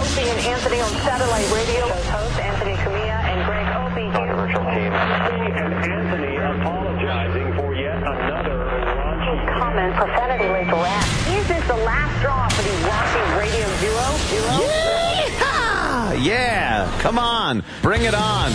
Opie and Anthony on satellite radio. Host Anthony Camilla and Greg Opie here. Commercial team. Opie and Anthony apologizing for yet another raunchy comment profanity-laced rant. Is this the last straw for the raunchy radio duo? Yeah, come on, bring it on.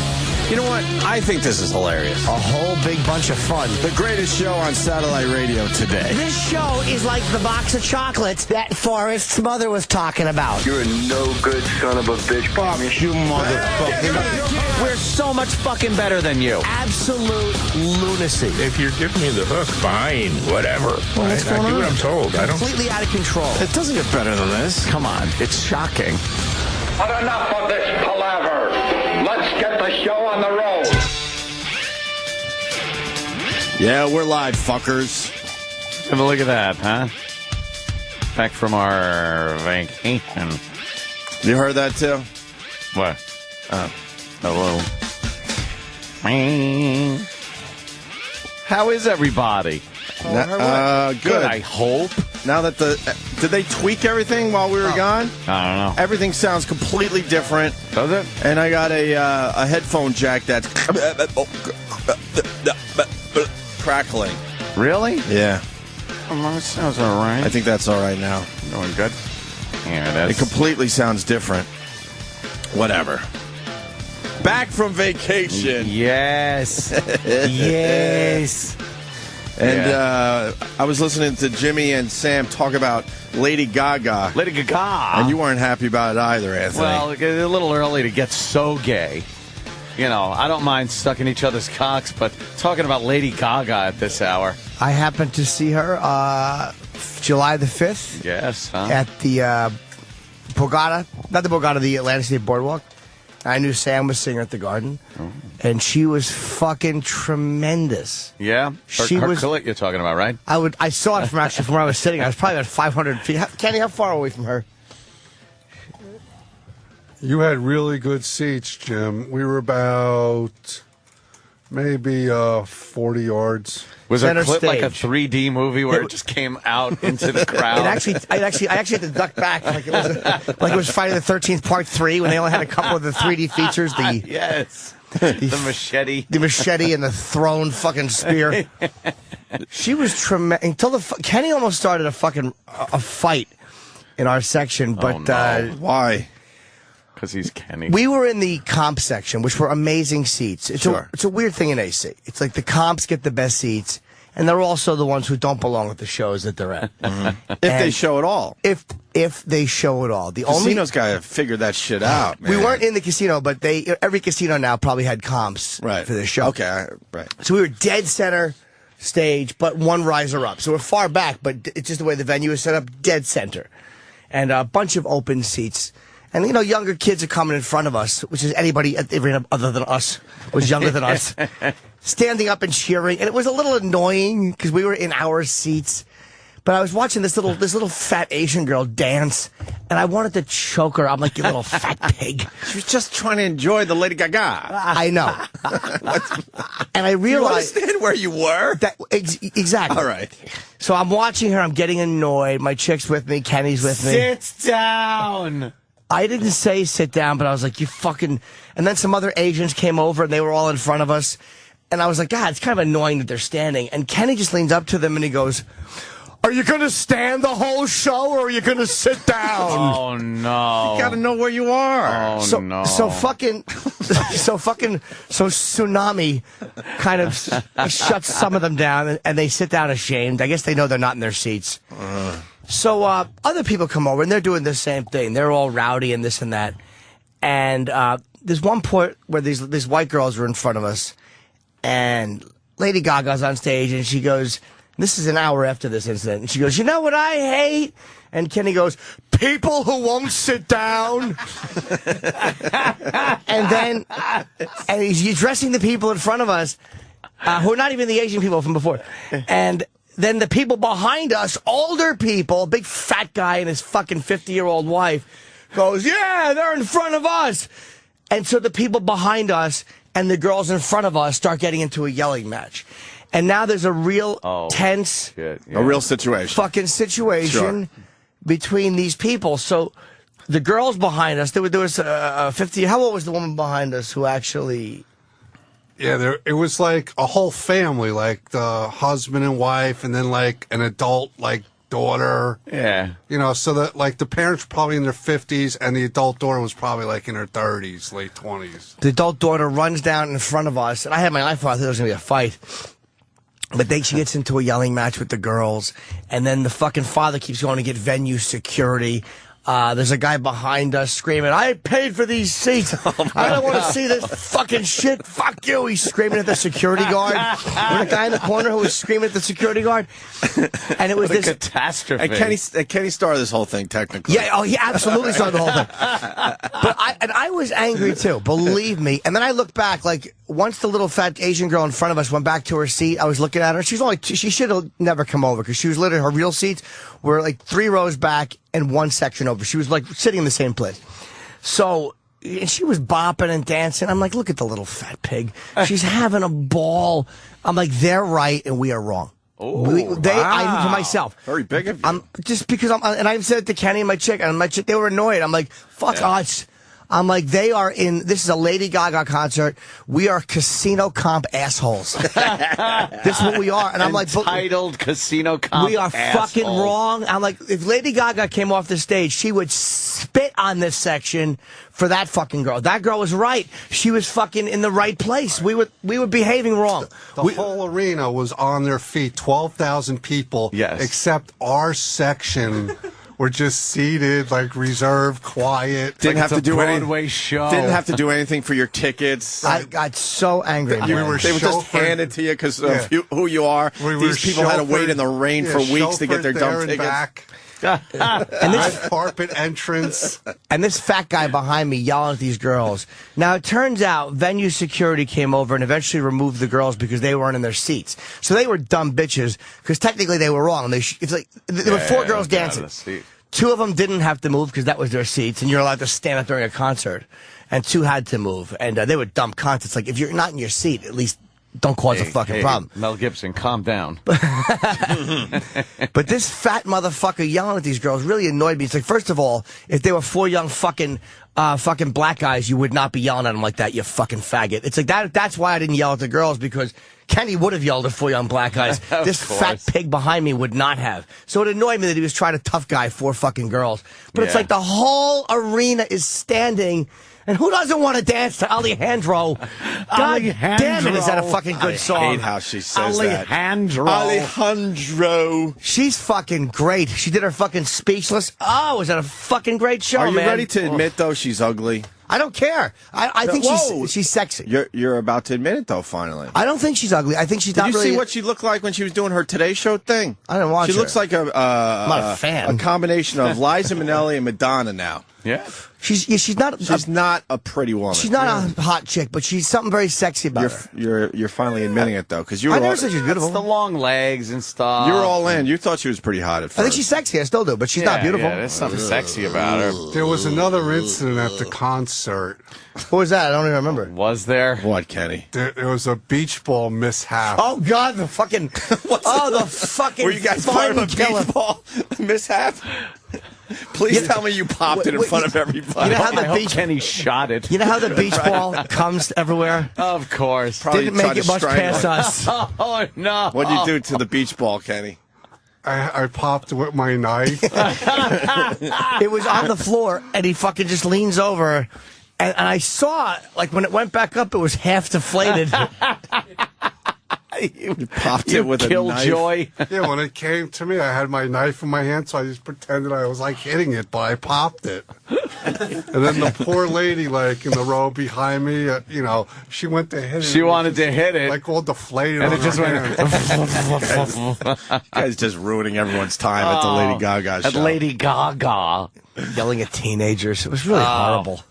You know what? I think this is hilarious. A whole big bunch of fun. The greatest show on satellite radio today. This show is like the box of chocolates that Forrest's mother was talking about. You're a no-good son of a bitch. Fuck you, motherfucker. We're so much fucking better than you. Absolute lunacy. If you're giving me the hook, fine, whatever. Well, what's going I do on? what I'm told. I don't. Completely out of control. It doesn't get better than this. Come on, it's shocking. But enough of this palaver. Let's get the show on the road. Yeah, we're live, fuckers. Have a look at that, huh? Back from our vacation. You heard that, too? What? Hello. How is everybody? Good, I hope. Now that did they tweak everything while we were gone? I don't know. Everything sounds completely different. Does it? And I got a headphone jack that's crackling. Really? Yeah. That sounds all right. I think that's all right now. Going good? Yeah, it completely sounds different. Whatever. Back from vacation. Yes. Yes. And I was listening to Jimmy and Sam talk about Lady Gaga. Lady Gaga. And you weren't happy about it either, Anthony. Well, a little early to get so gay. You know, I don't mind sucking each other's cocks, but talking about Lady Gaga at this hour. I happened to see her July the 5th. Yes, huh? At the Borgata. Not the Borgata, the Atlantic City Boardwalk. I knew Sam was singing at the Garden, and she was fucking tremendous. Yeah? Her clit you're talking about, right? I saw it from where I was sitting. I was probably about 500 feet. Kenny, how far away from her? You had really good seats, Jim. We were about maybe 40 yards. Was Center her clip like a stage. 3D movie where it just came out into the crowd? I actually had to duck back like it was Friday the 13th Part 3 when they only had a couple of the 3D features. Yes. The machete. The machete and the thrown fucking spear. She was tremendous. Until Kenny almost started a fight in our section. But why? Because he's Kenny. We were in the comp section, which were amazing seats. It's a weird thing in AC. It's like the comps get the best seats, and they're also the ones who don't belong at the shows that they're at. If they show it all. If they show it all. The Casino's got to figure that shit out, man. We weren't in the casino, but every casino now probably had comps for this show. Okay, right. So we were dead center stage, but one riser up. So we're far back, but it's just the way the venue is set up, dead center. And a bunch of open seats. And, younger kids are coming in front of us, which is anybody other than us was younger than us, standing up and cheering. And it was a little annoying because we were in our seats. But I was watching this little fat Asian girl dance, and I wanted to choke her. I'm like, you little fat pig. She was just trying to enjoy the Lady Gaga. I know. And I realized... You understand where you were? Exactly. All right. So I'm watching her. I'm getting annoyed. My chick's with me. Kenny's with me. Sit down. I didn't say sit down, but I was like, you fucking... And then some other Asians came over, and they were all in front of us. And I was like, God, it's kind of annoying that they're standing. And Kenny just leans up to them, and he goes, are you going to stand the whole show, or are you going to sit down? Oh, no. You got to know where you are. Oh, no. So Tsunami kind of shuts some of them down, and they sit down ashamed. I guess they know they're not in their seats. So other people come over, and they're doing the same thing. They're all rowdy and this and that. And there's one point where these white girls are in front of us, and Lady Gaga's on stage, and she goes, this is an hour after this incident, and she goes, you know what I hate? And Kenny goes, people who won't sit down. And he's addressing the people in front of us, who are not even the Asian people from before. And then the people behind us, older people, big fat guy and his fucking 50-year-old wife, goes, yeah, they're in front of us. And so the people behind us and the girls in front of us start getting into a yelling match. And now there's a real tense, a real situation, fucking situation between these people. So the girls behind us, there was 50. How old was the woman behind us who actually? Yeah, it was like a whole family, like the husband and wife, and then like an adult, like daughter. Yeah. You know, so that like the parents were probably in their 50s, and the adult daughter was probably like in her 30s, late 20s. The adult daughter runs down in front of us, and I had my iPhone. I thought there was gonna be a fight. But then she gets into a yelling match with the girls, and then the fucking father keeps going to get venue security. There's a guy behind us screaming, I paid for these seats. I don't want to see this fucking shit. Fuck you. He's screaming at the security guard. There's a guy in the corner who was screaming at the security guard. And it was this catastrophe. And Kenny started this whole thing, technically. Yeah, he absolutely started the whole thing. But I was angry too, believe me. And then I looked back, like, once the little fat Asian girl in front of us went back to her seat, I was looking at her. She should have never come over because she was literally, her real seats were like 3 rows back and 1 section over. She was like sitting in the same place. So, and she was bopping and dancing. I'm like, look at the little fat pig. She's having a ball. I'm like, they're right and we are wrong. Oh, I to myself. Very big of you. Just because and I've said it to Kenny and my chick, they were annoyed. I'm like, fuck us. I'm like, they are this is a Lady Gaga concert. We are casino comp assholes. This is what we are. And I'm like, entitled casino comp we are assholes. fucking wrong. I'm like, if Lady Gaga came off the stage, she would spit on this section for that fucking girl. That girl was right. She was fucking in the right place. We were behaving wrong. The whole arena was on their feet, 12,000 people. Yes. Except our section were just seated, like reserved, quiet. Didn't like have to do Broadway show. Didn't have to do anything for your tickets. I got so angry. They would just hand it to you because of who you are. These people had to wait in the rain for weeks to get their dumb tickets. And this carpet entrance. And this fat guy behind me yelling at these girls. Now, it turns out venue security came over and eventually removed the girls because they weren't in their seats. So they were dumb bitches because technically they were wrong. It's like there were 4 girls dancing. 2 of them didn't have to move because that was their seats, and you're allowed to stand up during a concert. And 2 had to move, and they were dumb cunts. It's like, if you're not in your seat, at least don't cause a fucking problem. Mel Gibson, calm down. But this fat motherfucker yelling at these girls really annoyed me. It's like, first of all, if they were 4 young fucking black guys, you would not be yelling at them like that, you fucking faggot. It's like that's why I didn't yell at the girls, because Kenny would have yelled at 4 young black guys. This fat pig behind me would not have. So it annoyed me that he was trying to tough guy 4 fucking girls. But it's like the whole arena is standing. And who doesn't want to dance to Alejandro? God damn it, is that a fucking good song? I hate how she says Alejandro. Alejandro. She's fucking great. She did her fucking Speechless. Oh, is that a fucking great show, man? Are you man? ready to admit, though, she's ugly? I don't care. I think she's sexy. You're about to admit it, though, finally. I don't think she's ugly. I think she's not really... Did you see what she looked like when she was doing her Today Show thing? I didn't watch her. She looks like I'm not a fan. A combination of Liza Minnelli and Madonna now. Yeah. She's not a pretty woman. She's not a hot chick, but she's something very sexy about her. You're finally admitting it, though, because you were... I never said she was beautiful. It's the long legs and stuff. You were all in. You thought she was pretty hot at first. I think she's sexy. I still do, but she's not beautiful. Yeah, there's something sexy about her. There was another incident at the concert. What was that? I don't even remember. Was there? What, Kenny? There was a beach ball mishap. Oh, God, the fucking... the fucking... Were you guys part of a beach ball mishap? Please tell me you popped it in front of everybody. You know how Kenny shot it. You know how the beach ball comes everywhere? Of course. Probably didn't make it much past us. Oh, no. What'd you do to the beach ball, Kenny? I popped it with my knife. It was on the floor, and he fucking just leans over, and I saw, like, when it went back up, it was half deflated. You popped it with a knife. Killjoy. Yeah, when it came to me, I had my knife in my hand, so I just pretended I was, like, hitting it, but I popped it. And then the poor lady, like, in the row behind me, she went to hit it. She wanted to hit it. Like, all deflated. And it just went... Guy's just ruining everyone's time at the Lady Gaga show. At Lady Gaga. Yelling at teenagers. It was really horrible.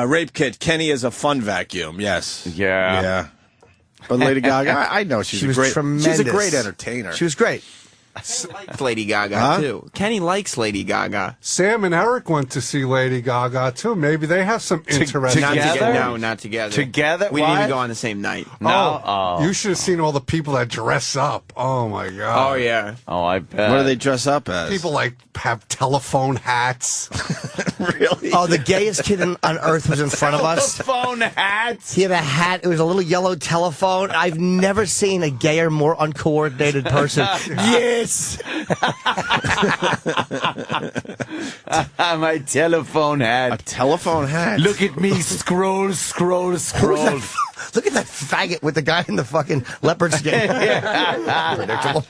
Rape kit. Kenny is a fun vacuum. Yes. Yeah. Yeah. But Lady Gaga, I know she was tremendous. She's a great entertainer. She was great. Kenny likes Lady Gaga, too. Kenny likes Lady Gaga. Sam and Eric went to see Lady Gaga, too. Maybe they have some interesting... Together? No, not together. Together? We didn't even go on the same night. No. You should have seen all the people that dress up. Oh, my God. Oh, yeah. Oh, I bet. What do they dress up as? People, like, have telephone hats. Really? Oh, the gayest kid on earth was in front of us. Telephone hat. He had a hat. It was a little yellow telephone. I've never seen a gayer, more uncoordinated person. Yes. My telephone hat. A telephone hat. Look at me. Scroll. Look at that faggot with the guy in the fucking leopard skin. Predictable.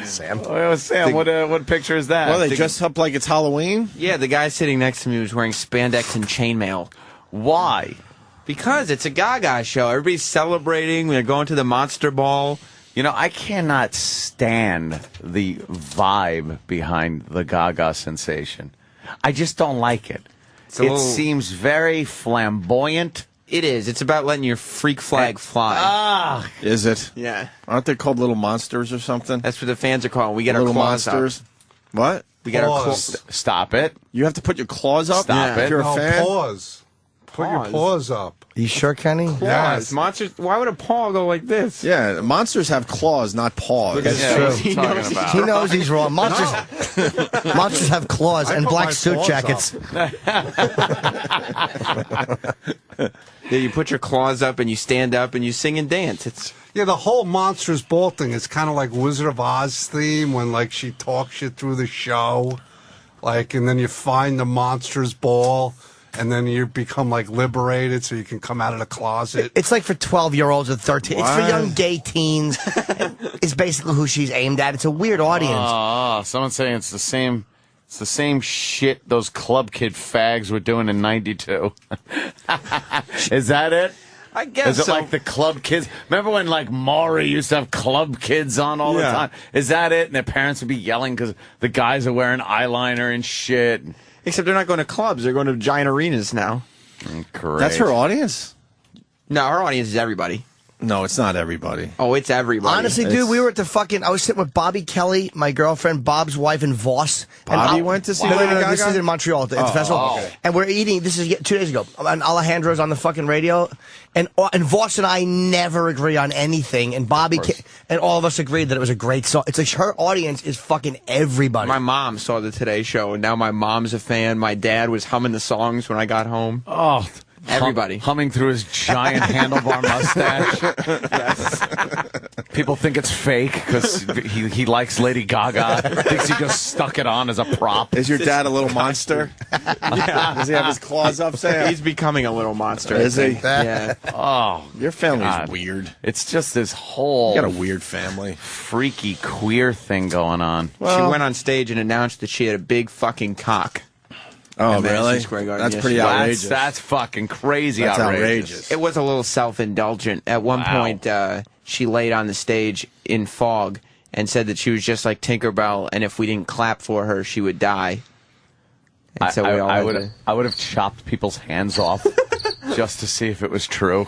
Sam. Oh, Sam, what picture is that? Well, they dress up like it's Halloween? Yeah, the guy sitting next to me was wearing spandex and chainmail. Why? Because it's a Gaga show. Everybody's celebrating. They're going to the Monster Ball. You know, I cannot stand the vibe behind the Gaga sensation. I just don't like it. It seems very flamboyant. It is. It's about letting your freak flag fly. Ah, Is it? Yeah. Aren't they called little monsters or something? That's what the fans are calling. We get little our claws monsters. up. What? We get our Paws. claws. stop it. You have to put your claws up? Stop it. If you're a No, fan? paws. Put your paws up. You sure, Kenny? Yes. Monsters. Why would a paw go like this? Yeah, monsters have claws, not paws. That's Yeah, true. what are you talking about? He knows he's wrong. Monsters have claws I and put black my suit claws jackets. Yeah, you put your claws up and you stand up and you sing and dance. It's Yeah, the whole Monsters Ball thing is kind of like Wizard of Oz theme when, like, she talks you through the show. Like, and then you find the Monsters Ball, and then you become, like, liberated so you can come out of the closet. It's like for 12-year-olds or 13. It's for What? young gay teens. It's basically who she's aimed at. It's a weird audience. Oh, someone's saying it's the same. It's the same shit those club kid fags were doing in '92. Is that it? I guess Is it so. like the club kids? Remember when like Maury used to have club kids on all the Yeah. time? Is that it? And their parents would be yelling because the guys are wearing eyeliner and shit. Except they're not going to clubs. They're going to giant arenas now. Great. That's her audience? No, our audience is everybody. No, it's not everybody. Oh, it's everybody. Honestly, dude, we were at the fucking. I was sitting with Bobby Kelly, my girlfriend, Bob's wife, and Voss. Bobby And went to see No, Lady This Gaga? is in Montreal at the festival. okay. And we're eating. This is 2 days ago. And Alejandro's on the fucking radio. And Voss and I never agree on anything. And Bobby and all of us agreed that it was a great song. It's like her audience is fucking everybody. My mom saw the Today Show, and now my mom's a fan. My dad was humming the songs when I got home. Oh, Everybody. humming through his giant handlebar mustache. People think it's fake because he likes Lady Gaga. Thinks he just stuck it on as a prop. Is your dad a little monster? Yeah. Does he have his claws up, Sam? He's becoming a little monster. Is I he? think. Yeah. Oh, Your family's God. weird. It's just this whole You got a weird family. freaky queer thing going on. She went on stage and announced that she had a big fucking cock. Oh, in Madison really? Square Garden. That's Yes, pretty she was. outrageous. That's fucking crazy. That's outrageous. It was a little self-indulgent. At one Wow. point, she laid on the stage in fog and said that she was just like Tinkerbell, and if we didn't clap for her, she would die. And so we all I had would to- I would have chopped people's hands off just to see if it was true.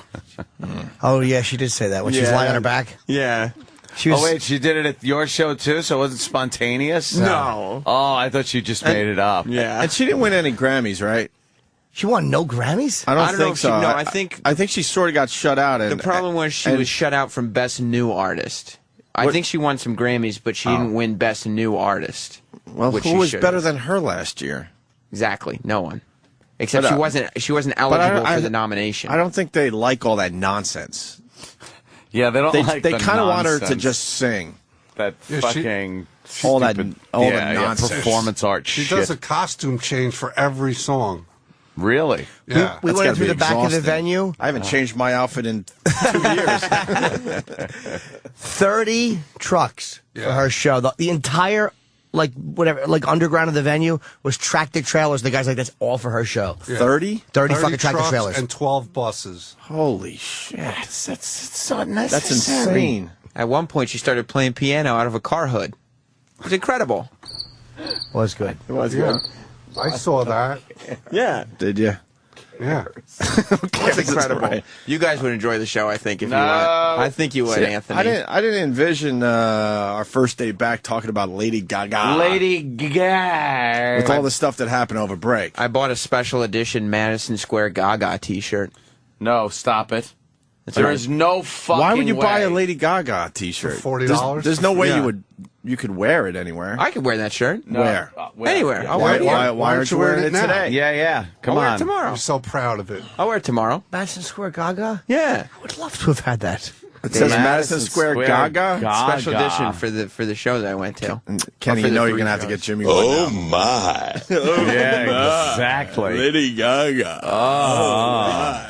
Oh yeah, she did say that when she was Yeah. lying on her back. Yeah. She was. Oh wait, she did it at your show too, so it wasn't spontaneous? No. Oh, I thought you just made it up. Yeah. And she didn't win any Grammys, right? She won no Grammys. I don't I don't know think if she- so. no, I think- I think she sort of got shut out. And, The problem was she and- was shut out from Best New Artist. I What- think she won some Grammys, but she didn't win Best New Artist. Well, which who she was should better have. than her last year? Exactly, no one. Except But, she wasn't I- eligible I- for the nomination. I don't think they like all that nonsense. Yeah, they don't They, like they the kind of want her to nonsense. just sing. that Yeah, fucking All that- stupid- all the yeah, nonsense. performance art She shit. does a costume change for every song. Really? Yeah. We That's went gotta in through be the back of the exhausting. venue. I haven't changed my outfit in 2 years. 30 trucks for Yeah. her show. The entire, like, whatever, like, underground of the venue was tractor trailers. The guy's like, that's all for her show. 30? 30 fucking tractor trucks trailers. and 12 buses. Holy shit. That's so unnecessary. That's insane. At one point, she started playing piano out of a car hood. It was incredible. Was good. It was Yeah. I saw that. Yeah. Did you? Yeah. It's incredible. You guys would enjoy the show, I think, if you want. I think you would, Anthony. I didn't envision our first day back talking about Lady Gaga. Lady Gaga. With all the stuff that happened over break. I bought a special edition Madison Square Gaga t-shirt. No, stop it. There is no fucking Why would you buy a way. Lady Gaga T-shirt? For $40? There's no way Yeah. you could wear it anywhere. I could wear that shirt. Where? Anywhere. I'll wear Why, it. why aren't you wearing it now? today? Yeah. Come I'll wear on. it tomorrow. I'm so proud of it. I'll wear it tomorrow. Madison Square Gaga? Yeah. I would love to have had that. It says Madison Square Gaga. Special edition for the show that I went to. Kenny, For you the know you're three going to have to shows. get Jimmy one now. my. Yeah, exactly. Lady Gaga.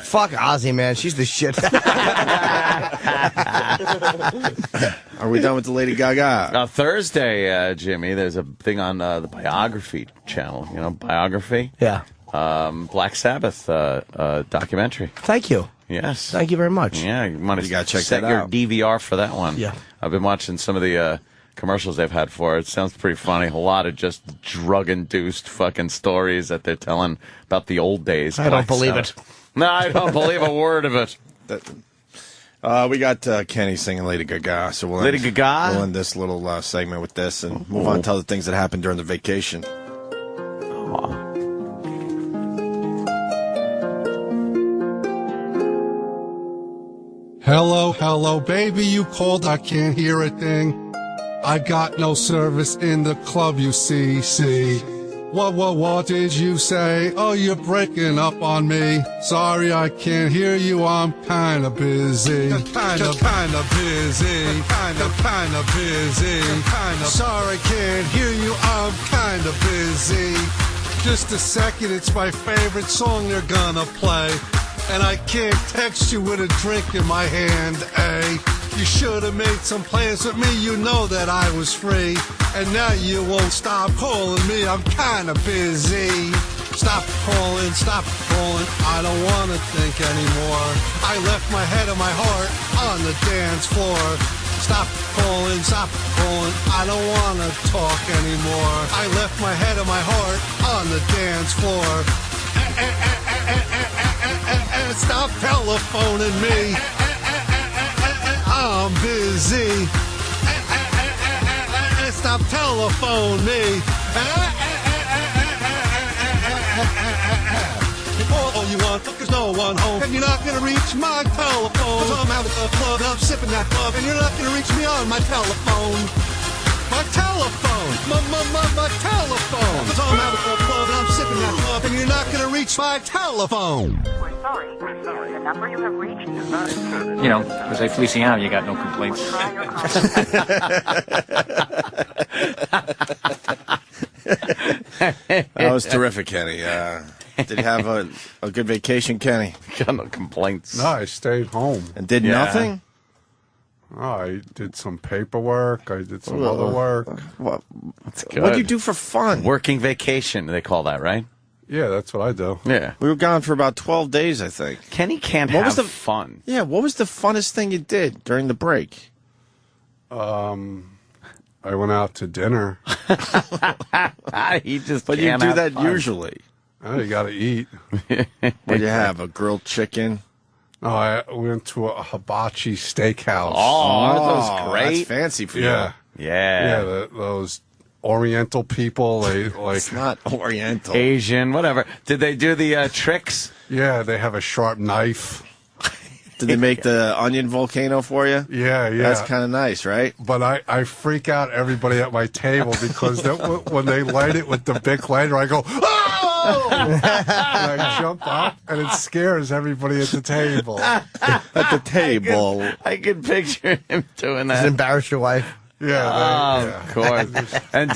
Fuck Ozzy, man. She's the shit. Are we done with the Lady Gaga? Thursday, Jimmy, there's a thing on the Biography channel. You know, Biography? Yeah. Black Sabbath documentary. Thank you. Yes. Thank you very much. Yeah, you want to gotta check set that your out. DVR for that one. Yeah. I've been watching some of the commercials they've had for it. Sounds pretty funny. A lot of just drug-induced fucking stories that they're telling about the old days. I don't believe it. No, I don't believe a word of it. We got Kenny singing Lady Gaga, so we'll Lady Gaga? We'll end this little segment with this and move on to other things that happened during the vacation. Hello, baby, you called, I can't hear a thing. I got no service in the club, you see. What did you say? Oh, you're breaking up on me. Sorry, I can't hear you, I'm kinda busy. Kinda busy. Kinda busy. Sorry, can't hear you, I'm kinda busy. Just a second, it's my favorite song they're gonna play. And I can't text you with a drink in my hand, eh? You should have made some plans with me, you know that I was free. And now you won't stop calling me, I'm kinda busy. Stop calling, I don't wanna think anymore. I left my head and my heart on the dance floor. Stop calling, I don't wanna talk anymore. I left my head and my heart on the dance floor. Stop telephoning me. I'm busy. Stop telephoning me. All you want, there's no one home, and you're not gonna reach my telephone. 'Cause I'm out at the club, and I'm sipping that club, and you're not gonna reach me on my telephone. My telephone, my telephone. 'Cause I'm out at the club, and I'm sipping that club, and you're not gonna reach my telephone. We're sorry. The number you have reached is not in service. You know, Jose Feliciano, you got no complaints. Try your That was terrific, Kenny. Did you have a good vacation, Kenny? Got no complaints. No, I stayed home. And did nothing? Oh, I did some paperwork. I did some other work. That's good. What do you do for fun? Working vacation, they call that, right? Yeah, that's what I do. Yeah. We were gone for about 12 days, I think. Kenny can't What have was the fun. Yeah, what was the funnest thing you did during the break? I went out to dinner. He just But you can't do have that fun. usually. Oh, you got to eat. What do you have? A grilled chicken? No, I went to a hibachi steakhouse. Oh, that's great. That's fancy for yeah. you. Yeah. Those Oriental people, they like. It's not Oriental. Asian, whatever. Did they do the tricks? Yeah, they have a sharp knife. Did they make the onion volcano for you? Yeah. That's kind of nice, right? But I freak out everybody at my table because when they light it with the big lighter, I go, oh! And I jump up, and it scares everybody at the table. At the table. I can picture him doing Does it that. embarrass your wife? Yeah. Of course. And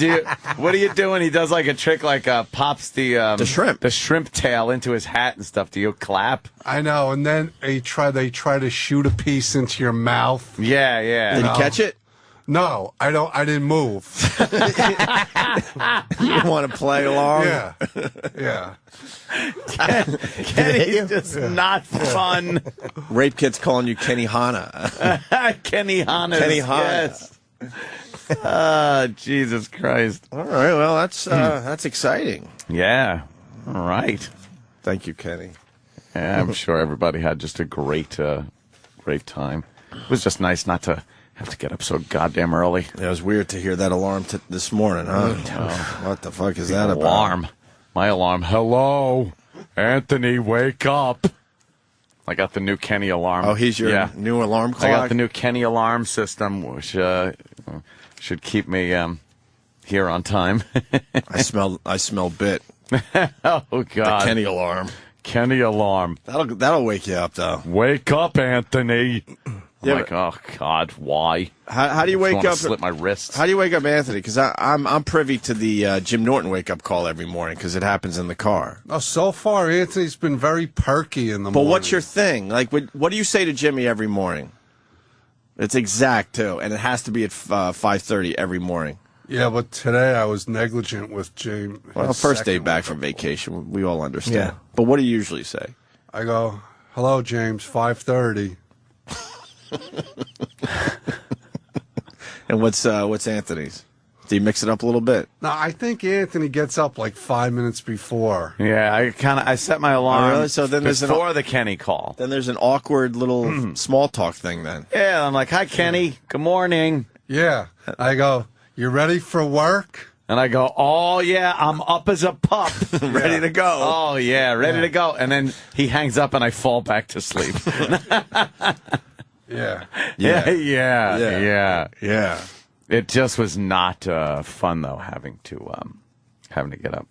what are you doing? He does like a trick, like pops the shrimp tail into his hat and stuff. Do you clap? I know. And then they try to shoot a piece into your mouth. Yeah. Did he catch it? No, I don't. I didn't move. You want to play along? Yeah. Kenny's just not fun. Rape Kit's calling you Kenny Hanna. Kenny Hanna. Kenny Hanna. Yes. Jesus Christ. All right, well, that's exciting. Yeah. All right. Thank you, Kenny. Yeah, I'm sure everybody had just a great time. It was just nice not to have to get up so goddamn early. Yeah, it was weird to hear that alarm this morning, huh? What the fuck is that about? Alarm. My alarm. Hello, Anthony, wake up. I got the new Kenny alarm. Oh, he's your new alarm clock? I got the new Kenny alarm system, which should keep me here on time. I smell bit. Oh, God. The Kenny alarm. Kenny alarm. That'll wake you up, though. Wake up, Anthony. Yeah, like, oh, God, why? How do you wake up? Slip my wrists. How do you wake up, Anthony? Because I'm privy to the Jim Norton wake-up call every morning because it happens in the car. Oh, so far, Anthony's been very perky in the morning. But what's your thing? Like, what do you say to Jimmy every morning? It's exact, too, and it has to be at 5:30 every morning. Yeah, but today I was negligent with James. Well, first day back from vacation, we all understand. Yeah. But what do you usually say? I go, hello, James, 5:30. And what's Anthony's? Do you mix it up a little bit? No, I think Anthony gets up like 5 minutes before. Yeah, I set my alarm really? So then before the Kenny call. Then there's an awkward little small talk thing then. Yeah, I'm like, hi, Kenny. Good morning. Yeah. I go, you ready for work? And I go, oh, yeah, I'm up as a pup. Ready to go. Oh, yeah, ready to go. And then he hangs up and I fall back to sleep. Yeah. Yeah. Yeah. It just was not fun, though, having to get up.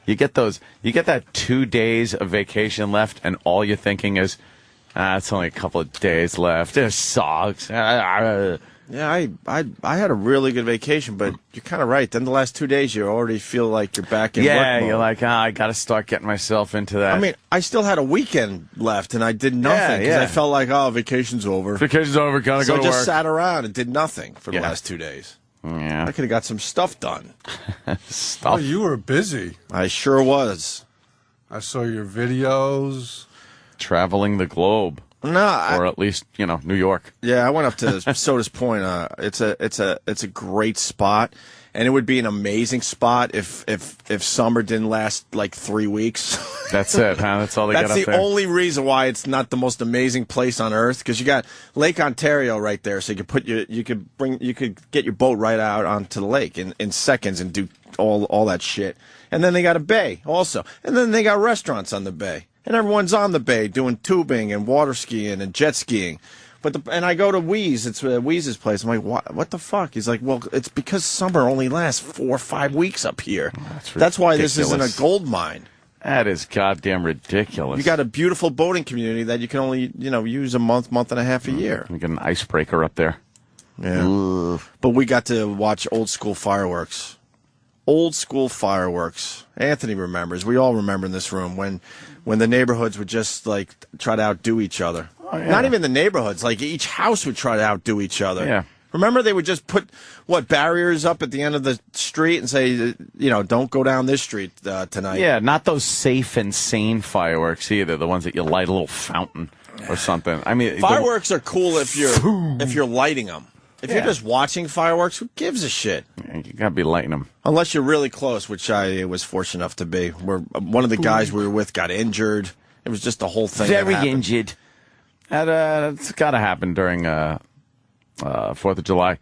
You get that 2 days of vacation left, and all you're thinking is, it's only a couple of days left. It sucks. Yeah, I had a really good vacation, but you're kind of right. Then the last 2 days, you already feel like you're back in work mode. You're like, I got to start getting myself into that. I mean, I still had a weekend left, and I did nothing because I felt like, vacation's over. Vacation's over, gotta go to work. So I just sat around and did nothing for the last 2 days. Yeah. I could have got some stuff done. Stuff? Oh, you were busy. I sure was. I saw your videos. Traveling the globe. No, or at least, New York. Yeah, I went up to Soda's Point. It's a great spot, and it would be an amazing spot if summer didn't last like 3 weeks. That's it, huh? That's all they got up there. That's the only reason why it's not the most amazing place on earth, because you got Lake Ontario right there, so you could get your boat right out onto the lake in seconds and do all that shit. And then they got a bay also, and then they got restaurants on the bay. And everyone's on the bay doing tubing and water skiing and jet skiing. And I go to Wheeze. It's Wheeze's place. I'm like, what the fuck? He's like, well, it's because summer only lasts 4 or 5 weeks up here. That's why this isn't a gold mine. That is goddamn ridiculous. You got a beautiful boating community that you can only, use a month and a half a year. You get an icebreaker up there. Yeah. Ugh. But we got to watch old school fireworks. Old school fireworks. Anthony remembers. We all remember in this room when the neighborhoods would just like try to outdo each other. Oh, yeah. Not even the neighborhoods. Like each house would try to outdo each other. Yeah. Remember they would just put barriers up at the end of the street and say, don't go down this street tonight. Yeah, not those safe and sane fireworks either. The ones that you light a little fountain or something. I mean, fireworks are cool if you're lighting them. If you're just watching fireworks, who gives a shit? You gotta be lighting them. Unless you're really close, which I was fortunate enough to be. Where one of the guys we were with got injured. It was just the whole thing. Very injured. It's gotta happen during 4th of July.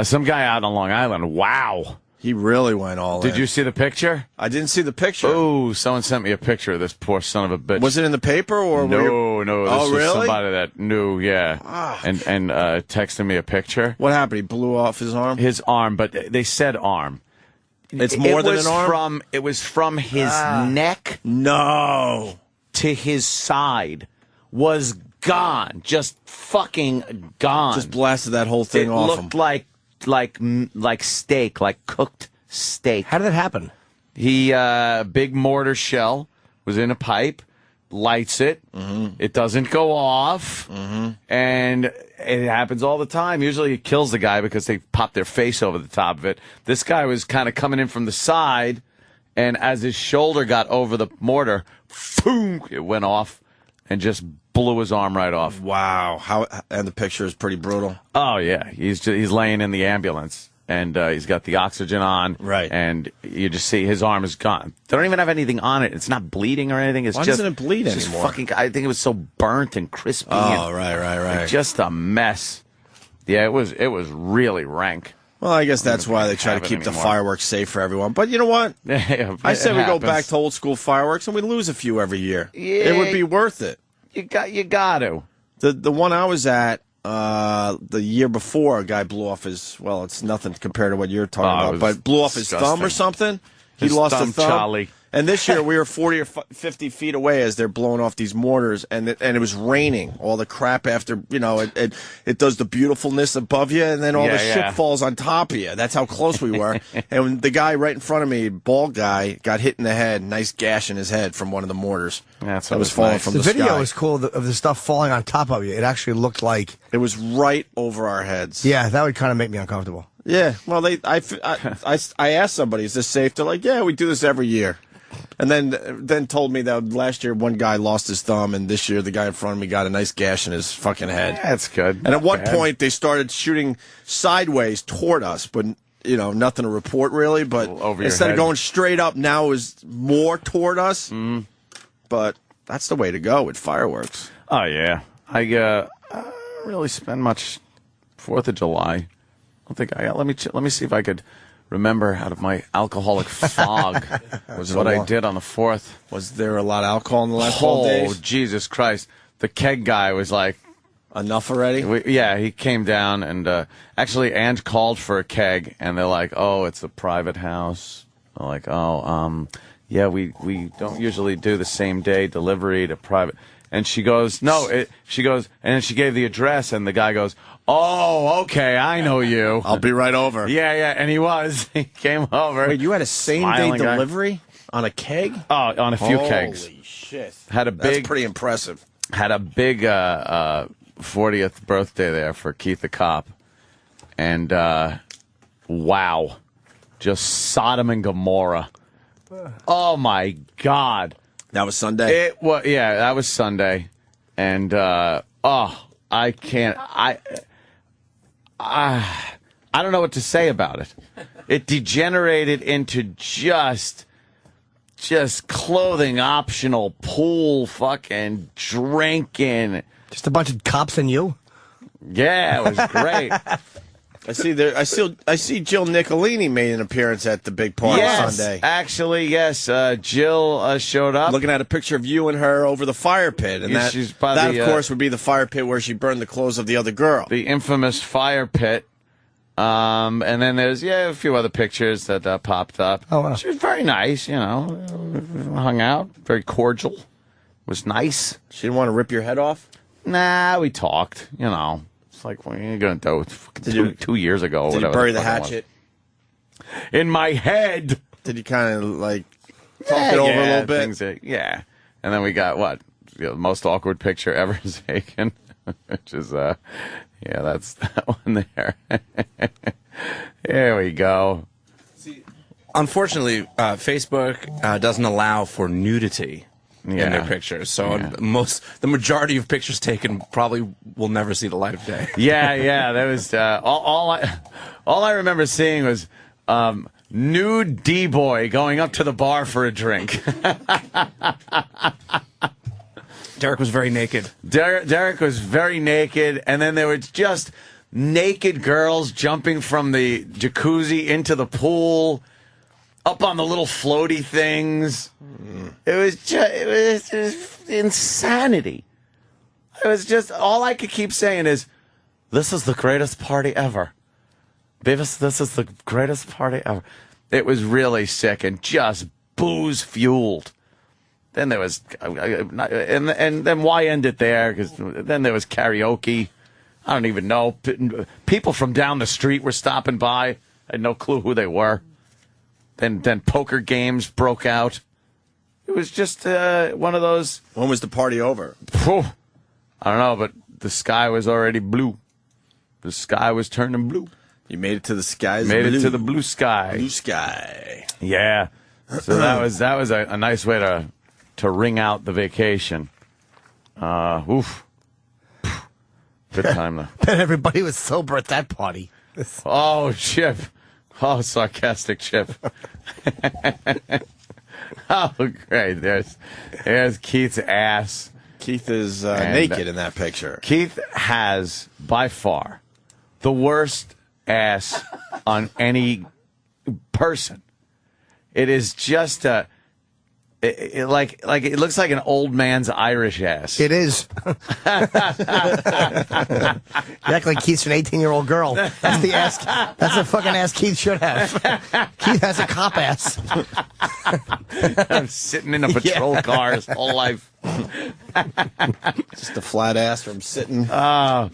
Some guy out on Long Island. Wow. He really went all in. Did you see the picture? I didn't see the picture. Oh, someone sent me a picture of this poor son of a bitch. Was it in the paper or? No. This was really? somebody that knew, yeah. Ah. And texted me a picture. What happened? He blew off his arm? His arm, but they said arm. It's more than an arm? It was from his neck. No. To his side was gone. Just fucking gone. Just blasted that whole thing off him. It looked like steak, like cooked steak. How did that happen? He, big mortar shell was in a pipe, lights it. Mm-hmm. It doesn't go off. Mm-hmm. And it happens all the time. Usually it kills the guy because they pop their face over the top of it. This guy was kind of coming in from the side, and as his shoulder got over the mortar, boom, it went off and just blew his arm right off. Wow. And the picture is pretty brutal. Oh, yeah. He's laying in the ambulance, and he's got the oxygen on. Right. And you just see his arm is gone. They don't even have anything on it. It's not bleeding or anything. Why doesn't it bleed anymore? I think it was so burnt and crispy. Oh, right. Just a mess. Yeah, it was really rank. Well, I guess that's why they try to keep the fireworks safe for everyone. But you know what? Yeah, I say we go back to old school fireworks and we lose a few every year. Yeah. It would be worth it. You got to. The one I was at the year before, a guy blew off his. Well, it's nothing compared to what you're talking about, but blew off his thumb or something. He lost a thumb. Charlie. And this year we were 40 or 50 feet away as they're blowing off these mortars, and it was raining. All the crap after, it does the beautifulness above you, and then all the shit falls on top of you. That's how close we were. And the guy right in front of me, bald guy, got hit in the head, nice gash in his head from one of the mortars. That was falling from the sky. The video was cool of the stuff falling on top of you. It actually looked like it was right over our heads. Yeah, that would kind of make me uncomfortable. Yeah, well, I asked somebody, is this safe? They're like, yeah, we do this every year. And then told me that last year one guy lost his thumb, and this year the guy in front of me got a nice gash in his fucking head. Yeah, that's good. And at one point they started shooting sideways toward us, but nothing to report really. But instead of going straight up, now is more toward us. Mm. But that's the way to go with fireworks. Oh yeah, I don't really spend much 4th of July. I don't think I let me see if I could remember out of my alcoholic fog was what I did on the 4th. Was there a lot of alcohol in the last 12 days? Oh, Jesus Christ. The keg guy was like... Enough already? He came down and actually Ange called for a keg and they're like, oh, it's a private house. They're like, we don't usually do the same day delivery to private. And she goes, and then she gave the address and the guy goes, oh, okay, I know you. I'll be right over. Yeah, and he was. He came over. Wait, you had a same-day delivery on a keg? Oh, on a few kegs. Holy shit. That's pretty impressive. Had a big 40th birthday there for Keith the Cop. And, wow. Just Sodom and Gomorrah. Oh, my God. That was Sunday? That was Sunday. And, I can't. I don't know what to say about it. It degenerated into just clothing optional, pool, fucking drinking. Just a bunch of cops and you? Yeah, it was great. I see Jill Nicolini made an appearance at the big party Sunday. Actually, yes. Jill showed up. Looking at a picture of you and her over the fire pit. And that of course, would be the fire pit where she burned the clothes of the other girl. The infamous fire pit. And then there's, a few other pictures that popped up. Oh, wow. She was very nice, hung out, very cordial. Was nice. She didn't want to rip your head off? Nah, we talked, It's like, what are you going to do? 2 years ago. Did you bury the hatchet? In my head. Did you kind of, talk it over a little bit? And then we got, the most awkward picture ever taken, which is, that's that one there. There we go. See, unfortunately, Facebook doesn't allow for nudity in their pictures, so the majority of pictures taken probably will never see the light of day. There was all I remember seeing was nude D-boy going up to the bar for a drink. Derek was very naked. Derek was very naked, and then there were just naked girls jumping from the jacuzzi into the pool, up on the little floaty things. It was just insanity. It was just, all I could keep saying is, this is the greatest party ever. Beavis, this is the greatest party ever. It was really sick and just booze-fueled. Then there was, and then why end it there? Because then there was karaoke. I don't even know. People from down the street were stopping by. I had no clue who they were. Then poker games broke out. It was just one of those. When was the party over? I don't know, but the sky was already blue. The sky was turning blue. You made it to the skies. Made it to the blue sky. Blue sky. Yeah. So that was a nice way to ring out the vacation. Oof. Good time though. Bet everybody was sober at that party. Oh, Chip. Oh, sarcastic Chip. Oh, great. There's Keith's ass. Keith is naked in that picture. Keith has, by far, the worst ass on any person. It is just like it looks like an old man's Irish ass. It is. You act like Keith's an 18-year-old girl. That's the ass. That's the fucking ass Keith should have. Keith has a cop ass. I'm sitting in a patrol car his whole life. Just a flat ass from sitting. And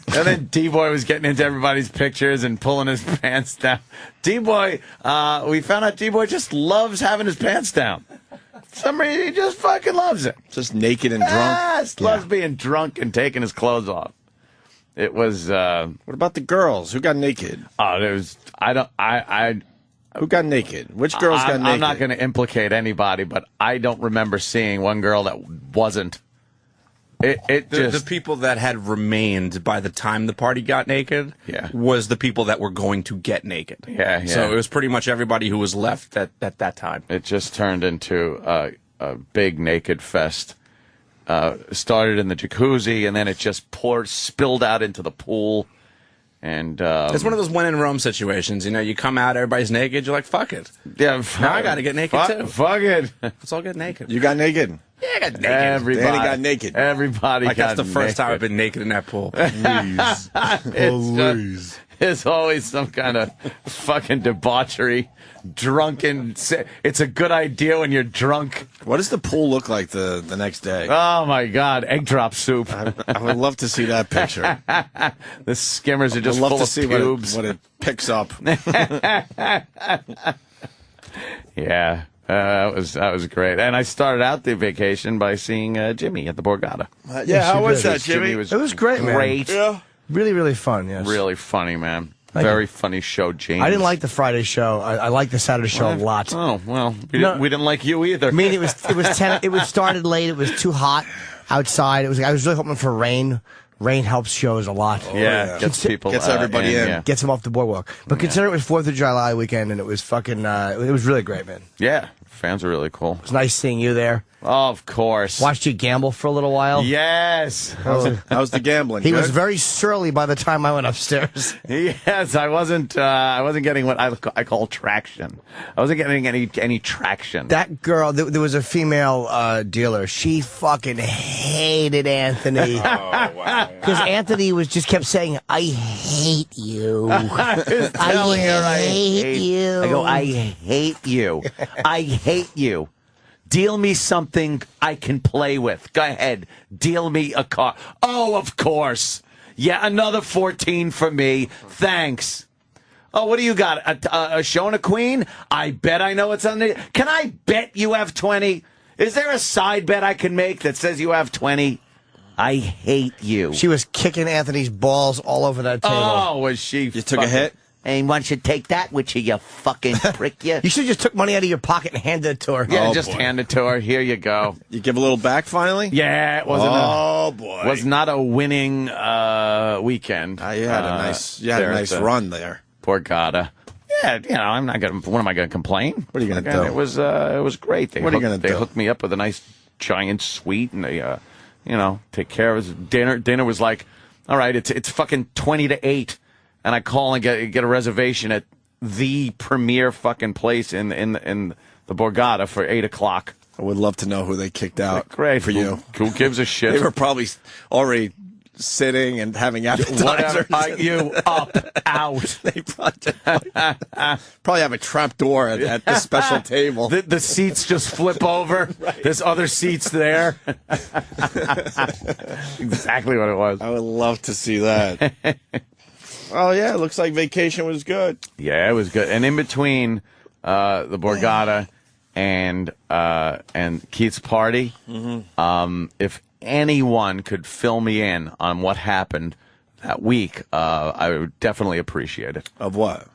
then D-Boy was getting into everybody's pictures and pulling his pants down. D-Boy, we found out D-Boy just loves having his pants down. For some reason, he just fucking loves it. Just naked and drunk. Just loves being drunk and taking his clothes off. It was. What about the girls? Who got naked? Oh, there was. Who got naked? Which girls got naked? I'm not going to implicate anybody, but I don't remember seeing one girl that wasn't. The people that had remained by the time the party got naked was the people that were going to get naked. Yeah. So it was pretty much everybody who was left at that time. It just turned into a big naked fest. Started in the jacuzzi, and then it just spilled out into the pool. And it's one of those when in Rome situations. You know, you come out, everybody's naked. You're like, fuck it. Yeah, now I got to get naked too. Fuck it. Let's all get naked. You got naked? Yeah, I got naked. Danny got naked. Everybody like got that's the first time I've been naked in that pool. Please. It's always some kind of fucking debauchery, drunken. It's a good idea when you're drunk. What does the pool look like the next day? Oh, my God. Egg drop soup. I would love to see that picture. The skimmers are just full full of of pubes. what it picks up. Yeah. That was great. And I started out the vacation by seeing Jimmy at the Borgata. How was that, Jimmy? It was great, man. Great. Yeah. Really, really fun, yes. Really funny, man. Thank Very you. funny show, James. I didn't like the Friday show. I liked the Saturday show a lot. Oh, well, we No. didn't like you either. I mean, it was started late. It was too hot outside. I was really hoping for rain. Rain helps shows a lot. Gets people Gets everybody in. Yeah. Gets them off the boardwalk. But consider it was 4th of July weekend, and it was fucking. It was really great, man. Yeah, fans are really cool. It was nice seeing you there. Of course. Watched you gamble for a little while. Yes. How's the gambling? He Good? was very surly by the time I went upstairs. Yes, I wasn't getting what I call traction. I wasn't getting any traction. That girl, there was a female dealer. She fucking hated Anthony. Oh, wow. Because Anthony just kept saying, I hate you. I was telling her I hate you. I go, I hate you. I hate you. Deal me something I can play with. Go ahead. Deal me a car. Oh, of course. Yeah, another 14 for me. Thanks. Oh, what do you got? A show and a queen? I bet I know what's on the... Can I bet you have 20? Is there a side bet I can make that says you have 20? I hate you. She was kicking Anthony's balls all over that table. Oh, was she... You took a hit? Hey, why don't you take that with you fucking prick, you? You should have just took money out of your pocket and handed it to her. Yeah, Oh, just boy. hand it to her. Here you go. You give a little back finally? Yeah, it wasn't. Boy. Was not a winning weekend. You had a nice run there. Borgata. Yeah, I'm not gonna. What am I gonna complain? What are you gonna do? It was great. What are you gonna do? They hooked me up with a nice giant suite, and they, take care of us. Dinner was like, all right, it's fucking 20-8. And I call and get a reservation at the premier fucking place in the Borgata for 8 o'clock. I would love to know who they kicked out. Great for you. Who gives a shit? They were probably already sitting and having appetizers. You up, out. They probably have a trap door at the special table. The seats just flip over. Right. There's other seats there. Exactly what it was. I would love to see that. Oh, yeah, it looks like vacation was good. Yeah, it was good. And in between the Borgata and Keith's party, if anyone could fill me in on what happened that week, I would definitely appreciate it. Of what?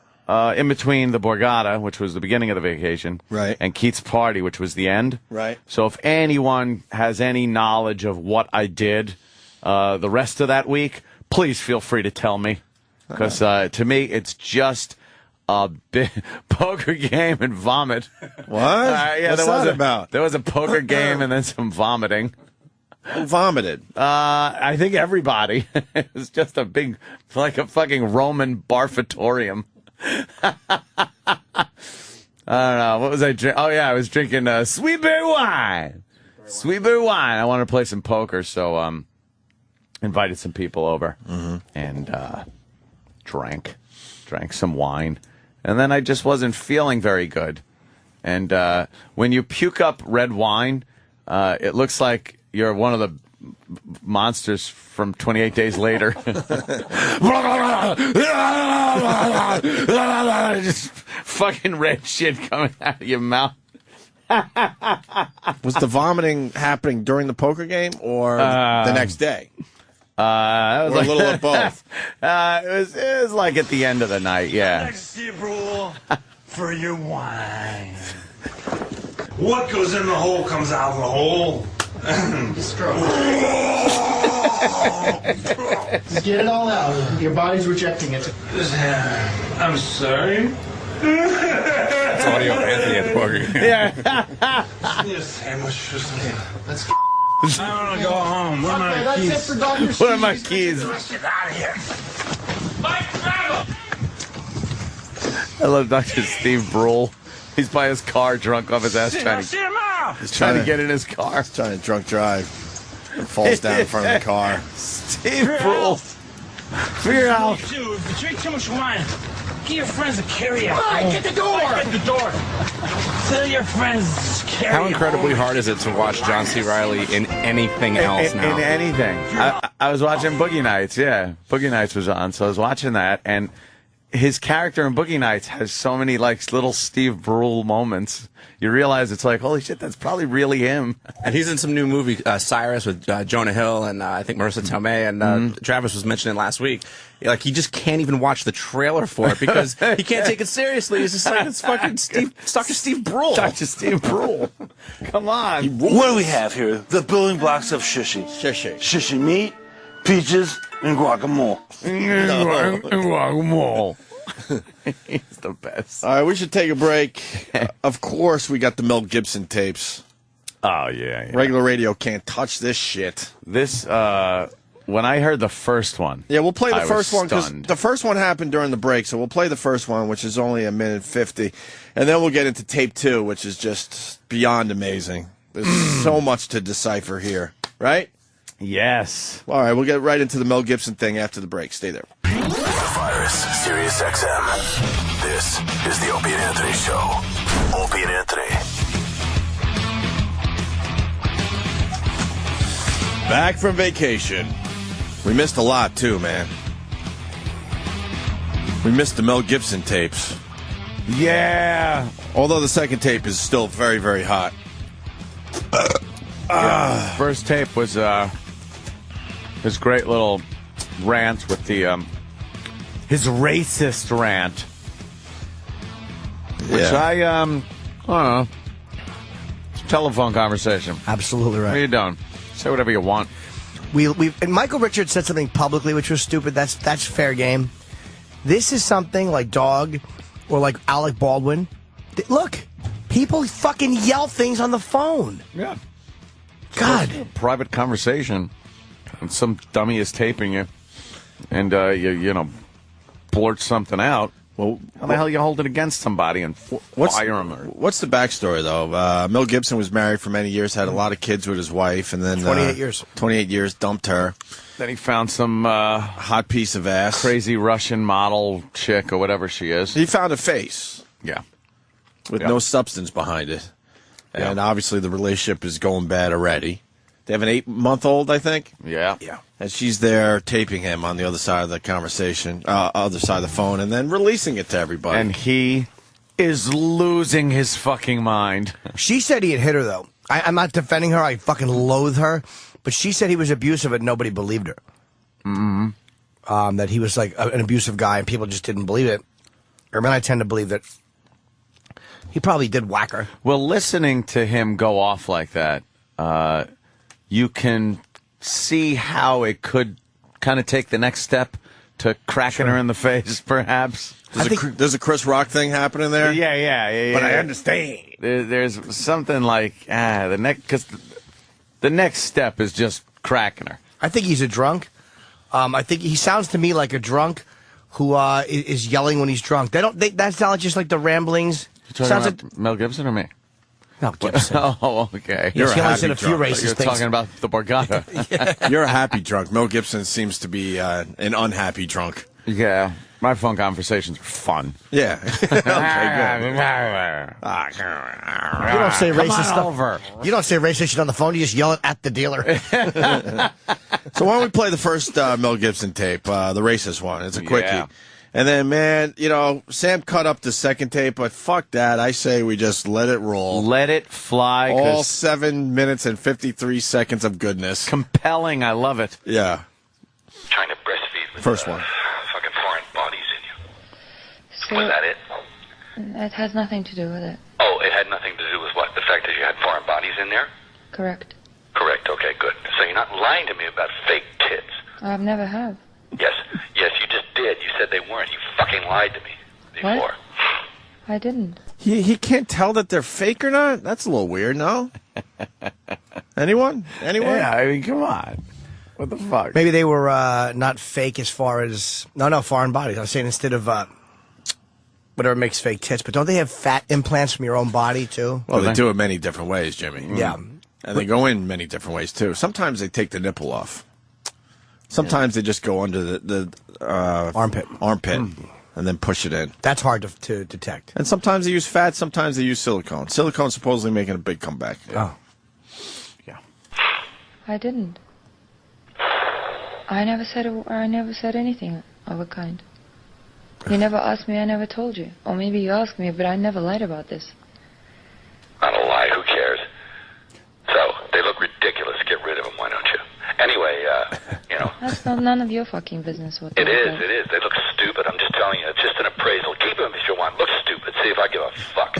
In between the Borgata, which was the beginning of the vacation, right, and Keith's party, which was the end. Right. So if anyone has any knowledge of what I did the rest of that week, please feel free to tell me. Because to me, it's just a big poker game and vomit. What? Yeah, What's that about? There was a poker game and then some vomiting. Who vomited? I think everybody. It was just a big, like a fucking Roman barfatorium. I don't know. What was I drinking? Oh, yeah, I was drinking sweet berry wine. Sweet berry wine. I wanted to play some poker, so invited some people over and drank some wine. And then I just wasn't feeling very good. And when you puke up red wine, it looks like you're one of the monsters from 28 Days Later. Just fucking red shit coming out of your mouth. Was the vomiting happening during the poker game or the next day? It was or like, a little of both. It was like at the end of the night, yeah. Steve rule for your wine. What goes in the hole comes out of the hole. Stroke. Just get it all out. Your body's rejecting it. I'm sorry. It's audio of Anthony at the poker game. Yeah. Let's I want to go home. Where are my that's keys? it for Dr. What are my keys? Get out of here. I love Dr. Steve Brule. He's by his car, drunk off his ass, he's trying to get in his car. He's trying to drunk drive. And falls down in front of the car. Steve Brule. Figure out. If you drink too much wine, get your friends to carry you. All right, get the door. Get the door. Tell your friends to carry How incredibly hard is it to watch John C. Reilly in anything else now? In anything. I was watching Boogie Nights, yeah. Boogie Nights was on, so I was watching that, and his character in Boogie Nights has so many like little Steve Brule moments. You realize it's like, holy shit, that's probably really him. And he's in some new movie, Cyrus, with Jonah Hill and I think Marissa Tomei, and Travis was mentioning it last week. Like, he just can't even watch the trailer for it because he can't take it seriously. He's just like, it's fucking Dr. Steve Brule. Dr. Steve Brule. Come on. What do we have here? The building blocks of shishi. Shishi meat, peaches, and guacamole. Guacamole. He's the best. All right, we should take a break. Of course, we got the Mel Gibson tapes. Oh, yeah. Regular radio can't touch this shit. This, when I heard the first one. Yeah, we'll play the I first was one because stunned. the first one happened during the break, so we'll play the first one, which is only 1:50, and then we'll get into tape 2, which is just beyond amazing. There's so much to decipher here, right? Yes. All right, we'll get right into the Mel Gibson thing after the break. Stay there. Virus, Sirius XM. This is the Opie and Anthony Show. Opie and Anthony. Back from vacation. We missed a lot, too, man. We missed the Mel Gibson tapes. Yeah. Although the second tape is still very, very hot. First tape was his great little rant with the his racist rant, which I don't know. It's a telephone conversation. Absolutely right. What are you doing? Say whatever you want. And Michael Richards said something publicly which was stupid. That's fair game. This is something like Dog or like Alec Baldwin. Look, people fucking yell things on the phone. Yeah. God. A private conversation, and some dummy is taping you, and you know, blurt something out. Well, how the hell you hold it against somebody and fire him? What's the backstory, though? Mel Gibson was married for many years, had a lot of kids with his wife, and then 28 years. 28 years, dumped her. Then he found some hot piece of ass, crazy Russian model chick or whatever she is. He found a face, yeah, with no substance behind it, and obviously the relationship is going bad already. They have an 8-month-old, I think. Yeah. And she's there taping him on the other side of the conversation, other side of the phone, and then releasing it to everybody. And he is losing his fucking mind. She said he had hit her, though. I'm not defending her. I fucking loathe her. But she said he was abusive and nobody believed her. Mm-hmm. That he was like an abusive guy and people just didn't believe it. I mean, I tend to believe that he probably did whack her. Well, listening to him go off like that, you can see how it could kind of take the next step to cracking her in the face, perhaps. There's a Chris Rock thing happening there? Yeah. But I understand. There's something like, because the next step is just cracking her. I think he's a drunk. I think he sounds to me like a drunk who is yelling when he's drunk. That's not just like the ramblings You talking Sounds about like Mel Gibson or me? Mel Gibson. Oh, okay. Yes, he only said a few racist You're things. talking about the Borgata. You're a happy drunk. Mel Gibson seems to be an unhappy drunk. Yeah. My phone conversations are fun. Yeah. Okay, good. You don't say Come racist on stuff. over. You don't say racist shit on the phone. You just yell it at the dealer. So why don't we play the first Mel Gibson tape, the racist one? It's a quickie. Yeah. And then, man, you know, Sam cut up the second tape, but fuck that. I say we just let it roll. Let it fly. All 7 minutes and 53 seconds of goodness. Compelling. I love it. Yeah. Trying to breastfeed with First one. fucking foreign bodies in you. So, Was that it? it has nothing to do with it. Oh, it had nothing to do with what? The fact that you had foreign bodies in there? Correct. Correct. Okay, good. So you're not lying to me about fake tits. I've never have. Yes, you just did. You said they weren't. You fucking lied to me before. What? I didn't. He can't tell that they're fake or not? That's a little weird, no? Anyone? Yeah, I mean, come on. What the fuck? Maybe they were not fake as far as... No, foreign bodies. I was saying instead of whatever makes fake tits, but don't they have fat implants from your own body, too? Well, they do it many different ways, Jimmy. Yeah. And they go in many different ways, too. Sometimes they take the nipple off. Sometimes they just go under the armpit, and then push it in. That's hard to detect. And sometimes they use fat, sometimes they use silicone. Silicone's supposedly making a big comeback. Oh. Yeah. I didn't. I never said anything of a kind. You never asked me, I never told you. Or maybe you asked me, but I never lied about this. I don't lie. Who cares? So, they look ridiculous. Get rid of them, why don't you? Anyway, you know. That's none of your fucking business what they It look is, like. it is. They look stupid. I'm just telling you. It's just an appraisal. Keep them if you want. Look stupid. See if I give a fuck.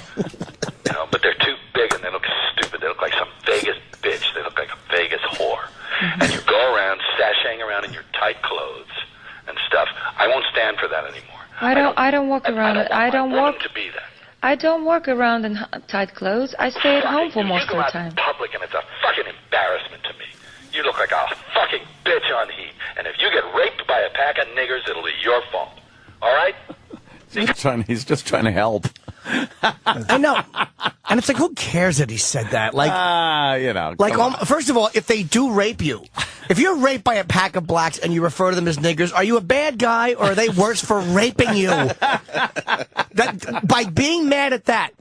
You know, but they're too big and they look stupid. They look like some Vegas bitch. They look like a Vegas whore. And you go around sashaying around in your tight clothes and stuff. I won't stand for that anymore. I don't walk around. I don't walk to be that. I don't walk around in tight clothes. I stay at home for most of the You go out time. in public and it's a fucking embarrassment to me. You look like a fucking bitch on heat. And if you get raped by a pack of niggers, it'll be your fault. All right? He's just trying to help. I know. And it's like, who cares that he said that? Like, you know. like, first of all, if they do rape you, if you're raped by a pack of blacks and you refer to them as niggers, are you a bad guy or are they worse for raping you? By being mad at that,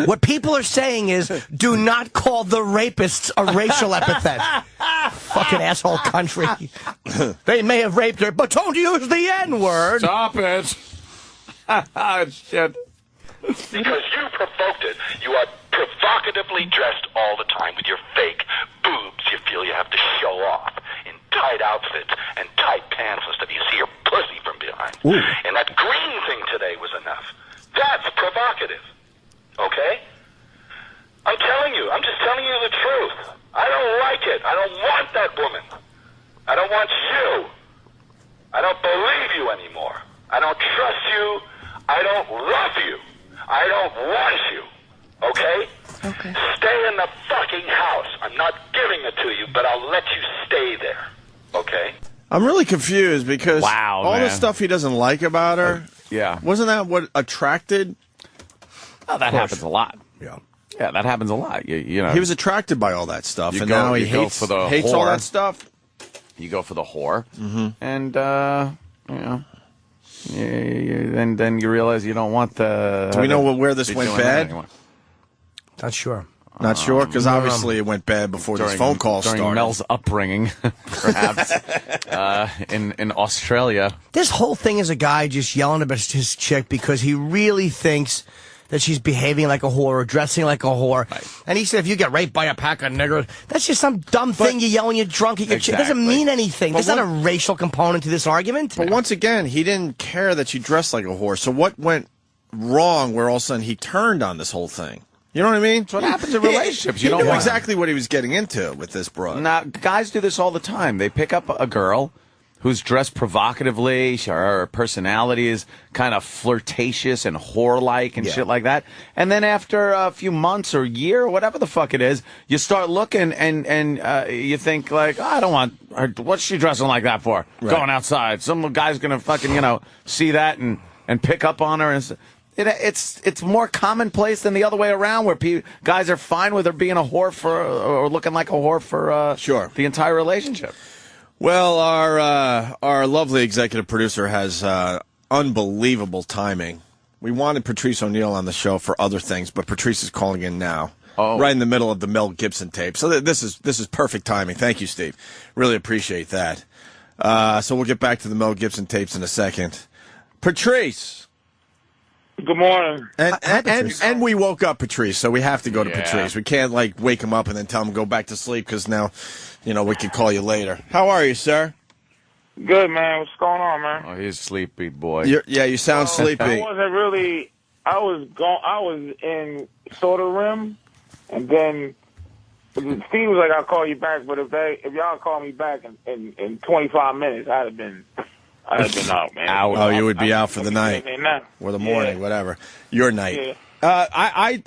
what people are saying is, do not call the rapists a racial epithet. Fucking asshole country. They may have raped her, but don't use the N-word. Stop it. Shit. Because you provoked it. You are provocatively dressed all the time with your fake boobs you feel you have to show off in tight outfits and tight pants and stuff. You see your pussy from behind. Ooh. And that green thing today was enough. That's provocative. Okay? I'm telling you. I'm just telling you the truth. I don't like it. I don't want that woman. I don't want you. I don't believe you anymore. I don't trust you. I don't love you. I don't want you. Okay? Okay. Stay in the fucking house. I'm not giving it to you, but I'll let you stay there. Okay? I'm really confused because all the man. stuff he doesn't like about her, yeah. wasn't that what attracted? Oh, that happens a lot. Yeah. Yeah, that happens a lot. You know, He was attracted by all that stuff, You and go- now he you go hates, for the hates all whore. that stuff. you go for the whore, and you know, then you realize you don't want the. Do we know where this went bad? Not sure. Not sure, because obviously it went bad before this phone call during started. Mel's upbringing, perhaps, in Australia. This whole thing is a guy just yelling about his chick because he really thinks that she's behaving like a whore or dressing like a whore. Right. And he said, if you get raped by a pack of niggers, that's just some dumb thing you yell when you're drunk at your chick. It doesn't mean anything. There's not a racial component to this argument. But once again, he didn't care that she dressed like a whore. So what went wrong where all of a sudden he turned on this whole thing? You know what I mean? That's what happens in relationships. You You know don't want exactly what he was getting into with this broad. Now, guys do this all the time. They pick up a girl who's dressed provocatively. Her personality is kind of flirtatious and whore-like and shit like that. And then after a few months or a year or whatever the fuck it is, you start looking and you think, like, I don't want her. What's she dressing like that for? Right. Going outside. Some guy's going to fucking, see that and pick up on her. And it's more commonplace than the other way around, where guys are fine with her being a whore or looking like a whore for the entire relationship. Well, our lovely executive producer has unbelievable timing. We wanted Patrice O'Neal on the show for other things, but Patrice is calling in now, right in the middle of the Mel Gibson tape. So this is perfect timing. Thank you, Steve. Really appreciate that. So we'll get back to the Mel Gibson tapes in a second. Patrice. Good morning. And we woke up Patrice, so we have to go to Patrice. We can't wake him up and then tell him go back to sleep because now, we could call you later. How are you, sir? Good, man. What's going on, man? Oh, he's sleepy, boy. You sound sleepy. I wasn't really. I was in sort of REM, and then Steve was like, "I'll call you back," but if y'all call me back in 25 minutes, I'd have been out, man. Oh, you would be out for the night or the morning, whatever. Your night. Yeah.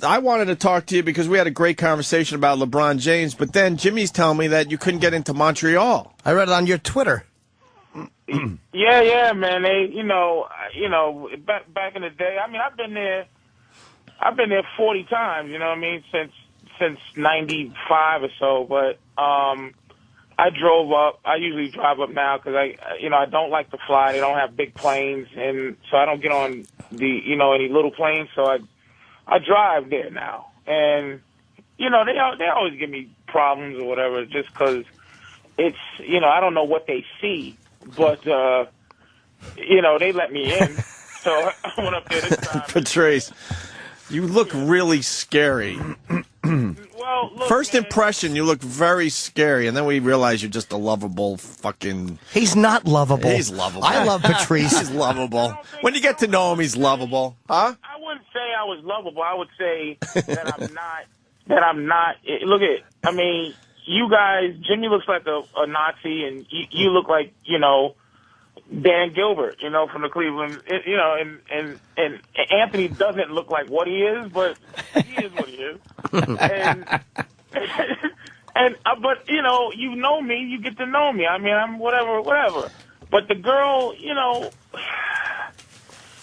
I wanted to talk to you because we had a great conversation about LeBron James, but then Jimmy's telling me that you couldn't get into Montreal. I read it on your Twitter. Yeah, man. They, back in the day. I mean, I've been there 40 times. You know what I mean? Since '95 or so. But I drove up. I usually drive up now because I don't like to fly. They don't have big planes, and so I don't get on any little planes. So I drive there now, and they always give me problems or whatever just because it's I don't know what they see. But, they let me in, so I went up there this time. Patrice, you look really scary. Well, look, First impression, you look very scary, and then we realize you're just a lovable fucking... He's not lovable. He's lovable. I love Patrice. He's lovable. When you get to know him, he's lovable. Huh? I wouldn't say I was lovable. I would say that I'm not. Look at, I mean... You guys, Jimmy looks like a Nazi, and you look like, Dan Gilbert, from the Cleveland, and Anthony doesn't look like what he is, but he is what he is. But, you know me, you get to know me. I mean, I'm whatever. But the girl,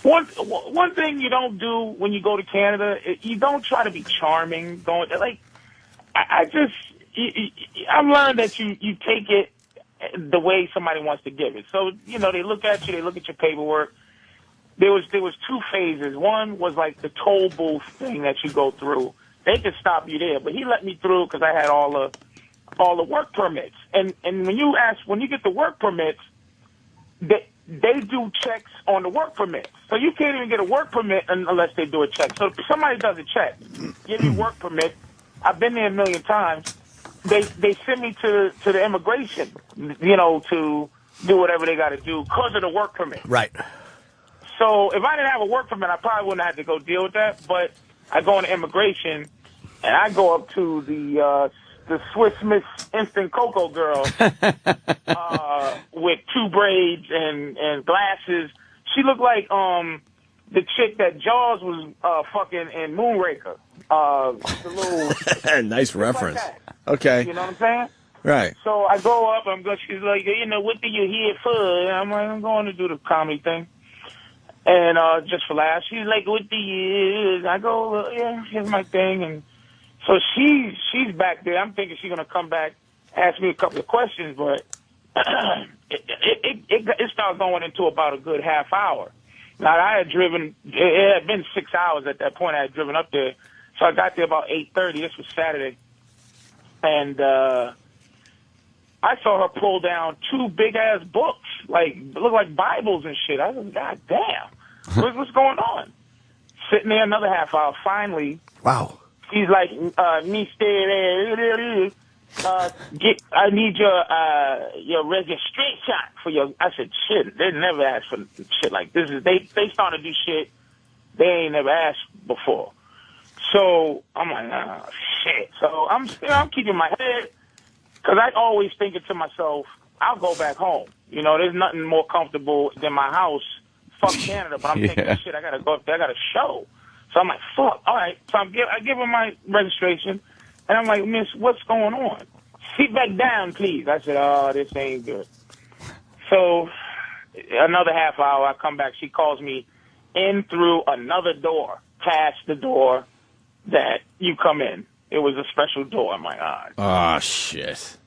one thing you don't do when you go to Canada, you don't try to be charming. I've learned that you take it the way somebody wants to give it. So, they look at you, they look at your paperwork. There was two phases. One was like the toll booth thing that you go through. They could stop you there, but he let me through because I had all the work permits. And when you get the work permits, they do checks on the work permits. So you can't even get a work permit unless they do a check. So if somebody does a check, give me a work permit. I've been there a million times. They send me to the immigration, to do whatever they got to do because of the work permit. Right. So if I didn't have a work permit, I probably wouldn't have to go deal with that. But I go into immigration, and I go up to the Swiss Miss Instant Cocoa girl with two braids and glasses. She looked like the chick that Jaws was fucking in Moonraker. The little nice reference. Like okay. You know what I'm saying? Right. So I go up. She's like, what do you here for? And I'm like, I'm going to do the comedy thing. And just for laughs. She's like, what do you? I go, yeah, here's my thing. And so she's back there. I'm thinking she's gonna come back, ask me a couple of questions, but it started going into about a good half hour. Now I had driven. It had been 6 hours at that point. I had driven up there. So I got there about 8:30. This was Saturday. And I saw her pull down two big-ass books, look like Bibles and shit. I was like, God damn, what's going on? Sitting there another half hour. Finally, wow. She's like, me stay there. I need your registration for your. I said, shit. They never asked for shit like this. They starting to do shit they ain't never asked before. So I'm like, oh, shit. So I'm keeping my head because I always thinking to myself, I'll go back home. There's nothing more comfortable than my house. Fuck Canada, but I'm thinking, shit, I gotta go up there. I got a show. So I'm like, fuck. All right. So I give her my registration, and I'm like, miss, what's going on? Sit back down, please. I said, oh, this ain't good. So another half hour, I come back. She calls me in through another door, past the door that you come in. It was a special door in my eyes. Oh, shit.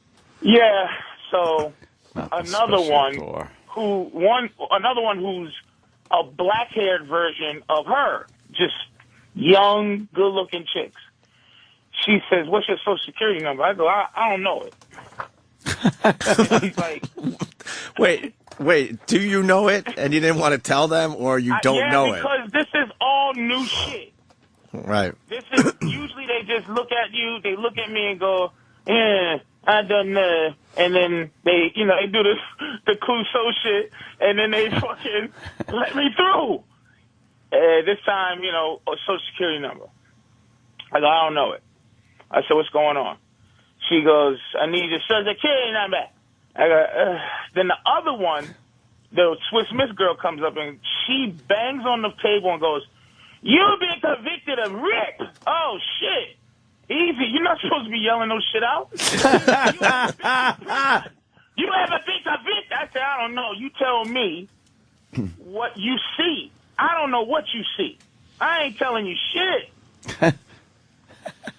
Yeah, so another special one door. another one who's a black-haired version of her, just young, good-looking chicks. She says, "What's your social security number?" I go, I don't know it. And she's like, Wait, do you know it and you didn't want to tell them, or you don't know it? Yeah, because this is all new shit. Right. This is usually they just look at you, they look at me and go, "Yeah, I done that," and then they, they do the Clouseau shit, and then they fucking let me through. This time, a social security number. I go, I don't know it. I said, what's going on? She goes, I need your social security number. I go, Then the other one, the Swiss Miss girl comes up and she bangs on the table and goes, "You've been convicted of rape." Oh, shit. Easy. You're not supposed to be yelling those shit out. You haven't been convicted. I said, I don't know. You tell me what you see. I don't know what you see. I ain't telling you shit.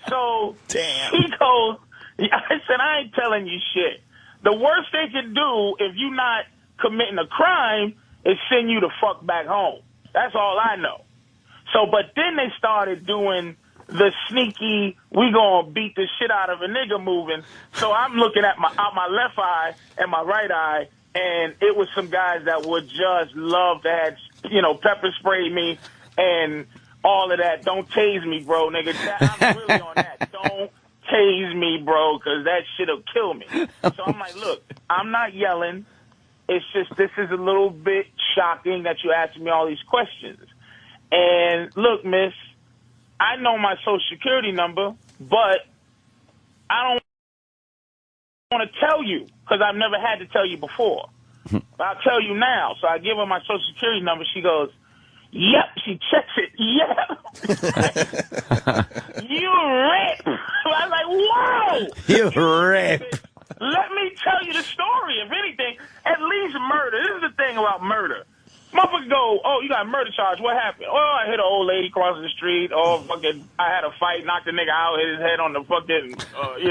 So he goes, I said, I ain't telling you shit. The worst they can do if you not committing a crime is send you the fuck back home. That's all I know. So, but then they started doing the sneaky, we gonna beat the shit out of a nigga moving. So I'm looking at out my left eye and my right eye, and it was some guys that would just love to have, pepper spray me and all of that. Don't tase me, bro, nigga. I'm really on that. Don't tase me, bro, because that shit'll kill me. So I'm like, look, I'm not yelling. It's just this is a little bit shocking that you asked me all these questions. And look, miss, I know my social security number, but I don't want to tell you because I've never had to tell you before. But I'll tell you now. So I give her my social security number. She goes, yep. She checks it. Yep. You rip. I was like, whoa. You rip. Let me tell you the story. If anything, at least murder. This is the thing about murder. Motherfucker go, oh, you got a murder charge. What happened? Oh, I hit an old lady crossing the street. Oh, fucking, I had a fight, knocked the nigga out, hit his head on the fucking, he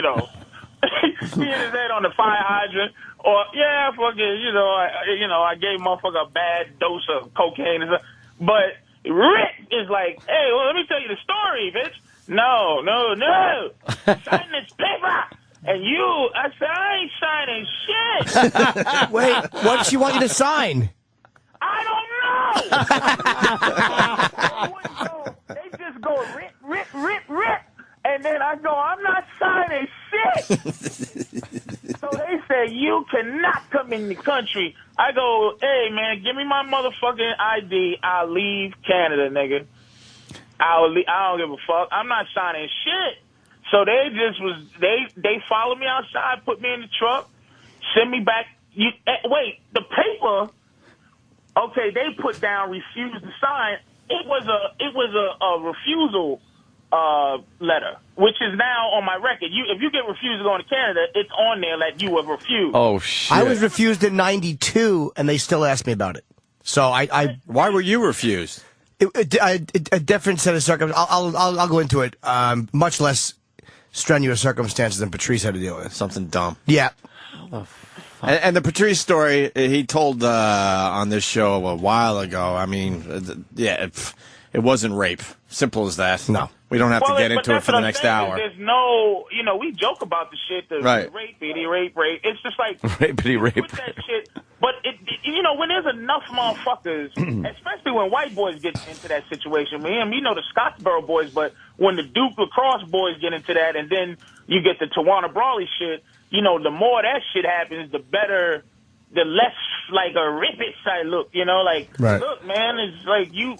hit his head on the fire hydrant. Or, yeah, fucking, I gave motherfucker a bad dose of cocaine and stuff. But Rick is like, hey, well, let me tell you the story, bitch. No. Sign this paper. And I said, I ain't signing shit. Wait, what does she want you to sign? I don't know. They just go rip. And then I go, I'm not signing shit. So they say, you cannot come in the country. I go, hey, man, give me my motherfucking ID. I'll leave Canada, nigga. I don't give a fuck. I'm not signing shit. So they they followed me outside, put me in the truck, send me back. Wait, the paper, okay, they put down refuse to sign. It was a refusal letter, which is now on my record. If you get refused to go into Canada, it's on there that you were refused. Oh, shit. I was refused in '92, and they still asked me about it. So why were you refused? A different set of circumstances. I'll go into it. Much less strenuous circumstances than Patrice had to deal with. Something dumb. Yeah. And the Patrice story, he told on this show a while ago. I mean, it wasn't rape. Simple as that. No. We don't have to get into it for the next hour. There's no, we joke about the shit, the right. rape. It's just like rape. With that shit. But when there's enough motherfuckers, especially when white boys get into that situation, man, we know the Scottsboro boys, but when the Duke lacrosse boys get into that, and then you get the Tawana Brawley shit, the more that shit happens, the better, the less like a rip-it side look, right. Look, man, it's like you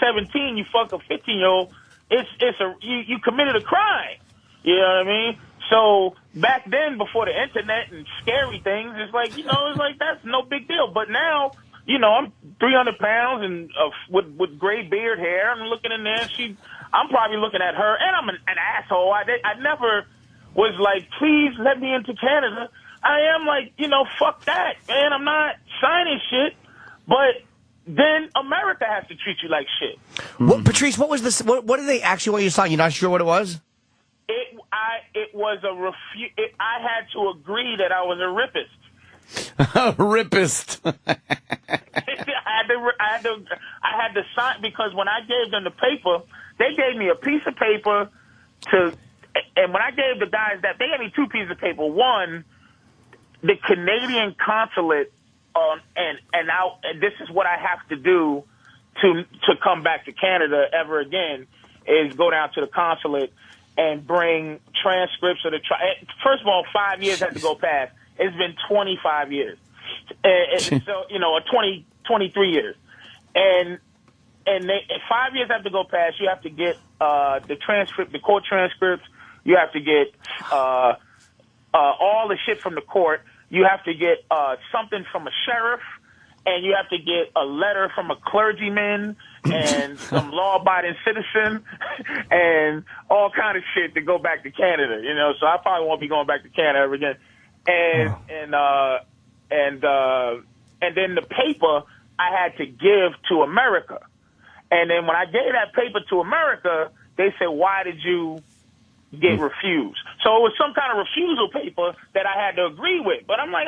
17, you fuck a 15-year-old. You committed a crime. You know what I mean? So back then, before the internet and scary things, it's like, it's like that's no big deal. But now, I'm 300 pounds and with gray beard hair. I'm looking in there. I'm probably looking at her, and I'm an asshole. I never was like, please let me into Canada. I am like, fuck that, man. I'm not signing shit. But then America has to treat you like shit. What, Patrice, what was this? What did they actually want you to sign? You're not sure what it was? It was a I had to agree that I was a rapist. Ripist. I had to sign, because when I gave them the paper, they gave me a piece of paper and when I gave the guys that, they gave me 2 pieces of paper. One, the Canadian consulate, and this is what I have to do to come back to Canada ever again, is go down to the consulate and bring transcripts of the trial. First of all, 5 years had to go past. It's been 25 years. So, 23 years. And 5 years have to go past. You have to get the transcript, the court transcripts. You have to get all the shit from the court. You have to get something from a sheriff. And you have to get a letter from a clergyman and some law-abiding citizen and all kind of shit to go back to Canada, So I probably won't be going back to Canada ever again. And then the paper I had to give to America. And then when I gave that paper to America, they said, "Why did you get refused?" So it was some kind of refusal paper that I had to agree with. But I'm like,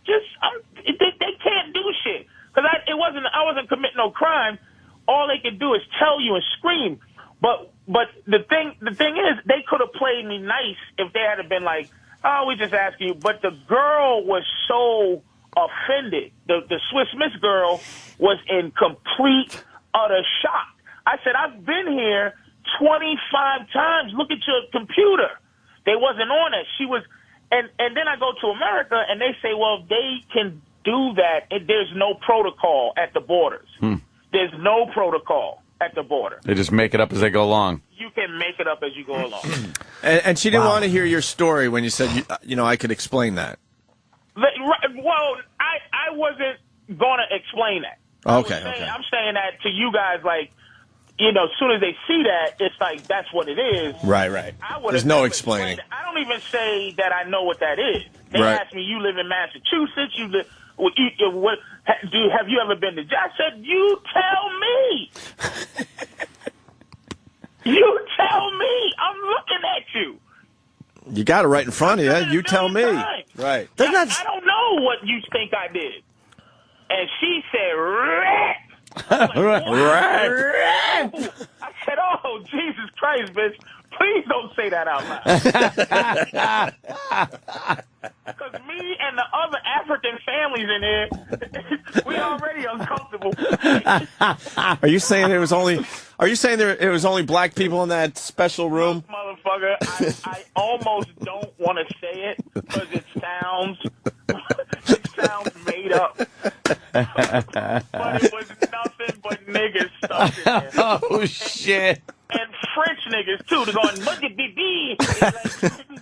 they can't do shit, because I wasn't committing no crime. All they could do is tell you and scream. But the thing is, they could have played me nice if they had been like, "Oh, we just asking you." But the girl was so offended. The Swiss Miss girl was in complete, utter shock. I said, "I've been here 25 times. Look at your computer." They wasn't on it. She was, and then I go to America and they say, "Well, they can do that. There's no protocol at the borders. There's no protocol at the border. They just make it up as they go along." You can make it up as you go along. And she didn't want to hear your story when you said, I could explain that. Well, I wasn't going to explain that. Okay. I'm saying that to you guys, like, as soon as they see that, it's like, that's what it is. Right. There's no explaining. I don't even say that I know what that is. They asked me, "You live in Massachusetts? You live? Have you ever been to?" I said, "You tell me. You tell me. I'm looking at you. You got it right in front of you. You tell me." Right. I don't know what you think I did. And she said, "Rat." I said, "Oh, Jesus Christ, bitch. Please don't say that out loud." Because me and the other African families in there, we already uncomfortable. Are you saying it was only black people in that special room? Motherfucker, I almost don't want to say it because it sounds made up. But it was nothing but niggas stuff in there. Oh, shit. And French niggas, too. They're going, "Look at BB." Like,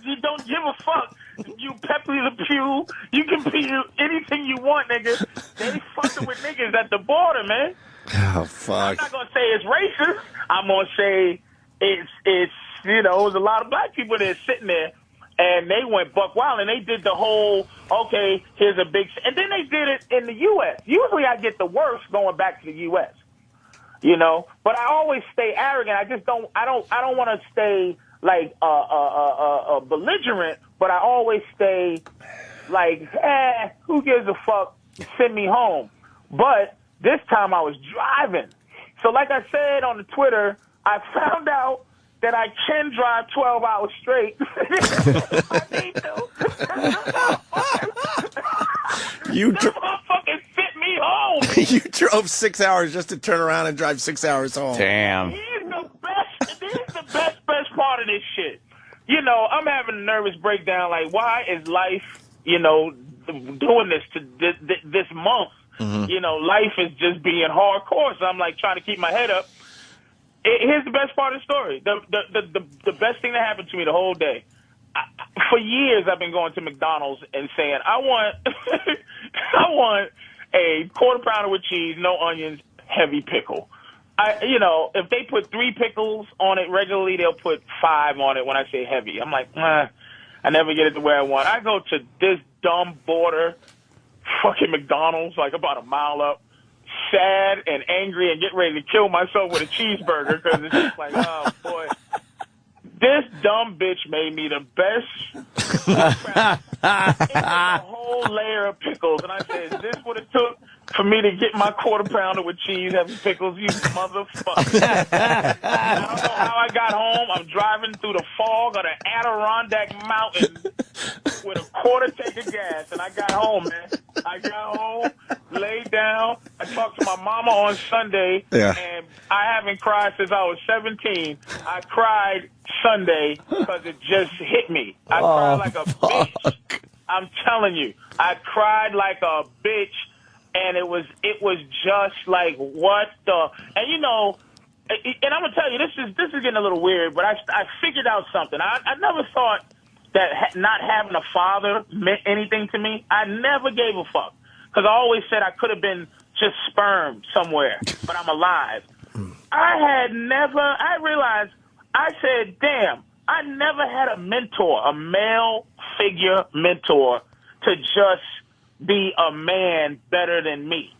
you don't give a fuck. You Pepe Le Pew. You can be anything you want, nigga. They fucking with niggas at the border, man. Oh, fuck. I'm not going to say it's racist. I'm going to say it's it was a lot of black people there sitting there, and they went buck wild, and they did the whole, okay, here's a big... And then they did it in the U.S. Usually I get the worst going back to the U.S., but I always stay arrogant. I just don't want to stay like belligerent, but I always stay like, who gives a fuck? Send me home. But this time I was driving. So like I said on the Twitter, I found out that I can drive 12 hours straight. I need to. You fucking fit me home. You drove 6 hours just to turn around and drive 6 hours home. Damn. Here's the best part of this shit. I'm having a nervous breakdown. Like, why is life, doing this to this month? Mm-hmm. Life is just being hardcore. So I'm like trying to keep my head up. Here's the best part of the story. The best thing that happened to me the whole day. For years, I've been going to McDonald's and saying, I want a quarter pounder with cheese, no onions, heavy pickle. If they put 3 pickles on it regularly, they'll put 5 on it when I say heavy. I'm like, I never get it the way I want. I go to this dumb border fucking McDonald's, like about a mile up, sad and angry and getting ready to kill myself with a cheeseburger because it's just like, oh, boy. This dumb bitch made me the best. It was a whole layer of pickles. And I said, is this what it took for me to get my quarter pounder with cheese, having pickles, you motherfucker? I don't know how I got home. I'm driving through the fog of the Adirondack Mountain with a quarter tank of gas. And I got home, man. I got home, laid down. I talked to my mama on Sunday. Yeah. And I haven't cried since I was 17. I cried Sunday because it just hit me. I cried like a bitch. I'm telling you, I cried like a bitch, and it was just like, what the? And you know, and I'm gonna tell you, this is getting a little weird, but I figured out something. I never thought that not having a father meant anything to me. I never gave a fuck because I always said I could have been just sperm somewhere, but I'm alive. I realized. I said, damn, I never had a mentor, a male figure mentor, to just be a man better than me.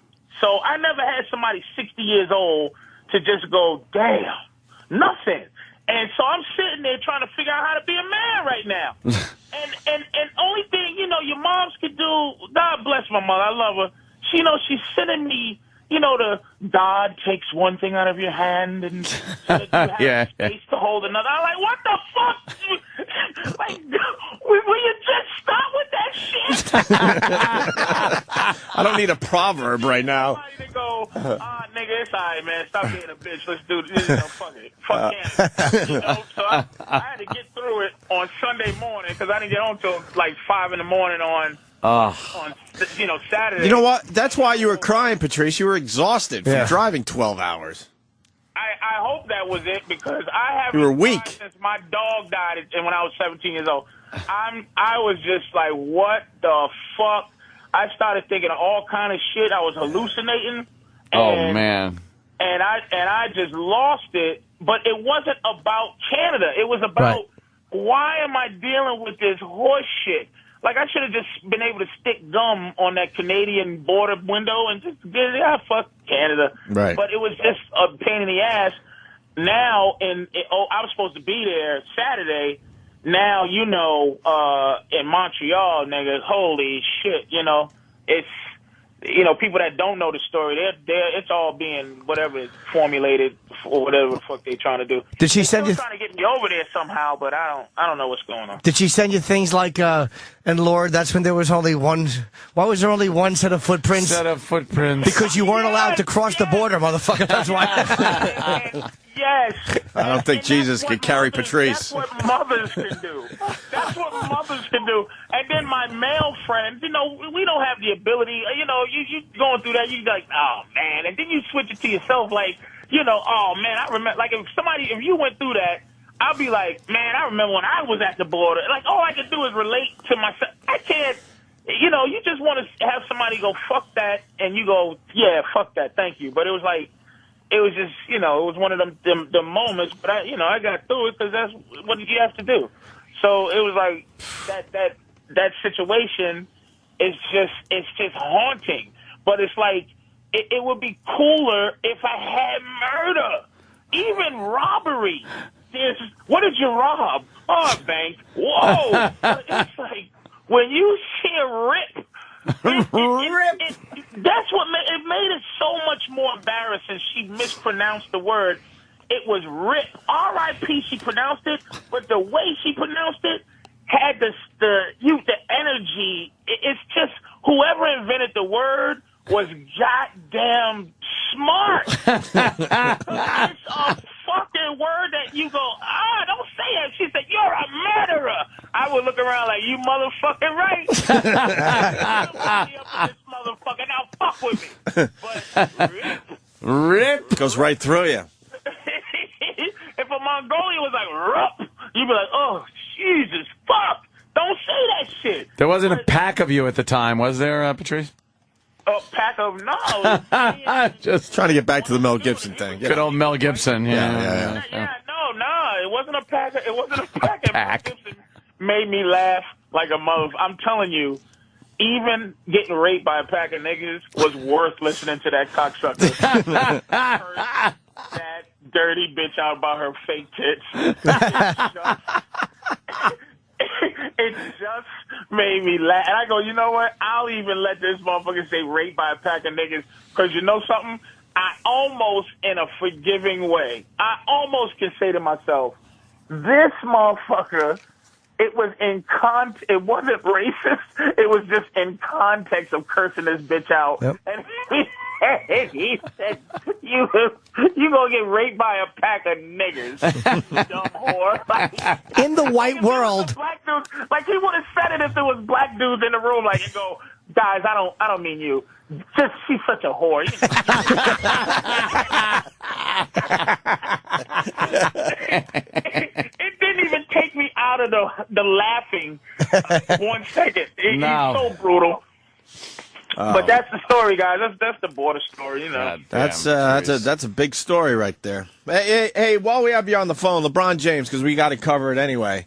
So I never had somebody 60 years old to just go, damn, nothing. And so I'm sitting there trying to figure out how to be a man right now. and only thing, you know, your moms could do, God bless my mother, I love her. She, you know, she's sending me, you know, the God takes one thing out of your hand and so that you have space to hold another. I'm like, what the fuck? Like, will you just stop with that shit? I don't need a proverb right now. Somebody to go, nigga, it's all right, man. Stop being a bitch. Let's do this. You know, fuck it. Fuck Canada. You know, so I had to get through it on Sunday morning because I didn't get home till like 5 in the morning on you know, Saturday. You know what? That's why you were crying, Patrice. You were exhausted from driving 12 hours. I hope that was it because I haven't You were weak. cried since my dog died and when I was 17 years old. I was just like, what the fuck? I started thinking of all kind of shit. I was hallucinating. Oh man. And I just lost it. But it wasn't about Canada. It was about why am I dealing with this horse shit? Like, I should have just been able to stick gum on that Canadian border window and just, fuck Canada. Right. But it was just a pain in the ass. Now, I was supposed to be there Saturday. Now, you know, in Montreal, nigga, holy shit, you know, it's, you know, people that don't know the story, it's all being whatever is formulated or whatever the fuck they trying to do. Did she send you? Trying to get me over there somehow, but I don't know what's going on. Did she send you things like, and Lord, that's when there was only one. Why was there only one set of footprints? Because you weren't allowed to cross the border, motherfucker. That's why. Yes. I don't think Jesus could carry Patrice. That's what mothers can do. That's what mothers can do. And then my male friends, you know, we don't have the ability, you know, you going through that, you like, oh, man. And then you switch it to yourself like, you know, oh, man, I remember, like, if you went through that, I'll be like, man, I remember when I was at the border. Like, all I can do is relate to myself. I can't, you know, you just want to have somebody go, fuck that, and you go, yeah, fuck that, thank you. But it was like, it was just, you know, it was one of them moments, but I got through it because that's what you have to do. So it was like that situation is just haunting. But it's like it would be cooler if I had murder, even robbery. What did you rob? Oh, a bank. Whoa! It's like when you see a rip. That's what made it so much more embarrassing. She mispronounced the word. It was rip. R.I.P. She pronounced it, but the way she pronounced it had the energy. It's just whoever invented the word was goddamn smart. It's a fucking word that you go, don't say that. She said, you're a murderer. I would look around like, you motherfucking right. This motherfucker, now fuck with me. But Rip goes right through you. If a Mongolian was like, rup, you'd be like, oh, Jesus, fuck. Don't say that shit. There wasn't a pack of you at the time, was there, Patrice? A pack of no. Just trying to get back to the Mel Gibson thing. Good old Mel Gibson. No, it wasn't a pack. It wasn't a pack. Mel Gibson made me laugh like a mother. I'm telling you, even getting raped by a pack of niggas was worth listening to that cocksucker. That dirty bitch out about her fake tits. It just made me laugh. And I go, you know what? I'll even let this motherfucker say raped by a pack of niggas. Because you know something? I almost, in a forgiving way, I almost can say to myself, this motherfucker, it was it wasn't racist. It was just in context of cursing this bitch out. Yep. And he said, you gonna get raped by a pack of niggas, dumb whore. Like, in the white world. Black dudes, like he would have said it if there was black dudes in the room, like, and go, guys, I don't mean you. Just, she's such a whore. It didn't even take me out of the laughing 1 second. He's so brutal. But that's the story, guys. That's the border story, you know. That's a big story right there. Hey, while we have you on the phone, LeBron James, because we got to cover it anyway.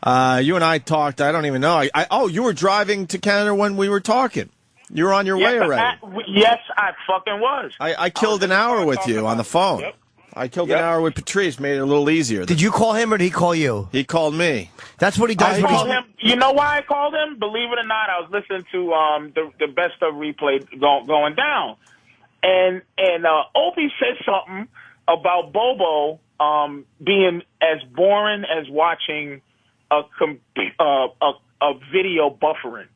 You and I talked. I don't even know. You were driving to Canada when we were talking. You were on your way already. Yes, I fucking was. I killed an hour with you on the phone. Yep. I killed an hour with Patrice, made it a little easier. Did you call him or did he call you? He called me. That's what he does. I called him. You know why I called him? Believe it or not, I was listening to the best of replay going down, and Opie said something about Bobo being as boring as watching a video buffering,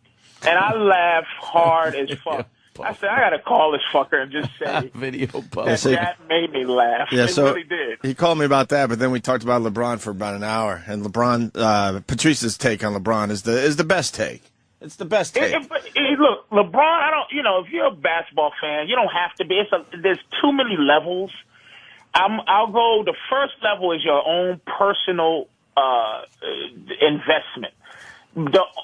and I laughed hard as fuck. I said, I got to call this fucker and just say, video buffering. That made me laugh. Yeah, it really did. He called me about that, but then we talked about LeBron for about an hour. And LeBron, Patrice's take on LeBron is the best take. It's the best take. Look, LeBron, if you're a basketball fan, you don't have to be. There's too many levels. I'll go, the first level is your own personal investment.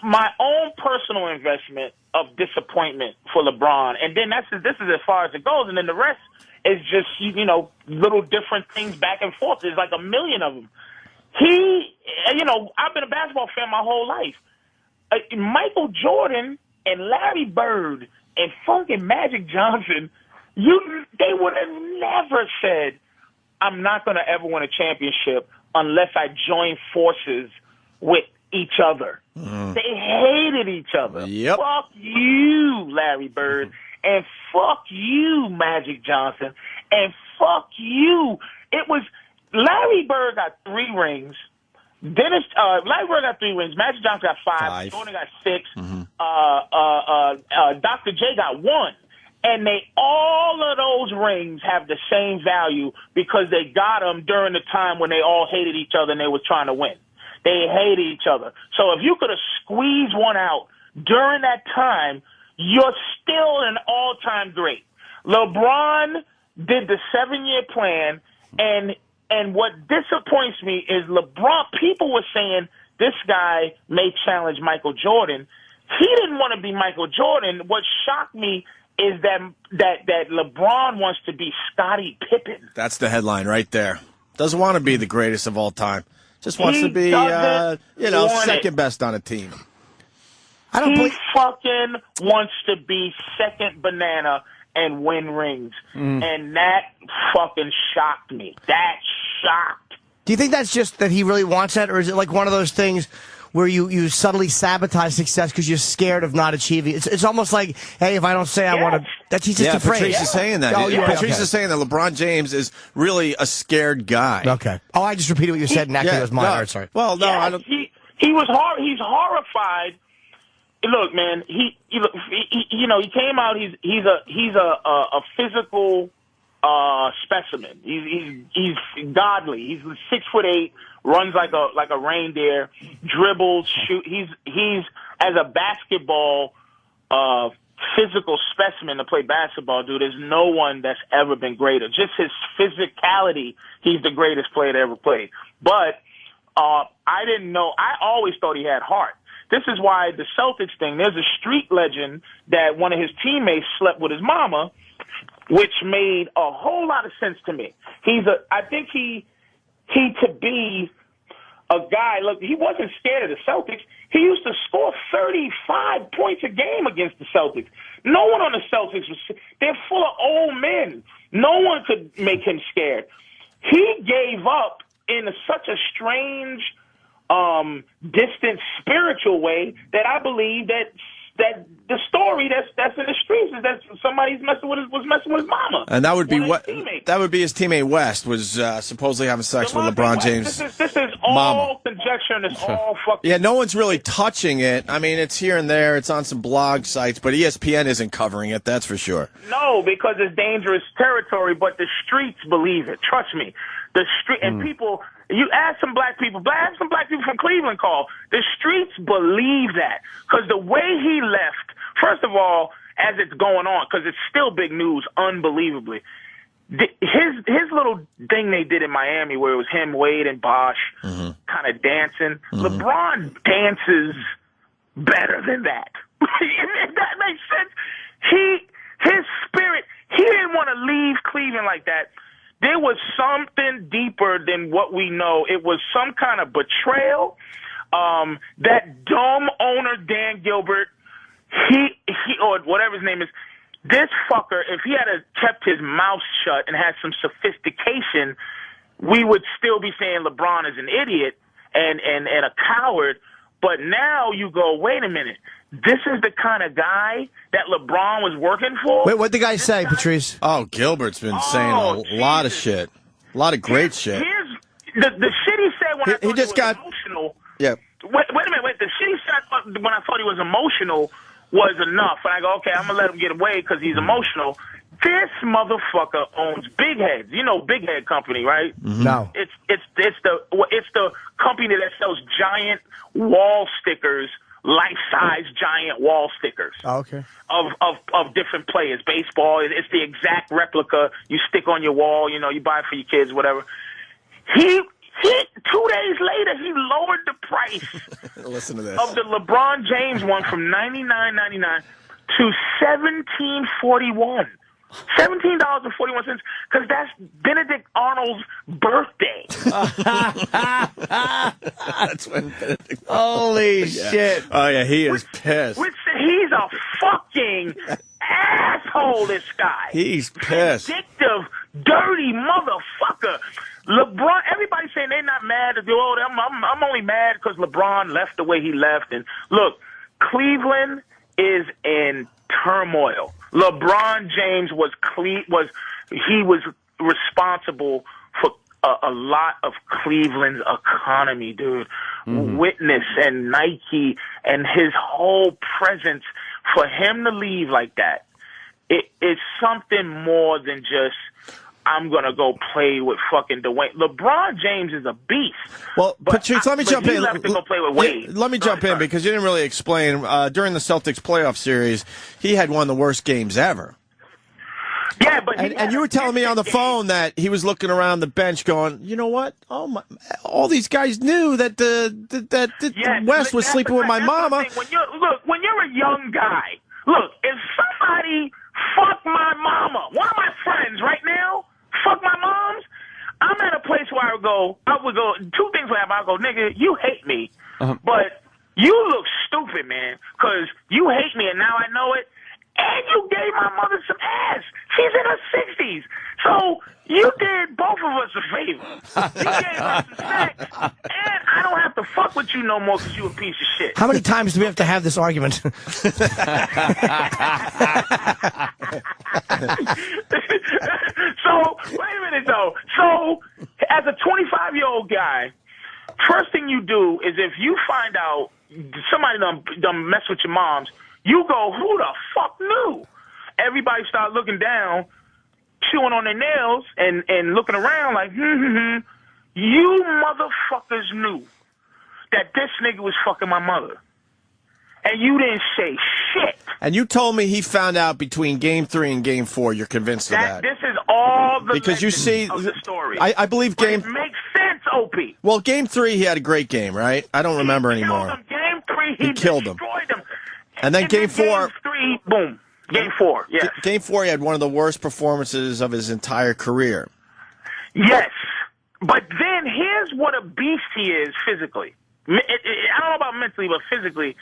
My own personal investment of disappointment for LeBron, and then this is as far as it goes, and then the rest is just little different things back and forth. There's like a million of them. I've been a basketball fan my whole life. Michael Jordan and Larry Bird and fucking Magic Johnson, they would have never said, "I'm not going to ever win a championship unless I join forces with each other." They hated each other. Yep. Fuck you, Larry Bird, and fuck you, Magic Johnson, and fuck you. It was Larry Bird got 3 rings. Larry Bird got 3 rings. Magic Johnson got 5. Jordan got 6. Dr. J got 1. And all of those rings have the same value because they got them during the time when they all hated each other and they were trying to win. They hated each other. So if you could have squeezed one out during that time, you're still an all-time great. LeBron did the 7-year plan, and what disappoints me is LeBron, people were saying this guy may challenge Michael Jordan. He didn't want to be Michael Jordan. What shocked me is that LeBron wants to be Scottie Pippen. That's the headline right there. Doesn't want to be the greatest of all time. Just wants to be, second best on a team. He fucking wants to be second banana and win rings. And that fucking shocked me. That shocked. Do you think that's just that he really wants that, or is it like one of those things where you subtly sabotage success because you're scared of not achieving? It's almost like, hey, if I don't say I want to, he's just afraid. Patrice is saying that. Patrice is saying that LeBron James is really a scared guy. Okay. Oh, I just repeated what you said, and actually it was mine. Sorry. Well, no, I don't. He was he's horrified. Look, man, he came out. He's a physical specimen. He's godly. He's 6'8", runs like a reindeer, dribbles, shoot. He's as a basketball physical specimen to play basketball, dude. There's no one that's ever been greater. Just his physicality, he's the greatest player to ever play. But I didn't know. I always thought he had heart. This is why the Celtics thing. There's a street legend that one of his teammates slept with his mama, which made a whole lot of sense to me. I think he to be a guy. Look, he wasn't scared of the Celtics. He used to score 35 points a game against the Celtics. No one on the Celtics they're full of old men. No one could make him scared. He gave up in such a strange, distant spiritual way that I believe that the story that's in the streets is that somebody's was messing with his mama. And that would be his teammate West was supposedly having sex with LeBron James. This is all conjecture and it's all fucking. Yeah, no one's really touching it. I mean, it's here and there. It's on some blog sites, but ESPN isn't covering it. That's for sure. No, because it's dangerous territory. But the streets believe it. Trust me. The street and people. You ask some black people from Cleveland call. The streets believe that because the way he left. First of all, as it's going on, because it's still big news, unbelievably. His little thing they did in Miami, where it was him, Wade, and Bosh kind of dancing. LeBron dances better than that. If that makes sense. His spirit. He didn't want to leave Cleveland like that. There was something deeper than what we know. It was some kind of betrayal. That dumb owner, Dan Gilbert, he or whatever his name is, this fucker, if he had kept his mouth shut and had some sophistication, we would still be saying LeBron is an idiot and a coward. But now you go, wait a minute. This is the kind of guy that LeBron was working for? Wait, what'd the guy say, Patrice? Oh, Gilbert's been saying a lot of shit. A lot of great shit. The shit he said when I thought he was emotional. Yeah. Wait a minute. The shit he said when I thought he was emotional was enough. And I go, okay, I'm going to let him get away because he's emotional. This motherfucker owns Big Heads. You know Big Head Company, right? No. It's the company that sells giant wall stickers, life-size giant wall stickers. Oh, okay. Of different players. Baseball, it's the exact replica you stick on your wall, you buy it for your kids, whatever. He 2 days later, he lowered the price Listen to this. of the LeBron James one from $99.99 to $17.41. $17.41 because that's Benedict Arnold's birthday. That's when Benedict. Holy shit! Oh yeah, he is pissed. He's a fucking asshole. This guy. He's pissed. Vindictive, dirty motherfucker. LeBron. Everybody's saying they're not mad. I'm only mad because LeBron left the way he left. And look, Cleveland is in turmoil. LeBron James was responsible for a lot of Cleveland's economy, dude. Witness and Nike and his whole presence, for him to leave like that, it's something more than just I'm gonna go play with fucking Dwayne. LeBron James is a beast. Well, Patrice, let me jump in. Left to go play with Wade. Let me jump in because you didn't really explain. During the Celtics playoff series, he had one of the worst games ever. Yeah, but and you were telling me on the phone that he was looking around the bench, going, "You know what? Oh my! All these guys knew that West was sleeping with my mama." When you're a young guy, if somebody fuck my mama, one of my friends right now. Fuck my moms. I'm at a place where I would go. Two things would happen. I go, nigga, you hate me, but you look stupid, man, because you hate me, and now I know it. And you gave my mother some ass. She's in her 60s, so you did both of us a favor. You gave us some sex, and I don't have to fuck with you no more because you a piece of shit. How many times do we have to have this argument? So, wait a minute, though. So, as a 25-year-old guy, first thing you do is if you find out somebody done mess with your moms, you go, who the fuck knew? Everybody start looking down, chewing on their nails, and looking around like, you motherfuckers knew that this nigga was fucking my mother. And you didn't say shit. And you told me he found out between Game 3 and Game 4. You're convinced of that. This is all the because you see of the story. I believe It makes sense, Opie. Well, Game 3, he had a great game, right? I don't remember anymore. Game 3, he killed him. Destroyed him. And then Game 4. Game 3, boom. Game 4, yes. Game 4, he had one of the worst performances of his entire career. Yes. But then here's what a beast he is physically. I don't know about mentally, but physically.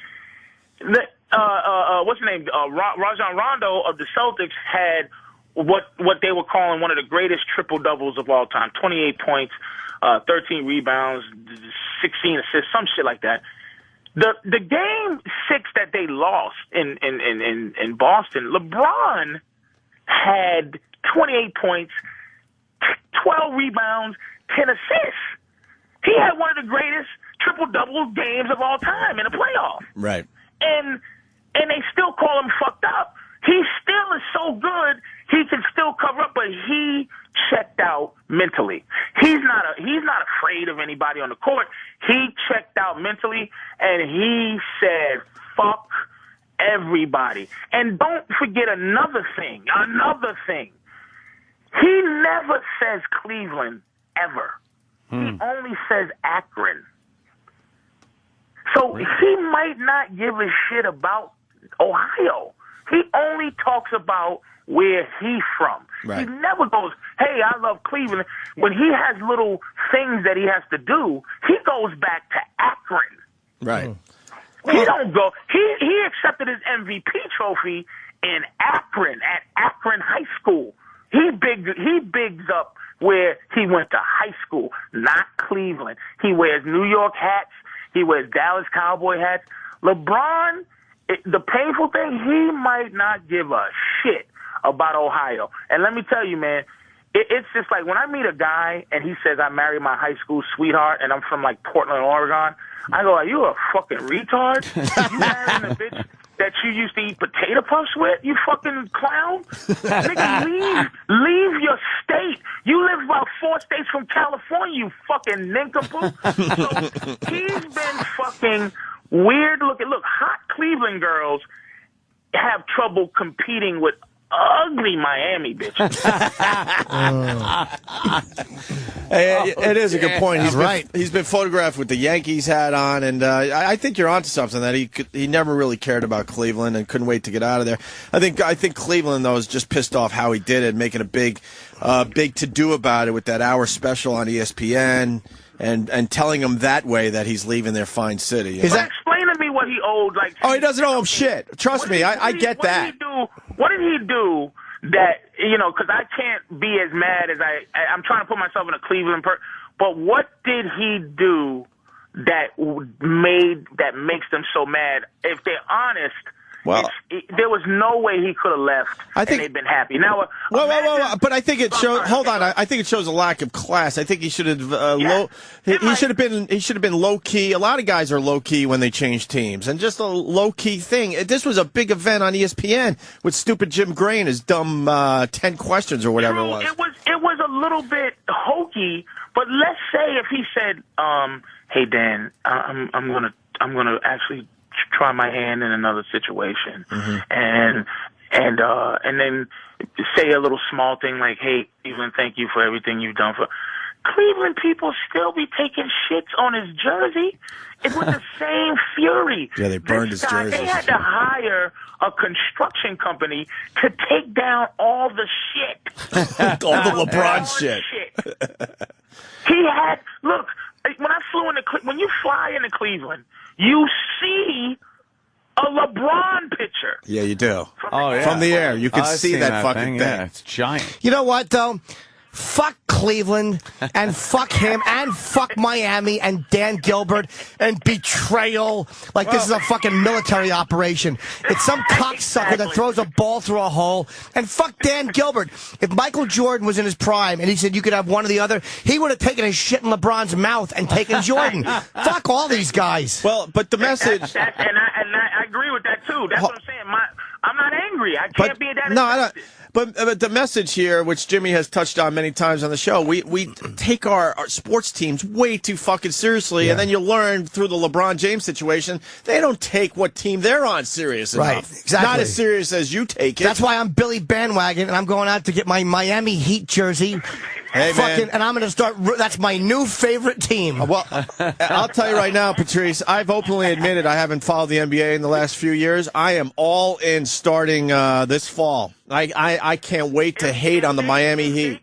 What's his name? Rajon Rondo of the Celtics had what they were calling one of the greatest triple doubles of all time: 28 points, 13 rebounds, 16 assists, some shit like that. The game 6 that they lost in Boston, LeBron had 28 points, 12 rebounds, 10 assists. He had one of the greatest triple-double games of all time in a playoff. Right. And they still call him fucked up. He still is so good, he can still cover up, but he checked out mentally. He's not afraid of anybody on the court. He checked out mentally, and he said, fuck everybody. And don't forget another thing. He never says Cleveland, ever. He only says Akron. So he might not give a shit about Ohio. He only talks about where he's from. Right. He never goes, hey, I love Cleveland. When he has little things that he has to do, he goes back to Akron. Right. He don't go. He accepted his MVP trophy in Akron, at Akron High School. He bigs up where he went to high school, not Cleveland. He wears New York hats. He wears Dallas Cowboy hats. LeBron, the painful thing, he might not give a shit about Ohio. And let me tell you, man, it's just like when I meet a guy and he says, I married my high school sweetheart and I'm from like Portland, Oregon, I go, are you a fucking retard? You marrying a bitch that you used to eat potato puffs with, you fucking clown? Nigga, leave your state. You live about 4 states from California, you fucking nincompoop. So he's been fucking weird looking. Look, hot Cleveland girls have trouble competing with ugly Miami bitches. It is a good point. He's been photographed with the Yankees hat on, and I think you're onto something that he never really cared about Cleveland and couldn't wait to get out of there. I think Cleveland though is just pissed off how he did it, making a big to do about it with that hour special on ESPN and telling them that way that he's leaving their fine city. Explain to me what he owed. Like, he doesn't owe him shit. Trust me, I get that. What did he do that, because I can't be as mad as I'm trying to put myself in a Cleveland but what did he do that makes them so mad? If they're honest, there was no way he could have left and they'd been happy. Now, but I think it shows. Hold on, I think it shows a lack of class. I think he should have he should have been low key. A lot of guys are low key when they change teams, and just a low key thing. This was a big event on ESPN with stupid Jim Gray and his dumb 10 questions or whatever it was. It was a little bit hokey, but let's say if he said, "Hey Dan, I'm gonna actually try my hand in another situation," and then say a little small thing like, "Hey, Cleveland, thank you for everything you've done for." Cleveland people still be taking shits on his jersey. It was the same fury. Yeah, they burned his jersey. They had to hire a construction company to take down all the shit. all the LeBron shit. He had, look, when I flew into when you fly into Cleveland, you see a LeBron picture. Yeah, you do. Yeah. From the air, you can see that fucking thing. Yeah, it's giant. You know what, though? Fuck Cleveland, and fuck him, and fuck Miami, and Dan Gilbert, and betrayal. Like this is a fucking military operation. It's some cocksucker that throws a ball through a hole. And fuck Dan Gilbert. If Michael Jordan was in his prime and he said you could have one or the other, he would have taken his shit in LeBron's mouth and taken Jordan. Fuck all these guys. Well, but the message... and I agree with that, too. That's what I'm saying. I'm not angry. I can't be that. No, I don't. But the message here, which Jimmy has touched on many times on the show, we take our sports teams way too fucking seriously, and then you learn through the LeBron James situation, they don't take what team they're on serious enough. Right, exactly. Not as serious as you take it. That's why I'm Billy Bandwagon, and I'm going out to get my Miami Heat jersey. Hey, man. And I'm going to start. That's my new favorite team. Well, I'll tell you right now, Patrice, I've openly admitted I haven't followed the NBA in the last few years. I am all in starting this fall. I can't wait to hate on the Miami Heat.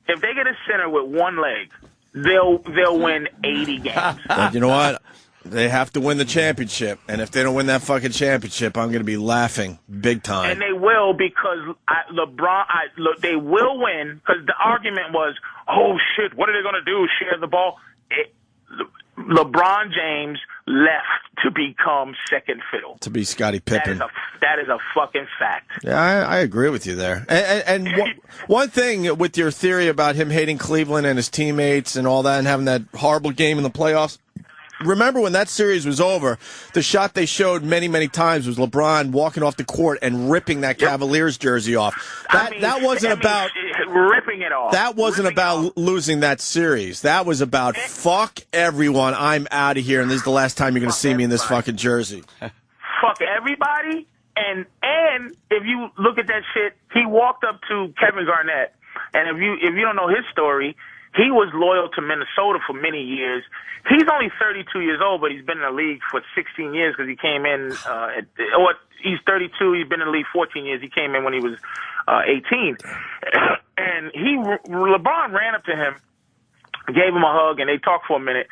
If they get a center with one leg, they'll win 80 games. But you know what? They have to win the championship, and if they don't win that fucking championship, I'm going to be laughing big time. And they will, because they will win, because the argument was, oh shit, what are they going to do? Share the ball? LeBron James left to become second fiddle. To be Scottie Pippen. That is a fucking fact. Yeah, I agree with you there. And one thing with your theory about him hating Cleveland and his teammates and all that and having that horrible game in the playoffs, remember when that series was over, the shot they showed many, many times was LeBron walking off the court and ripping that Cavaliers jersey off. That wasn't about ripping it off. That wasn't about losing that series. That was about fuck everyone. I'm out of here, and this is the last time you're going to see me in this fucking jersey. Fuck everybody. And if you look at that shit, he walked up to Kevin Garnett, and if you don't know his story, he was loyal to Minnesota for many years. He's only 32 years old, but he's been in the league for 16 years because he came in. He's 32. He's been in the league 14 years. He came in when he was 18, and LeBron ran up to him, gave him a hug, and they talked for a minute.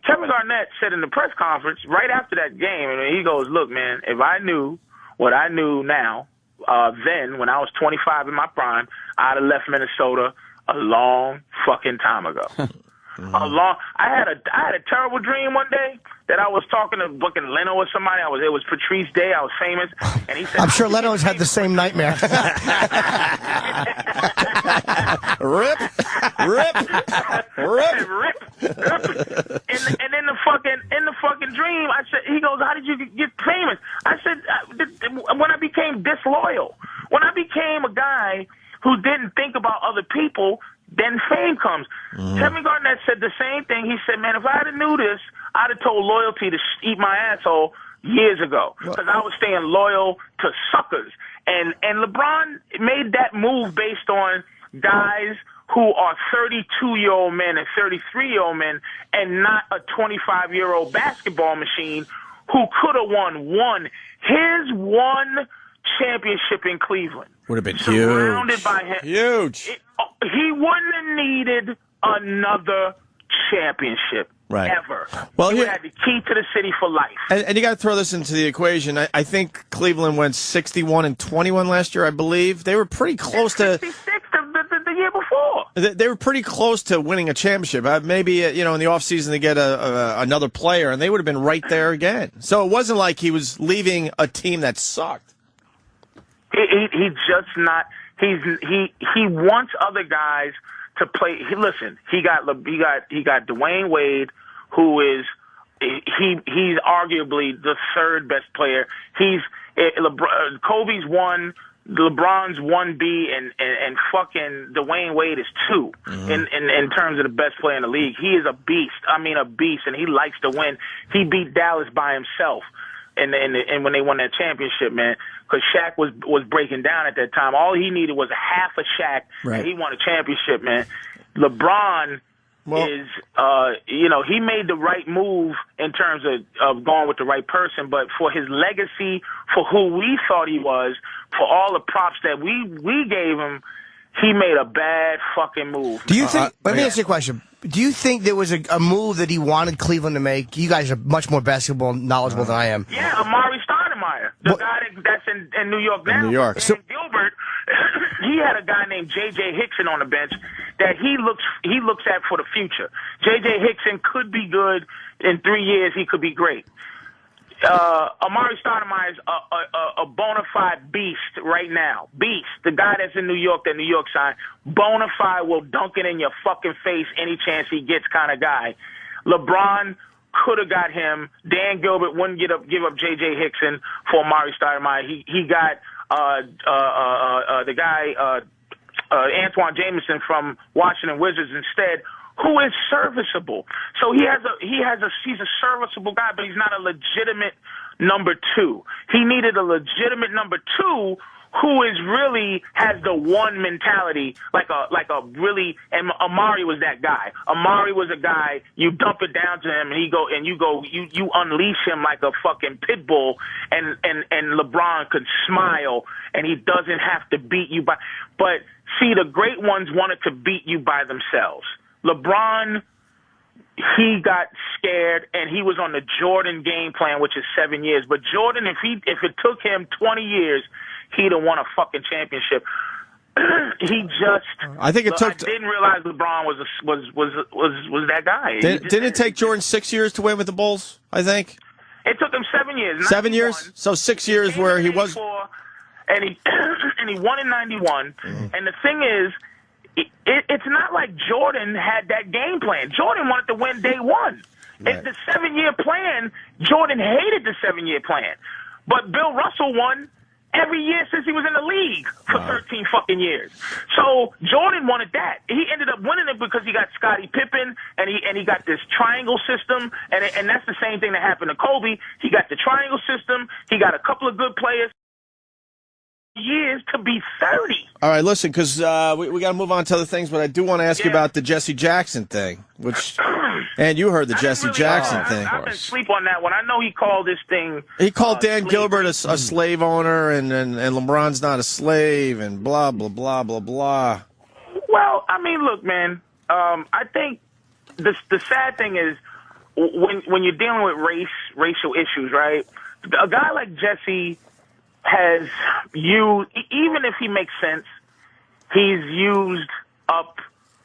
Kevin Garnett said in the press conference right after that game, and he goes, "Look, man, if I knew what I knew now, then when I was 25 in my prime, I'd have left Minnesota a long fucking time ago." I had a terrible dream one day that I was talking to fucking Leno or somebody. It was Patrice Day. I was famous, and he said, "I'm sure Leno's had the same nightmare." Rip. And in the fucking dream, I said, he goes, "How did you get famous?" I said, "When I became disloyal, when I became a guy who didn't think about other people, then fame comes." Kevin Garnett said the same thing. He said, "Man, if I had knew this, I'd have told loyalty to eat my asshole years ago, because I was staying loyal to suckers." And LeBron made that move based on guys who are 32-year-old men and 33-year-old men, and not a 25-year-old basketball machine who could have won his one championship in Cleveland. Would have been surrounded huge. by him. Huge. He wouldn't have needed another championship. Right. Ever. Well, he had the key to the city for life. And you got to throw this into the equation. I think Cleveland went 61-21 last year, I believe. They were pretty close to 66 the year before. They were pretty close to winning a championship. Maybe in the offseason they get another player, and they would have been right there again. So it wasn't like he was leaving a team that sucked. He just not. He wants other guys to play. Listen, he got Dwayne Wade, who is he's arguably the third best player. Kobe's 1, LeBron's 1B, and fucking Dwayne Wade is 2 in terms of the best player in the league. He is a beast. I mean, a beast, and he likes to win. He beat Dallas by himself. And when they won that championship, man, because Shaq was breaking down at that time. All he needed was half a Shaq, and he won a championship, man. LeBron is, he made the right move in terms of going with the right person, but for his legacy, for who we thought he was, for all the props that we gave him, he made a bad fucking move. Do you think? Let me ask you a question. Do you think there was a move that he wanted Cleveland to make? You guys are much more basketball knowledgeable than I am. Yeah, Amari Stoudemire, the guy that's in New York now. In New York. And Gilbert, he had a guy named J.J. Hickson on the bench that he looks at for the future. J.J. Hickson could be good. In 3 years, he could be great. Amari Stoudemire is a bona fide beast right now. Beast. The guy that's in New York, that New York signed. Bona fide, will dunk it in your fucking face any chance he gets kind of guy. LeBron could have got him. Dan Gilbert wouldn't give up J.J. Hickson for Amari Stoudemire. He got the guy Antoine Jameson from Washington Wizards instead, who is serviceable. So he's a serviceable guy, but he's not a legitimate number 2. He needed a legitimate number 2 who is really has the one mentality, like a really, and Amari was that guy. Amari was a guy, you dump it down to him and you unleash him like a fucking pit bull, and LeBron could smile and he doesn't have to beat you but see, the great ones wanted to beat you by themselves. LeBron, he got scared, and he was on the Jordan game plan, which is 7 years. But Jordan, if it took him 20 years, he'd have won a fucking championship. I think it took. I didn't realize LeBron was that guy. Didn't it take Jordan 6 years to win with the Bulls? I think it took him 7 years. 7 years. So 6 years where he was. And he won in 91. And the thing is, it's not like Jordan had that game plan. Jordan wanted to win day one. Right. It's the 7-year plan. Jordan hated the 7-year plan. But Bill Russell won every year since he was in the league for 13 fucking years. So Jordan wanted that. He ended up winning it because he got Scottie Pippen and he got this triangle system, and that's the same thing that happened to Kobe. He got the triangle system. He got a couple of good players. Years to be 30. All right, listen, because we got to move on to other things, but I do want to ask you about the Jesse Jackson thing, which, and you heard the Jesse Jackson thing. I've been asleep on that one. I know he called this thing. He called Dan Gilbert a slave owner, and LeBron's not a slave, and blah blah blah blah blah. Well, I mean, look, man. I think the sad thing is when you're dealing with racial issues, right? A guy like Jesse has used, even if he makes sense, he's used up.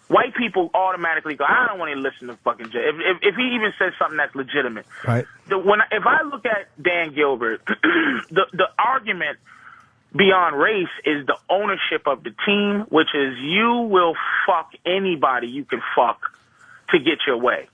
White people automatically go, I don't want to listen to fucking Jay. If he even says something that's legitimate. Right. If I look at Dan Gilbert, the argument beyond race is the ownership of the team, which is you will fuck anybody you can fuck to get your way.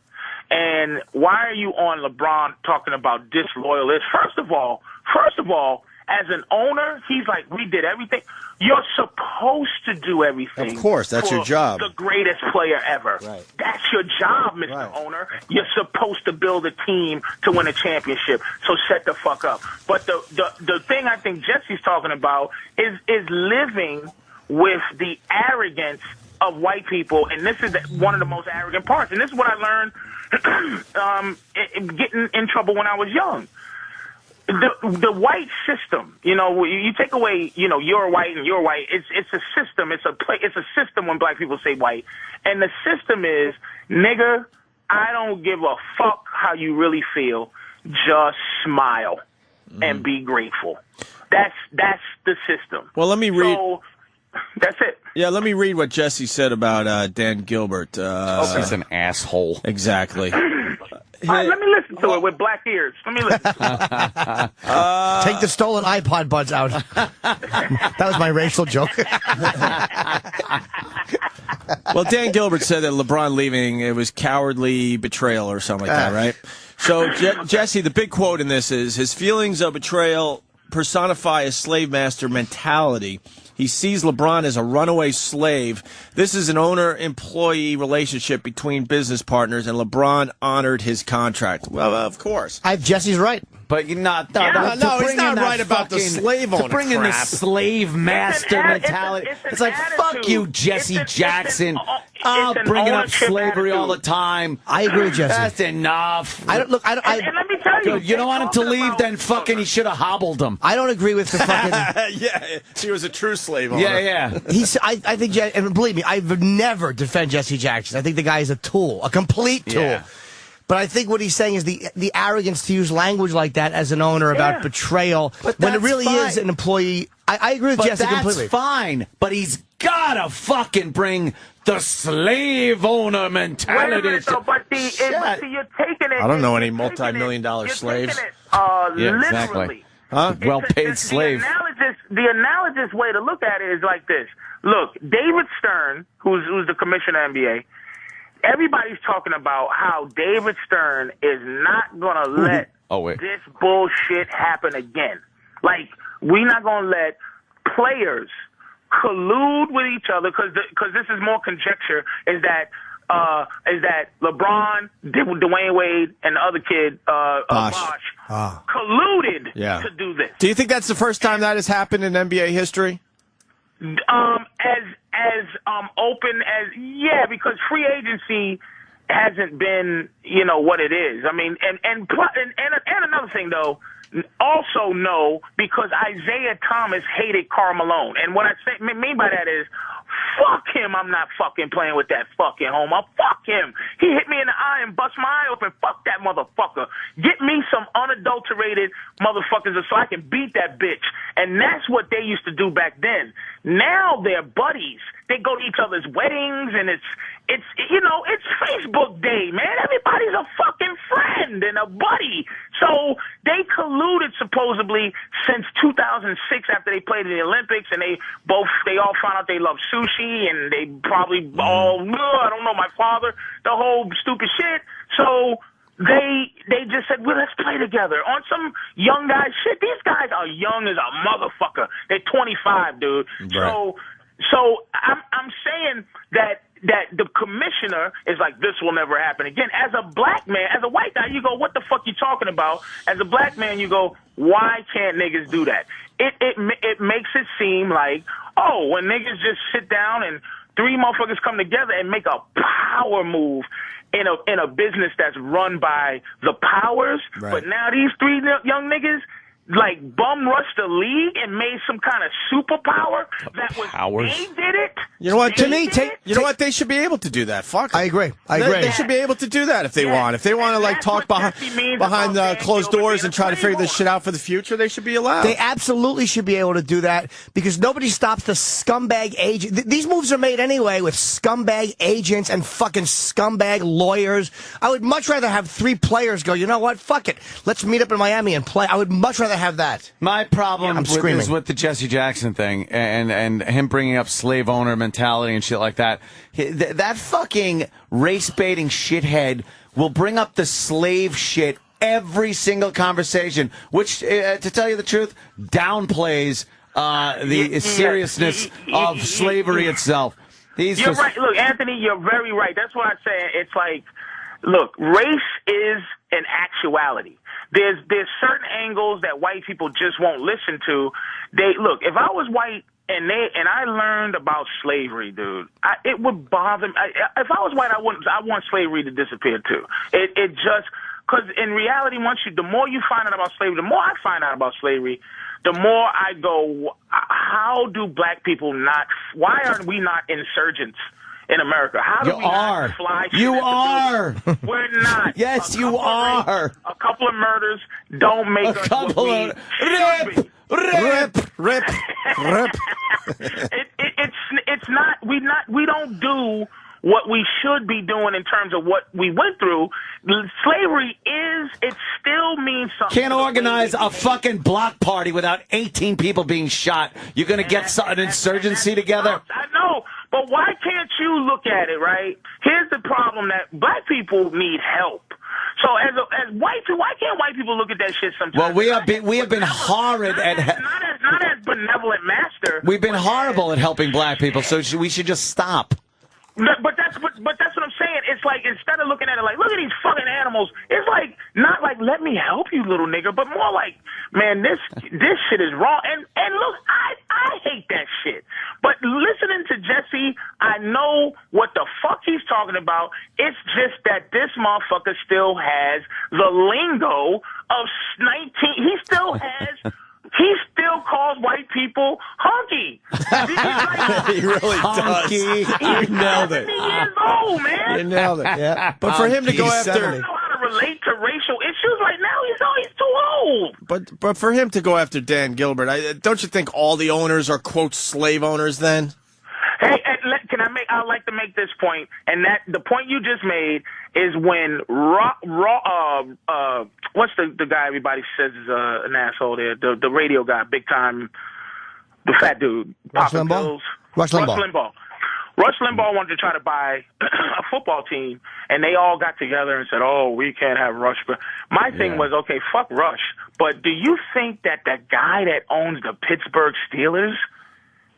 And why are you on LeBron talking about disloyalists? First of all, as an owner, he's like, we did everything. You're supposed to do everything. Of course, that's your job. The greatest player ever. Right. That's your job, Mr. Owner. You're supposed to build a team to win a championship. So shut the fuck up. But the thing I think Jesse's talking about is living with the arrogance of white people, and this is one of the most arrogant parts. And this is what I learned getting in trouble when I was young. The white system, you take away, you're white and you're white. It's a system. It's a system when black people say white, and the system is, nigga, I don't give a fuck how you really feel. Just smile and be grateful. That's the system. Well, let me read. So, that's it. Yeah, let me read what Jesse said about Dan Gilbert. He's an asshole. Exactly. All right, let me listen to it with black ears. Let me listen. Take the stolen iPod buds out. That was my racial joke. Well, Dan Gilbert said that LeBron leaving, it was cowardly betrayal or something like that, right? So, Jesse, the big quote in this is, his feelings of betrayal personify a slave master mentality. He sees LeBron as a runaway slave. This is an owner-employee relationship between business partners, and LeBron honored his contract. Well, of course. Jesse's right. But you're not. No, he's not right about the slave owner to bring in the crap. slave master mentality. It's like, fuck you, Jesse Jackson. Bringing up slavery all the time. I agree with Jesse. That's enough. And let me tell you. You don't want him to leave, then fucking he should have hobbled him. I don't agree with the fucking... Yeah, he was a true slave owner. Yeah. I think, and believe me, I would never defend Jesse Jackson. I think the guy is a tool, a complete tool. Yeah. But I think what he's saying is the arrogance to use language like that as an owner about betrayal, when it really is an employee. I agree with Jesse completely. That's fine, but he's gotta fucking bring the slave owner mentality. Wait a minute, though, but you're taking it. I don't know any multi-million-dollar slaves. Literally. Exactly. Huh? Well-paid slave. The analogous way to look at it is like this. Look, David Stern, who's the commissioner of the NBA, everybody's talking about how David Stern is not going to let this bullshit happen again. Like, we're not going to let players collude with each other, because this is more conjecture, is that LeBron, Dwayne Wade, and the other kid, Bosh, colluded to do this. Do you think that's the first time that has happened in NBA history? As open as, because free agency hasn't been, what it is. I mean, and another thing though, also know, because Isaiah Thomas hated Karl Malone, and what I mean by that is, Fuck him. I'm not fucking playing with that fucking homo. Fuck him. He hit me in the eye and bust my eye open. Fuck that motherfucker. Get me some unadulterated motherfuckers so I can beat that bitch. And that's what they used to do back then. Now they're buddies. They go to each other's weddings, and it's Facebook Day, man. Everybody's a fucking friend and a buddy. So they colluded supposedly since 2006 after they played in the Olympics, and they all found out they love sushi, and they probably all, I don't know, my father, the whole stupid shit. So they just said, well, let's play together on some young guy shit. These guys are young as a motherfucker. They're 25, dude. Right. So I'm saying that the commissioner is like, this will never happen again. As a black man, as a white guy, you go, what the fuck you talking about? As a black man, you go, why can't niggas do that? It makes it seem like, oh, when niggas just sit down and three motherfuckers come together and make a power move in a business that's run by the powers, right. But now these three young niggas like bum rushed the league and made some kind of superpower that was they did it. You know what? To me, you know what? They should be able to do that. Fuck. I agree. They should be able to do that if they want. If they want to like talk behind closed doors and try to figure this shit out for the future, they should be allowed. They absolutely should be able to do that because nobody stops the scumbag agent. These moves are made anyway with scumbag agents and fucking scumbag lawyers. I would much rather have three players go, you know what? Fuck it. Let's meet up in Miami and play. I would much rather have that. My problem is with the Jesse Jackson thing and him bringing up slave owner mentality and shit like that. That fucking race-baiting shithead will bring up the slave shit every single conversation, which, to tell you the truth, downplays the seriousness of slavery itself. You're right. Look, Anthony, you're very right. That's what I'm saying. It's like, look, race is an actuality. There's certain angles that white people just won't listen to. Look, if I was white and I learned about slavery, dude, it would bother me. If I was white, I want slavery to disappear too. It just, because in reality, the more you find out about slavery, the more I find out about slavery, the more I go, how do black people why are we not insurgents in America? How do we not fly shit? You are. We're not. Yes, you are. A couple of murders don't make us what we should be. Rip. It's not. We don't do what we should be doing in terms of what we went through. Slavery it still means something. Can't organize a fucking block party without 18 people being shot. You're going to get an insurgency together? I know, but why can't you look at it, right? Here's the problem, that black people need help. So as white people, why can't white people look at that shit sometimes? Well, we have been horrid not as benevolent master. We've been horrible at helping black people, so we should just stop. But that's what I'm saying. It's like, instead of looking at it like, look at these fucking animals, it's like, not like, let me help you, little nigga, but more like, man, this shit is wrong. And look, I hate that shit. But listening to Jesse, I know what the fuck he's talking about. It's just that this motherfucker still has the lingo of 19. He still calls white people hunky. He really does. You nailed it. Years old, man. You nailed it. Yeah. But for him to go after, I don't know how to relate to racial issues right now. He's too old. But for him to go after Dan Gilbert, don't you think all the owners are quote slave owners then? Hey, I'd like to make this point, and that the point you just made is when what's the guy everybody says is an asshole there, the radio guy, big time, the fat dude, Rush Limbaugh. Rush Limbaugh wanted to try to buy a football team, and they all got together and said, "Oh, we can't have Rush." But my thing was, okay, fuck Rush. But do you think that the guy that owns the Pittsburgh Steelers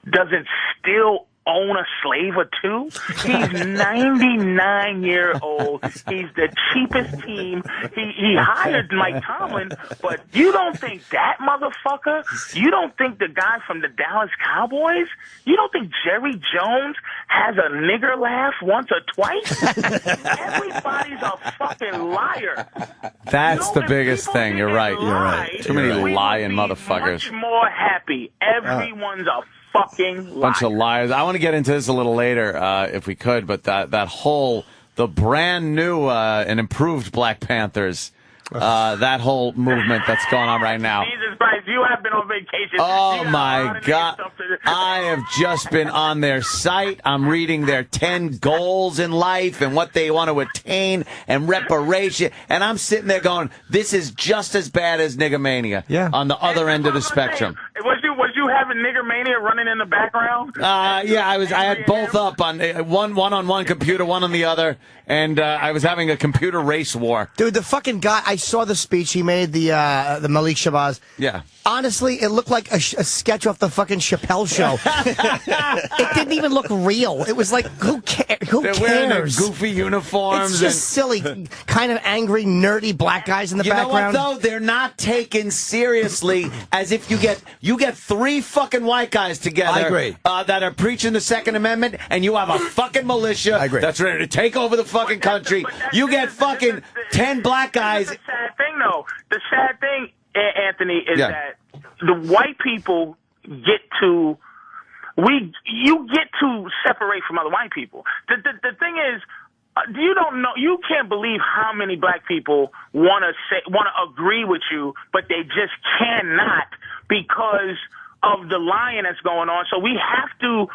doesn't still own a slave or two? He's 99 years old. He's the cheapest team. He hired Mike Tomlin, but you don't think that motherfucker? You don't think the guy from the Dallas Cowboys? You don't think Jerry Jones has a nigger laugh once or twice? Everybody's a fucking liar. That's the biggest thing. You're right. Too many lying motherfuckers. Much more happy. Everyone's a fucking liars. Bunch of liars. I want to get into this a little later, if we could, but the brand new and improved Black Panthers, that whole movement that's going on right now. Jesus Christ, you have been on vacation. Oh, my God. I have just been on their site. I'm reading their 10 goals in life and what they want to attain and reparation. And I'm sitting there going, this is just as bad as niggermania on the other end of the spectrum. Was you having nigger mania running in the background? Yeah, I had both up on one on one computer, one on the other, and I was having a computer race war. Dude, the fucking guy, I saw the speech he made, the Malik Shabazz. Yeah. Honestly, it looked like a sketch off the fucking Chappelle show. It didn't even look real. It was like, who cares? They're wearing their goofy uniforms. It's just silly, kind of angry, nerdy black guys in the background. You know what, though? They're not taken seriously as if you get 3 fucking white guys together. I agree. That are preaching the Second Amendment, and you have a fucking militia that's ready to take over the fucking country. You get fucking 10 black guys. The sad thing, though, Anthony, is that the white people get to separate from other white people. The thing is, you can't believe how many black people want to agree with you, but they just cannot because of the lying that's going on. So we have to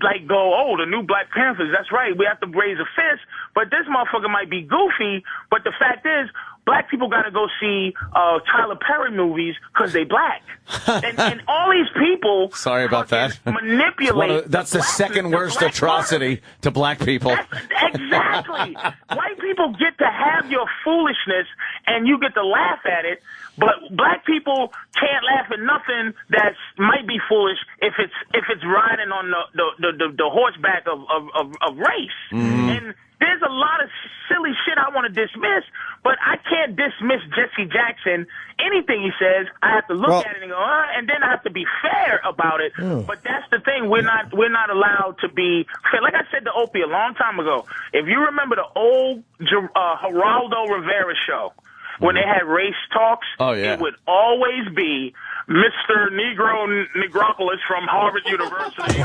like go, oh, the new Black Panthers, that's right. We have to raise a fist, but this motherfucker might be goofy, but the fact is, black people got to go see Tyler Perry movies because they black. and all these people Sorry about that. manipulate. That's the second worst atrocity to black people. Exactly. White people get to have your foolishness and you get to laugh at it, but black people can't laugh at nothing that might be foolish if it's riding on the horseback of race. And there's a lot of silly shit I want to dismiss, but I can't dismiss Jesse Jackson. Anything he says, I have to look at it and go, and then I have to be fair about it. But that's the thing, we're not allowed to be fair. Like I said to Opie a long time ago, if you remember the old Geraldo Rivera show, when they had race talks, it would always be Mr. Negropolis from Harvard University,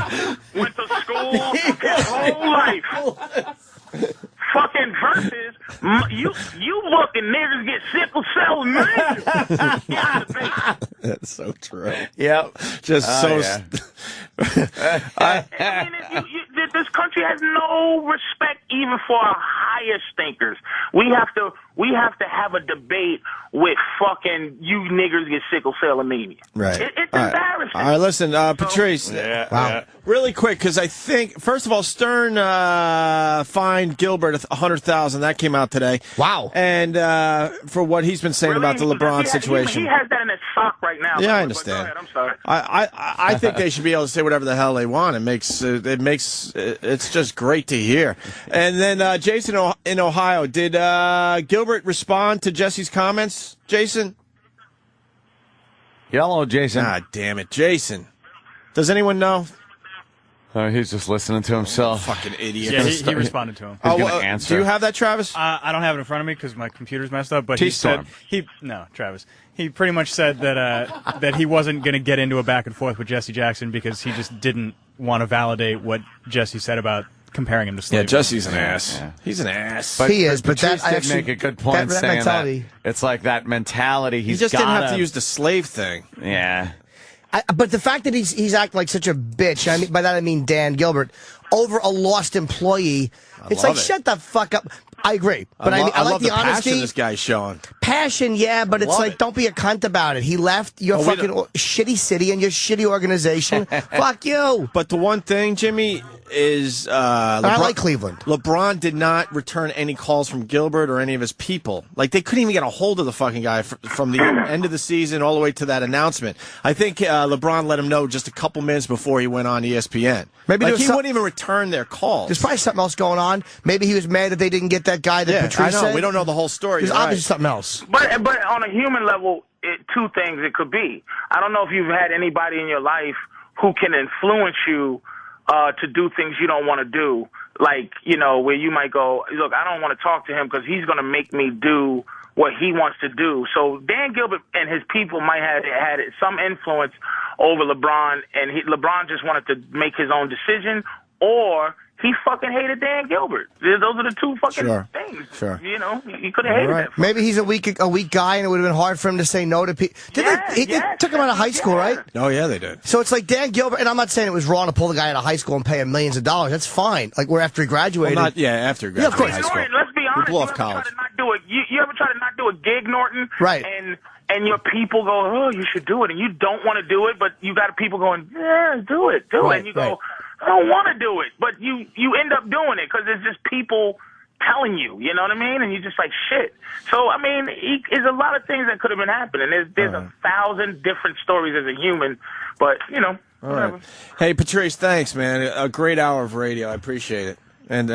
went to school his whole life. Fucking versus you fucking niggas get sickle cell anemia. That's so true. Yep. Just so. I mean, this country has no respect even for our highest thinkers. We have to have a debate with fucking you niggers get sickle cell anemia. Right. It's embarrassing. All right, listen, Patrice. Really quick, because I think, first of all, Stern fined Gilbert $100,000. That came out today. Wow. And for what he's been saying about the LeBron situation. He has that in his sock right now. Yeah, I understand. Go ahead, I'm sorry. I think they should be able to say whatever the hell they want. It's just great to hear. And then Jason in Ohio, did Gilbert respond to Jesse's comments? Jason? Hello, Jason. God damn it, Jason. Does anyone know? He's just listening to himself. Fucking idiot. Yeah, he responded to him. He's going to answer. Do you have that, Travis? I don't have it in front of me because my computer's messed up. But T-Storm. Travis. He pretty much said that he wasn't going to get into a back and forth with Jesse Jackson because he just didn't want to validate what Jesse said about comparing him to slavery. Yeah, Jesse's an ass. Yeah. He's an ass. But he is, but Patrice that did make a good point that saying mentality. that it's like that mentality. He just didn't have to use the slave thing. Yeah. But the fact that he's acting like such a bitch, I mean, by that I mean Dan Gilbert, over a lost employee, it's like, shut the fuck up. I agree. But I like love the passion honesty. this guy's showing. Passion, yeah, but it's like, don't be a cunt about it. He left your fucking shitty city and your shitty organization. Fuck you. But the one thing, Jimmy, is I like Cleveland. LeBron did not return any calls from Gilbert or any of his people. Like, they couldn't even get a hold of the fucking guy from the end of the season all the way to that announcement. I think LeBron let him know just a couple minutes before he went on ESPN. Maybe he wouldn't even return their calls. There's probably something else going on. Maybe he was mad that they didn't get that guy that Patrice said. We don't know the whole story. There's obviously something else. But on a human level, two things it could be. I don't know if you've had anybody in your life who can influence you to do things you don't want to do. Like, where you might go, look, I don't want to talk to him because he's going to make me do what he wants to do. So Dan Gilbert and his people might have had some influence over LeBron, and LeBron just wanted to make his own decision, or he fucking hated Dan Gilbert. Those are the two fucking things. Sure. You know, he could have hated that. Maybe he's a weak guy, and it would have been hard for him to say no to people. They took him out of high school, right? Oh, yeah, they did. So it's like Dan Gilbert, and I'm not saying it was wrong to pull the guy out of high school and pay him millions of dollars. That's fine. Like, we're after he graduated. Well, after he graduated. Yeah, of course. High school. Norton, let's be honest. Blew off college. You ever try to not do a gig, Norton? Right. And your people go, oh, you should do it, and you don't want to do it, but you got people going, yeah, do it. And you go, I don't want to do it, but you end up doing it because there's just people telling you, you know what I mean? And you're just like, shit. So, I mean, there's a lot of things that could have been happening. There's 1,000 different stories as a human, but, you know, whatever. Right. Hey, Patrice, thanks, man. A great hour of radio. I appreciate it. And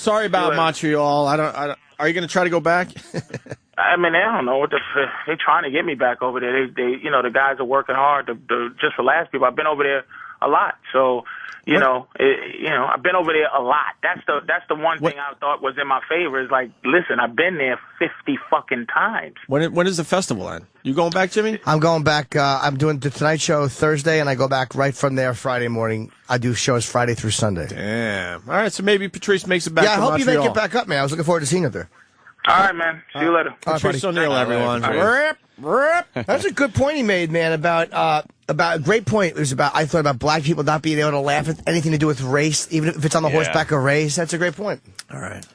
sorry about Montreal. Are you going to try to go back? I mean, I don't know what they're trying to get me back over there. They you know, the guys are working hard to just relax people. I've been over there a lot, so you know, I've been over there a lot. That's the one thing I thought was in my favor is like, listen, I've been there 50 fucking times. When is the festival end? You going back, Jimmy? I'm going back. I'm doing the Tonight Show Thursday, and I go back right from there Friday morning. I do shows Friday through Sunday. Damn. All right, so maybe Patrice makes it back to I hope Montreal. you make it back up, man. I was looking forward to seeing you there. All right, man. See you later. Patrice O'Neal, everyone. That's a good point he made, man, about a great point. It was I thought about black people not being able to laugh at anything to do with race, even if it's on the horseback of race. That's a great point. All right.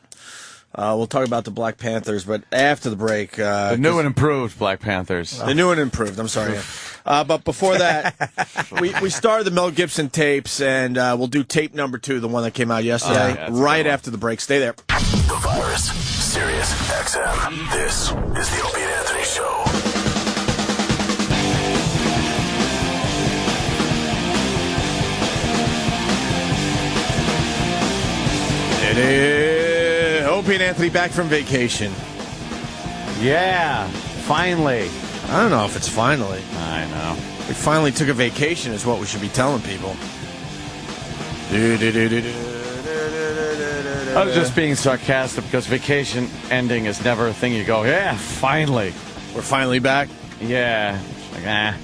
We'll talk about the Black Panthers, but after the break. The new and improved Black Panthers. The new and improved, I'm sorry. But before that, we started the Mel Gibson tapes, and we'll do tape number 2, the one that came out yesterday, right after the break. Stay there. The Virus, Sirius XM. This is the Opie and Anthony Show. It is Opie and Anthony back from vacation. Yeah, finally. I don't know if it's finally. I know. We finally took a vacation is what we should be telling people. I was just being sarcastic because vacation ending is never a thing you go, yeah, finally. We're finally back? Yeah. It's like, I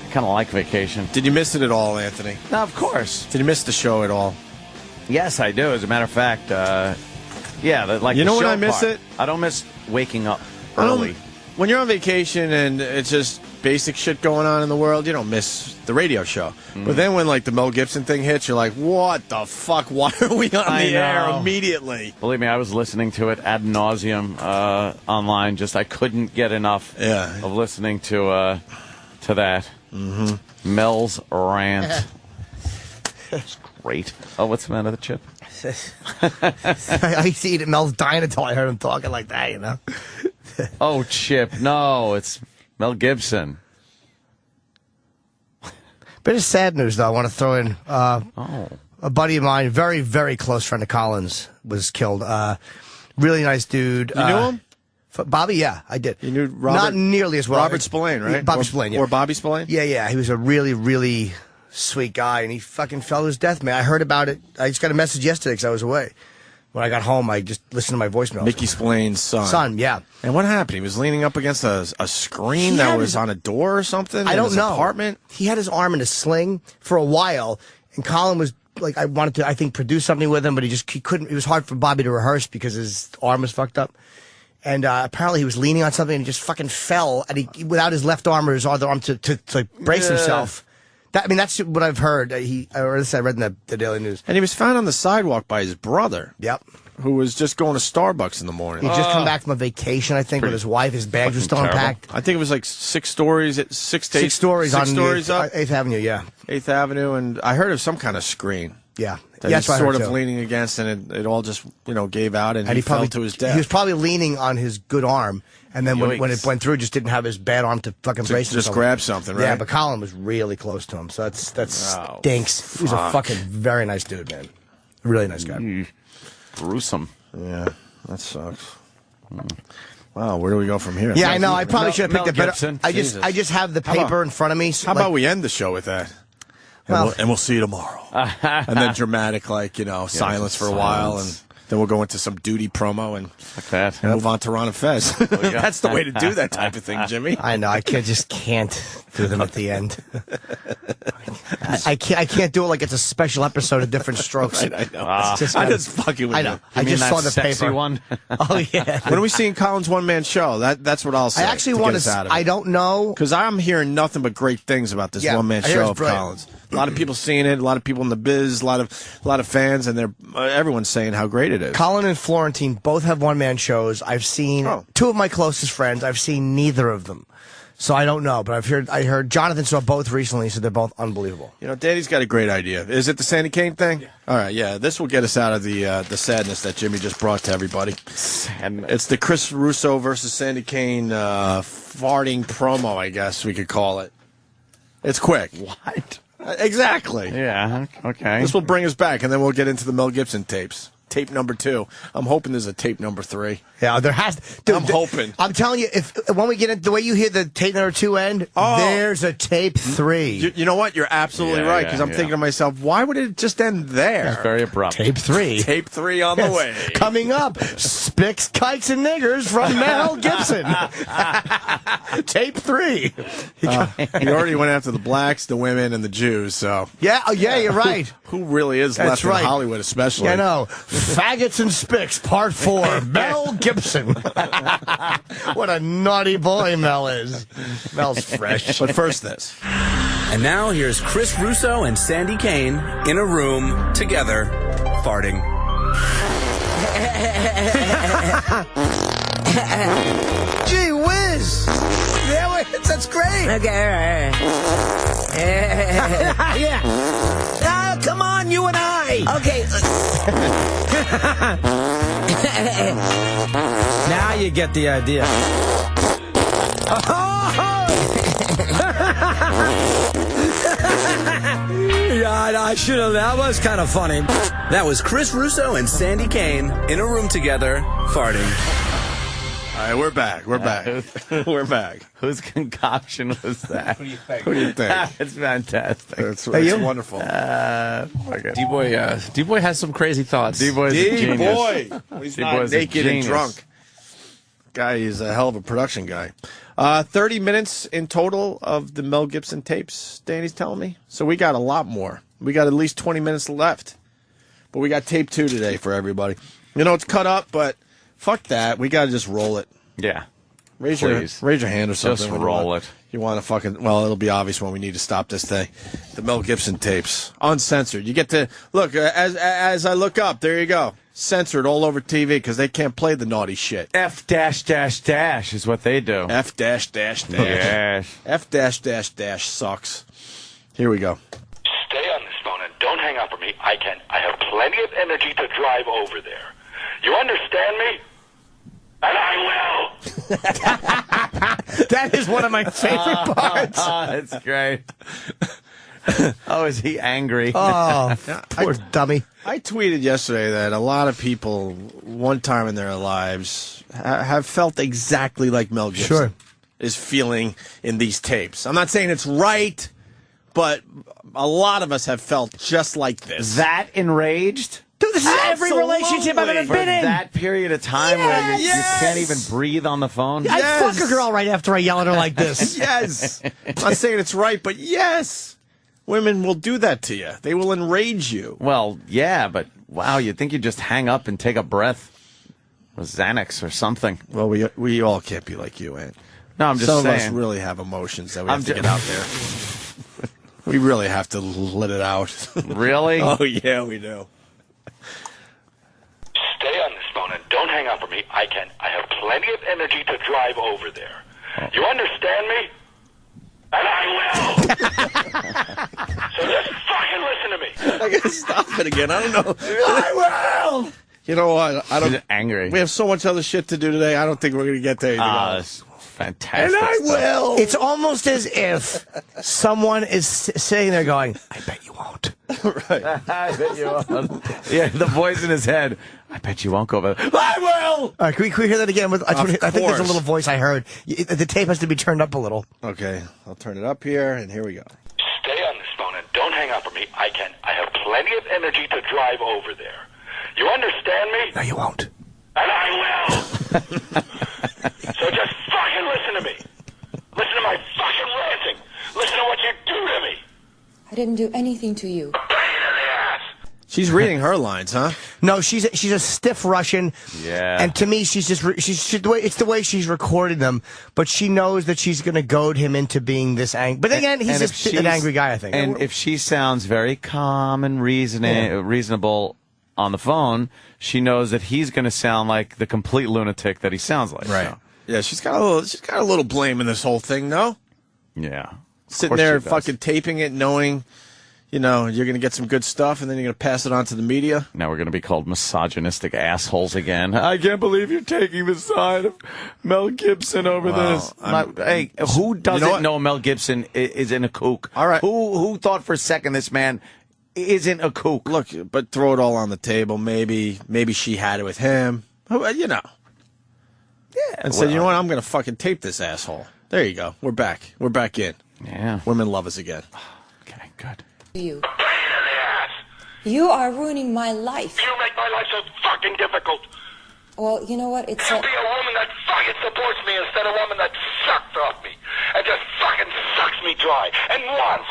kind of like vacation. Did you miss it at all, Anthony? No, of course. Did you miss the show at all? Yes, I do. As a matter of fact, like you know the when show I miss part. it? I don't miss waking up early. When you're on vacation and it's just basic shit going on in the world, you don't miss the radio show. But then when, like, the Mel Gibson thing hits, you're like, what the fuck? Why are we on the air immediately? Believe me, I was listening to it ad nauseum online. Just I couldn't get enough of listening to that. Mel's rant. It's great. Oh, what's the matter with the Chip? I used to eat at Mel's Diner until I heard him talking like that, you know? Oh, Chip. No, it's Mel Gibson. Bit of sad news, though. I want to throw in a buddy of mine, very, very close friend of Colin's, was killed. Really nice dude. You knew him? Bobby, yeah, I did. You knew Robert? Not nearly as well. Robert Spillane, right? Bobby Spillane, yeah. Or Bobby Spillane? Yeah. He was a really, really sweet guy, and he fucking fell to his death, man. I heard about it. I just got a message yesterday because I was away. When I got home, I just listened to my voicemail. Mickey Spillane's son. Son, yeah. And what happened? He was leaning up against a screen that was on a door or something? I don't know. Apartment? He had his arm in a sling for a while, and Colin was like, I wanted to, I think, produce something with him, but he couldn't. It was hard for Bobby to rehearse because his arm was fucked up. And apparently he was leaning on something and he just fucking fell, and he without his left arm or his other arm to brace himself. That's what I've heard. I read in the Daily News. And he was found on the sidewalk by his brother. Yep. Who was just going to Starbucks in the morning. He'd just come back from a vacation, I think, with his wife. His bags were still unpacked. I think it was like 6 stories on 8th Avenue, yeah. 8th Avenue, and I heard of some kind of screen. Yeah. That he was sort of leaning against, and it all just, gave out, and he fell to his death. He was probably leaning on his good arm, and then when it went through, just didn't have his bad arm to fucking brace himself. Just grab something, right? Yeah, but Colin was really close to him, so that stinks. He was a fucking very nice dude, man. Really nice guy. Gruesome. Yeah, that sucks. Wow, where do we go from here? Yeah, I know. I probably should have picked a better. I just have the paper in front of me. How about we end the show with that? And we'll see you tomorrow. And then dramatic, silence for a while, and then we'll go into some duty promo and like that. Move on to Ron and Fez. That's the way to do that type of thing, Jimmy. I know. I just can't. do them at the end. I can't do it like it's a special episode of Different Strokes. I know. I'm just fucking with I know. you. I just saw the sexy paper. one. Oh yeah. When are we seeing Colin's one-man show? That's what I'll say. I actually want to. I don't know because I'm hearing nothing but great things about this one-man I hear show it's of brilliant. Colin's. A lot of people seeing it. A lot of people in the biz. A lot of fans, and everyone's saying how great it is. Colin and Florentine both have one-man shows. I've seen two of my closest friends. I've seen neither of them. So I don't know, but I heard Jonathan saw both recently, so they're both unbelievable. You know, Danny's got a great idea. Is it the Sandy Kane thing? Yeah. All right, yeah. This will get us out of the sadness that Jimmy just brought to everybody. Sadness. It's the Chris Russo versus Sandy Kane farting promo, I guess we could call it. It's quick. What? Exactly. Yeah, okay. This will bring us back, and then we'll get into the Mel Gibson tapes. Tape number 2. I'm hoping there's a tape number 3. Yeah, there has. Dude, I'm hoping. I'm telling you, when we get into the way you hear the tape number 2 end, there's a tape 3. You know what? You're absolutely right, because I'm thinking to myself, why would it just end there? It's very abrupt. Tape 3. Tape 3 on the way. Coming up, Spicks, Kikes, and Niggers from Mel Gibson. Tape 3. He already went after the blacks, the women, and the Jews, so. Yeah, you're right. Who really is That's left right. in Hollywood, especially? I know. Faggots and Spicks, Part 4. Mel Gibson. What a naughty boy Mel is. Mel's fresh. But first this. And now here's Chris Russo and Sandy Kane in a room together, farting. Gee whiz! Yeah, that's great. Okay, Yeah. Come on, you and I. okay. Now you get the idea. Yeah, I should have. That was kind of funny. That was Chris Russo and Sandy Kane in a room together, farting. All right, we're back. We're back. We're back. Whose concoction was that? Who do you think? Who do you think? It's fantastic. It's wonderful. D-Boy has some crazy thoughts. D-Boy's a genius. D-Boy. He's not D-Boy's a naked and genius. drunk. Guy is a hell of a production guy. 30 minutes in total of the Mel Gibson tapes, Danny's telling me. So we got a lot more. We got at least 20 minutes left. But we got tape 2 today for everybody. You know, it's cut up, but fuck that. We got to just roll it. Yeah. Raise your hand or something. Just when roll it. You want to fucking, well, it'll be obvious when we need to stop this thing. The Mel Gibson tapes. Uncensored. You get to, look, as I look up, there you go. Censored all over TV because they can't play the naughty shit. F dash is what they do. F dash dash dash. Yes. F dash dash dash sucks. Here we go. Stay on this phone and don't hang up on me. I have plenty of energy to drive over there. You understand me? And I will. That is one of my favorite parts. That's great. Oh, is he angry? Oh, poor dummy. I tweeted yesterday that a lot of people, one time in their lives, have felt exactly like Mel Gibson is feeling in these tapes. I'm not saying it's right, but a lot of us have felt just like this. That enraged? Dude, this is every relationship I've ever For been in. that period of time where you can't even breathe on the phone? I'd fuck a girl right after I yell at her like this. Yes. I'm not saying it's right, but yes. Women will do that to you. They will enrage you. Well, yeah, but wow, you'd think you'd just hang up and take a breath with Xanax or something. Well, we all can't be like you, Ant. No, I'm just saying. saying. Some of us really have emotions that we have to get out there. We really have to let it out. Really? Oh, yeah, we do. Stay on this phone and don't hang up on me. I have plenty of energy to drive over there. You understand me? And I will. So just fucking listen to me. I gotta stop it again. I don't know. I will. You know what? I don't. She's angry. We have so much other shit to do today. I don't think we're gonna get to anything else. Fantastic. And I will. It's almost as if someone is sitting there going, I bet you won't. Right. I bet you won't. Yeah, the voice in his head. I bet you won't go over there. I will. All right, can we hear that again? I think there's a little voice I heard. The tape has to be turned up a little. Okay, I'll turn it up here, and here we go. Stay on this phone and don't hang up on me. I have plenty of energy to drive over there. You understand me? No, you won't. And I will. So just fucking listen to me. Listen to my fucking ranting. I didn't do anything to you. She's reading her lines, huh? No, she's a stiff Russian. Yeah. And to me, she's it's the way she's recording them. But she knows that she's going to goad him into being this angry. But again, he's just an angry guy, I think. And if she sounds very calm and reasonable on the phone, she knows that he's going to sound like the complete lunatic that he sounds like. Right. So. Yeah, she's got a little blame in this whole thing, no? Yeah. Sitting there fucking taping it, knowing, you know, you're going to get some good stuff, and then you're going to pass it on to the media. Now we're going to be called misogynistic assholes again. I can't believe you're taking the side of Mel Gibson over this. Hey, who doesn't know Mel Gibson isn't a kook? All right. Who thought for a second this man isn't a kook? Look, but throw it all on the table. Maybe she had it with him. You know. Yeah. And said, you know what? I'm going to fucking tape this asshole. There you go. We're back. We're back in. Yeah. Women love us again. Okay, good. You are ruining my life. You make my life so fucking difficult. Well, you know what? It's Be a woman that fucking supports me instead of a woman that sucks off me and just fucking sucks me dry and wants.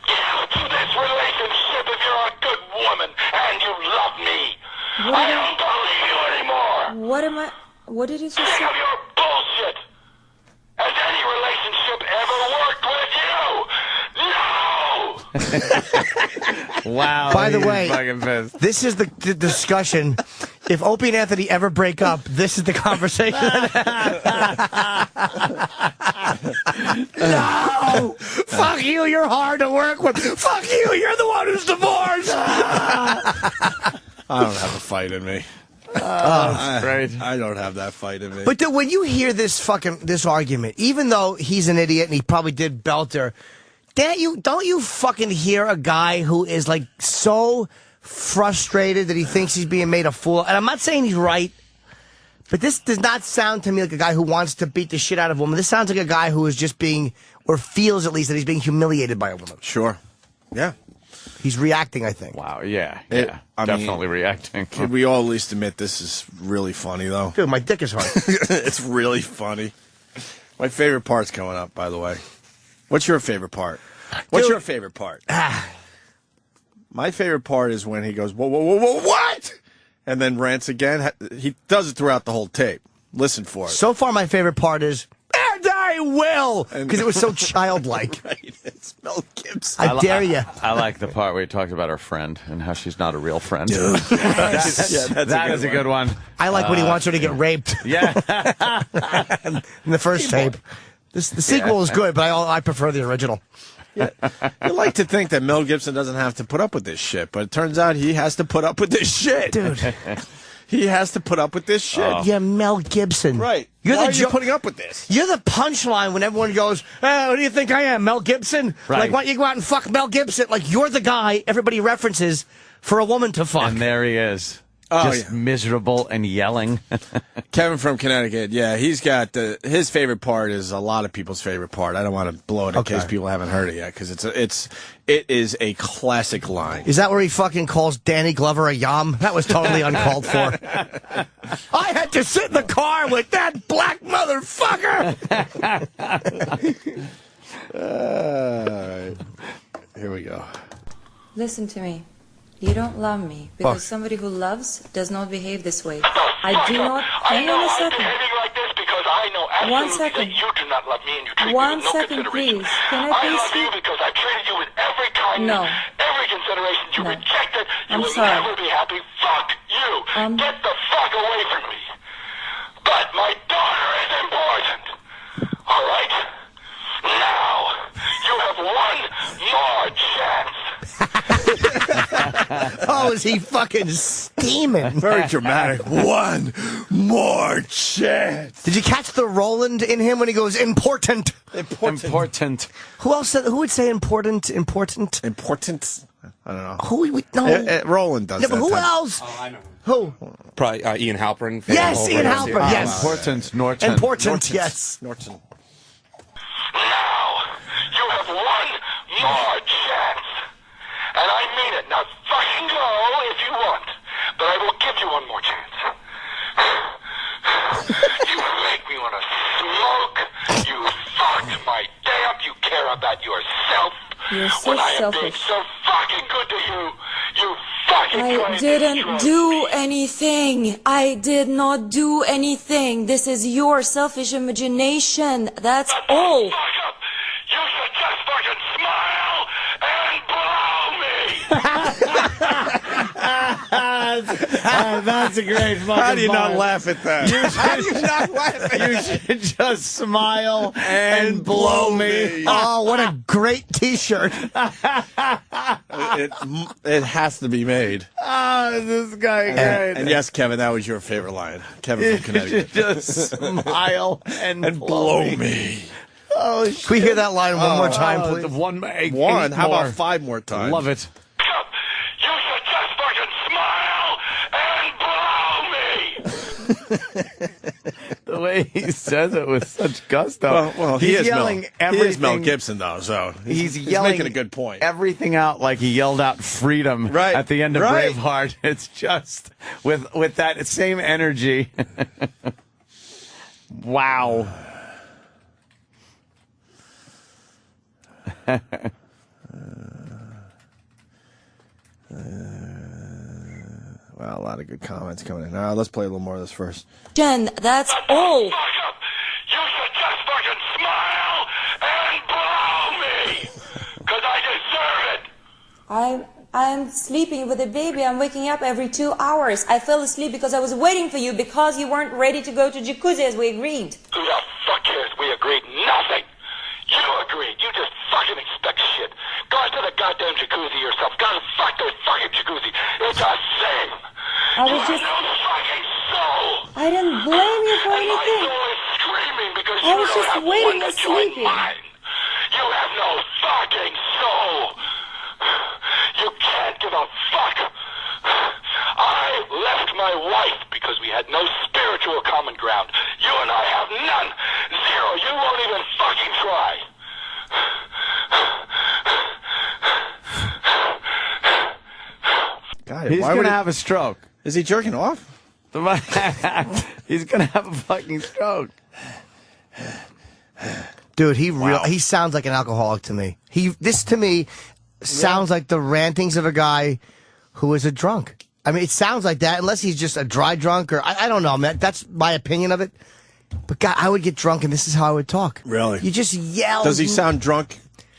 Get out of this relationship if you're a good woman and you love me. I don't believe you anymore. What did you just say? Think of your bullshit. Has any relationship ever worked with you? No! Wow. By the way, fucking pissed. this is the discussion. If Opie and Anthony ever break up, this is the conversation. No! Fuck you, you're hard to work with. Fuck you, you're the one who's divorced. I don't have a fight in me. That's great. I don't have that fight in me. But when you hear this argument, even though he's an idiot and he probably did belt her, don't you fucking hear a guy who is like so frustrated that he thinks he's being made a fool? And I'm not saying he's right, but this does not sound to me like a guy who wants to beat the shit out of a woman. This sounds like a guy who is just being, or feels at least, that he's being humiliated by a woman. Sure. Yeah. He's reacting, I think. Wow, yeah. Definitely reacting. Could we all at least admit this is really funny, though? Dude, my dick is hard. It's really funny. My favorite part's coming up, by the way. What's your favorite part? What's your favorite part? My favorite part is when he goes, whoa, whoa, whoa, whoa, what? And then rants again. He does it throughout the whole tape. Listen for it. So far, my favorite part is, and I will! Because it was so childlike. Right. It's Mel Gibson. I dare you. I like the part where he talked about her friend and how she's not a real friend. That is a good one. I like when he wants her to get raped. Yeah. In the first tape. The sequel is good, but I prefer the original. Yeah. You like to think that Mel Gibson doesn't have to put up with this shit, but it turns out he has to put up with this shit. Dude. He has to put up with this shit. Yeah, Mel Gibson. Right. Why are you putting up with this? You're the punchline when everyone goes, hey, what do you think I am, Mel Gibson? Right. Like, why don't you go out and fuck Mel Gibson? Like, you're the guy everybody references for a woman to fuck. And there he is. Oh, just miserable and yelling. Kevin from Connecticut, yeah, he's got his favorite part is a lot of people's favorite part. I don't want to blow it in case people haven't heard it yet, because it is a classic line. Is that where he fucking calls Danny Glover a yum? That was totally uncalled for. I had to sit in the car with that black motherfucker. All right. Here we go. Listen to me. You don't love me because somebody who loves does not behave this way. I do not. Hang on a second. Behaving like this because I know absolutely that you do not love me and you treat me with no consideration. Please. Can I please love you because I treated you with every kindness, every consideration. You rejected. You will never be happy. Fuck you. Get the fuck away from me. But my daughter is important. All right? Now, you have one more chance. Oh, is he fucking steaming? Very dramatic. One more chance. Did you catch the Roland in him when he goes, important? Important. Who else said, who would say important? Important? I don't know. No. Roland does that. But who else? Oh, I know. Who? Probably Ian Halperin. Yes, Ian Halperin. Yes. Important. Norton. Important. Yes. Norton. Now, you have one more chance. And I mean it. Now fucking go if you want. But I will give you one more chance. You make me want to smoke. You fucked my day up. You care about yourself. You're so when I am being selfish. so fucking good to you. You fucking I crazy didn't drunk. do anything. I did not do anything. This is your selfish imagination. That's all. You should just fucking smile and blow me. That's a great fucking How do you not bar. laugh at that? How do you not laugh at that? You should just smile and blow me. Oh, what a great T-shirt. It has to be made. Oh, this guy great. And yes, Kevin, that was your favorite line. Kevin from You Connecticut. should just smile and blow me. Oh, shit. Can we hear that line one more time, please? One. How more. about 5 more times? Love it. You should just fucking smile and blow me. The way he says it with such gusto. Well, he's is yelling Mel. everything. He is Mel Gibson, though, so He's yelling making a good point. Everything out like he yelled out freedom at the end of Braveheart. It's just with that same energy. Wow. Wow, a lot of good comments coming in. Now, let's play a little more of this first. Jen, that's all. You should just fucking smile and blow me. Because I deserve it. I'm sleeping with a baby. I'm waking up every 2 hours. I fell asleep because I was waiting for you because you weren't ready to go to jacuzzi as we agreed. Who the fuck cares? We agreed nothing. You agreed. You just fucking expect shit. Go into the goddamn jacuzzi yourself. Go fuck the fucking jacuzzi. It's a sin. I was You just... have no fucking soul. I didn't blame you for And my anything. soul is screaming because I you was don't just have waiting one to and join sleeping. mine. You have no fucking soul. You can't give a fuck. I left my wife because we had no spiritual common ground. You and I have none. Zero. You won't even fucking try. God, He's why going would to he- have a stroke. Is he jerking off? He's going to have a fucking stroke. Dude, he sounds like an alcoholic to me. This to me sounds like the rantings of a guy who is a drunk. I mean, it sounds like that, unless he's just a dry drunk or I don't know, man. That's my opinion of it. But God, I would get drunk and this is how I would talk. Really? You just yell. Does he sound drunk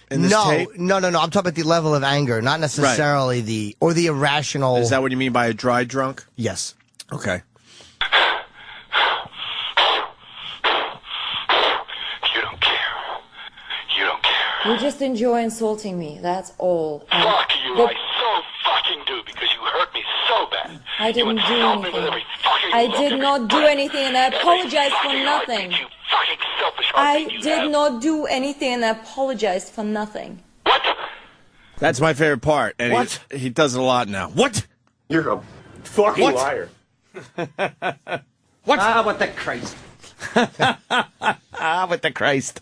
in this tape? No. I'm talking about the level of anger, not necessarily the irrational. Is that what you mean by a dry drunk? Yes. Okay. You don't care. You don't care. You just enjoy insulting me. That's all. Fuck you. I so fucking do because you hurt me so bad. I didn't do insult me with anything. every fucking I look, did every not do breath, anything, and I every apologize for fucking nothing. heartbeat, you fucking selfish I heartbeat you did have. not do anything, and I apologized for nothing. That's my favorite part. And What? He does it a lot now. What? You're a fucking What? liar. What? Ah, what the Christ. With the Christ.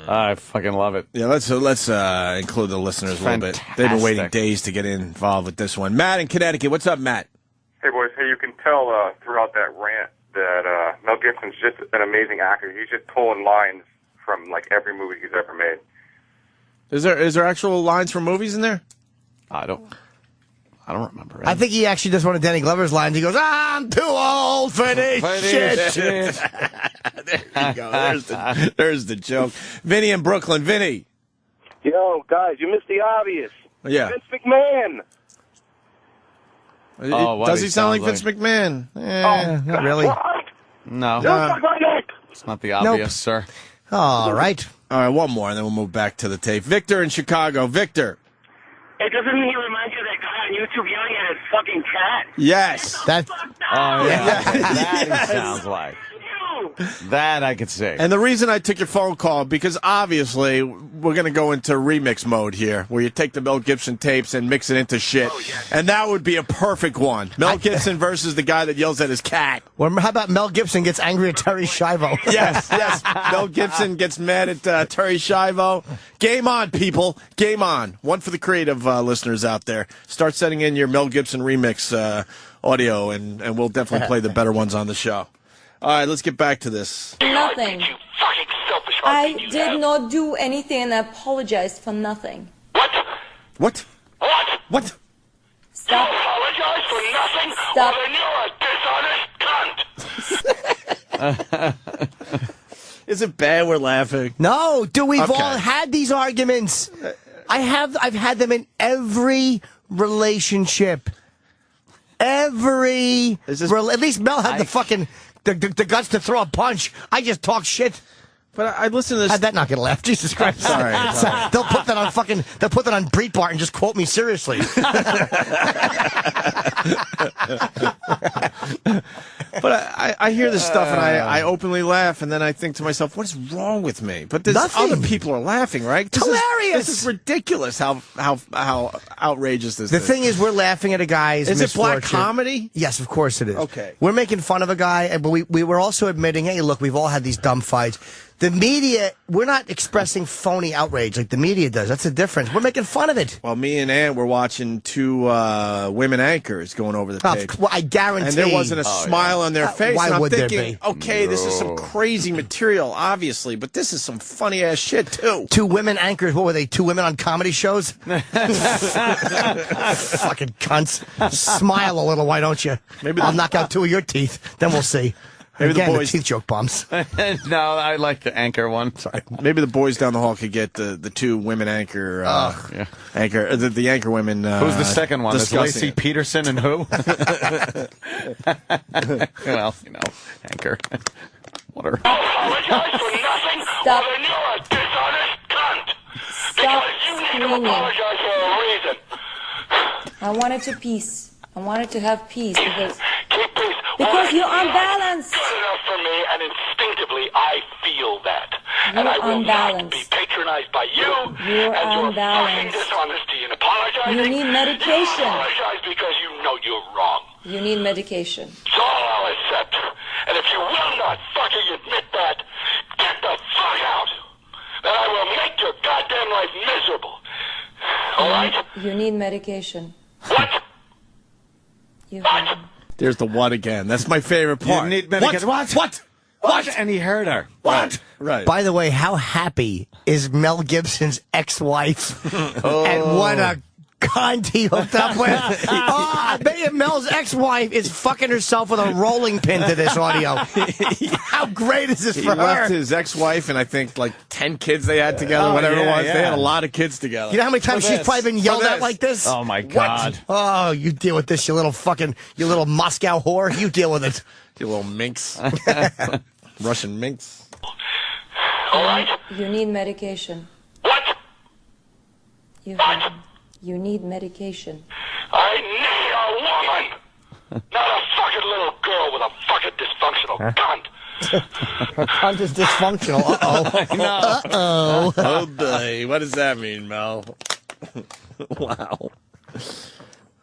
I fucking love it. Yeah, let's include the listeners a little bit. They've been waiting days to get involved with this one. Matt in Connecticut. What's up, Matt? Hey, boys. Hey, you can tell throughout that rant that Mel Gibson's just an amazing actor. He's just pulling lines from, like, every movie he's ever made. Is there actual lines from movies in there? I don't remember. I think he actually does one of Danny Glover's lines. He goes, "I'm too old for this shit." There you go. There's the joke. Vinny in Brooklyn. Vinny. Yo, guys, you missed the obvious. Yeah. Vince McMahon. Does he sound like Vince McMahon? Not really. No. Don't suck my dick. It's not the obvious, sir. All right. All right, one more, and then we'll move back to the tape. Victor in Chicago. Victor. It doesn't he remind you of that guy on YouTube yelling at his fucking cat? Yes. That. Oh, yeah. That he sounds like. That I could see. And the reason I took your phone call, because obviously we're going to go into remix mode here, where you take the Mel Gibson tapes and mix it into shit. And that would be a perfect one. Mel Gibson versus the guy that yells at his cat. Well, how about Mel Gibson gets angry at Terry Schiavo? Yes. Mel Gibson gets mad at Terry Schiavo. Game on, people. Game on. One for the creative listeners out there. Start sending in your Mel Gibson remix audio, and we'll definitely play the better ones on the show. All right, let's get back to this. Nothing. I did not do anything and I apologized for nothing. What? Stop. You apologize for nothing? Stop. Well, then you're a dishonest cunt. Is it bad we're laughing? No, dude, we've Okay. all had these arguments. I've had them in every relationship. At least Mel had the fucking the guts to throw a punch. I just talk shit. But I listen to this. How'd that not get left? Jesus Christ! Sorry. They'll put that on They'll put that on Breitbart and just quote me seriously. But I hear this stuff and I openly laugh, and then I think to myself, what is wrong with me? But there's other people are laughing, right? Hilarious. This is ridiculous. How outrageous this The is. thing is, we're laughing at a guy's Is it black misfortune. comedy? Yes, of course it is. Okay. We're making fun of a guy, but we were also admitting, hey, look, we've all had these dumb fights. The media, we're not expressing phony outrage like the media does. That's the difference. We're making fun of it. Well, me and Ann were watching two women anchors going over the tape. Well, I guarantee. And there wasn't a smile on their face. Why and I'm would there thinking, be? okay, this is some crazy material, obviously, but this is some funny-ass shit, too. Two women anchors, what were they, two women on comedy shows? Fucking cunts. Smile a little, why don't you? Maybe I'll knock out two of your teeth, then we'll see. Maybe Again, the boys. teeth joke bombs. No, I like the anchor one. Sorry. Maybe the boys down the hall could get the two women anchor the anchor women. Who's the second one? Is discussing Lacey it. Peterson and who? Well, anchor. Water. Apologize for nothing? Well, then you're a dishonest cunt. Because you need to apologize for a reason. I wanted to peace. I wanted to have peace because Keep peace. you're unbalanced. Good enough for me, and instinctively I feel that. You're And I will unbalanced. not be patronized by you You're and your unbalanced. fucking dishonesty and apologizing. You need medication. You apologize because you know you're wrong. You need medication. It's all I'll accept. And if you will not fucking admit that, get the fuck out. Then I will make your goddamn life miserable. All right? You need medication. What? There's the what again. That's my favorite part. You need medication. What? And he heard her. What? Right. By the way, how happy is Mel Gibson's ex-wife? And what a cunt he hooked up with. I bet you Mel's ex-wife is fucking herself with a rolling pin to this audio. How great is this He for left her? his ex-wife and I think like 10 kids they had together, whatever it was. They had a lot of kids together. You know how many times she's probably been yelled at like this? Oh, my God. Oh, you deal with this, you little Moscow whore. You deal with it. You little minx. Russian minx. All right? You need medication. What? You need medication. I need a woman, not a fucking little girl with a fucking dysfunctional cunt. Her cunt is dysfunctional. Uh-oh. No. Uh-oh. Oh, boy. What does that mean, Mel? Wow.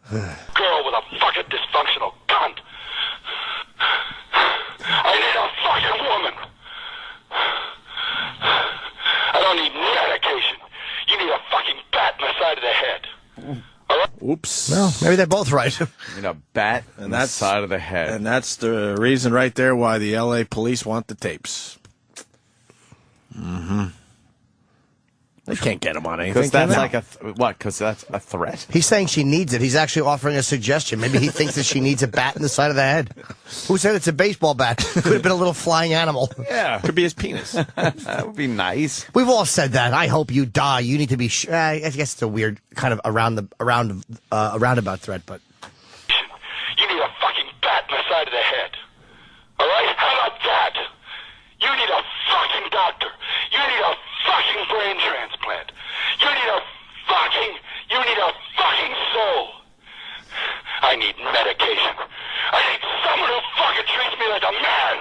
Girl with a fucking dysfunctional cunt. I need a fucking woman. I don't need medication. You need a fucking bat in the side of the head. Oops. Well, maybe they're both right. In a bat on the side of the head. And that's the reason right there why the L.A. police want the tapes. Mm-hmm. They can't get him on anything. Because that's can they? like what? Because that's a threat. He's saying she needs it. He's actually offering a suggestion. Maybe he thinks that she needs a bat in the side of the head. Who said it's a baseball bat? Could have been a little flying animal. Yeah. Could be his penis. That would be nice. We've all said that. I hope you die. You need to be. I guess it's a weird kind of roundabout threat, but. You need a fucking bat in the side of the head. All right? How about that? You need a fucking doctor. You need a fucking brain transplant. You need a fucking soul. I need medication. I need someone who fucking treats me like a man,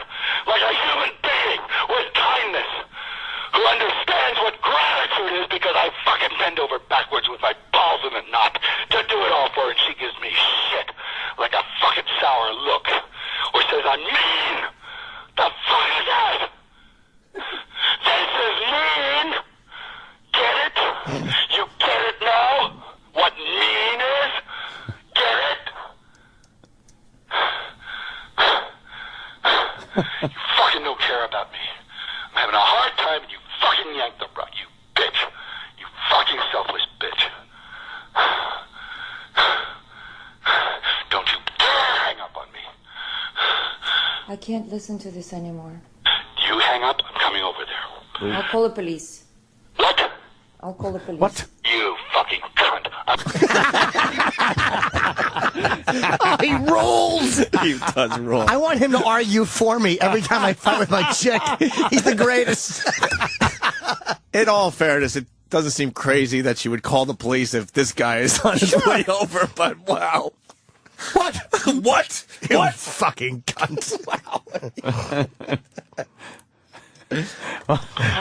like a human being with kindness, who understands what gratitude is because I fucking bend over backwards with my balls in a knot to do it all for her, and she gives me shit like a fucking sour look, or says I'm mean. The fuck is that? This is mean. Get it? You get it now? What mean is? Get it? You having a hard time, and you fucking yanked the rug, you bitch. You fucking selfless bitch. Don't you dare hang up on me. I can't listen to this anymore. You hang up, I'm coming over there. I'll call the police. What? I'll call the police. What? You fucking cunt. Oh, he rolls. He does roll. I want him to argue for me every time I fight with my chick. He's the greatest. In all fairness, it doesn't seem crazy that she would call the police if this guy is on his way over, but wow. What? What? You What? fucking cunt. Wow. He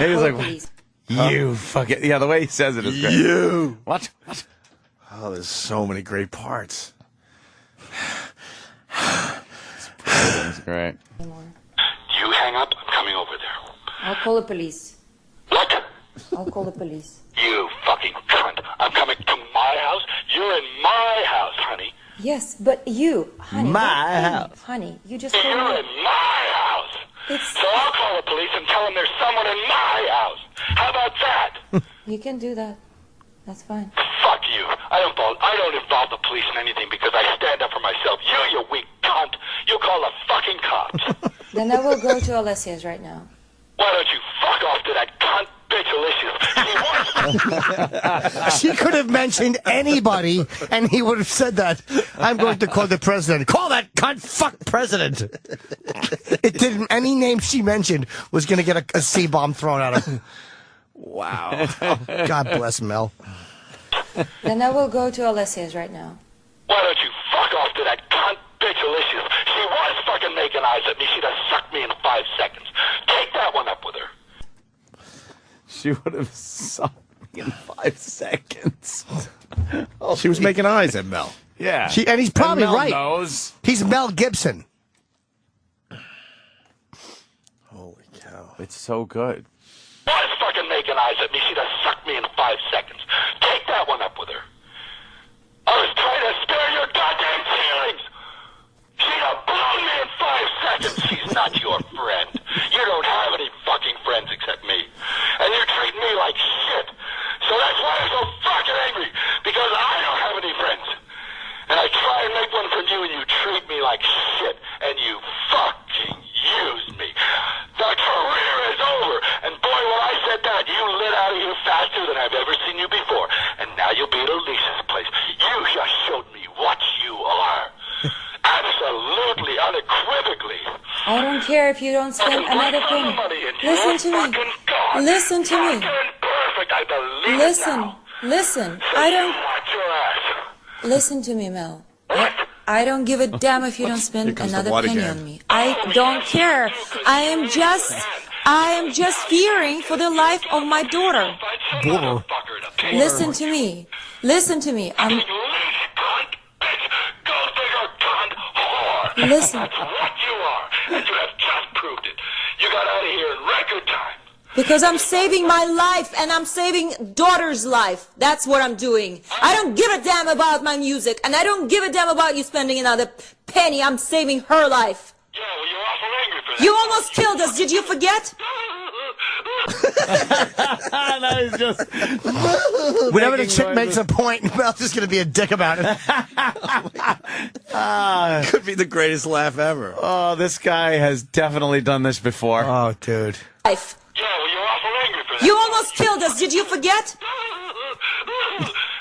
was like, Police. you fucking... Yeah, the way he says it is great. You. What? Oh, there's so many great parts. That's great. You hang up, I'm coming over there. I'll call the police. What? I'll call the police. You fucking cunt. I'm coming to my house. You're in my house, honey. Yes, but you, honey. My don't- house. Honey, you just You're told me. in my house. So I'll call the police and tell them there's someone in my house. How about that? You can do that. That's fine. Fuck you. I don't involve the police in anything because I stand up for myself. You weak cunt. You call the fucking cops. Then I will go to Alessia's right now. Why don't you fuck off to that cunt bitch Alicia's? She could have mentioned anybody, and he would have said that. I'm going to call the president. Call that cunt fuck president. It didn't. Any name she mentioned was going to get a C-bomb thrown at her. Wow. God bless Mel. Then I will go to Alessia's right now. Why don't you fuck off to that cunt bitch Alicia's? She was fucking making eyes at me. She'd have sucked me in 5 seconds. Take that one up with her. She would have sucked me in 5 seconds. She was making eyes at Mel. Yeah. And he's probably and Mel right. knows. He's Mel Gibson. Holy cow. It's so good. Was fucking making eyes at me. She'd have sucked me in 5 seconds. Take that one up with her. I was trying to spare your goddamn feelings. She'd have blown me in 5 seconds. She's not your friend. You don't have any fucking friends except me. And you treat me like shit. So that's why I'm so fucking angry. Because I don't have any friends. And I try and make one from you and you treat me like shit. And you fucking use me. The career is over. And boy, when I said that, you lit out of here faster than I've ever seen you before. And now you'll be at Alicia's place. You just showed me what you are. Absolutely, unequivocally. I don't care if you don't spend another penny. Listen to me. Listen to me. Perfect, I believe Listen. it now. Listen. So I you don't. watch your ass. Listen to me, Mel. I don't give a damn if you don't Here spend comes the another blood penny again. on me. I don't care. I am just fearing for the life of my daughter. Listen to me. Listen to me. I'm. Listen. That's what you are, and you have just proved it. You got out of here in record time. Because I'm saving my life and I'm saving daughter's life. That's what I'm doing. I don't give a damn about my music and I don't give a damn about you spending another penny. I'm saving her life. Yeah, well, you're awful angry for that. You almost killed us. Did you forget? No, he's just whenever the chick makes a point, Mel's just going to be a dick about it. Could be the greatest laugh ever. Oh, this guy has definitely done this before. Oh, dude. Life. Yeah, well, you're awful angry for that. You almost killed us. Did you forget?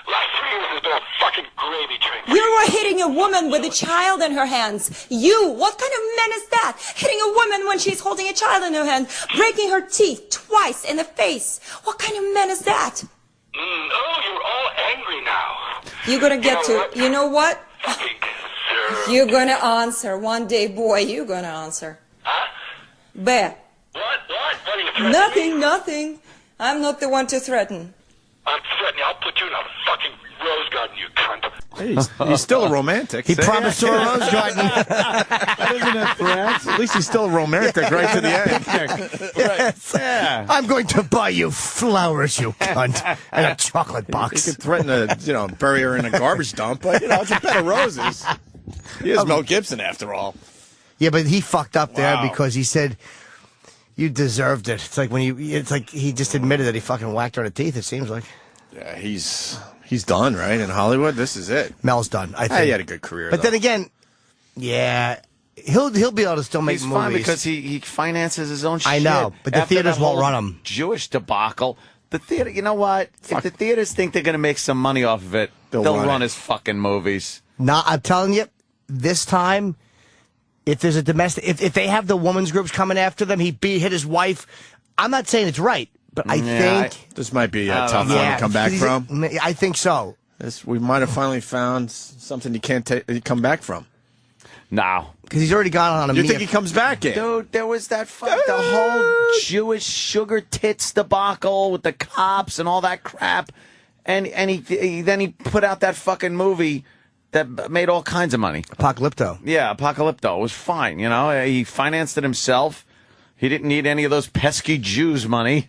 Last 3 years has been a fucking gravy train. You were hitting a woman with a child in her hands. You, what kind of man is that? Hitting a woman when she's holding a child in her hand, breaking her teeth twice in the face. What kind of man is that? Oh, you're all angry now. You're gonna get to, you know what? Fucking deserve. You're gonna answer. One day, boy, you're gonna answer. Huh? Bear. What? What are you threatening Nothing, me? nothing. I'm not the one to threaten. I'm threatening. I'll put you in a fucking rose garden, you cunt. Hey, he's still a romantic. He promised her a rose garden. That isn't a threat. At least he's still a romantic right to the end. Yes. Yeah. I'm going to buy you flowers, you cunt, and a chocolate He box. could threaten to, bury her in a garbage dump, but, it's a bed of roses. He is Mel Gibson, after all. Yeah, but he fucked up there Wow. because he said, You deserved it. It's like it's like he just admitted that he fucking whacked her in the teeth, it seems like. Yeah, he's done, right? In Hollywood, this is it. Mel's done, I think. He had a good career, But though. then again, yeah, he'll be able to still make He's movies. fine because he finances his own shit. I know, but the After theaters that won't whole run him. Jewish debacle. The theater, you know what? If the theaters think they're going to make some money off of it, they'll run his fucking movies. Nah, I'm telling you, this time, if there's a domestic, if they have the women's groups coming after them, he hit his wife. I'm not saying it's right, but I think this might be a tough one to come back from. I think so. We might have finally found something you can't come back from. No. Because he's already gone on a You think he comes back in? Dude, there was that the whole Jewish sugar tits debacle with the cops and all that crap. And then he put out that fucking movie that made all kinds of money. Apocalypto. Yeah, Apocalypto. It was fine, you know. He financed it himself. He didn't need any of those pesky Jews' money.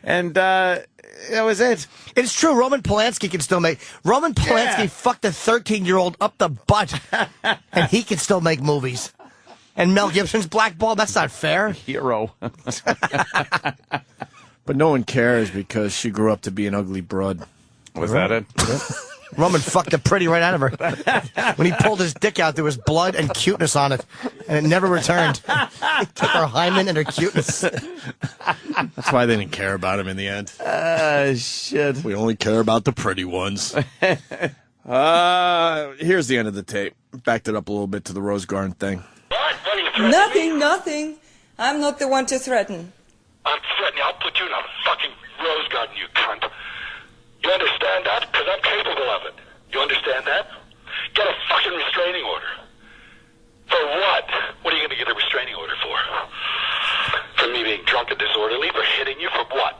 And that was it. It's true. Roman Polanski can still make... Roman Polanski fucked a 13-year-old up the butt, and he can still make movies. And Mel Gibson's blackballed? That's not fair. Hero. But no one cares because she grew up to be an ugly broad. Was that it? Roman fucked the pretty right out of her. When he pulled his dick out, there was blood and cuteness on it, and it never returned. He took her hymen and her cuteness. That's why they didn't care about him in the end. Shit. We only care about the pretty ones. Here's the end of the tape. Backed it up a little bit to the Rose Garden thing. Nothing. I'm not the one to threaten. I'm threatening. I'll put you in a fucking rose garden, you cunt. You understand that? Because I'm capable of it. You understand that? Get a fucking restraining order. For what? What are you going to get a restraining order for? For me being drunk and disorderly? For hitting you? For what?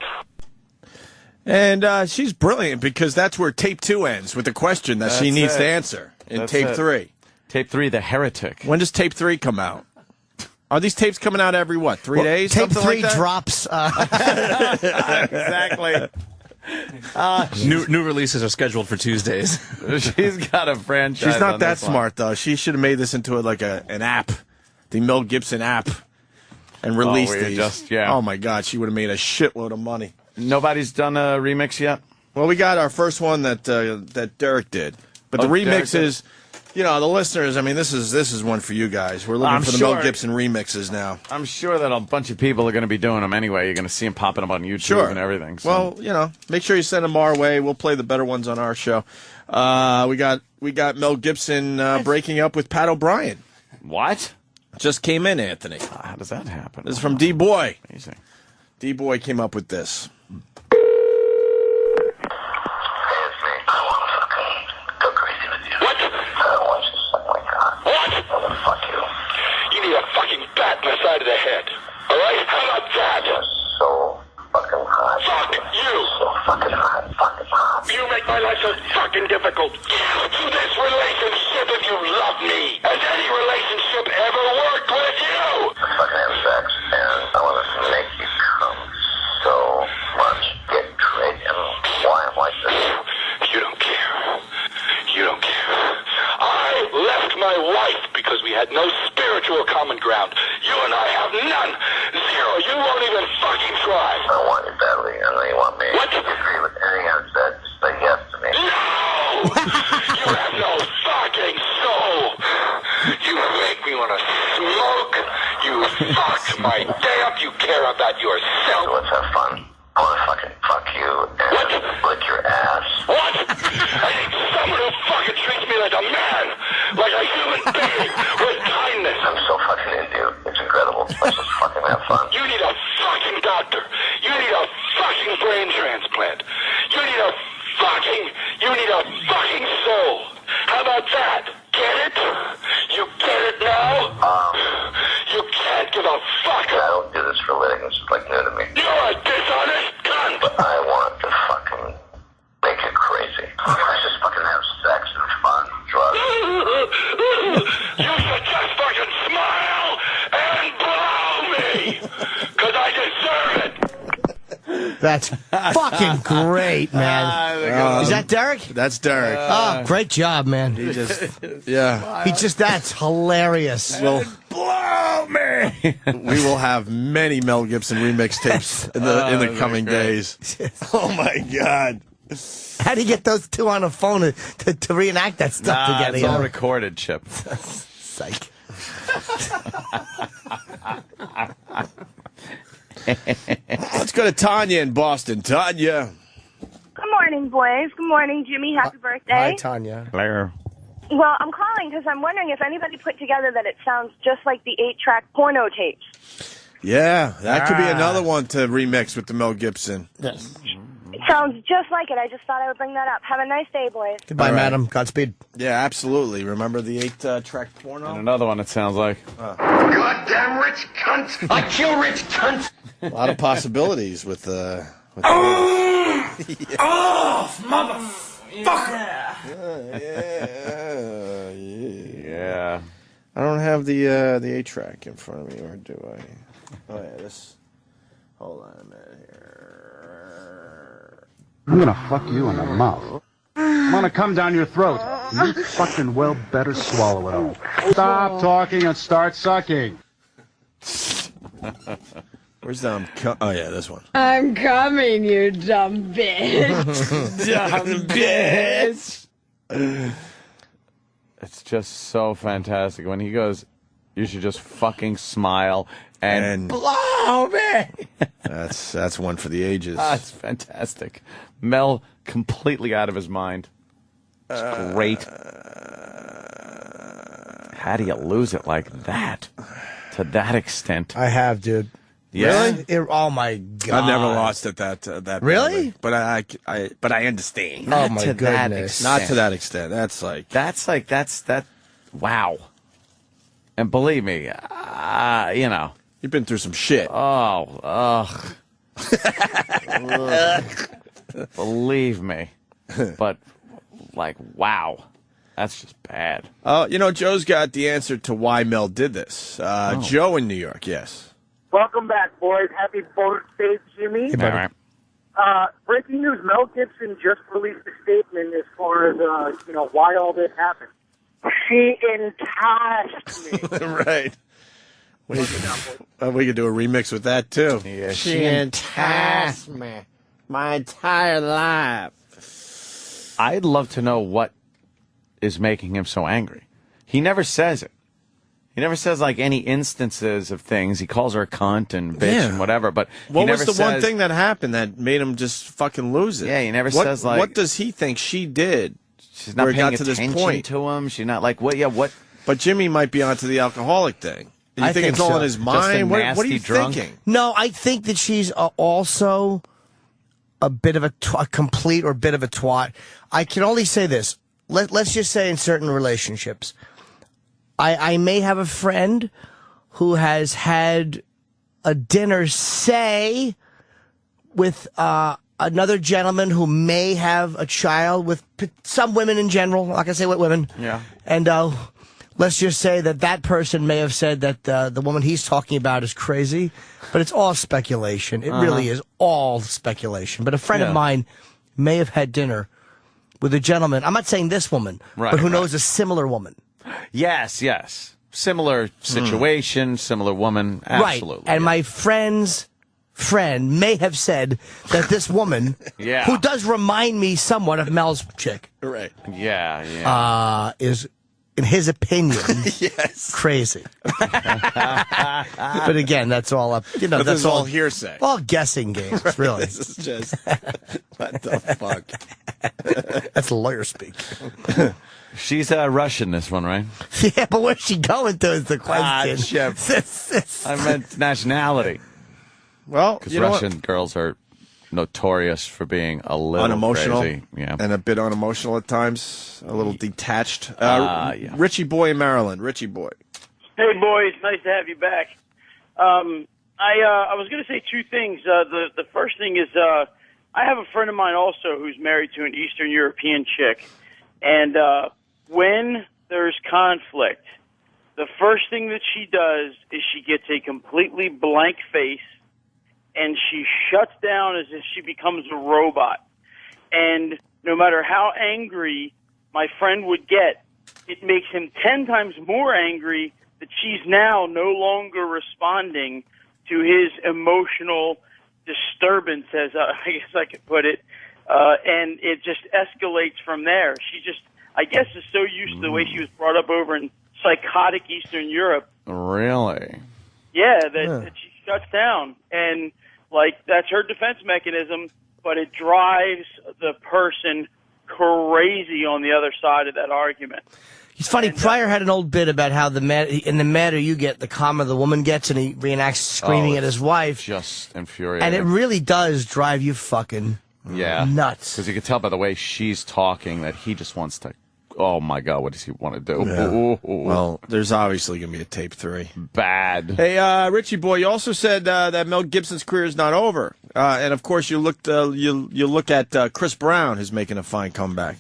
And she's brilliant because that's where tape 2 ends, with the question that she needs to answer in tape 3. Tape 3, The Heretic. When does tape 3 come out? Are these tapes coming out every, 3 days? Tape Something 3 like that? drops. Exactly. New releases are scheduled for Tuesdays. She's got a franchise. She's not on that this one. smart, though. She should have made this into an app, the Mel Gibson app, and released these. Oh, my God. She would have made a shitload of money. Nobody's done a remix yet? Well, we got our first one that Derek did. But the remix is... You know, the listeners, I mean, this is one for you guys. We're looking for the Mel Gibson remixes now. I'm sure that a bunch of people are going to be doing them anyway. You're going to see them popping up on YouTube and everything. So. Well, you know, make sure you send them our way. We'll play the better ones on our show. We got Mel Gibson breaking up with Pat O'Brien. What? Just came in, Anthony. How does that happen? This is from D-Boy. Amazing. D-Boy came up with this. You need a fucking bat in the side of the head. All right? How about that? You're so fucking hot. Fuck you. So fucking hot. Fucking hot. You make my life so fucking difficult. To this relationship if you love me. Has any relationship ever worked with you? I fucking have sex, and I want to make you come so much. Get crazy. Why I'm like this. You don't care. You don't care. I left my wife because we had no spiritual common ground. You and I have none. Zero. You won't even fucking try. I want you badly. I know you want me. What? If you agree with anything I've said, just say yes to me. No! You have no fucking soul. You make me want to smoke. You fuck my day up. You care about yourself. So let's have fun. I want to fucking fuck you and lick your ass. What? I need someone who fucking treats me like a man, like a human being, with kindness. I'm so fucking into you. It's incredible. Let's just fucking have fun. You need a fucking doctor. You need a fucking brain transplant. You need a fucking soul. How about that? Get it? You get it now? You can't give a fuck. I don't do this for a living. This is like new to me. You're a dishonest cunt. But I want to fucking make you crazy. Let's just fucking have sex and fun, drugs. You should just fucking smile and blow me, 'cause I deserve it. That's fucking great, man. Is that Derek? That's Derek. Oh, great job, man. He just, yeah. That's hilarious. Blow me. We will have many Mel Gibson remix tapes in the coming days. Oh my God. How do you get those two on a phone to reenact that stuff together? It's all recorded, Chip. Psych. Let's go to Tanya in Boston. Tanya. Good morning, boys. Good morning, Jimmy. Happy birthday. Hi, Tanya. Claire. Well, I'm calling because I'm wondering if anybody put together that it sounds just like the 8-track porno tapes. Yeah, that could be another one to remix with the Mel Gibson. Yes. It sounds just like it. I just thought I would bring that up. Have a nice day, boys. Goodbye, madam. Godspeed. Yeah, absolutely. Remember the 8-track porno? And another one, it sounds like. Goddamn rich cunt! I kill rich cunts! A lot of possibilities with Oh, motherfucker! Yeah. I don't have the 8-track in front of me, or do I? Oh yeah, this. Hold on a minute here. I'm gonna fuck you in the mouth. I'm gonna come down your throat. You fucking well better swallow it all. Stop talking and start sucking. Where's the? Oh yeah, this one. I'm coming, you dumb bitch. Dumb bitch. It's just so fantastic when he goes. You should just fucking smile and blow me. That's one for the ages. That's fantastic. Mel completely out of his mind. It's great. How do you lose it like that? To that extent. I have, dude. Yeah? Really? Oh my God! I've never lost it that really. Badly. But I understand. Oh my goodness! Not to that extent. That's that. Wow. And believe me, you know, you've been through some shit. Oh, ugh. Believe me, but like, wow, that's just bad. You know, Joe's got the answer to why Mel did this. Joe in New York, yes. Welcome back, boys. Happy birthday, Jimmy. Hey, buddy. Breaking news, Mel Gibson just released a statement as far as, why all this happened. She enticed me. Right. We could do a remix with that, too. Yeah, she enticed me my entire life. I'd love to know what is making him so angry. He never says it. He never says, like, any instances of things. He calls her a cunt and bitch and whatever, but what was the one thing that happened that made him just fucking lose it? Yeah, he never says, like... What does he think she did? She's not paying attention to him. She's not like, what? Yeah, what? But Jimmy might be onto the alcoholic thing. You think it's all in his mind? What are you thinking? No, I think that she's also a bit of a complete or bit of a twat. I can only say this. Let's just say in certain relationships, I may have a friend who has had a dinner, say, with another gentleman who may have a child with some women in general. Like I say, with women. Yeah. And let's just say that person may have said that the woman he's talking about is crazy, but it's all speculation. It really is all speculation. But a friend of mine may have had dinner with a gentleman. I'm not saying this woman, but who knows a similar woman. Yes. Similar situation, similar woman. Absolutely. Right. And my friend's friend may have said that this woman, who does remind me somewhat of Mel's chick, right? Yeah. Is, in his opinion, crazy. But again, that's all up. That's all hearsay. All guessing games, really. This is just what the fuck. That's lawyer speak. She's Russian, this one, right? Yeah, but where's she going to is the question. I meant nationality. Well, because Russian girls are notorious for being a little unemotional, crazy. Yeah, and a bit unemotional at times, a little detached. Richie Boy in Maryland. Richie Boy. Hey, boys. Nice to have you back. I was going to say two things. The first thing is I have a friend of mine also who's married to an Eastern European chick, and when there's conflict, the first thing that she does is she gets a completely blank face and she shuts down as if she becomes a robot. And no matter how angry my friend would get, it makes him 10 times more angry that she's now no longer responding to his emotional disturbance, as I guess I could put it. And it just escalates from there. She just, I guess, is so used to the way she was brought up over in psychotic Eastern Europe. Really? Yeah, that she shuts down. And, like, that's her defense mechanism, but it drives the person crazy on the other side of that argument. It's funny, Pryor had an old bit about how the madder you get, the calmer the woman gets, and he reenacts screaming at his wife. Just infuriating. And it really does drive you fucking nuts. Because you can tell by the way she's talking that he just wants to, oh my God, what does he want to do? Yeah. Ooh. Well, there's obviously going to be a tape 3. Bad. Hey, Richie boy, you also said that Mel Gibson's career is not over. And of course you look at Chris Brown, who's making a fine comeback.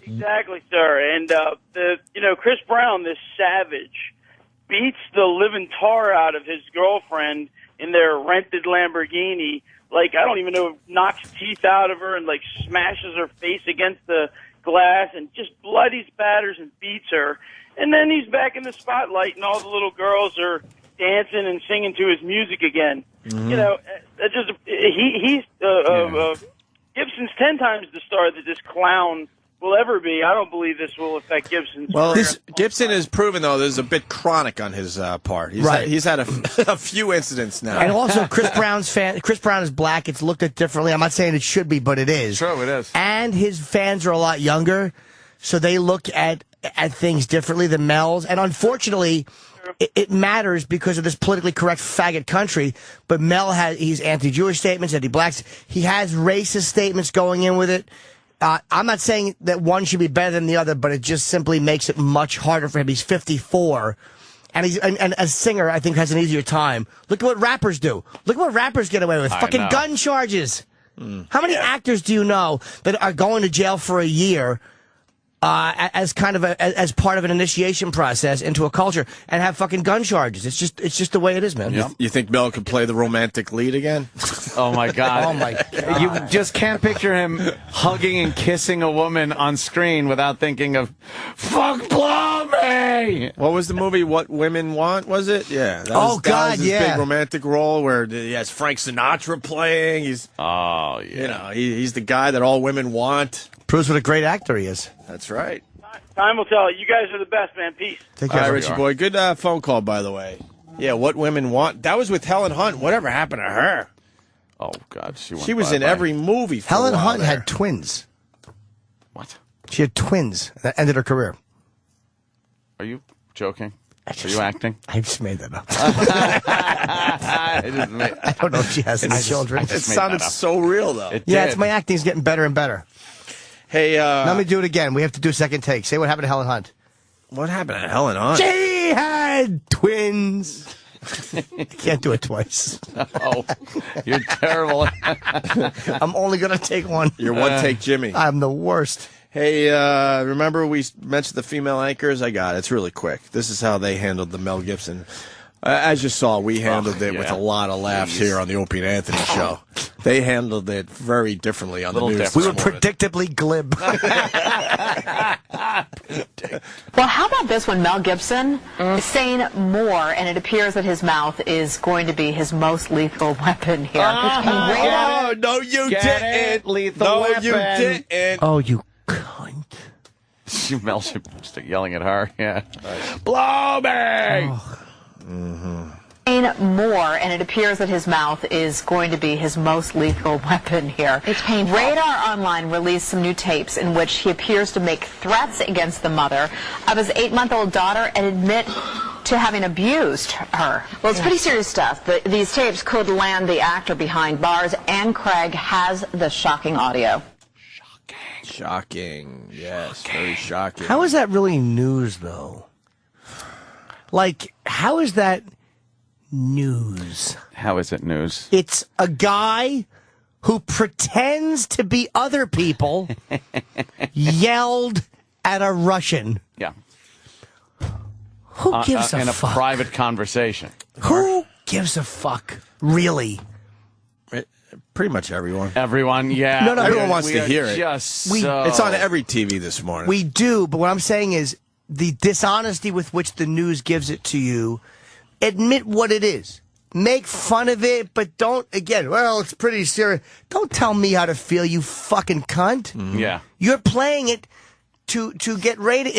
Exactly, sir. And Chris Brown, this savage, beats the living tar out of his girlfriend in their rented Lamborghini. Like, I don't even know, knocks teeth out of her and like smashes her face against the glass and just bloody spatters and beats her. And then he's back in the spotlight, and all the little girls are dancing and singing to his music again. Mm-hmm. You know, that's just Gibson's 10 times the star that this clown will ever be. I don't believe this will affect Gibson's career. Gibson has proven, though, there's a bit chronic on his part. He's had a few incidents now. And also, Chris Brown is black. It's looked at differently. I'm not saying it should be, but it is. True, it is. And his fans are a lot younger, so they look at things differently than Mel's. And unfortunately, it matters because of this politically correct faggot country. But Mel he's anti-Jewish statements, anti-blacks. He has racist statements going in with it. I'm not saying that one should be better than the other, but it just simply makes it much harder for him. He's 54, and and as a singer, I think, has an easier time. Look at what rappers do. Look at what rappers get away with. Fucking gun charges. How many actors do you know that are going to jail for a year as kind of as part of an initiation process into a culture and have fucking gun charges? It's just the way it is, man. You think Mel could play the romantic lead again? Oh my God! Oh my God! You just can't picture him hugging and kissing a woman on screen without thinking of "fuck blow me." What was the movie? What Women Want? Was it? Yeah. That was his big romantic role where he has Frank Sinatra playing. He's he's the guy that all women want. Proves what a great actor he is. That's right. Time will tell. You guys are the best, man. Peace. Take care, Richie boy. Good phone call, by the way. Yeah, What Women Want. That was with Helen Hunt. Whatever happened to her? Oh, God. She was in every movie for Helen a while Hunt there. had twins. What? She had twins. That ended her career. Are you joking? Are you acting? I just made that up. I don't know if she has any children. It sounded so real, though. It's my acting's getting better and better. Hey, let me do it again. We have to do a second take. Say what happened to Helen Hunt. What happened to Helen Hunt? She had twins. Can't do it twice. Oh, you're terrible. I'm only going to take one. You're one take Jimmy. I'm the worst. Hey, remember we mentioned the female anchors? I got it. It's really quick. This is how they handled the Mel Gibson. As you saw, we handled it with a lot of laughs here on the Opie and Anthony show. They handled it very differently on the news. We were predictably glib. Well, how about this one? Mel Gibson is saying more, and it appears that his mouth is going to be his most lethal weapon here. No, you didn't. Lethal weapon. You didn't. Oh, you cunt. Mel should start yelling at her. Yeah. Blow me! Oh. More, and it appears that his mouth is going to be his most lethal weapon here. It's painful. Radar Online released some new tapes in which he appears to make threats against the mother of his 8-month-old daughter and admit to having abused her. Well, it's pretty serious stuff. These tapes could land the actor behind bars, and Craig has the shocking audio. Shocking. Yes, very shocking. How is that really news, though? Like, how is that news? How is it news? It's a guy who pretends to be other people yelled at a Russian. Yeah. Who gives a in fuck? In a private conversation. Who gives a fuck? Really? Pretty much everyone. Everyone, yeah. No, everyone wants to hear it. It's on every TV this morning. We do, but what I'm saying is the dishonesty with which the news gives it to you, admit what it is. Make fun of it, but don't, again, well, it's pretty serious. Don't tell me how to feel, you fucking cunt. Yeah. You're playing it to get rated.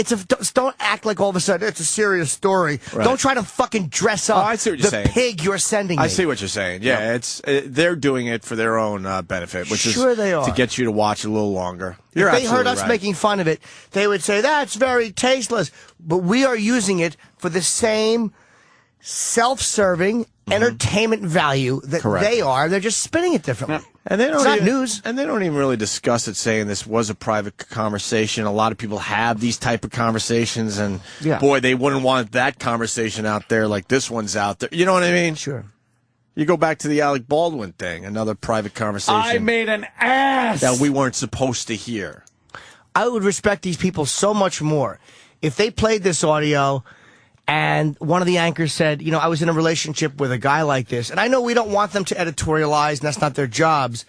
Don't act like all of a sudden it's a serious story. Right. Don't try to fucking dress up I see what you're the saying. pig you're sending me. I see what you're saying. Yeah, it's they're doing it for their own benefit, which Sure is they are. to get you to watch a little longer. You're If they heard absolutely us right. making fun of it, they would say, that's very tasteless. But we are using it for the same self-serving entertainment value that Correct. they are. They're just spinning it differently. And they don't It's not even, news. And they don't even really discuss it, saying this was a private conversation. A lot of people have these type of conversations, and boy, they wouldn't want that conversation out there like this one's out there. You know what I mean? Sure. You go back to the Alec Baldwin thing, another private conversation. I made an ass that we weren't supposed to hear. I would respect these people so much more if they played this audio and one of the anchors said, you know, I was in a relationship with a guy like this. And I know we don't want them to editorialize, and that's not their jobs.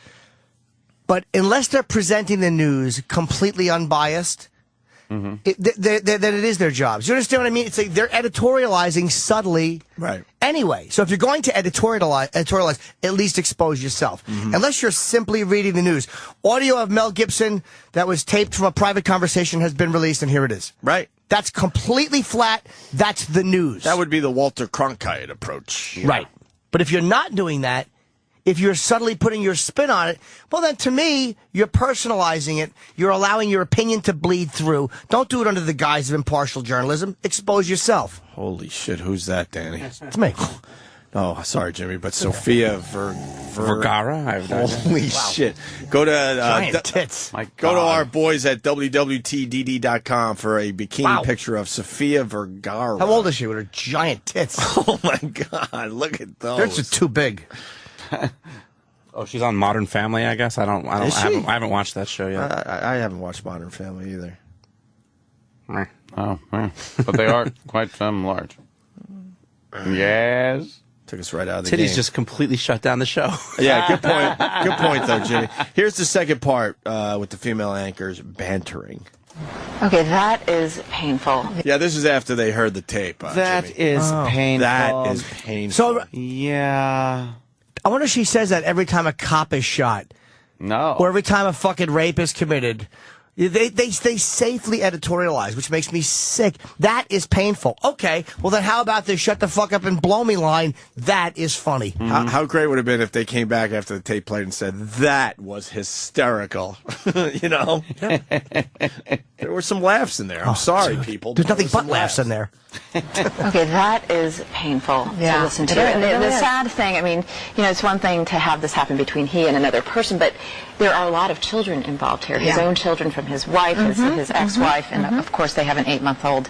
But unless they're presenting the news completely unbiased, then it is their jobs. You understand what I mean? It's like they're editorializing subtly. Right. Anyway, so if you're going to editorialize, at least expose yourself. Unless you're simply reading the news. Audio of Mel Gibson that was taped from a private conversation has been released, and here it is. Right. That's completely flat. That's the news. That would be the Walter Cronkite approach. Right. But if you're not doing that, if you're subtly putting your spin on it, well, then to me, you're personalizing it. You're allowing your opinion to bleed through. Don't do it under the guise of impartial journalism. Expose yourself. Holy shit, who's that, Danny? It's me. Oh, sorry, Jimmy, but Sofia Vergara? Holy shit. Go to Giant tits. Go to our boys at wwtdd.com for a bikini picture of Sofia Vergara. How old is she with her giant tits? Oh, my God. Look at those. They're just too big. Oh, she's on Modern Family, I guess. I haven't watched that show yet. I haven't watched Modern Family either. Oh, yeah. But they are quite large. Yes. Took us right out of the game. Titties just completely shut down the show. Yeah, good point. Good point, though, Jimmy. Here's the second part with the female anchors bantering. Okay, that is painful. Yeah, this is after they heard the tape. That Jimmy. is painful. That is painful. So, yeah. I wonder if she says that every time a cop is shot. No. Or every time a fucking rape is committed. They safely editorialize, which makes me sick. That is painful. Okay, well then how about this shut the fuck up and blow me line? That is funny. How great would it have been if they came back after the tape played and said, that was hysterical. You know? There were some laughs in there. I'm sorry, people. There's nothing there but laughs in there. Okay, that is painful to listen to. And the sad thing, I mean, you know, it's one thing to have this happen between he and another person, but there are a lot of children involved here. His own children from his wife, his ex-wife, and of course they have an 8-month-old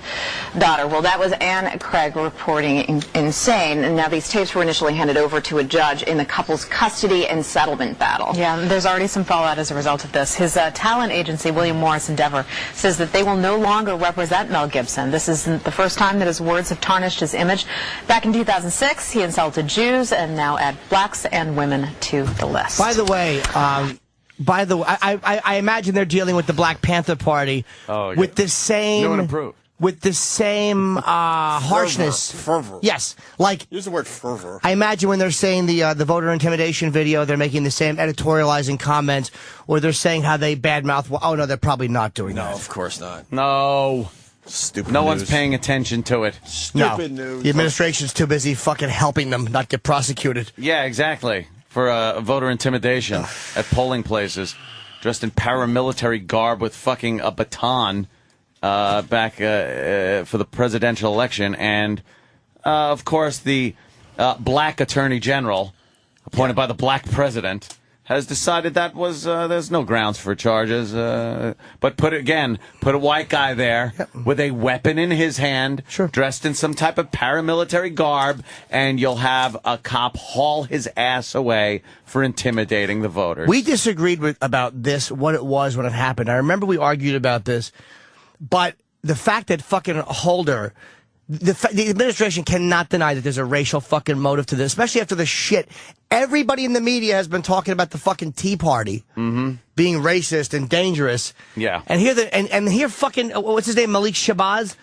daughter. Well, that was Ann Craig reporting Insane, and now these tapes were initially handed over to a judge in the couple's custody and settlement battle. Yeah, there's already some fallout as a result of this. His talent agency, William Morris Endeavor, says that they will no longer represent Mel Gibson. This isn't the first time that his words have tarnished his image. Back in 2006, he insulted Jews, and now add blacks and women to the list. By the way, I imagine they're dealing with the Black Panther Party with the same New and improved. With the same harshness. Fervor. Yes, like use the word fervor. I imagine when they're saying the voter intimidation video, they're making the same editorializing comments, or they're saying how they badmouth. Oh no, they're probably not doing that. No, of course not. No. Stupid. No news. one's paying attention to it. Stupid news. The administration's too busy fucking helping them not get prosecuted. Yeah, exactly. For voter intimidation at polling places, dressed in paramilitary garb with fucking a baton back for the presidential election. And, of course, the black attorney general, appointed by the black president, has decided that was there's no grounds for charges. But put a white guy there with a weapon in his hand, dressed in some type of paramilitary garb, and you'll have a cop haul his ass away for intimidating the voters. We disagreed about this, what it was when it happened. I remember we argued about this, but the fact that fucking Holder the administration cannot deny that there's a racial fucking motive to this, especially after the shit. Everybody in the media has been talking about the fucking Tea Party being racist and dangerous. Yeah. And here fucking, what's his name, Malik Shabazz?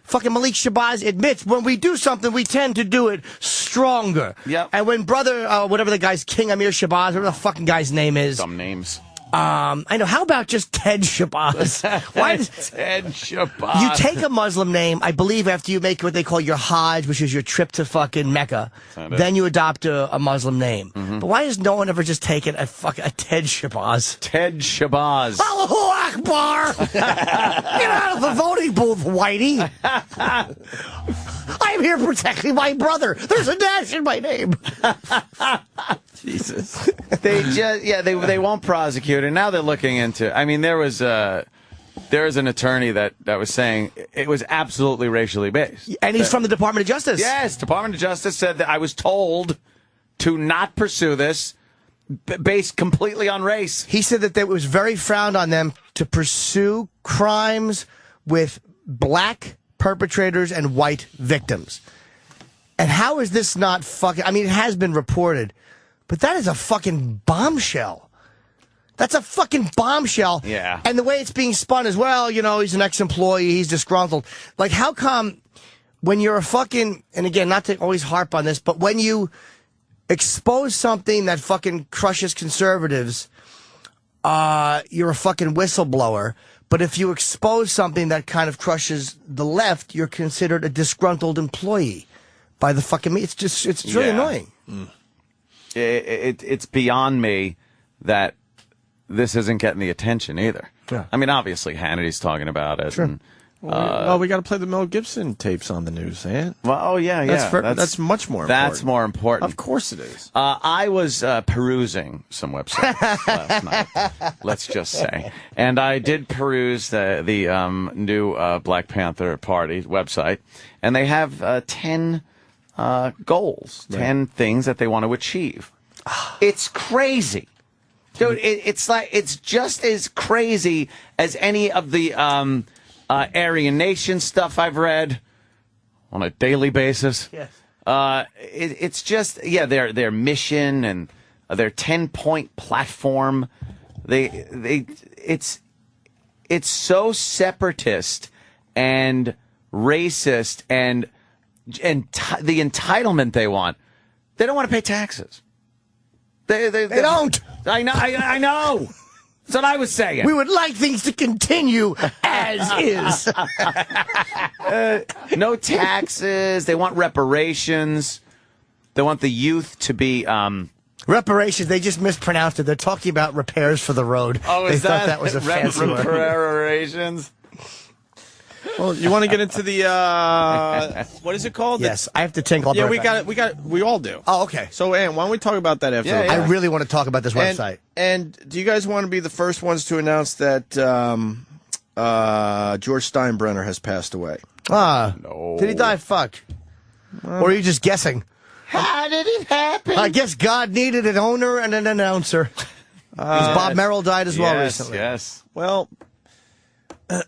Fucking Malik Shabazz admits when we do something, we tend to do it stronger. Yep. And when brother, whatever the guy's, King Amir Shabazz, whatever the fucking guy's name is. Some names. I know. How about just Ted Shabazz? Why does Ted Shabazz? you take a Muslim name? I believe after you make what they call your Hajj, which is your trip to fucking Mecca, then you adopt a Muslim name. But why has no one ever just taken a Ted Shabazz? Ted Shabazz. Allahu Akbar! Get out of the voting booth, Whitey! I'm here protecting my brother. There's a dash in my name. Jesus. They won't prosecute, and now they're looking into. I mean, there was an attorney that was saying it was absolutely racially based, and he's from the Department of Justice. Yes, Department of Justice said that I was told to not pursue this based completely on race. He said that it was very frowned on them to pursue crimes with black perpetrators and white victims. And how is this not fucking... I mean, it has been reported, but that is a fucking bombshell. That's a fucking bombshell. Yeah. And the way it's being spun is, well, you know, he's an ex-employee, he's disgruntled. Like, how come when you're a fucking... And again, not to always harp on this, but when you expose something that fucking crushes conservatives, you're a fucking whistleblower. But if you expose something that kind of crushes the left, you're considered a disgruntled employee by the fucking media. It's really annoying. It's beyond me that this isn't getting the attention either. Yeah. I mean, obviously Hannity's talking about it. Sure. And, Well, we got to play the Mel Gibson tapes on the news, eh? Well, oh yeah, yeah. That's much more important. That's more important. Of course it is. I was perusing some websites last night, let's just say. And I did peruse the new Black Panther Party website, and they have 10 goals, 10 things that they want to achieve. It's crazy. Dude, it's just as crazy as any of the Aryan Nation stuff I've read on a daily basis. Yes. It's just, their mission and their 10-point platform. It's so separatist and racist and the entitlement they want. They don't want to pay taxes. They don't. I know. That's what I was saying. We would like things to continue as is. No taxes. They want reparations. They want the youth to be... reparations. They just mispronounced it. They're talking about repairs for the road. Oh, they is thought that was a fancy word. Reparations. Well, you want to get into the what is it called? Yes, I have to tinkle. Yeah, we all do. Oh, okay. So, Ann, why don't we talk about that after? I really want to talk about this website. And do you guys want to be the first ones to announce that George Steinbrenner has passed away? No. Did he die? Fuck. Or are you just guessing? How did it happen? I guess God needed an owner and an announcer. Bob Merrill died as well recently. Yes. Well,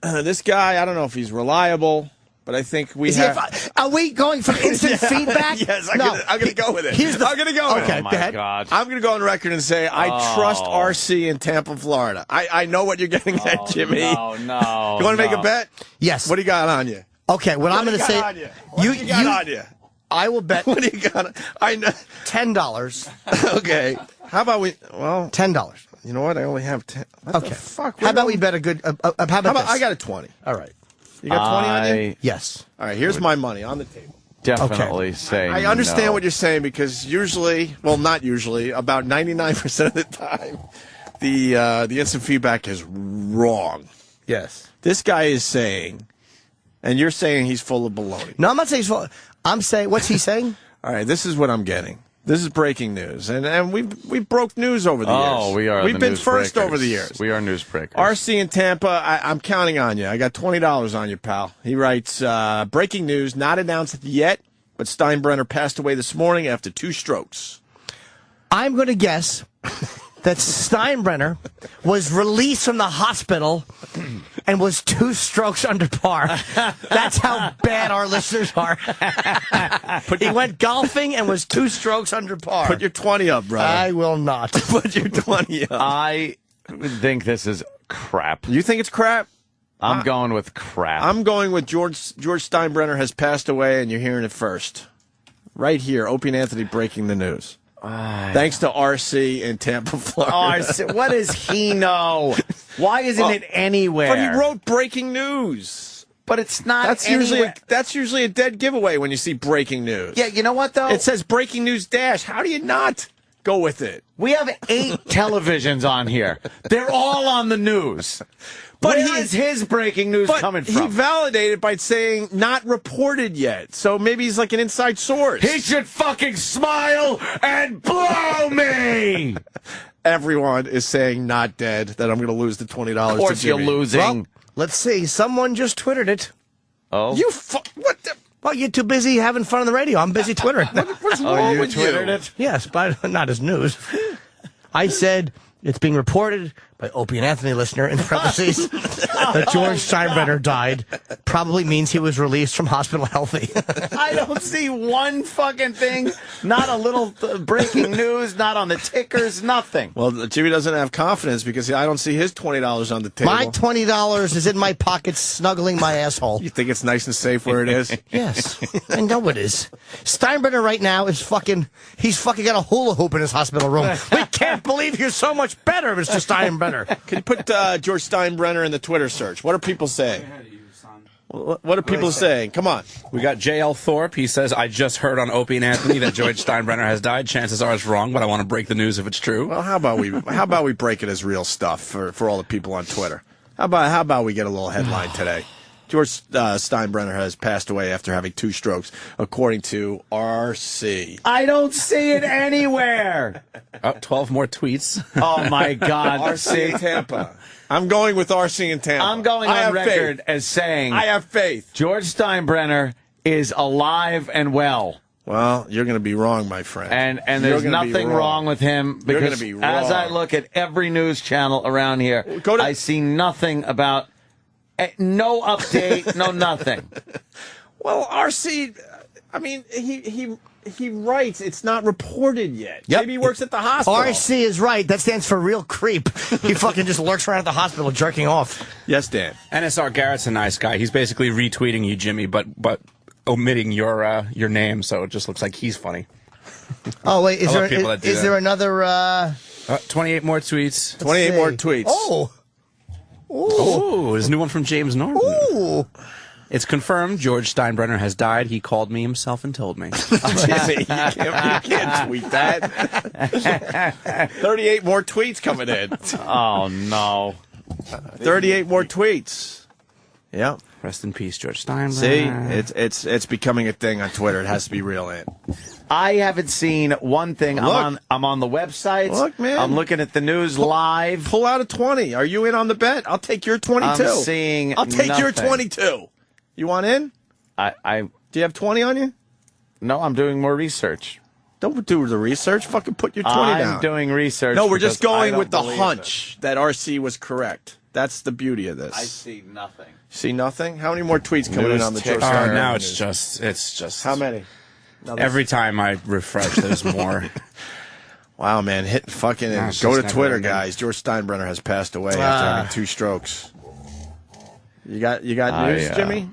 this guy, I don't know if he's reliable, but I think we have... Are we going from instant feedback? Yes, I'm going to go with it. I'm going to go with it. Okay, oh, my go ahead. God. I'm going to go on record and say I trust RC in Tampa, Florida. I know what you're getting at, Jimmy. No. You want to make a bet? Yes. What do you got on you? Okay, what I'm going to say... What do you got on you? I will bet... What do you got? I know. $10. Okay. How about we... Well... $10. You know what? I only have 10. What the fuck? How about we bet a good... how about this? I got a 20. All right. You got 20 on you? Yes. All right, here's my money on the table. Definitely say I understand no. what you're saying because usually, well, not usually, about 99% of the time, the instant feedback is wrong. Yes. This guy is saying, and you're saying he's full of baloney. No, I'm not saying he's full. I'm saying, what's he saying? All right, this is what I'm getting. This is breaking news, and we've broke news over the years. Oh, we are. We've been first breakers. over the years. We are newsbreakers. RC in Tampa, I'm counting on you. I got $20 on you, pal. He writes, breaking news, not announced yet, but Steinbrenner passed away this morning after 2 strokes. I'm going to guess that Steinbrenner was released from the hospital and was 2 strokes under par. That's how bad our listeners are. He went golfing and was 2 strokes under par. Put your 20 up, brother. I will not. Put your 20 up. I think this is crap. You think it's crap? I'm going with crap. I'm going with George Steinbrenner has passed away, and you're hearing it first. Right here, Opie and Anthony breaking the news. Thanks to RC in Tampa, Florida. RC, what does he know? Why isn't it anywhere? But he wrote breaking news. But it's not That's usually a dead giveaway when you see breaking news. Yeah, you know what, though? It says breaking news dash. How do you not go with it? We have 8 televisions on here. They're all on the news. But where is his breaking news coming from? He validated by saying not reported yet. So maybe he's like an inside source. He should fucking smile and blow me! Everyone is saying not dead, that I'm going to lose the $20 Of course to Jimmy. you're losing. Well, let's see. Someone just Twittered it. Oh? What the? Well, you're too busy having fun on the radio. I'm busy Twittering. What's wrong with Twittered you? it? Yes, but not as news. I said it's being reported by Opie and Anthony listener in parentheses that George Steinbrenner died. Probably means he was released from hospital healthy. I don't see one fucking thing. Not a little breaking news. Not on the tickers. Nothing. Well, Jimmy doesn't have confidence because I don't see his $20 on the table. My $20 is in my pocket snuggling my asshole. You think it's nice and safe where it is? Yes, I know it is. Steinbrenner right now is he's fucking got a hula hoop in his hospital room. We can't believe you're so much better, Mr. Steinbrenner. Can you put George Steinbrenner in the Twitter search? What are people saying? What are people saying? Come on. We got J.L. Thorpe. He says, I just heard on Opie and Anthony that George Steinbrenner has died. Chances are it's wrong, but I want to break the news if it's true. Well, how about we break it as real stuff for all the people on Twitter? How about we get a little headline today? George Steinbrenner has passed away after having 2 strokes, according to RC. I don't see it anywhere. 12 more tweets. Oh, my God. RC in Tampa. I'm going with RC in Tampa. I'm going on record as saying I have faith. George Steinbrenner is alive and well. Well, you're going to be wrong, my friend. And there's nothing wrong with him because as I look at every news channel around here, I see nothing about... No update, no nothing. Well, RC, I mean, he writes it's not reported yet. Yep. Maybe he works at the hospital. RC is right. That stands for real creep. He fucking just lurks around at the hospital jerking off. Yes, Dan. NSR Garrett's a nice guy. He's basically retweeting you, Jimmy, but omitting your name, so it just looks like he's funny. Oh, wait, is there another... 28 more tweets. 28 more tweets. Oh! Oh, there's a new one from James Norton. Ooh. It's confirmed George Steinbrenner has died. He called me himself and told me. Jimmy, you can't tweet that. 38 more tweets coming in. Oh, no. 38 more tweets. Yeah. Rest in peace, George Steinbrenner. See, it's becoming a thing on Twitter. It has to be real in. I haven't seen one thing. I'm on the website. Look, man. I'm looking at the news live. Pull out a 20. Are you in on the bet? I'll take your 22. I'm seeing I'll take your nothing. 22. You want in? Do you have 20 on you? No, I'm doing more research. Don't do the research. Fucking put your 20 down. I'm doing research. No, we're just going with the believe hunch that RC was correct. That's the beauty of this. I see nothing. See nothing? How many more tweets coming in on the George Steinbrenner now news? it's just. How many? Every time I refresh, there's more. Wow, man. Hit fucking and go to Twitter, guys. George Steinbrenner has passed away after having 2 strokes. You got news, Jimmy?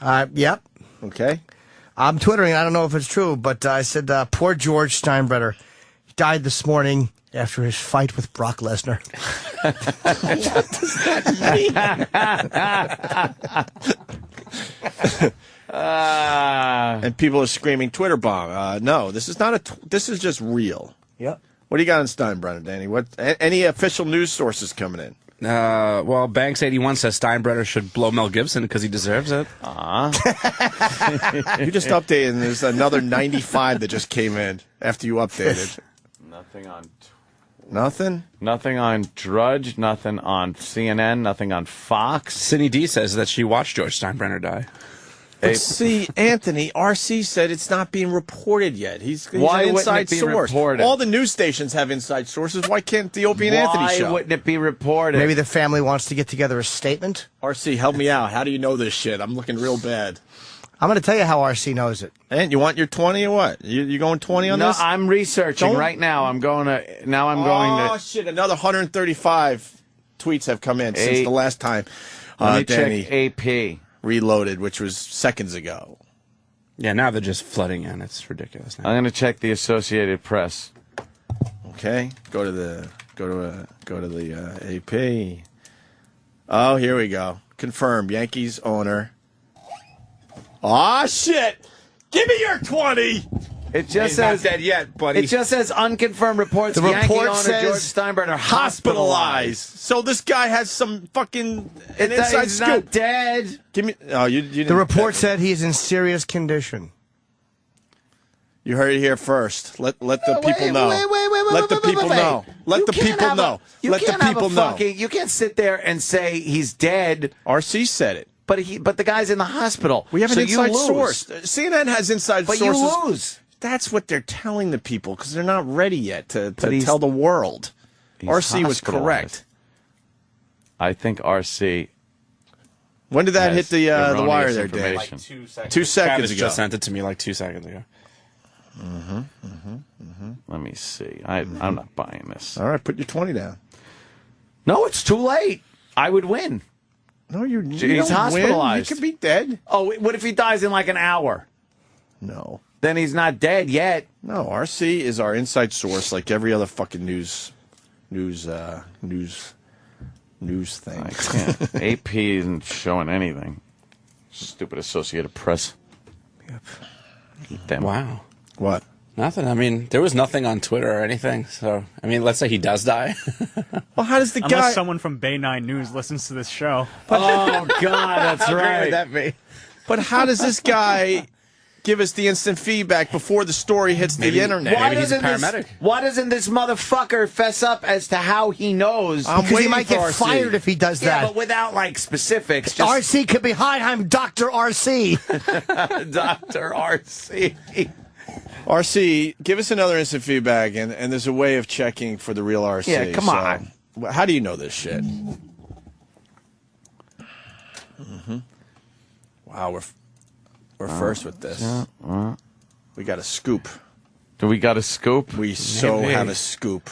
Yep. Okay. I'm Twittering. I don't know if it's true, but I said, poor George Steinbrenner. He died this morning after his fight with Brock Lesnar. What does that mean? And people are screaming Twitter bomb. No, this is not this is just real. Yep. What do you got on Steinbrenner, Danny? Any official news sources coming in? Well, Banks81 says Steinbrenner should blow Mel Gibson because he deserves it. You just updated, and there's another 95 that just came in after you updated. Nothing on... Nothing? Nothing on Drudge, nothing on CNN, nothing on Fox. Cindy D says that she watched George Steinbrenner die. But see, Anthony, RC said it's not being reported yet. He's Why an inside wouldn't it be source. reported? All the news stations have inside sources. Why can't the Opie and Anthony show? Why wouldn't it be reported? Maybe the family wants to get together a statement. RC, help me out. How do you know this shit? I'm looking real bad. I'm going to tell you how RC knows it. And you want your 20 or what? You going 20 on this? No, I'm researching right now. I'm going to. Oh shit! Another 135 tweets have come in since the last time. Let me Danny check AP. reloaded, which was seconds ago. Yeah, now they're just flooding in. It's ridiculous. Now. I'm going to check the Associated Press. Okay, go to the AP. Oh, here we go. Confirmed. Yankees owner. Oh shit! Give me your 20. It just He's says not dead yet, buddy. It just says unconfirmed reports. The Yankee report owner says George Steinbrenner hospitalized. So this guy has some fucking an He's inside scoop. not dead. Give me. Oh, you didn't. The report said he is in serious condition. You heard it here first. Let the people know. Let the people know. Let the people know. Let the people know. You can't sit there and say he's dead. RC said it. But the guy's in the hospital. We have an so inside you lose. source. CNN has inside But sources. you lose. That's what they're telling the people because they're not ready yet to he's- tell the world. He's RC was hospitalized. correct. I think RC. When did that hit the erroneous wire there, Dave? information. Like 2 seconds. 2 seconds Travis ago. just sent it to me like 2 seconds ago. Let me see. I'm not buying this. All right, put your 20 down. No, it's too late. I would win. No, you He's don't hospitalized. Win. You could be dead. Oh, what if he dies in like an hour? No. Then he's not dead yet. No, RC is our inside source, like every other fucking news thing. I can't. AP isn't showing anything. Stupid Associated Press. Yep. Wow. What? Nothing. I mean, there was nothing on Twitter or anything. So, I mean, let's say he does die. Well, how does the Unless guy? someone from Bay 9 News listens to this show. Oh God, that's How great right. would that be? But how does this guy give us the instant feedback before the story hits the internet? Maybe he's a paramedic. Why doesn't this motherfucker fess up as to how he knows? I'm Because he waiting might for get RC. fired if he does Yeah, that. but without like specifics. Just RC could be, hi, I'm Dr. RC. Dr. RC. RC, give us another instant feedback, and there's a way of checking for the real RC. Yeah, come on. How do you know this shit? Wow, we're first with this. We got a scoop. Do we got a scoop? We so Maybe. have a scoop.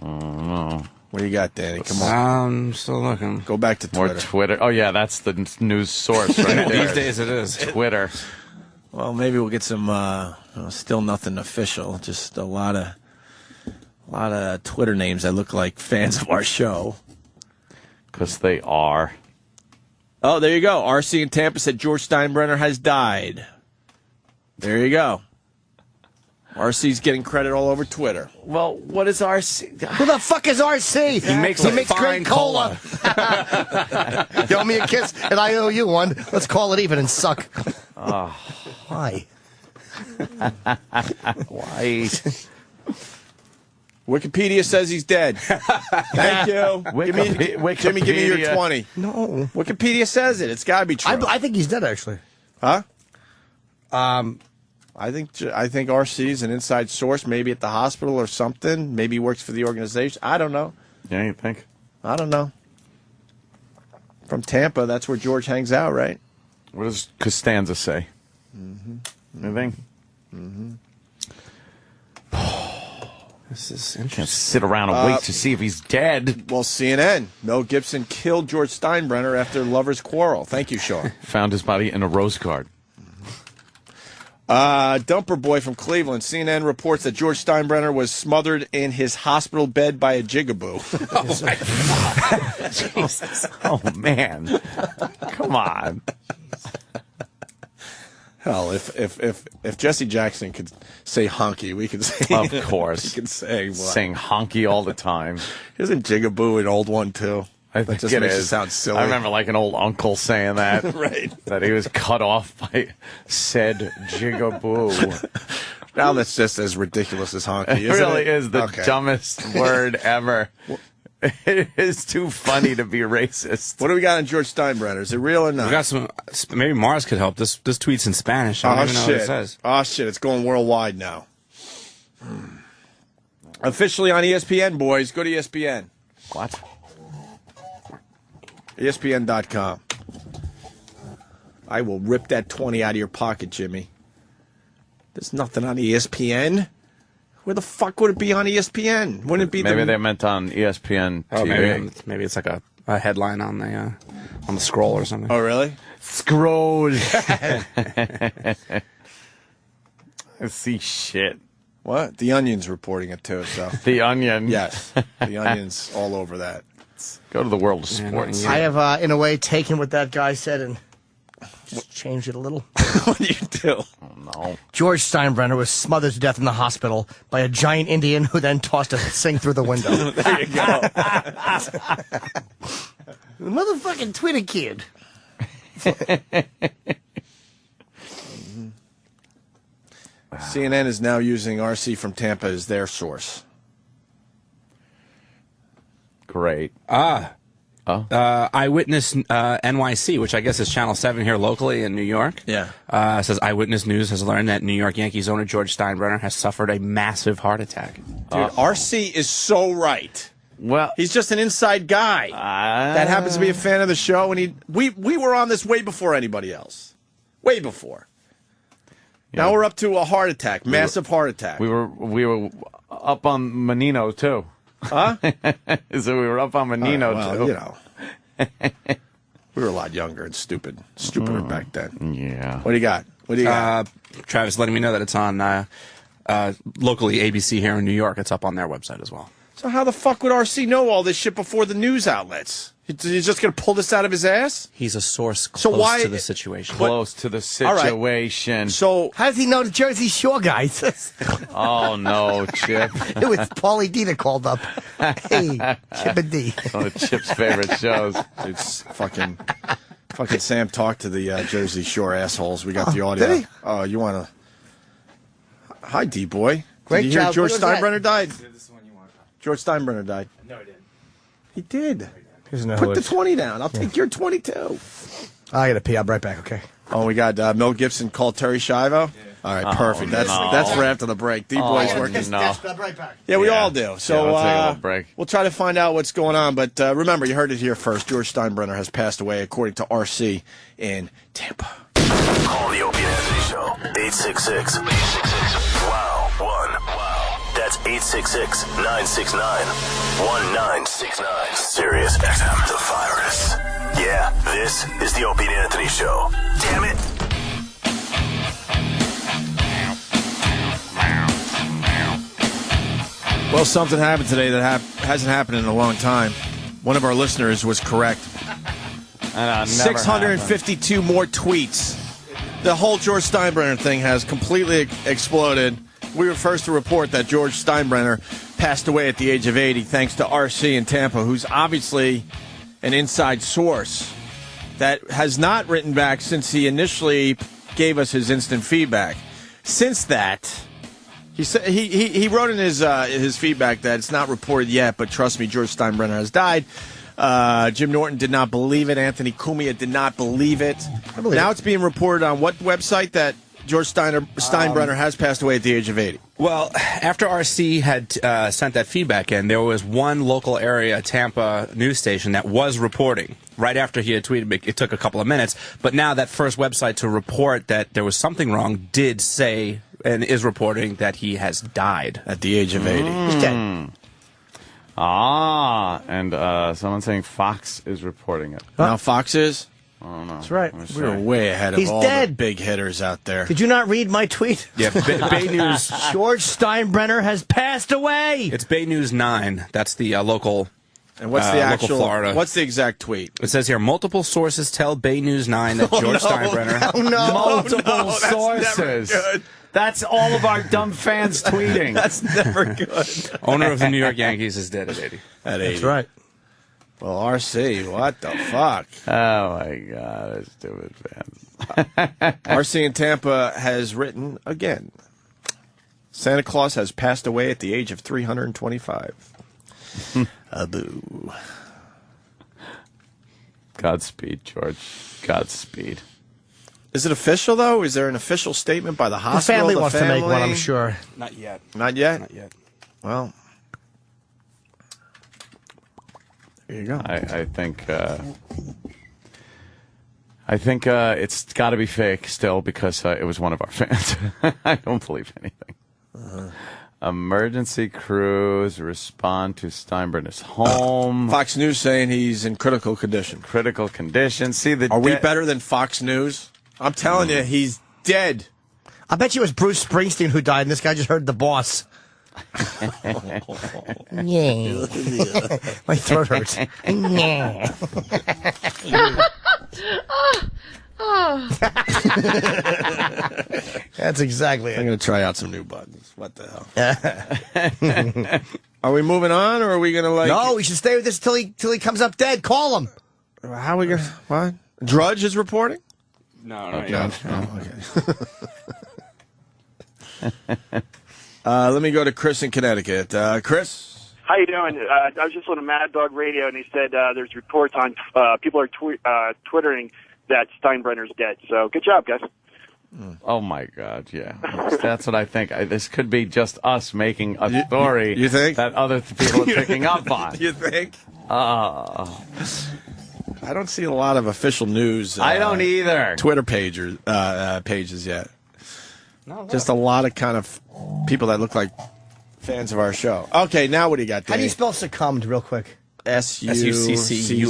No. What do you got, Danny? Come on. I'm still looking. Go back to Or Twitter. Twitter. Oh yeah, that's the news source right there. These days it is. Twitter. Well, maybe we'll get some. Still nothing official. Just a lot of Twitter names that look like fans of our show. Because they are. Oh, there you go. RC in Tampa said George Steinbrenner has died. There you go. RC's getting credit all over Twitter. Well, what is RC? Who the fuck is RC? He makes a fine great cola. You owe me a kiss, and I owe you one. Let's call it even and suck. Oh. Why? Why? Wikipedia says he's dead. Thank you. Jimmy, give me your 20. No. Wikipedia says it. It's got to be true. I think he's dead, actually. Huh? I think RC's an inside source, maybe at the hospital or something. Maybe he works for the organization. I don't know. Yeah, you think? I don't know. From Tampa, that's where George hangs out, right? What does Costanza say? Anything? This is Can't interesting. sit around and wait to see if he's dead. Well, CNN. Mel Gibson killed George Steinbrenner after lovers' quarrel. Thank you, Sean. Found his body in a rose garden. Dumper Boy from Cleveland. CNN reports that George Steinbrenner was smothered in his hospital bed by a jigaboo. Jesus. Oh, man. Come on. Hell, if Jesse Jackson could say honky, we could say. Of course. He could say what? Saying honky all the time. Isn't jigaboo an old one, too? I That think just it makes is. it sound silly. I remember like an old uncle saying that. Right. That he was cut off by said jigaboo. Now that's just as ridiculous as honky, It isn't really it? is the Okay. dumbest word ever. It is too funny to be racist. What do we got on George Steinbrenner? Is it real or not? We got some. Maybe Mars could help. This tweet's in Spanish. I don't even know what it says. Oh shit! It's going worldwide now. Officially on ESPN, boys. Go to ESPN. What? ESPN.com. I will rip that 20 out of your pocket, Jimmy. There's nothing on ESPN. Where the fuck would it be on ESPN? Wouldn't it be? Maybe they meant on ESPN TV. Oh, maybe it's like a headline on the scroll or something. Oh, really? Scroll. I see shit. What? The Onion's reporting it too. So The Onion. Yes, The Onion's all over that. Go to the world of sports. I have, in a way, taken what that guy said and just changed it a little. What do you do? Oh, no. George Steinbrenner was smothered to death in the hospital by a giant Indian who then tossed a thing through the window. There you go. The motherfucking Twitter kid. CNN is now using RC from Tampa as their source. Great. Eyewitness NYC, which I guess is Channel 7 here locally in New York. Yeah. Says Eyewitness News has learned that New York Yankees owner George Steinbrenner has suffered a massive heart attack. Dude, RC is so right. Well, he's just an inside guy that happens to be a fan of the show, and we were on this way before anybody else. Way before. Yeah. Now we're up to a heart attack, massive heart attack. We were up on Menino too. Huh? So we were up on Menino too. You know. We were a lot younger and stupider back then. Yeah. What do you got? Travis letting me know that it's on locally ABC here in New York. It's up on their website as well. So how the fuck would RC know all this shit before the news outlets? He's just going to pull this out of his ass? He's a source close to the situation. Close to the situation. So how does he know the Jersey Shore guys? Oh, no, Chip. It was Paulie D that called up. Hey, Chip and D. One of Chip's favorite shows. It's fucking Sam talked to the Jersey Shore assholes. We got the audio. Did he? Oh, you want to... Hi, D-boy. Great Did you hear job. George What was Steinbrenner died? George Steinbrenner died. No, he didn't. He did. No Put the 20 down. I'll take your 22. I got to pee. I'll be right back, okay? Oh, we got Mel Gibson called Terry Schiavo. All right, perfect. That's for after the break. D-boy's working. No. I'll be right back. Yeah, we all do. So we'll take a little break. We'll try to find out what's going on. But remember, you heard it here first. George Steinbrenner has passed away, according to RC in Tampa. Call the Opie and Anthony Show. 866-866-WOW-1. That's 866-969-1969. Sirius XM, the virus. Yeah, this is the Opie and Anthony Show. Damn it. Well, something happened today that hasn't happened in a long time. One of our listeners was correct. 652 more tweets. The whole George Steinbrenner thing has completely exploded. We were first to report that George Steinbrenner passed away at the age of 80, thanks to RC in Tampa, who's obviously an inside source that has not written back since he initially gave us his instant feedback. Since that, he said he wrote in his feedback that it's not reported yet, but trust me, George Steinbrenner has died. Jim Norton did not believe it. Anthony Cumia did not believe it. Now it's being reported on what website that George Steinbrenner has passed away at the age of 80. Well, after RC had sent that feedback in, there was one local area, Tampa news station, that was reporting. Right after he had tweeted, it took a couple of minutes. But now that first website to report that there was something wrong did say and is reporting that he has died. At the age of 80. He's dead. And someone saying Fox is reporting it. Now Fox is? I don't know. That's right. We were way ahead of He's all dead. the big hitters out there. Did you not read my tweet? Yeah, Bay News. George Steinbrenner has passed away. It's Bay News 9. That's the local. And what's the actual? Local Florida. What's the exact tweet? It says here, multiple sources tell Bay News 9 that George Steinbrenner. Multiple sources. That's all of our dumb fans tweeting. That's never good. Owner of the New York Yankees is dead at 80. At 80. That's right. Well, RC, what the fuck? Oh, my God. That's stupid fans. RC in Tampa has written again. Santa Claus has passed away at the age of 325. Boo. Godspeed, George. Godspeed. Is it official, though? Is there an official statement by the hospital? The family wants to make one, I'm sure. Not yet. Not yet? Not yet. Well, there you go. I think it's got to be fake still because it was one of our fans. I don't believe anything. Emergency crews respond to Steinbrenner's home. Fox News saying he's in critical condition. Critical condition. See the. Are we better than Fox News? I'm telling you, he's dead. I bet you it was Bruce Springsteen who died, and this guy just heard the boss. Yeah. My throat hurts. Yeah. That's exactly it. I'm going to try out some new buttons. What the hell? Are we moving on, or are we going to like... No, we should stay with this till he comes up dead. Call him. How are we going to... What? Drudge is reporting? No, okay. Let me go to Chris in Connecticut. Chris? How you doing? I was just on a Mad Dog Radio, and he said there's reports on people are twittering that Steinbrenner's dead. So good job, guys. Oh, my God, yeah. That's what I think. This could be just us making a story you think? that other people are picking up on. You think? I don't see a lot of official news. I don't either. Twitter pages yet. No, just a lot of kind of people that look like fans of our show. Okay, now what do you got, Danny? How do you spell succumbed, real quick? S-U-C-C-U-M-B.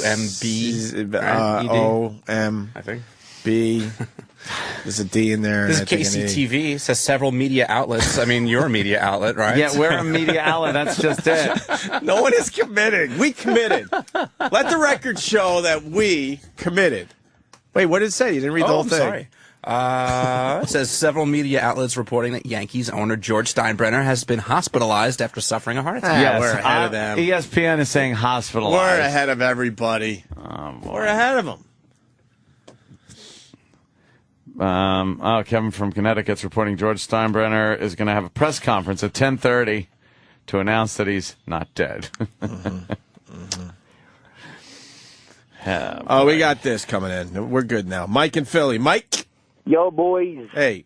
I think. B. There's a D in there. This is KCTV. It says several media outlets. I mean, you're a media outlet, right? Yeah, we're a media outlet. That's just it. No one is committed. We committed. Let the record show that we committed. Wait, what did it say? You didn't read the whole thing. Sorry. It says several media outlets reporting that Yankees owner George Steinbrenner has been hospitalized after suffering a heart attack. Yeah, we're ahead of them. ESPN is saying hospitalized. We're ahead of everybody. We're ahead of them. Kevin from Connecticut's reporting George Steinbrenner is going to have a press conference at 10:30 to announce that he's not dead. We got this coming in. We're good now. Mike in Philly. Mike? Yo, boys. Hey.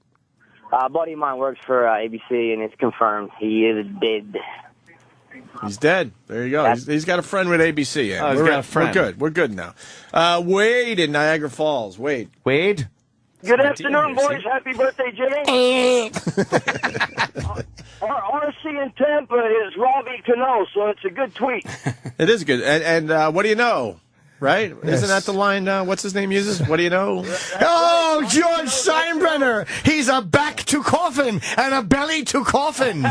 A buddy of mine works for ABC, and it's confirmed. He is dead. He's dead. There you go. He's got a friend with ABC. Yeah. He's got a friend. We're good. We're good now. Wade in Niagara Falls. Wade? Good afternoon, boys. Happy birthday, Jimmy. Our RC in Tampa is Robbie Cano, so it's a good tweet. It is good. And what do you know? Right? Yes. Isn't that the line what's his name uses? What do you know? Oh, George Steinbrenner. He's a back to coffin and a belly to coffin.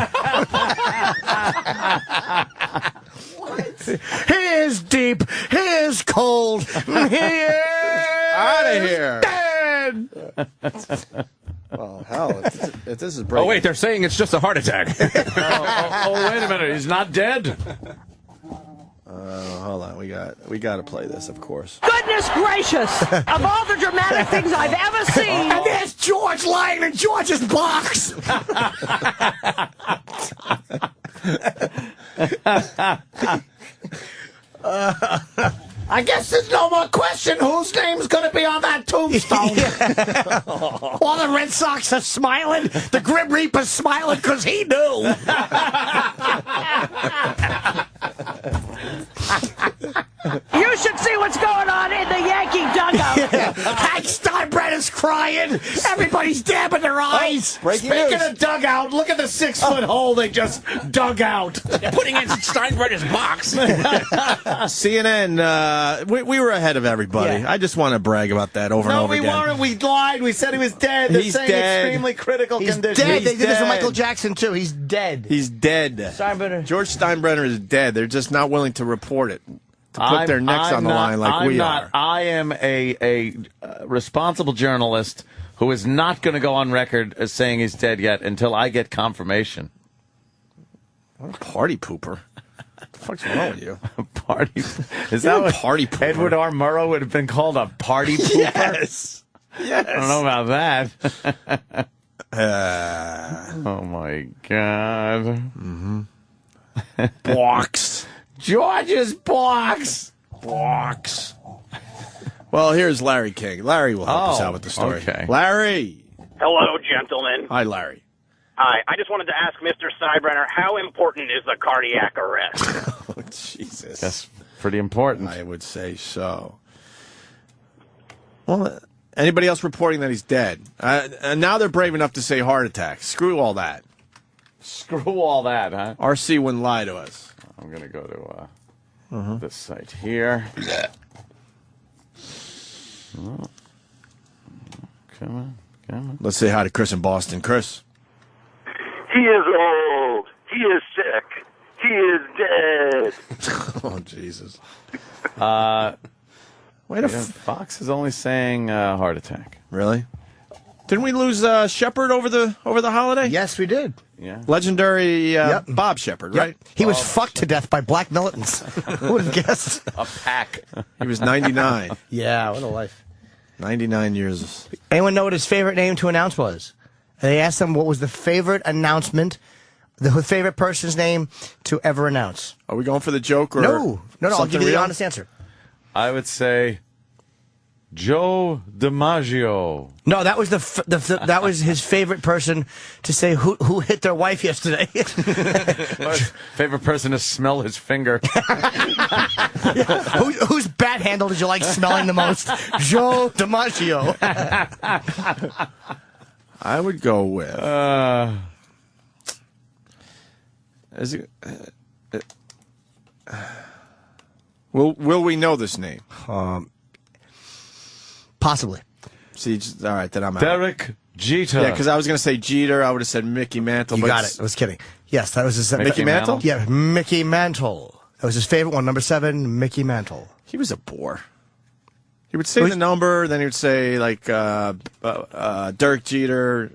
He is deep. He is cold. He is out of here. Dead. Oh, hell. If this is breaking. Oh, wait. They're saying it's just a heart attack. wait a minute. He's not dead? Hold on. We got to play this, of course. Goodness gracious! Of all the dramatic things I've ever seen. And there's George lying in George's box. I guess there's no more question whose name's going to be on that tombstone. All the Red Sox are smiling. The Grim Reaper's smiling because he knew. You should see what's going on in the Yankee dugout. Hank Steinbrenner's crying. Everybody's dabbing their eyes. Speaking of dugout, look at the 6-foot hole they just dug out. They're putting in Steinbrenner's box. CNN, we were ahead of everybody. Yeah. I just want to brag about that over and over again. No, we weren't. We lied. We said he was dead. They're saying dead. Extremely critical condition. Dead. They did this with Michael Jackson, too. He's dead. He's dead. George Steinbrenner is dead. They're just not willing to report it. To put their necks on the line like we are. I am a responsible journalist who is not going to go on record as saying he's dead yet until I get confirmation. What a party pooper. What the fuck's wrong with you? Party? Is that what party pooper? Edward R. Murrow would have been called a party pooper? Yes. I don't know about that. Oh, my God. Box. George's box. Box. Well, here's Larry King. Larry will help us out with the story. Okay. Larry. Hello, gentlemen. Hi, Larry. Hi. I just wanted to ask Mr. Steinbrenner, how important is a cardiac arrest? Oh, Jesus. That's pretty important. I would say so. Well, anybody else reporting that he's dead? And now they're brave enough to say heart attack. Screw all that. Screw all that, huh? RC wouldn't lie to us. I'm going to go to this site here. Oh. Come on. Let's say hi to Chris in Boston. Chris. He is old. He is sick. He is dead. Oh, Jesus. Wait Fox is only saying heart attack. Really? Didn't we lose Shepard over the holiday? Yes, we did. Yeah. Legendary Bob Shepard, right? He was fucked to death by black militants. Who would have guessed? A pack. He was 99. Yeah, what a life. 99 years. Anyone know what his favorite name to announce was? And they asked him what was the favorite announcement, the favorite person's name to ever announce. Are we going for the joke or No, I'll give you the honest answer. I would say Joe DiMaggio. No, that was that was his favorite person to say who hit their wife yesterday. Favorite person to smell his finger. Whose bat handle did you like smelling the most? Joe DiMaggio. I would go with. Will we know this name? Possibly. See, all right, then I'm out. Derek Jeter. Yeah, because I was going to say Jeter. I would have said Mickey Mantle. You got it. I was kidding. Yes, that was his Mickey Mantle? Yeah, Mickey Mantle. That was his favorite one. Number 7, Mickey Mantle. He was a bore. He would say the number, then he would say, like, Derek Jeter.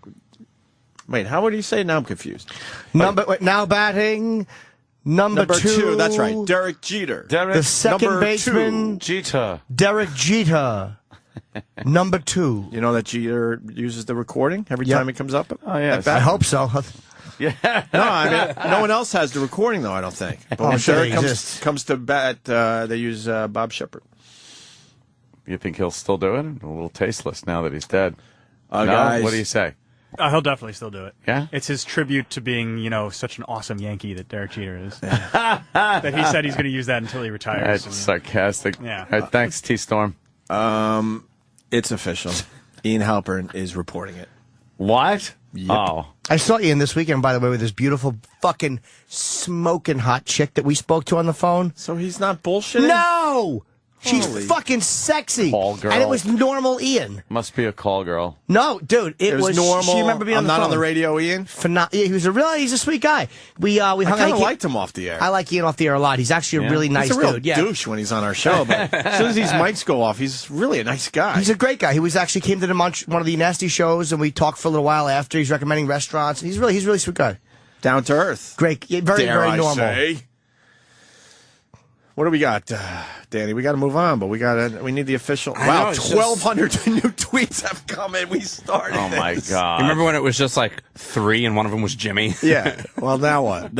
Wait, how would he say? Now I'm confused. Now batting, number two. That's right, Derek Jeter. The second baseman, Jeter. Derek Jeter. Number 2. You know that Jeter uses the recording every time he comes up? Oh, yes. I hope so. Yeah. No, I mean, no one else has the recording, though, I don't think. But when Derek comes to bat, they use Bob Shepard. You think he'll still do it? A little tasteless now that he's dead. No? Guys. What do you say? He'll definitely still do it. Yeah? It's his tribute to being, such an awesome Yankee that Derek Jeter is. That he said he's going to use that until he retires. That's sarcastic. Yeah. All right, thanks, T-Storm. It's official. Ian Halpern is reporting it. What? Yep. Oh. I saw Ian this weekend, by the way, with this beautiful fucking smoking hot chick that we spoke to on the phone. So he's not bullshitting? No! She's Holy. Fucking sexy. Call girl. And it was normal Ian. Must be a call girl. No, dude, it was normal. She remember being on the phone. I'm not on the radio, Ian? He was he's a sweet guy. We hung out. I kind of liked him off the air. I like Ian off the air a lot. He's actually a really nice he's a real dude. Yeah. douche when he's on our show, but as soon as these mics go off, he's really a nice guy. He's a great guy. He was actually came to one of the Nasty shows, and we talked for a little while after. He's recommending restaurants. He's really a sweet guy. Down to earth. Great. Very normal. Say. What do we got, Danny? We got to move on, but we need the official. Wow, 1,200 new tweets have come in. We started. Oh my God! You remember when it was just like 3 and one of them was Jimmy? Yeah. Well, now what?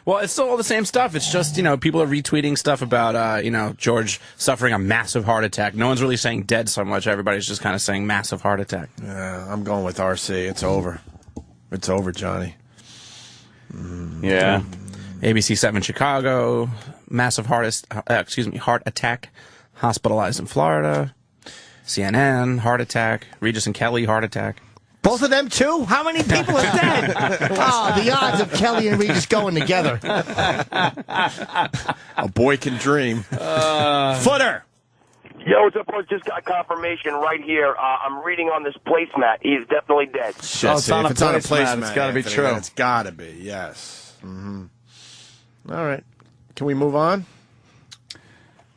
Well, it's still all the same stuff. It's just, people are retweeting stuff about, George suffering a massive heart attack. No one's really saying dead so much. Everybody's just kind of saying massive heart attack. Yeah, I'm going with RC. It's over. It's over, Johnny. Yeah. ABC 7 Chicago, massive heart attack, hospitalized in Florida. CNN, heart attack. Regis and Kelly, heart attack. Both of them, too? How many people are dead? Oh, the odds of Kelly and Regis going together. A boy can dream. Footer! Yo, what's up, boys? Just got confirmation right here. I'm reading on this placemat. He's definitely dead. Shit, if it's on a placemat, it's got to be true. It's got to be, yes. Mm-hmm. All right. Can we move on?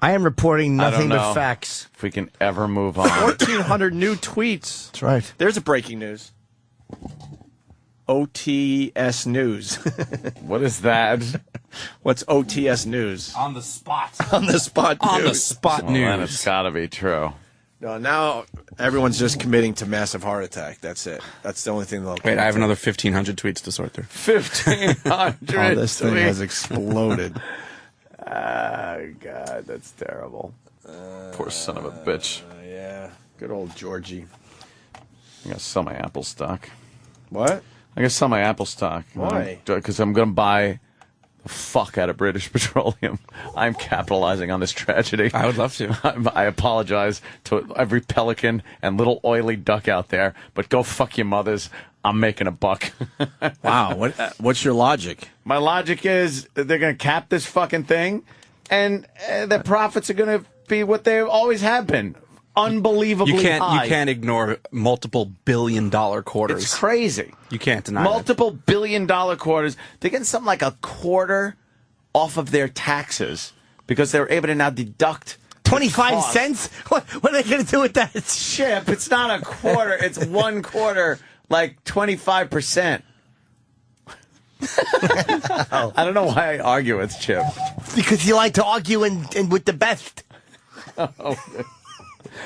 I am reporting nothing but facts. If we can ever move on. 1,400 new tweets. That's right. There's a breaking news. OTS News. What is that? What's OTS News? On the spot. On the spot news. On the spot news. Then it's got to be true. No, now everyone's just committing to massive heart attack. That's it. That's the only thing they'll... Wait, I have another 1,500 tweets to sort through. 1,500 Oh, this thing has exploded. God, that's terrible. Poor son of a bitch. Yeah, good old Georgie. I gotta sell my Apple stock. What? I gotta sell my Apple stock. Why? Because I'm gonna buy the fuck out of British Petroleum. I'm capitalizing on this tragedy. I would love to. I apologize to every pelican and little oily duck out there, but go fuck your mothers. I'm making a buck. Wow. What's your logic? My logic is they're going to cap this fucking thing, and the profits are going to be what they always have been. Unbelievably high. You can't ignore multiple billion-dollar quarters. It's crazy. You can't deny multiple billion-dollar quarters. They're getting something like a quarter off of their taxes because they're able to now deduct 25 cents? What are they going to do with that? Chip, it's not a quarter. It's 1 quarter, like 25%. I don't know why I argue with Chip. Because you like to argue and with the best.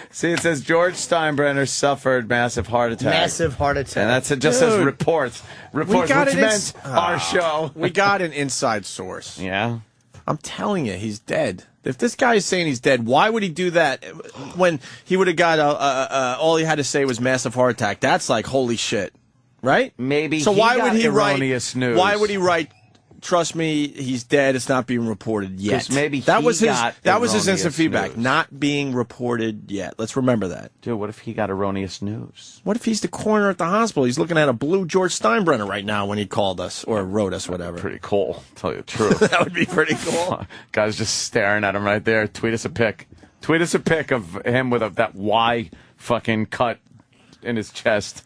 See, it says George Steinbrenner suffered massive heart attack. Massive heart attack. And that's just says reports. Reports, which meant our show. We got an inside source. Yeah? I'm telling you, he's dead. If this guy is saying he's dead, why would he do that when he would have got all he had to say was massive heart attack? That's like holy shit, right? Maybe. So he why got would he erroneous write? News. Why would he write? Trust me, he's dead. It's not being reported yet. Maybe that was his instant erroneous feedback. news. Not being reported yet. Let's remember that. Dude, what if he got erroneous news? What if he's the coroner at the hospital? He's looking at a blue George Steinbrenner right now when he called us or wrote us, whatever. Pretty cool. Tell you the truth. That would be pretty cool. Guy's just staring at him right there. Tweet us a pic. Tweet us a pic of him with that Y fucking cut in his chest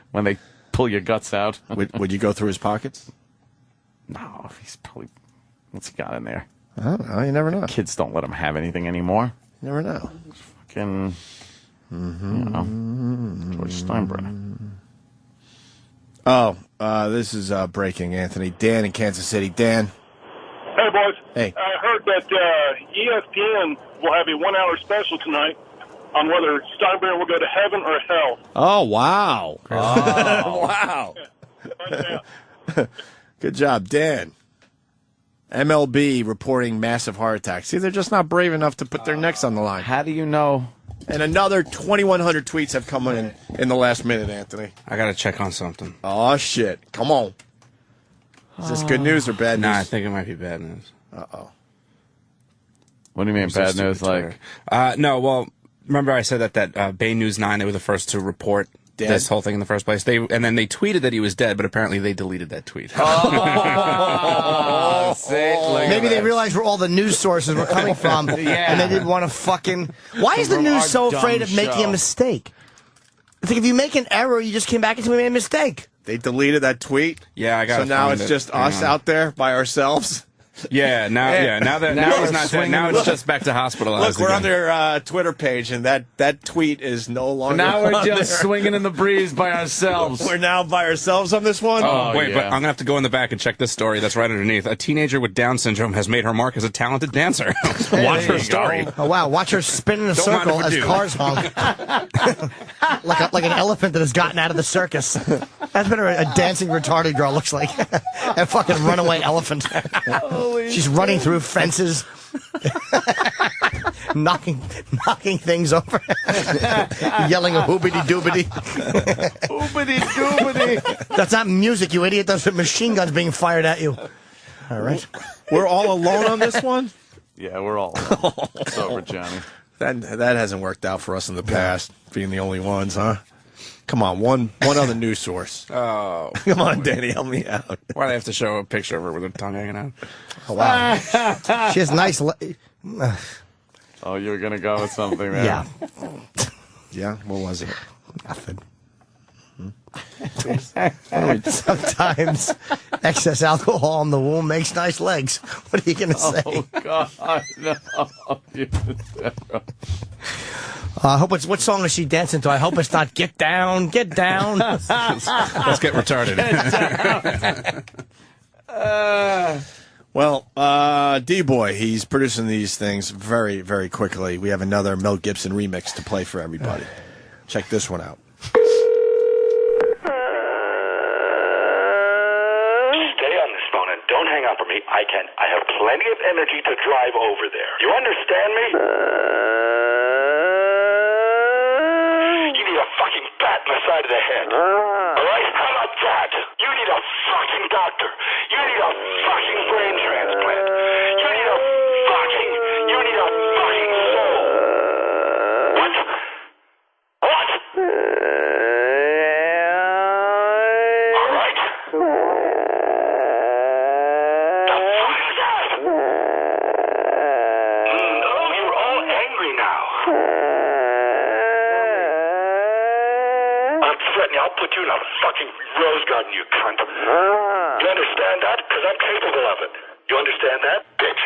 when they pull your guts out. Would you go through his pockets? No, he's probably... What's he got in there? I don't know. You never know. Kids don't let him have anything anymore. You never know. Fucking... You know, George Steinbrenner. Oh, this is breaking, Anthony. Dan in Kansas City. Dan. Hey, boys. Hey. I heard that ESPN will have a 1-hour special tonight on whether Steinbrenner will go to heaven or hell. Oh, wow. Wow. Good job, Dan. MLB reporting massive heart attacks. See, they're just not brave enough to put their necks on the line. How do you know? And another 2,100 tweets have come in the last minute, Anthony. I got to check on something. Oh, shit. Come on. Is this good news or bad news? Nah, I think it might be bad news. Uh-oh. What do you mean bad news? Like, no, well, remember I said that Bay News 9, they were the first to report this whole thing in the first place. And then they tweeted that he was dead, but apparently they deleted that tweet. Maybe they realized where all the news sources were coming from, and they didn't want to fucking... Why is the news so afraid of making a mistake? I think if you make an error, you just came back and made a mistake. They deleted that tweet? Yeah, I got it. So now it's just us out there by ourselves? Yeah, now he's not dead. Now it's just back to hospitalized. Look, we're again. on their Twitter page, and that tweet is no longer. now we're on just there. swinging in the breeze by ourselves. We're now by ourselves on this one. Oh, wait, but I'm gonna have to go in the back and check this story that's right underneath. A teenager with Down syndrome has made her mark as a talented dancer. Watch her story. Oh wow! Watch her spin in a circle as cars honk, like an elephant that has gotten out of the circus. That's what a dancing retarded girl looks like. A fucking runaway elephant. She's running through fences, knocking things over, yelling a hoobity doobity. Hoobity doobity. That's not music, you idiot. Those are machine guns being fired at you. All right. We're all alone on this one? Yeah, we're all. It's over, Johnny. That hasn't worked out for us in the past, being the only ones, huh? Come on, one other news source. Oh, come on, Danny, help me out. Why do they have to show a picture of her with her tongue hanging out? Oh, wow. She has nice... Oh, you were going to go with something there. Yeah. Yeah? What was it? Nothing. Sometimes excess alcohol in the womb makes nice legs. What are you going to say? Oh, God, no. I hope what song is she dancing to? I hope it's not Get Down, Get Down. Let's get retarded. Well, D-Boy, he's producing these things very, very quickly. We have another Mel Gibson remix to play for everybody. Check this one out. Stay on this phone and don't hang up on me. I have plenty of energy to drive drive over there. You understand me? You need a fucking bat in the side of the head. All right? How about that? You need a fucking doctor. You need a fucking brain transplant. You need a fucking soul. What? What? All right. The fuck is that? Oh, you're all angry now. I'm threatening. I'll put you in a fucking rose garden, you cunt. You understand that? Because I'm capable of it. You understand that, bitch?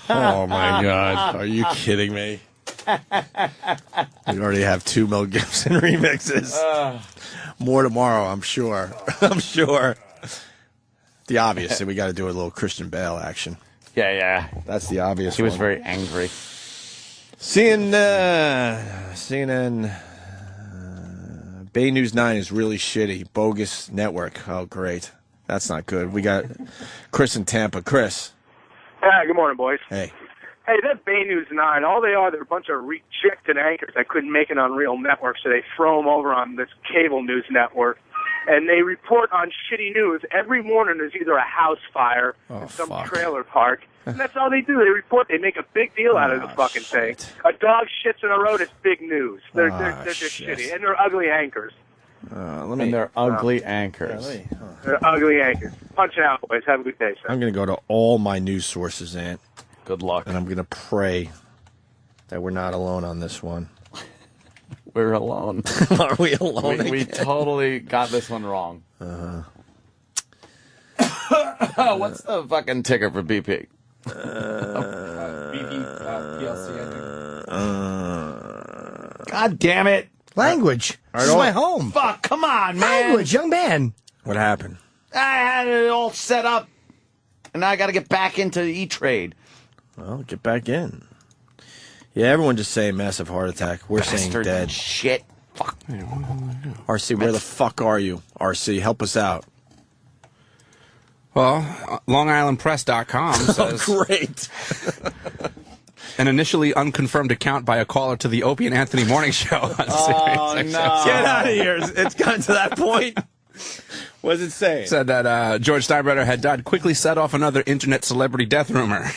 Oh my God! Are you kidding me? We already have 2 Mel Gibson remixes. More tomorrow, I'm sure. I'm sure. The obvious, we got to do a little Christian Bale action. Yeah. That's the obvious. He was one. very angry. CNN. Bay News 9 is really shitty. Bogus network. Oh, great. That's not good. We got Chris in Tampa. Chris. Hi, good morning, boys. Hey. Hey, that Bay News 9, all they are, they're a bunch of rejected anchors that couldn't make it on real networks, so they throw them over on this cable news network. And they report on shitty news. Every morning there's either a house fire in some trailer park. And that's all they do. They report. They make a big deal out of the fucking thing. A dog shits in a road, it's big news. They're just shitty. And they're ugly anchors. And they're ugly anchors. They're ugly anchors. Punch it out, boys. Have a good day, sir. I'm going to go to all my news sources, Ant. Good luck. And I'm going to pray that we're not alone on this one. We're alone. Are we alone? We totally got this one wrong. What's the fucking ticker for BP? God damn it. Language. This is my home. Fuck, come on, man. Language, young man. What happened? I had it all set up, and now I got to get back into E-Trade. Well, get back in. Yeah, everyone just saying massive heart attack. We're saying dead. Shit. Fuck. RC, where the fuck are you? RC, help us out. Well, LongIslandPress.com says... Oh, great. An initially unconfirmed account by a caller to the Opie and Anthony morning show. On Sirius XM. Get out of here. It's gotten to that point. What does it say? Said that George Steinbrenner had died, quickly set off another internet celebrity death rumor.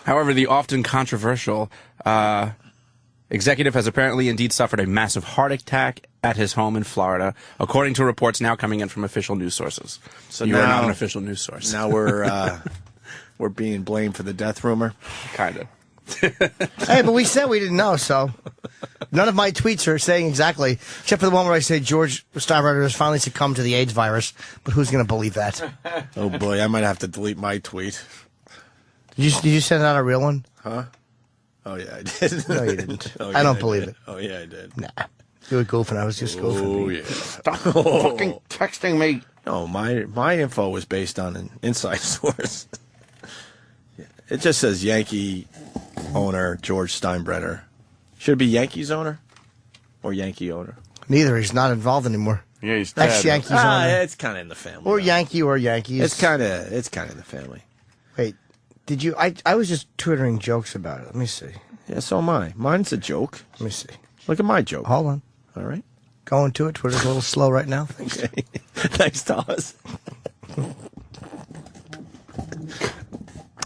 However, the often controversial executive has apparently indeed suffered a massive heart attack at his home in Florida, according to reports now coming in from official news sources. So you are not an official news source. Now we're being blamed for the death rumor? Kind of. Hey, but we said we didn't know, so none of my tweets are saying exactly, except for the one where I say George Steinbrenner has finally succumbed to the AIDS virus. But who's going to believe that? Oh boy, I might have to delete my tweet. Did you send out a real one? Huh? Oh yeah, I did. No, you didn't. Oh, I don't believe it. Oh yeah, I did. Nah, you were goofing. I was just goofing. Oh yeah. Stop fucking texting me. No, my info was based on an inside source. It just says Yankee owner George Steinbrenner. Should it be Yankees owner or Yankee owner? Neither. He's not involved anymore. Yeah, he's dead. Ex-Yankees owner. It's kind of in the family. Or Yankee or Yankees. It's kind of in the family. Wait, did you? I was just twittering jokes about it. Let me see. Yeah, so am I. Mine's a joke. Let me see. Look at my joke. Hold on. All right. Going to it. Twitter's a little slow right now. Thanks. Okay. Thanks, Thomas.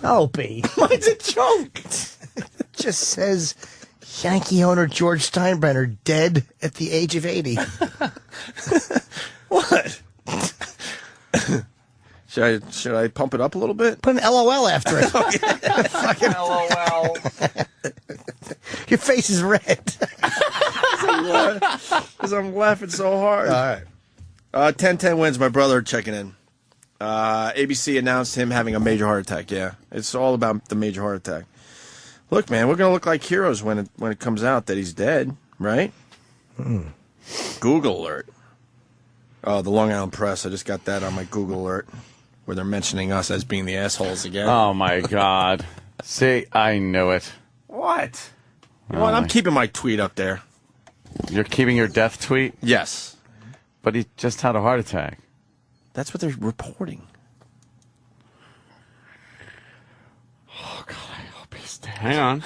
Opie. Mine's a joke. It just says Yankee owner George Steinbrenner dead at the age of 80. What? Should I pump it up a little bit? Put an LOL after it. Fucking LOL. Your face is red. Because I'm laughing so hard. All right. 10-10 wins. My brother checking in. ABC announced him having a major heart attack. Yeah, it's all about the major heart attack. Look, man, we're gonna look like heroes when it comes out that he's dead, right? Google alert. Oh, the Long Island Press. I just got that on my Google alert, where they're mentioning us as being the assholes again. Oh my God! See, I knew it. What? You know what? I'm keeping my tweet up there. You're keeping your death tweet? Yes. But he just had a heart attack. That's what they're reporting. Oh, God, I hope he's dead. Hang on.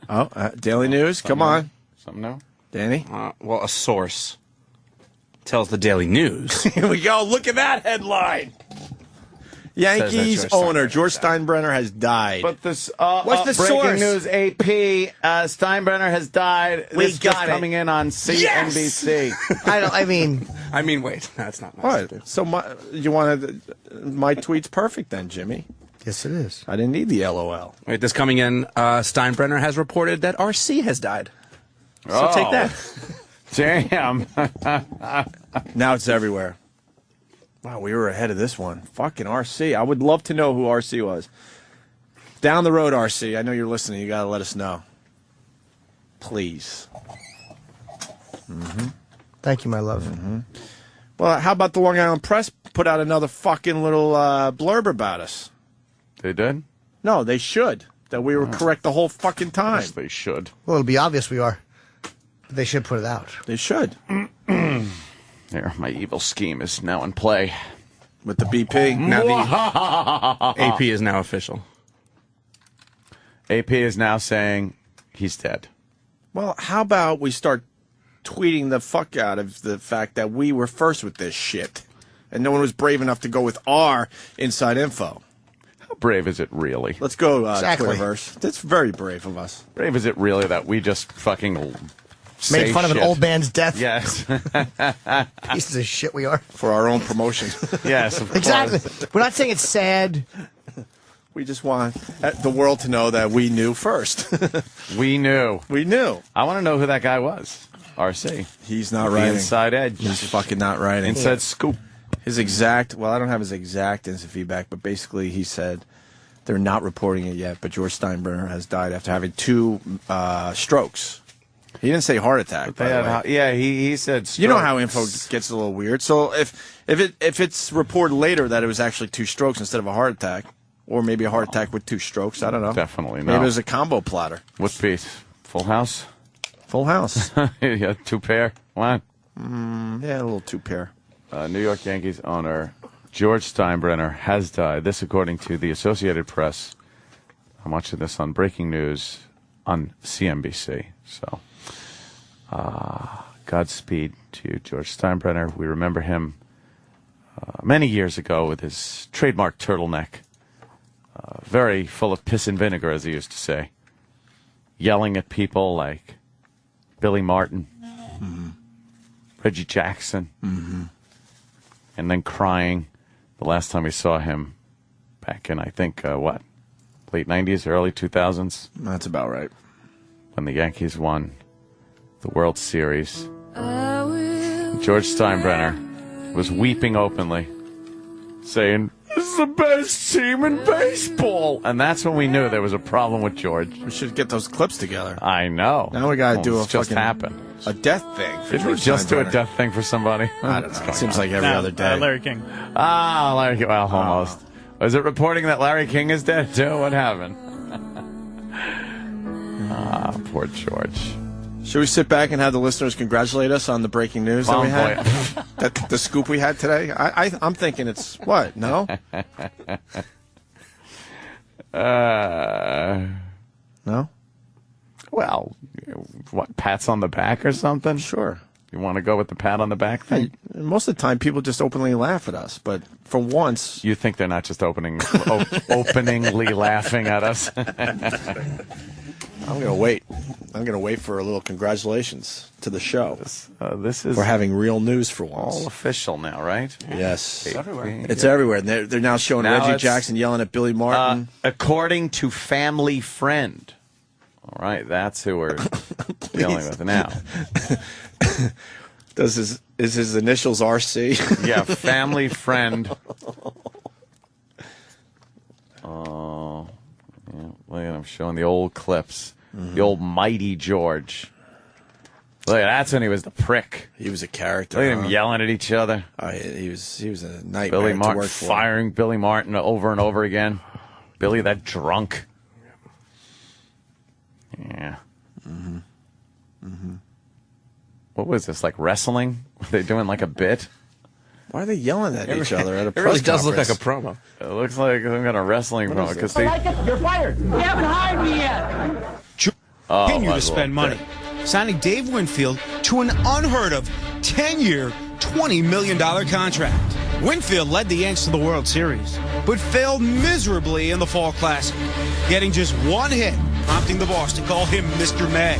Oh, Daily News, come on. Something new? Danny? Well, a source tells the Daily News. Here we go. Look at that headline. Yankees owner George Steinbrenner has died. But this, what's the breaking source? news? AP Steinbrenner has died. This is just coming in on CNBC. I mean, wait, that's not nice. What? So my tweet's perfect then, Jimmy. Yes, it is. I didn't need the LOL. Wait, this coming in, Steinbrenner has reported that RC has died. So take that. Damn. Now it's everywhere. Wow, we were ahead of this one. Fucking RC. I would love to know who RC was. Down the road, RC. I know you're listening. You got to let us know. Please. Thank you, my love. Well, how about the Long Island Press put out another fucking little blurb about us? They did? No, they should. That we were correct the whole fucking time. Yes, they should. Well, it'll be obvious we are. But they should put it out. They should. There, my evil scheme is now in play. With the BP? Now the AP is now official. AP is now saying he's dead. Well, how about we start tweeting the fuck out of the fact that we were first with this shit, and no one was brave enough to go with our inside info. How brave is it really? Let's go, Exactly. Twitterverse. That's very brave of us. Brave is it really that we just fucking Made fun of an old man's death? Yes. Pieces of shit we are. For our own promotion. Yes, of Exactly. course. We're not saying it's sad. We just want the world to know that we knew first. We knew. We knew. I want to know who that guy was. RC. He's not The writing. Inside Edge. He's fucking not writing. Inside Scoop. His exact, well, I don't have his exact instant feedback, but basically he said they're not reporting it yet, but George Steinbrenner has died after having 2 strokes. He didn't say heart attack, by the way. Yeah, he said strokes. You know how info gets a little weird. So if it's reported later that it was actually 2 strokes instead of a heart attack, or maybe a heart attack with 2 strokes, I don't know. Definitely Maybe not. it was a combo platter. What piece? Full House? Full House. Yeah, 2 pair. What? Yeah, a little 2 pair. New York Yankees owner George Steinbrenner has died. This according to the Associated Press. I'm watching this on breaking news on CNBC. So, Godspeed to George Steinbrenner. We remember him many years ago with his trademark turtleneck. Very full of piss and vinegar, as he used to say. Yelling at people like Billy Martin, Reggie Jackson, and then crying the last time we saw him back in, I think, late 90s, early 2000s? That's about right. When the Yankees won the World Series. George Steinbrenner was weeping openly, saying, "This is the best team in baseball." And that's when we knew there was a problem with George. We should get those clips together. I know. Now we got to do a it's just fucking happened. a death thing. For Did we George just do a Steinbrenner. death thing for somebody? I don't know. It seems like every other day. Larry King. Ah, Larry King. Well, almost. Was it reporting that Larry King is dead, too? What happened? Poor George. Should we sit back and have the listeners congratulate us on the breaking news that we had? The scoop we had today? I'm thinking it's what? No? No? Well, what, pats on the back or something? Sure. You want to go with the pat on the back thing? Hey, most of the time, people just openly laugh at us, but for once... You think they're not just openingly laughing at us? I'm going to wait. I'm going to wait for a little congratulations to the show. This is... We're having real news for once. All official now, right? Yes. It's everywhere. It's everywhere. They're now showing Reggie Jackson yelling at Billy Martin. According to Family Friend. All right, that's who we're dealing with now. Is his initials RC? Yeah, Family Friend. Oh, yeah, look at him showing the old clips. The old mighty George. Look, that's when he was the prick. He was a character. Look at him yelling at each other. He was a nightmare Billy Martin to work for. firing Billy Martin over and over again. Billy, that drunk. Yeah. What was this, like wrestling? Were they doing like a bit? Why are they yelling at each other at a press It really does look like conference? a promo. It looks like some kind of wrestling promo. Because they... You're fired. You haven't hired me yet. Continue to spend money, signing Dave Winfield to an unheard of 10-year, $20 million contract. Winfield led the Yanks to the World Series, but failed miserably in the Fall Classic, getting just one hit, prompting the boss to call him Mr. May.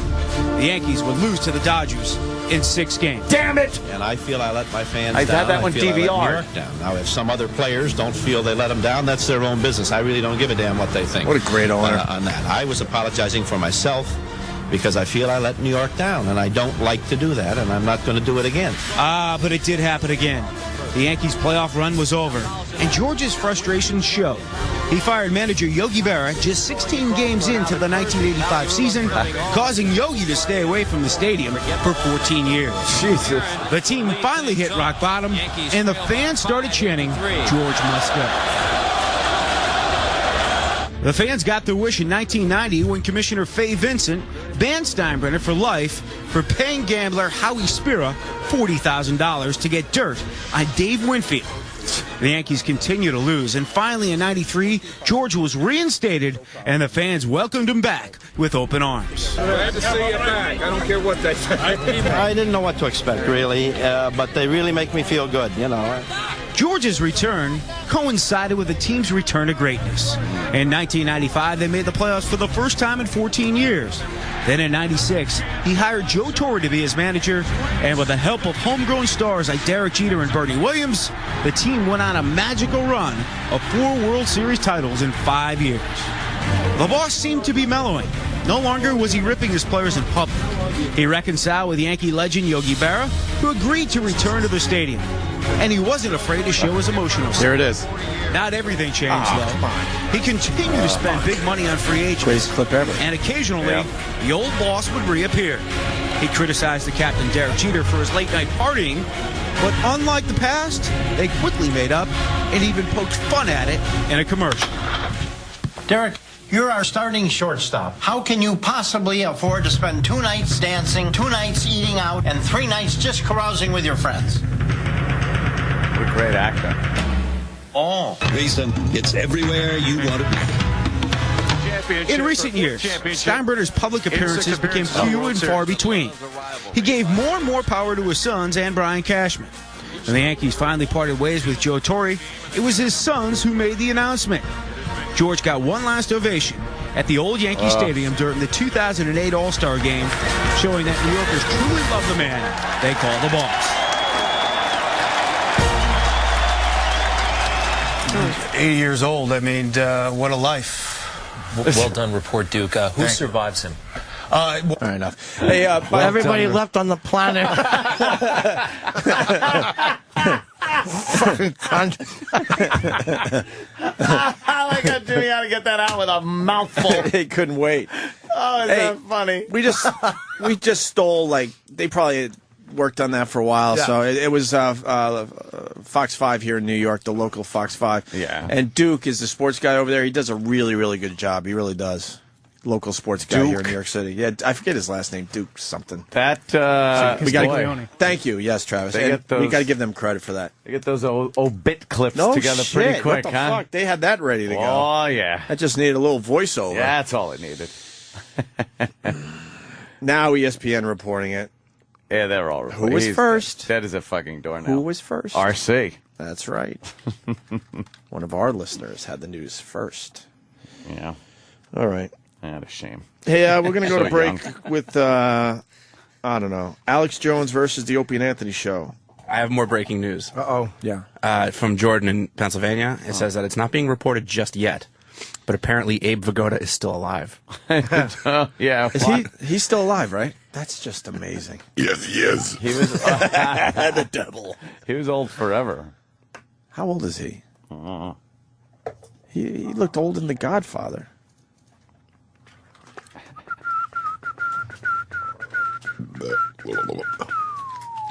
The Yankees would lose to the Dodgers in 6 games. Damn it! And I feel I let my fans I've down. had that one I feel I let New DVR. York down. Now, if some other players don't feel they let them down, that's their own business. I really don't give a damn what they think. What a great owner. On that. I was apologizing for myself because I feel I let New York down, and I don't like to do that, and I'm not going to do it again. But it did happen again. The Yankees' playoff run was over, and George's frustration showed. He fired manager Yogi Berra just 16 games into the 1985 season, causing Yogi to stay away from the stadium for 14 years. Jesus. The team finally hit rock bottom, and the fans started chanting, "George must go." The fans got their wish in 1990 when Commissioner Fay Vincent banned Steinbrenner for life for paying gambler Howie Spira $40,000 to get dirt on Dave Winfield. The Yankees continue to lose, and finally in '93, George was reinstated, and the fans welcomed him back with open arms. Glad to see you back. I don't care what they say. I didn't know what to expect, really, but they really make me feel good, you know. George's return coincided with the team's return to greatness. In 1995, they made the playoffs for the first time in 14 years. Then in '96, he hired Joe Torre to be his manager, and with the help of homegrown stars like Derek Jeter and Bernie Williams, the team went on a magical run of 4 World Series titles in 5 years. The boss seemed to be mellowing. No longer was he ripping his players in public. He reconciled with Yankee legend Yogi Berra, who agreed to return to the stadium. And he wasn't afraid to show his emotional side. Here it is. Not everything changed, though. Come on. He continued to spend big money on free agents. Greatest clip ever. And occasionally, the old boss would reappear. He criticized the captain, Derek Jeter, for his late-night partying, but unlike the past, they quickly made up and even poked fun at it in a commercial. Derek, you're our starting shortstop. How can you possibly afford to spend 2 nights dancing, 2 nights eating out, and 3 nights just carousing with your friends? What a great actor. Oh. Reason, it's everywhere you want to be. In recent years, Steinbrenner's public appearances became few and far between. He gave more and more power to his sons and Brian Cashman. When the Yankees finally parted ways with Joe Torre, it was his sons who made the announcement. George got one last ovation at the old Yankee Stadium during the 2008 All-Star Game, showing that New Yorkers truly love the man they call the boss. 80 years old. I mean, what a life. Well done, Report Duke. Who survives him? All right, enough. Hey, everybody left on the planet. Fucking cunt. I like how Jimmy had to get that out with a mouthful. He couldn't wait. Oh, is that funny? We just stole, like, they probably worked on that for a while. Yeah. So it was Fox 5 here in New York, the local Fox 5. Yeah. And Duke is the sports guy over there. He does a really, really good job. He really does. Local sports guy here in New York City. Yeah, I forget his last name. Duke something. That we got. Thank you. Yes, Travis. We got to give them credit for that. They get those obit clips No together shit. pretty quick, What the huh? fuck? They had that ready to go. Oh yeah. That just needed a little voiceover. Yeah, that's all it needed. Now ESPN reporting it. Yeah, they're all reporting. Who was first? That is a fucking door now. Who was first? RC. That's right. One of our listeners had the news first. Yeah. All right. What a shame. Hey, we're going to go So to break young. with, I don't know, Alex Jones versus the Opie and Anthony show. I have more breaking news. Uh-oh. Yeah. From Jordan in Pennsylvania. It says that it's not being reported just yet, but apparently Abe Vigoda is still alive. Yeah. Is he's still alive, right? That's just amazing. Yes, he is. He was the devil. He was old forever. How old is he? He looked old in The Godfather.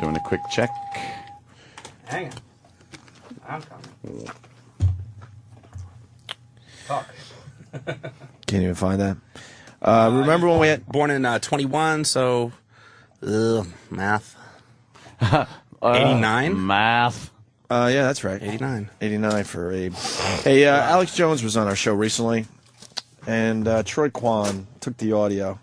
Doing a quick check. Hang on. I'm coming. Talk. Can't even find that. Remember when we had... Born in 21, so... math. 89? Math. Yeah, that's right. 89. 89 for Abe. Hey, Alex Jones was on our show recently, and Troy Kwan took the audio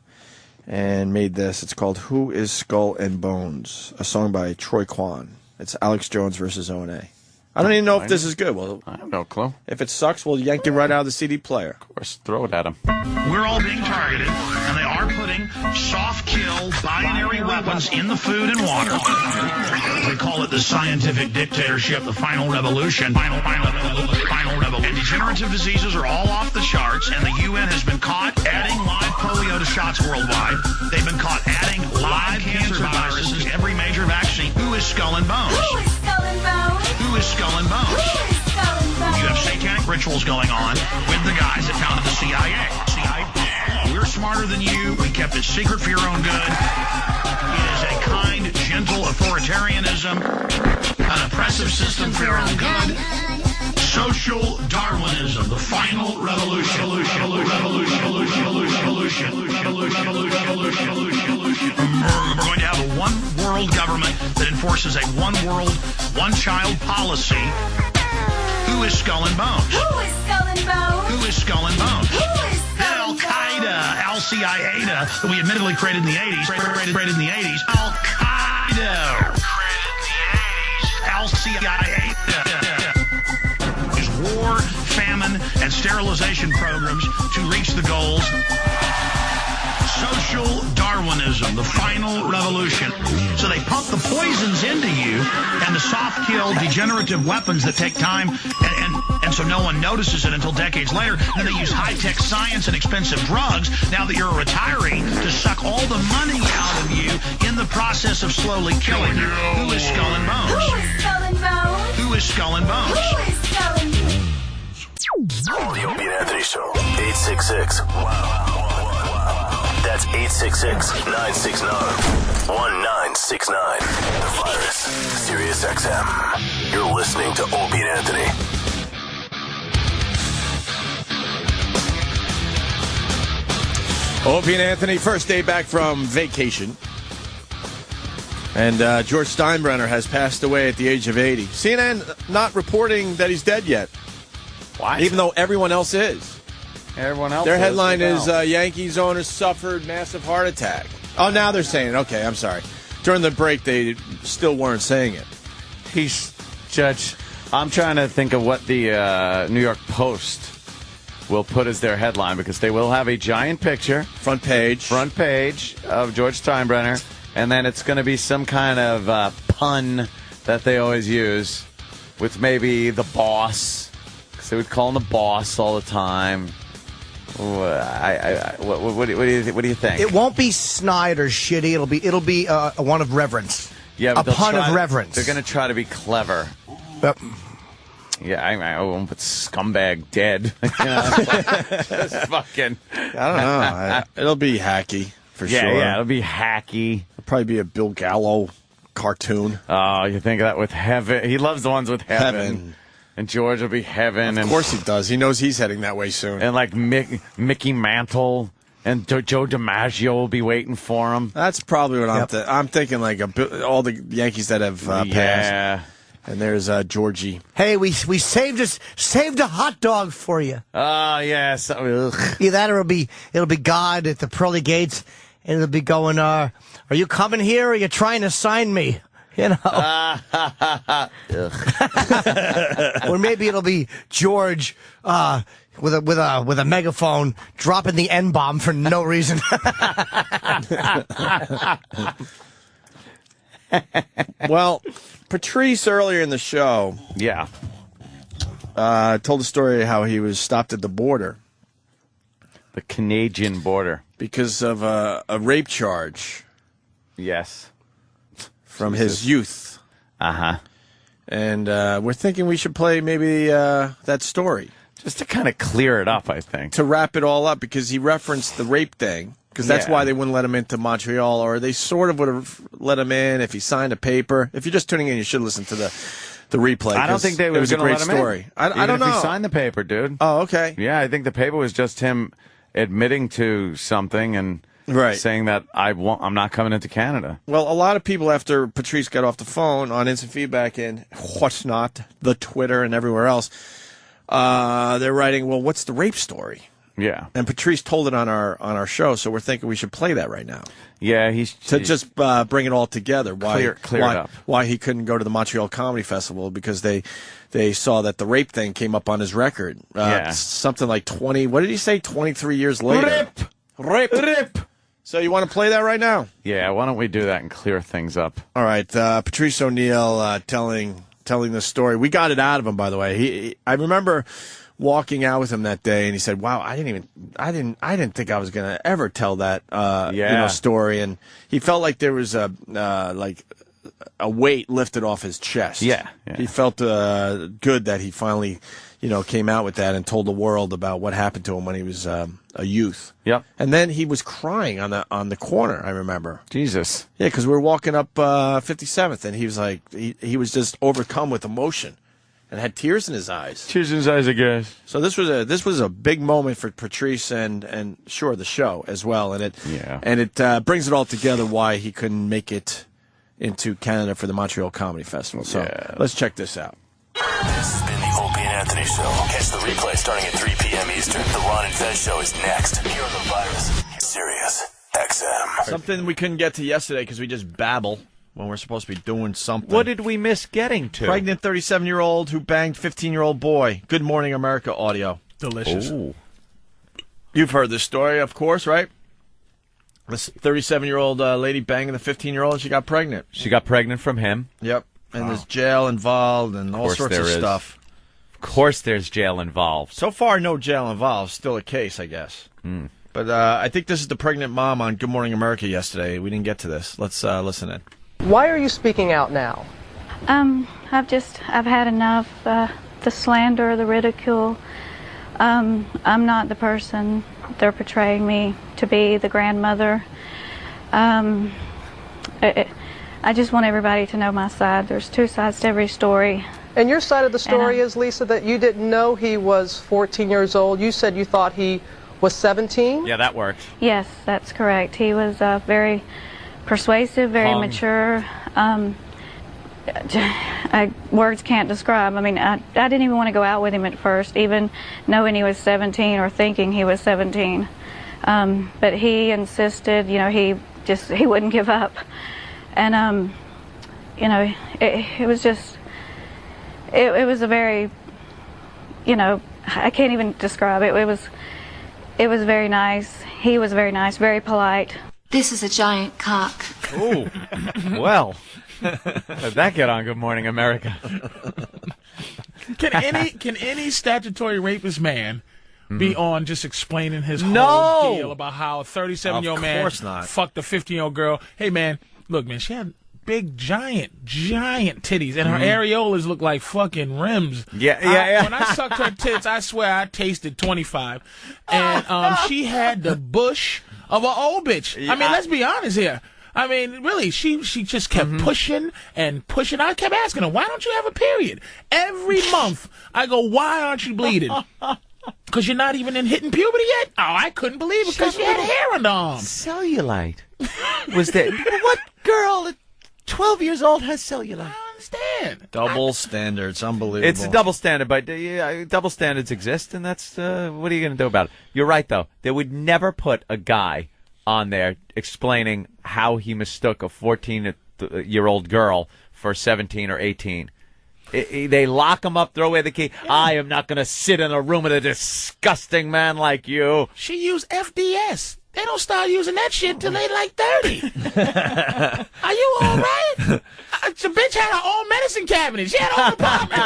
and made this. It's called Who is Skull and Bones, a song by Troy Kwan. It's Alex Jones versus O&A. I don't even know if this is good. Well, I have no clue. If it sucks, we'll yank it right out of the CD player. Of course, throw it at him. We're all being targeted, and they are putting soft-kill binary weapons in the food and water. They call it the scientific dictatorship, the final revolution. Final revolution. And degenerative diseases are all off the charts, and the UN has been caught adding live polio to shots worldwide. They've been caught adding live cancer viruses to every major vaccine. Who is Skull and Bones? Who is Skull and Bones? Who is Skull and Bones? You have satanic rituals going on with the guys that founded the CIA. We're smarter than you. We kept it secret for your own good. It is a kind, gentle authoritarianism, an oppressive system for your own good. Social Darwinism, the final revolution. We're going to have a one-world government that enforces a one-world, one-child policy. Who is Skull and Bones? Who is Skull and Bones? Who is Skull and Bones? Who is Skull and Bones? Al-Qaeda, Al-CIA, that we admittedly created in the 80s. Al-Qaeda. Al-CIA. Is war, famine, and sterilization programs to reach the goals. Social Darwinism, the final revolution. So they pump the poisons into you and the soft-kill degenerative weapons that take time, and so no one notices it until decades later. And then they use high-tech science and expensive drugs, now that you're a retiree, to suck all the money out of you in the process of slowly killing you. Who is Skull and Bones? Who is Skull and Bones? Who is Skull and Bones? Who is Skull and Bones? The Opie and Anthony Show. 866. Wow. That's 866-969-1969. The virus. Sirius XM. You're listening to Opie and Anthony. Opie and Anthony, first day back from vacation. And George Steinbrenner has passed away at the age of 80. CNN not reporting that he's dead yet. Why? Even though everyone else is. Everyone else. Their headline is Yankees owner suffered massive heart attack. Oh, now they're saying it. Okay, I'm sorry. During the break, they still weren't saying it. Judge, I'm trying to think of what the New York Post will put as their headline, because they will have a giant picture. Front page of George Steinbrenner. And then it's going to be some kind of pun that they always use with maybe the boss. Because they would call him the boss all the time. What do you think? It won't be snide or shitty. It'll be one of reverence. Yeah, a pun of reverence. They're going to try to be clever. Yep. Yeah, I won't put scumbag dead. Just fucking. I don't know. It'll be hacky for sure. Yeah, it'll be hacky. It'll probably be a Bill Gallo cartoon. Oh, you think of that with Heaven? He loves the ones with Heaven. And George will be Heaven. Of course he does. He knows he's heading that way soon. And like Mickey Mantle and Joe DiMaggio will be waiting for him. That's probably what I'm thinking. Like all the Yankees that have passed. And there's Georgie. Hey, we saved a hot dog for you. Oh yes. Either that or it'll be God at the pearly gates, and it'll be going. Are you coming here? Or are you trying to sign me? You know. Or maybe it'll be George with a megaphone dropping the N-bomb for no reason. Well, Patrice earlier in the show, told a story of how he was stopped at the border, the Canadian border, because of a rape charge. Yes, from his youth. And we're thinking we should play maybe that story, just to kind of clear it up. I think to wrap it all up, because he referenced the rape thing. Because that's why they wouldn't let him into Montreal, or they sort of would have let him in if he signed a paper. If you're just tuning in, you should listen to the replay. I don't think they were going to let him story. in. I don't know. If he signed the paper, dude. Oh, okay. Yeah, I think the paper was just him admitting to something, and Right. saying that I'm not coming into Canada. Well, a lot of people after Patrice got off the phone on instant feedback and what's not, the Twitter and everywhere else, they're writing, well, what's the rape story? Yeah. And Patrice told it on our show, so we're thinking we should play that right now. Yeah, to just bring it all together. Clear it up. Why he couldn't go to the Montreal Comedy Festival, because they saw that the rape thing came up on his record. Something like 20. What did he say? 23 years later. Rape. So you want to play that right now? Yeah. Why don't we do that and clear things up? All right. Patrice O'Neal telling the story. We got it out of him, by the way. I remember walking out with him that day, and he said, "Wow, I didn't think I was gonna ever tell that story." And he felt like there was a weight lifted off his chest. Yeah. He felt good that he finally, came out with that and told the world about what happened to him when he was a youth. Yep. And then he was crying on the corner. I remember. Jesus. Yeah, because we were walking up 57th, and he was like, he was just overcome with emotion. And had tears in his eyes. Tears in his eyes, I guess. So this was a big moment for Patrice and sure the show as well. And it brings it all together why he couldn't make it into Canada for the Montreal Comedy Festival. So let's check this out. This has been the Opie and Anthony Show. Catch the replay starting at 3 p.m. Eastern. The Ron and Fez Show is next. Here on the Virus, Sirius XM. Something we couldn't get to yesterday because we just babble when we're supposed to be doing something. What did we miss getting to? Pregnant 37-year-old who banged 15-year-old boy. Good Morning America audio. Delicious. Ooh. You've heard this story, of course, right? This 37-year-old lady banging the 15-year-old, and she got pregnant. She got pregnant from him. Yep. And there's jail involved and all sorts of stuff. Of course there's jail involved. So far, no jail involved. Still a case, I guess. But I think this is the pregnant mom on Good Morning America yesterday. We didn't get to this. Let's listen in. Why are you speaking out now? I've had enough, the slander, the ridicule. I'm not the person they're portraying me to be, the grandmother. I just want everybody to know my side. There's two sides to every story. And your side of the story is, Lisa, that you didn't know he was 14 years old. You said you thought he was 17? Yeah, that works. Yes, that's correct. He was very persuasive, very mature. Words can't describe. I memean, I didn't even want to go out with him at first, even knowing he was 17 or thinking he was 17. But he insisted, he wouldn't give up. And, it was just, it was a very, I can't even describe it. It was very nice. He was very nice, very polite. This is a giant cock. Ooh. Well, how'd that get on Good Morning America? Can any statutory rapist man be on just explaining his whole deal about how a 37-year-old man fucked a 15-year-old girl? Hey, man, look, man, she had big, giant titties, and her areolas look like fucking rims. Yeah. When I sucked her tits, I swear I tasted 25. And she had the bush of an old bitch. I mean, let's be honest here. I mean, really, she just kept pushing and pushing. I kept asking her, why don't you have a period? Every month, I go, why aren't you bleeding? Because you're not even hitting puberty yet? Oh, I couldn't believe it because she had hair on the arm. Cellulite. Was there? What girl at 12 years old has cellulite? I understand. Double standards. Unbelievable. It's a double standard, but double standards exist, and that's what are you going to do about it? You're right, though. They would never put a guy on there explaining how he mistook a 14-year-old girl for 17 or 18. They lock him up, throw away the key. Yeah. I am not going to sit in a room with a disgusting man like you. She used FDS. They don't start using that shit till they like 30. Are you all right? The bitch had her own medicine cabinet. She had her own apartment.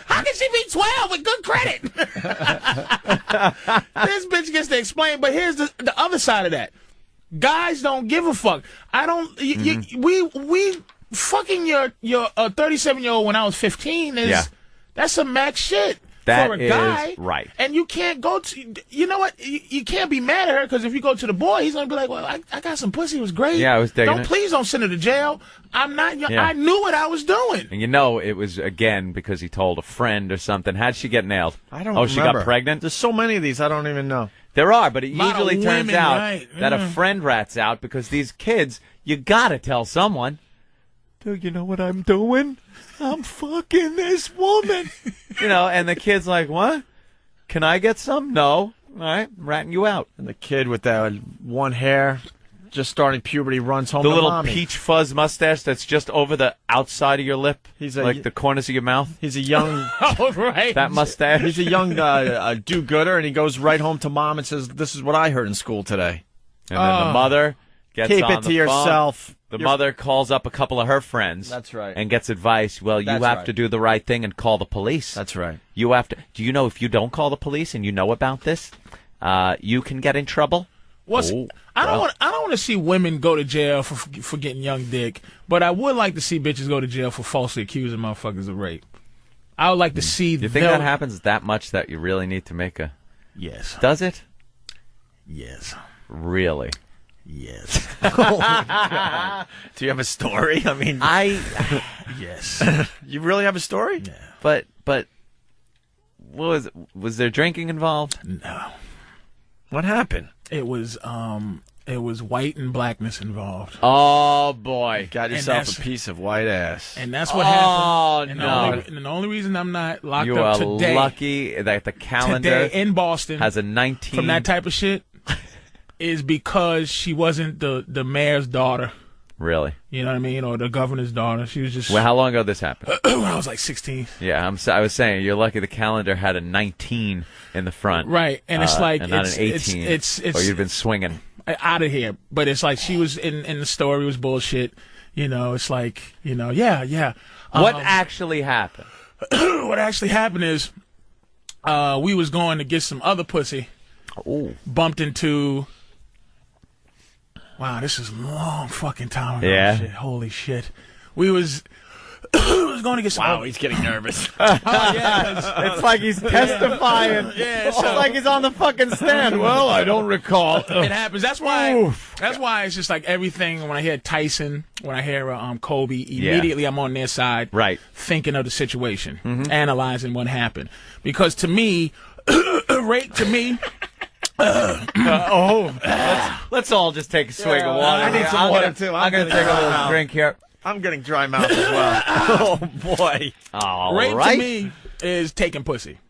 How can she be 12 with good credit? This bitch gets to explain, but here's the other side of that. Guys don't give a fuck. I don't. We fucking your 37-year-old when I was 15 is that's some max shit. That for a guy, is right. And you can't go to, you know what? You can't be mad at her because if you go to the boy, he's going to be like, well, I got some pussy. It was great. Yeah, I was digging it. Please don't send her to jail. I'm not, I knew what I was doing. And it was, again, because he told a friend or something. How'd she get nailed? I don't remember. Oh, she got pregnant? There's so many of these, I don't even know. There are, but it Lot of usually turns women, out right, that a yeah. friend rats out because these kids, you gotta tell someone. Do you know what I'm doing? I'm fucking this woman. And the kid's like, what? Can I get some? No. All right, I'm ratting you out. And the kid with that one hair, just starting puberty, runs home The to little mommy. peach fuzz mustache that's just over the outside of your lip, like the corners of your mouth. He's a young... Oh, right. That mustache. He's a young do-gooder, and he goes right home to mom and says, this is what I heard in school today. And then the mother gets Keep on it the to phone. yourself. The mother calls up a couple of her friends. That's right. And gets advice. Well, you That's have right. to do the right thing and call the police. That's right. You have to. Do you know if you don't call the police and you know about this, you can get in trouble? I don't want to see women go to jail for getting young dick, but I would like to see bitches go to jail for falsely accusing motherfuckers of rape. I would like to see. You think that happens that much that you really need to make a? Yes. Does it? Yes. Really? Yes. Oh my God. Do you have a story? I mean, yes. You really have a story? Yeah. But what was there drinking involved? No. What happened? It was white and blackness involved. Oh boy, got yourself a piece of white ass. And that's what happened. No. And the only reason I'm not locked You up are today, lucky that the calendar today in Boston has a 19 from that type of shit is because she wasn't the mayor's daughter. Really? You know what I mean? Or the governor's daughter. She was just. Well, how long ago this happened? When I was like 16. Yeah, I was saying you're lucky the calendar had a 19 in the front. Right, and it's like and not it's, an 18. It's or you'd been swinging out of here. But it's like she was in the story was bullshit. It's like yeah. What actually happened? What actually happened is we was going to get some other pussy. Ooh. Bumped into. Wow, this is a long fucking time ago. Yeah. Shit. Holy shit. We was going to get some. Wow, he's getting nervous. It's like he's testifying. Yeah, it's like he's on the fucking stand. Well, I don't recall. It happens. That's why. That's why it's just like everything. When I hear Tyson, when I hear Kobe, immediately I'm on their side, right? Thinking of the situation, analyzing what happened. Because to me, rape to me. Let's all just take a swig of water. I need some water too. I'm gonna take a little drink here. I'm getting dry mouth as well. Oh boy! All rape right. to me is taking pussy.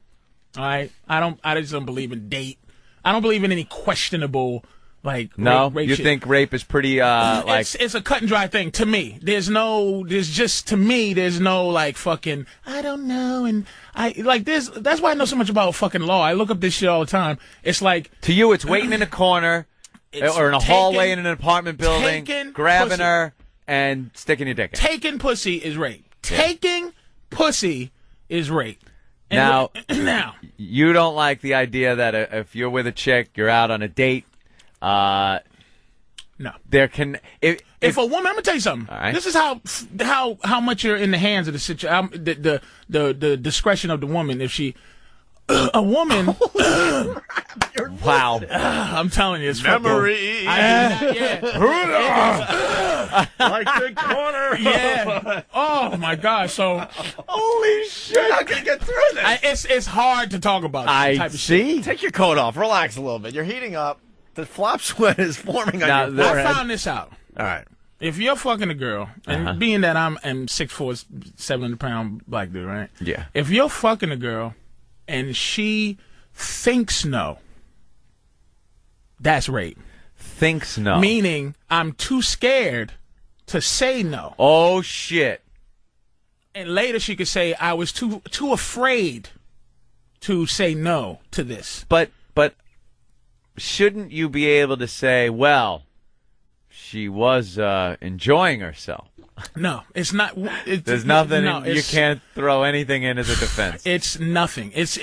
All right, I just don't believe in date. I don't believe in any questionable rape you shit. think rape is pretty it's a cut and dry thing to me. There's no fucking I don't know and that's why I know so much about fucking law. I look up this shit all the time. It's like to you it's waiting in a corner or in a hallway in an apartment building, grabbing pussy. her and sticking your dick in. Taking pussy is rape. Taking pussy is rape. And Now, you don't like the idea that if you're with a chick, you're out on a date. No. There can if a woman, I'm gonna tell you something. All right. This is how much you're in the hands of the situation. The discretion of the woman. If she, a woman. Wow. I'm telling you, it's memory. Like the corner. Yeah. Oh my God. So. Holy shit! You're not gonna get through this. It's hard to talk about. I type of see. Shit. Take your coat off. Relax a little bit. You're heating up. The flop sweat is forming on your I forehead. found this out. All right. If you're fucking a girl, and being that I'm 6'4", 700-pound black dude, right? Yeah. If you're fucking a girl, and she thinks no, that's rape. Thinks no. Meaning I'm too scared to say no. Oh shit. And later she could say I was too afraid to say no to this. But shouldn't you be able to say, well, she was enjoying herself? No, it's not. There's nothing. No, you can't throw anything in as a defense. It's nothing. It's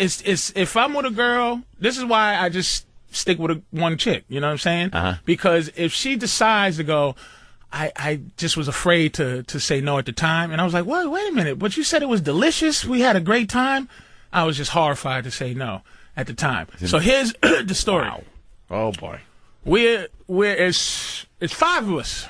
if I'm with a girl, this is why I just stick with one chick. You know what I'm saying? Because if she decides to go, I just was afraid to say no at the time, and I was like, wait a minute, but you said it was delicious. We had a great time. I was just horrified to say no at the time. So here's the story. Wow. Oh boy. It's 5 of us.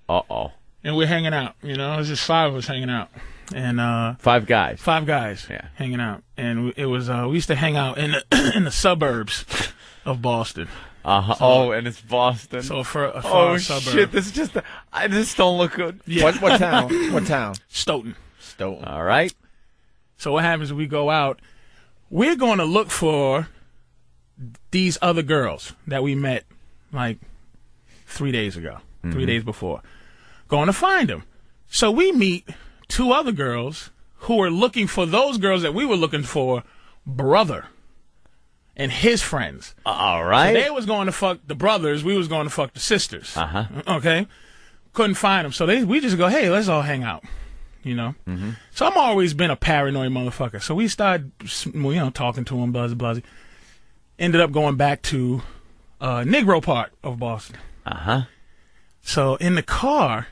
Uh-oh. And we're hanging out. You know, it's just 5 of us hanging out. And 5 guys. 5 guys. Yeah. Hanging out. And it was we used to hang out in the in the suburbs of Boston. Oh, and it's Boston. So for a suburb. Shit! This don't look good. Yeah. What town? What town? Stoughton. All right. So what happens when we go out? We're going to look for these other girls that we met like 3 days ago, 3 days before. Going to find them. So we meet two other girls who are looking for those girls that we were looking for, brother and his friends. All right. So they was going to fuck the brothers. We was going to fuck the sisters. Okay. Couldn't find them. So we just go, hey, let's all hang out. You know? So I've always been a paranoid motherfucker. So we started, talking to him, blah, blah, blah. Ended up going back to Negro part of Boston. So in the car,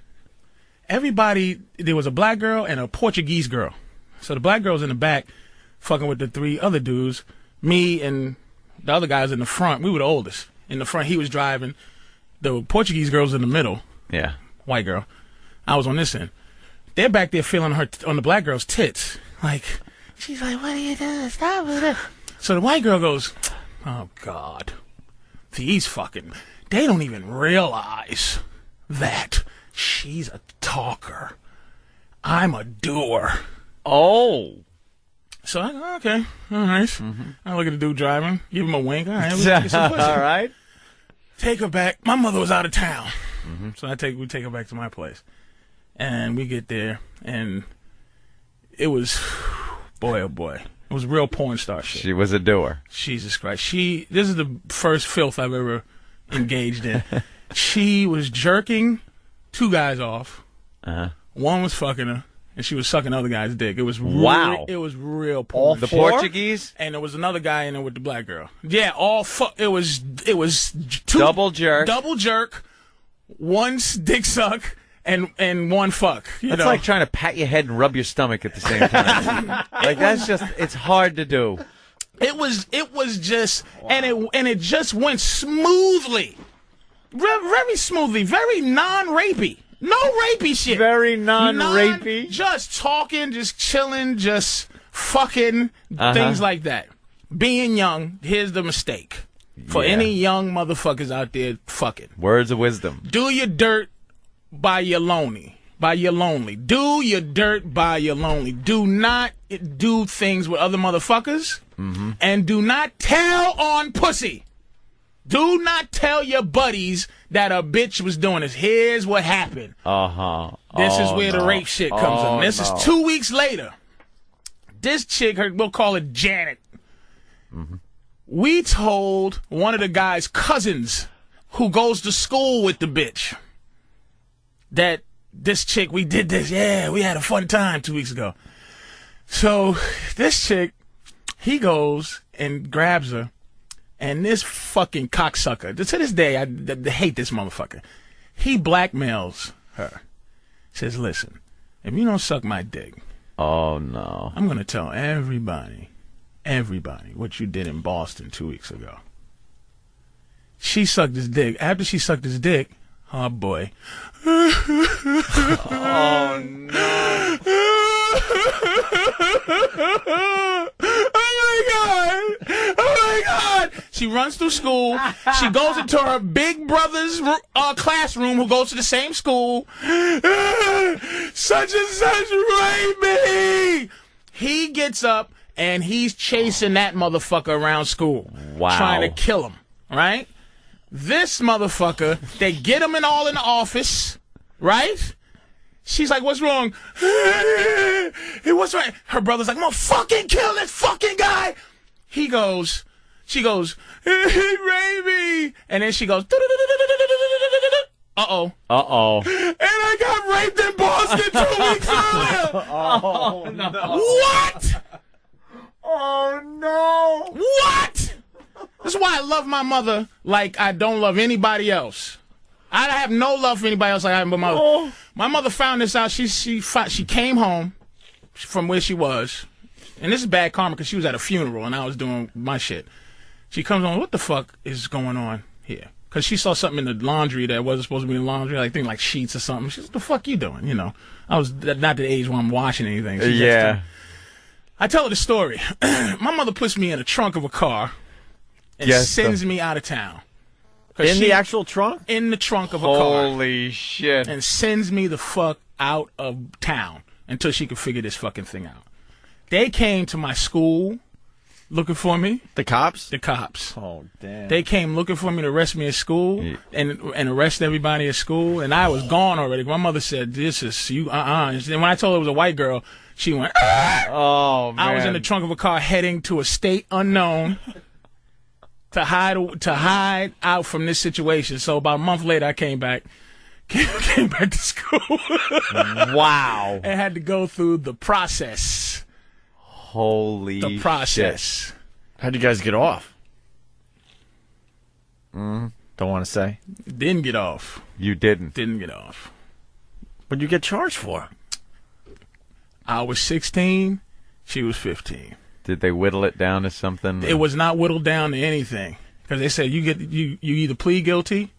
there was a black girl and a Portuguese girl. So the black girl's in the back fucking with the three other dudes. Me and the other guys in the front. We were the oldest. In the front, he was driving. The Portuguese girl's in the middle. Yeah. White girl. I was on this end. They're back there feeling her on the black girl's tits. Like, she's like, what are you doing? Stop it. So the white girl goes, oh, God. These fucking, they don't even realize that she's a talker. I'm a doer. Oh. So I go, okay, all right. I look at the dude driving, give him a wink. All right, let's get some pussy. All right. Take her back. My mother was out of town. So we take her back to my place. And we get there, and it was, boy, oh boy. It was real porn star shit. She was a doer. Jesus Christ. This is the first filth I've ever engaged in. She was jerking two guys off. One was fucking her, and she was sucking other guy's dick. It was it was real porn. All the Portuguese? And there was another guy in there with the black girl. Yeah, it was two double jerk. Double jerk, one dick suck, and one fuck. It's like trying to pat your head and rub your stomach at the same time. It's hard to do. It was just, and it just went smoothly. Very smoothly, very non-rapey. No rapey shit. Very non-rapey. Just talking, just chilling, just fucking, things like that. Being young, here's the mistake. For any young motherfuckers out there fucking. Words of wisdom. Do your dirt by your lonely. Do your dirt by your lonely. Do not do things with other motherfuckers. And do not tell on pussy. Do not tell your buddies that a bitch was doing this. Here's what happened. This is where the rape shit comes in. This is 2 weeks later. This chick, we'll call her Janet. We told one of the guy's cousins who goes to school with the bitch that this chick, we did this. Yeah, we had a fun time 2 weeks ago. So this chick, he goes and grabs her. And this fucking cocksucker, to this day, I hate this motherfucker. He blackmails her. Says, listen, if you don't suck my dick. Oh, no. I'm going to tell everybody what you did in Boston 2 weeks ago. She sucked his dick. After she sucked his dick, oh, boy. Oh, no. Oh my God! She runs through school. She goes into her big brother's classroom, who goes to the same school. Such and such raped me. He gets up and he's chasing that motherfucker around school, trying to kill him. Right? This motherfucker, they get him in the office, right? She's like, what's wrong? What's right? Her brother's like, I'm gonna fucking kill this fucking guy. She goes, he raped me. And then she goes, uh-oh. And I got raped in Boston 2 weeks earlier. Oh, no. What? Oh, no. What? This is why I love my mother like I don't love anybody else. I have no love for anybody else like I have my mother. Oh. My mother found this out. She came home from where she was. And this is bad karma because she was at a funeral and I was doing my shit. She comes on, what the fuck is going on here? Because she saw something in the laundry that wasn't supposed to be in the laundry, like things like sheets or something. She's, what the fuck you doing? You know, I was not the age where I'm washing anything. So I tell her the story. My mother puts me in the trunk of a car and sends me out of town. In the actual trunk? In the trunk of a car. Holy shit. And sends me the fuck out of town until she could figure this fucking thing out. They came to my school looking for me. The cops? The cops. Oh, damn. They came looking for me to arrest me at school and arrest everybody at school, and I was gone already. My mother said, "This is you." And when I told her it was a white girl, she went, "Oh man!" I was in the trunk of a car heading to a state unknown to hide out from this situation. So about a month later, I came back to school. Wow! And had to go through the process. Holy the process. Shit. How'd you guys get off? Don't want to say. Didn't get off. You didn't. Didn't get off. What'd you get charged for? I was 16. She was 15. Did they whittle it down to something? It was not whittled down to anything because they said you either plead guilty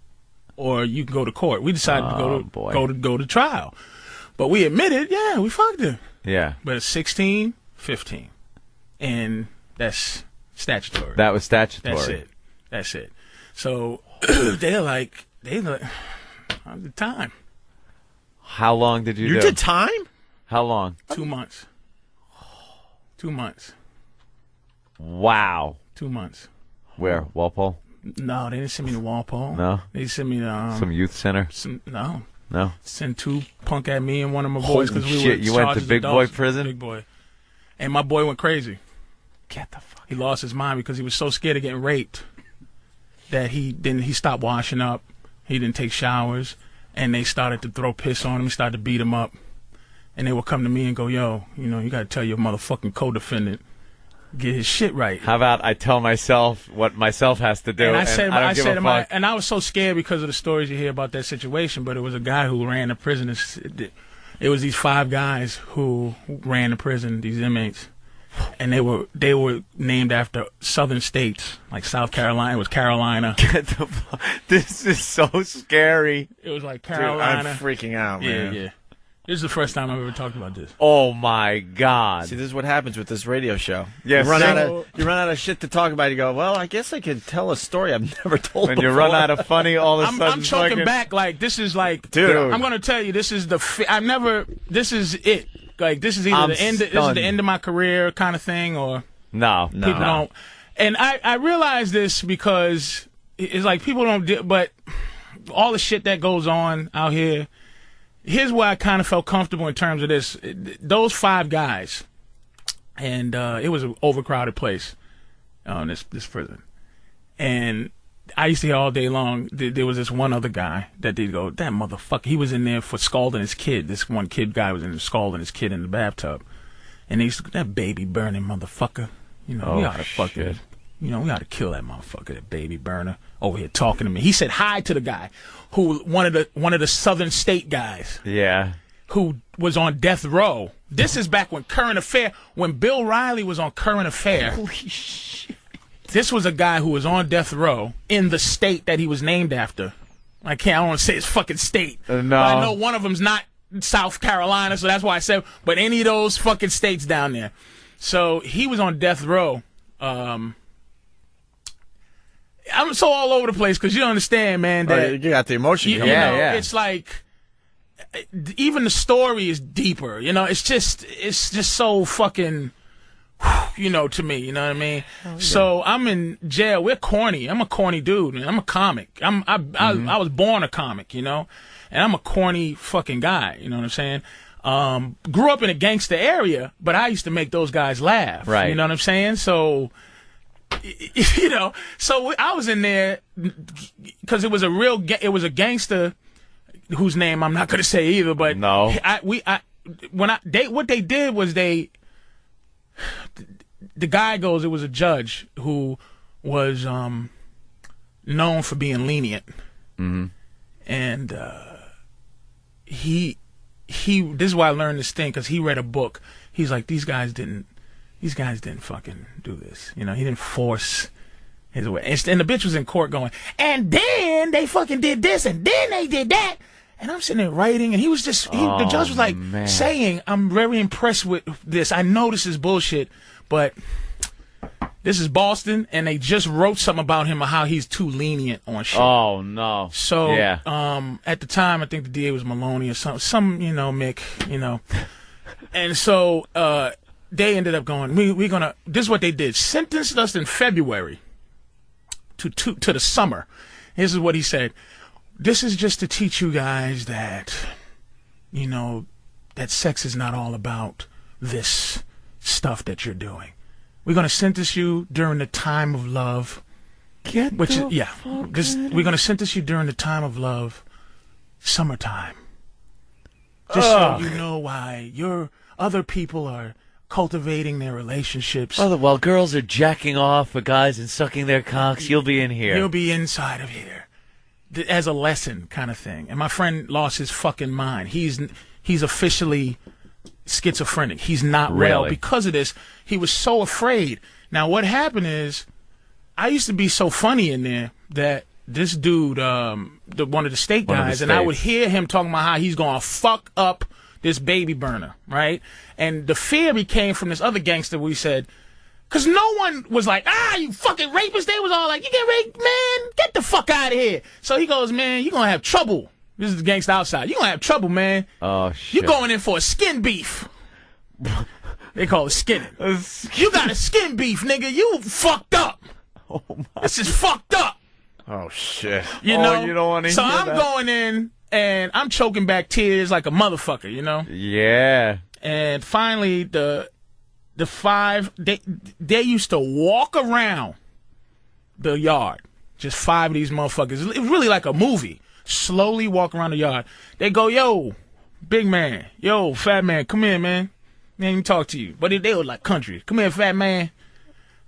or you can go to court. We decided to go to trial, but we admitted, yeah, we fucked her. Yeah. But it's 16, 15, and that's statutory. That was statutory. That's it. So they're like, I did time. How long did you do? You did time? How long? 2 months. 2 months. Wow. 2 months. Where? Walpole? No, they didn't send me to Walpole. No? They sent me to... some youth center? No. No? Sent two punk at me and one of my boys because we were you went to big boy prison? Big boy. And my boy went crazy. Get the fuck. He lost his mind because he was so scared of getting raped that he stopped washing up. He didn't take showers. And they started to throw piss on him, started to beat him up. And they would come to me and go, yo, you got to tell your motherfucking co-defendant, get his shit right. How about I tell myself what myself has to do? And I said, and I was so scared because of the stories you hear about that situation, but it was a guy who ran the prison. It was these 5 guys who ran the prison, these inmates. And they were named after southern states, like South Carolina. It was Carolina. This is so scary. It was like Carolina. Dude, I'm freaking out, man. Yeah. This is the first time I've ever talked about this. Oh my God! See, this is what happens with this radio show. Yes, you run out of shit to talk about. You go, well, I guess I could tell a story I've never told. When before. you run out of funny, all of a sudden, I'm choking back. Like this is like, dude. I'm gonna tell you, this is This is it. Like this is either the end. This is the end of my career, kind of thing, or no. People don't. And I realize this because it's like people don't. But all the shit that goes on out here. Here's why I kind of felt comfortable in terms of this. Those 5 guys, and it was an overcrowded place, this prison. And I used to hear all day long, there was this one other guy that they'd go, that motherfucker, he was in there for scalding his kid. This one guy was in there scalding his kid in the bathtub. And they used to go, that baby burning motherfucker. We ought to fucking, we ought to kill that motherfucker, that baby burner, over here talking to me. He said hi to the guy. One of the southern state guys. Yeah. Who was on death row. This is back when Bill Riley was on Current Affair. Holy shit. This was a guy who was on death row in the state that he was named after. I don't want to say his fucking state. No. But I know one of them's not South Carolina, so that's why I said, but any of those fucking states down there. So he was on death row. I'm so all over the place because you don't understand, man. That you got the emotion. Yeah. It's like even the story is deeper. It's just so fucking, to me. You know what I mean? Oh, yeah. So I'm in jail. We're corny. I'm a corny dude, man. I'm a comic. I was born a comic, and I'm a corny fucking guy. You know what I'm saying? Grew up in a gangster area, but I used to make those guys laugh. Right. You know what I'm saying? So. So I was in there because it was a gangster whose name I'm not going to say either, but no. What they did was the guy goes, it was a judge who was known for being lenient. Mm-hmm. And he this is why I learned this thing, because he read a book. He's like, these guys didn't fucking do this. He didn't force his way. And the bitch was in court going, and then they fucking did this, and then they did that. And I'm sitting there writing, and he was just, the judge was like saying, I'm very impressed with this. I know this is bullshit, but This is Boston, and they just wrote something about him, or how he's too lenient on shit. Oh, no. So, yeah. At the time, I think the DA was Maloney or some Mick, And so, they ended up going, this is what they did. Sentenced us in February to the summer. This is what he said. This is just to teach you guys that, that sex is not all about this stuff that you're doing. We're going to sentence you during the time of love. We're going to sentence you during the time of love, summertime. Just so you know why your other people are cultivating their relationships. While girls are jacking off for guys and sucking their cocks, you'll be in here. You'll be inside of here. As a lesson kind of thing. And my friend lost his fucking mind. He's officially schizophrenic. He's not well because of this. He was so afraid. Now what happened is, I used to be so funny in there that this dude, one of the state guys, and I would hear him talking about how he's gonna fuck up this baby burner, right? And the fear became from this other gangster. We said, because no one was like, you fucking rapist. They was all like, you get raped, man, get the fuck out of here. So he goes, man, you're gonna have trouble. This is the gangsta outside. You're going to have trouble, man. Oh, shit. You're going in for a skin beef. They call it skinning. You got a skin beef, nigga. You fucked up. Oh, my. This is fucked up. Oh, shit. You know? You don't want to so hear I'm that. going in, and I'm choking back tears like a motherfucker, Yeah. And finally, the five, they used to walk around the yard. Just 5 of these motherfuckers. It was really like a movie. Slowly walk around the yard. They go, yo, big man. Yo, fat man. Come here, man. Man, let me talk to you. But they were like country. Come here, fat man.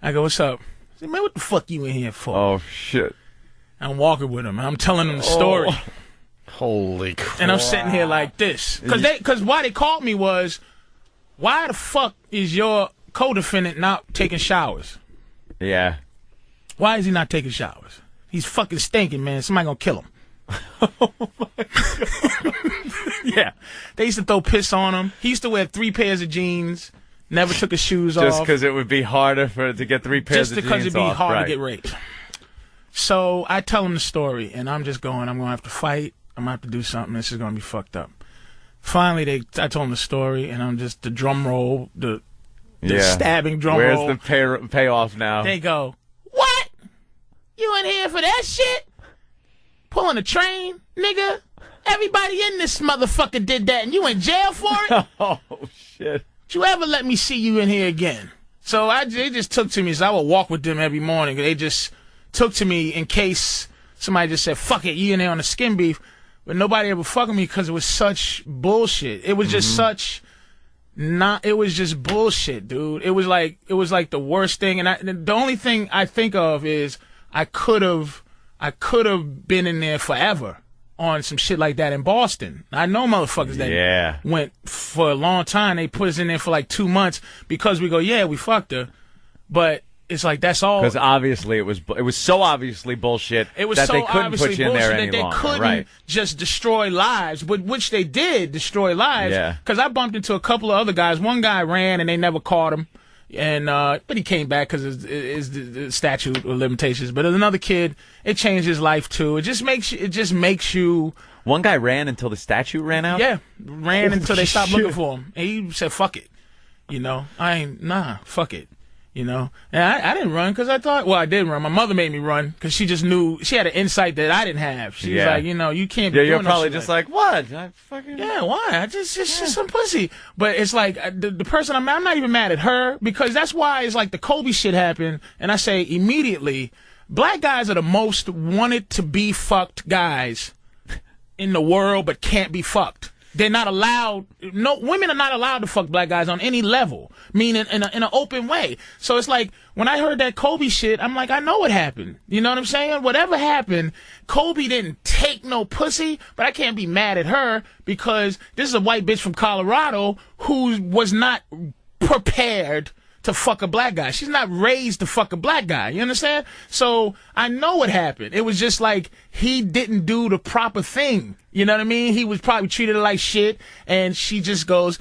I go, what's up? I said, man, what the fuck you in here for? Oh, shit. I'm walking with him. I'm telling him the story. Holy crap. And I'm sitting here like this. Because why they called me was, why the fuck is your co-defendant not taking showers? Yeah. Why is he not taking showers? He's fucking stinking, man. Somebody gonna kill him. Oh my God. Yeah. They used to throw piss on him. He used to wear 3 pairs of jeans, never took his shoes off. Just because it would be harder to get 3 pairs of jeans off. Just because it'd be hard to get raped. So I tell him the story, and I'm just going, I'm going to have to fight. I'm going to have to do something. This is going to be fucked up. Finally, I told him the story, and I'm just, the drum roll, the stabbing drum roll. Where's the payoff now? They go, what? You in here for that shit? Pulling a train, nigga? Everybody in this motherfucker did that, and you in jail for it? Oh, shit. Don't you ever let me see you in here again? So they just took to me, so I would walk with them every morning. They just took to me in case somebody just said, fuck it, you in there on the skin beef. But nobody ever fucked with me because it was such bullshit. It was just it was just bullshit, dude. It was like the worst thing. And the only thing I think of is I could have been in there forever on some shit like that in Boston. I know motherfuckers that went for a long time. They put us in there for like 2 months because we go, yeah, we fucked her. But it's like, that's all. Because obviously it was so obviously bullshit that so they couldn't put you in there any longer. They couldn't just destroy lives, but which they did destroy lives. Yeah. Because I bumped into a couple of other guys. One guy ran and they never caught him. And but he came back because it's the statute of limitations. But another kid, it changed his life too. It just makes you. One guy ran until the statute ran out. Yeah, ran until they stopped looking for him. And he said, "Fuck it," fuck it. And I didn't run because I thought, well, I did run. My mother made me run because she just knew, she had an insight that I didn't have. She was like, you can't be doing you're probably no just like, what? I fucking... Yeah, why? I just some pussy. But it's like, the person, I'm not even mad at her because that's why it's like the Kobe shit happened. And I say immediately, black guys are the most wanted to be fucked guys in the world but can't be fucked. They're not allowed. No, women are not allowed to fuck black guys on any level, meaning in an open way. So it's like when I heard that Kobe shit, I'm like, I know what happened. You know what I'm saying? Whatever happened, Kobe didn't take no pussy, but I can't be mad at her because this is a white bitch from Colorado who was not prepared to fuck a black guy. She's not raised to fuck a black guy. You understand? So I know what happened. It was just like he didn't do the proper thing. You know what I mean? He was probably treated her like shit, and she just goes,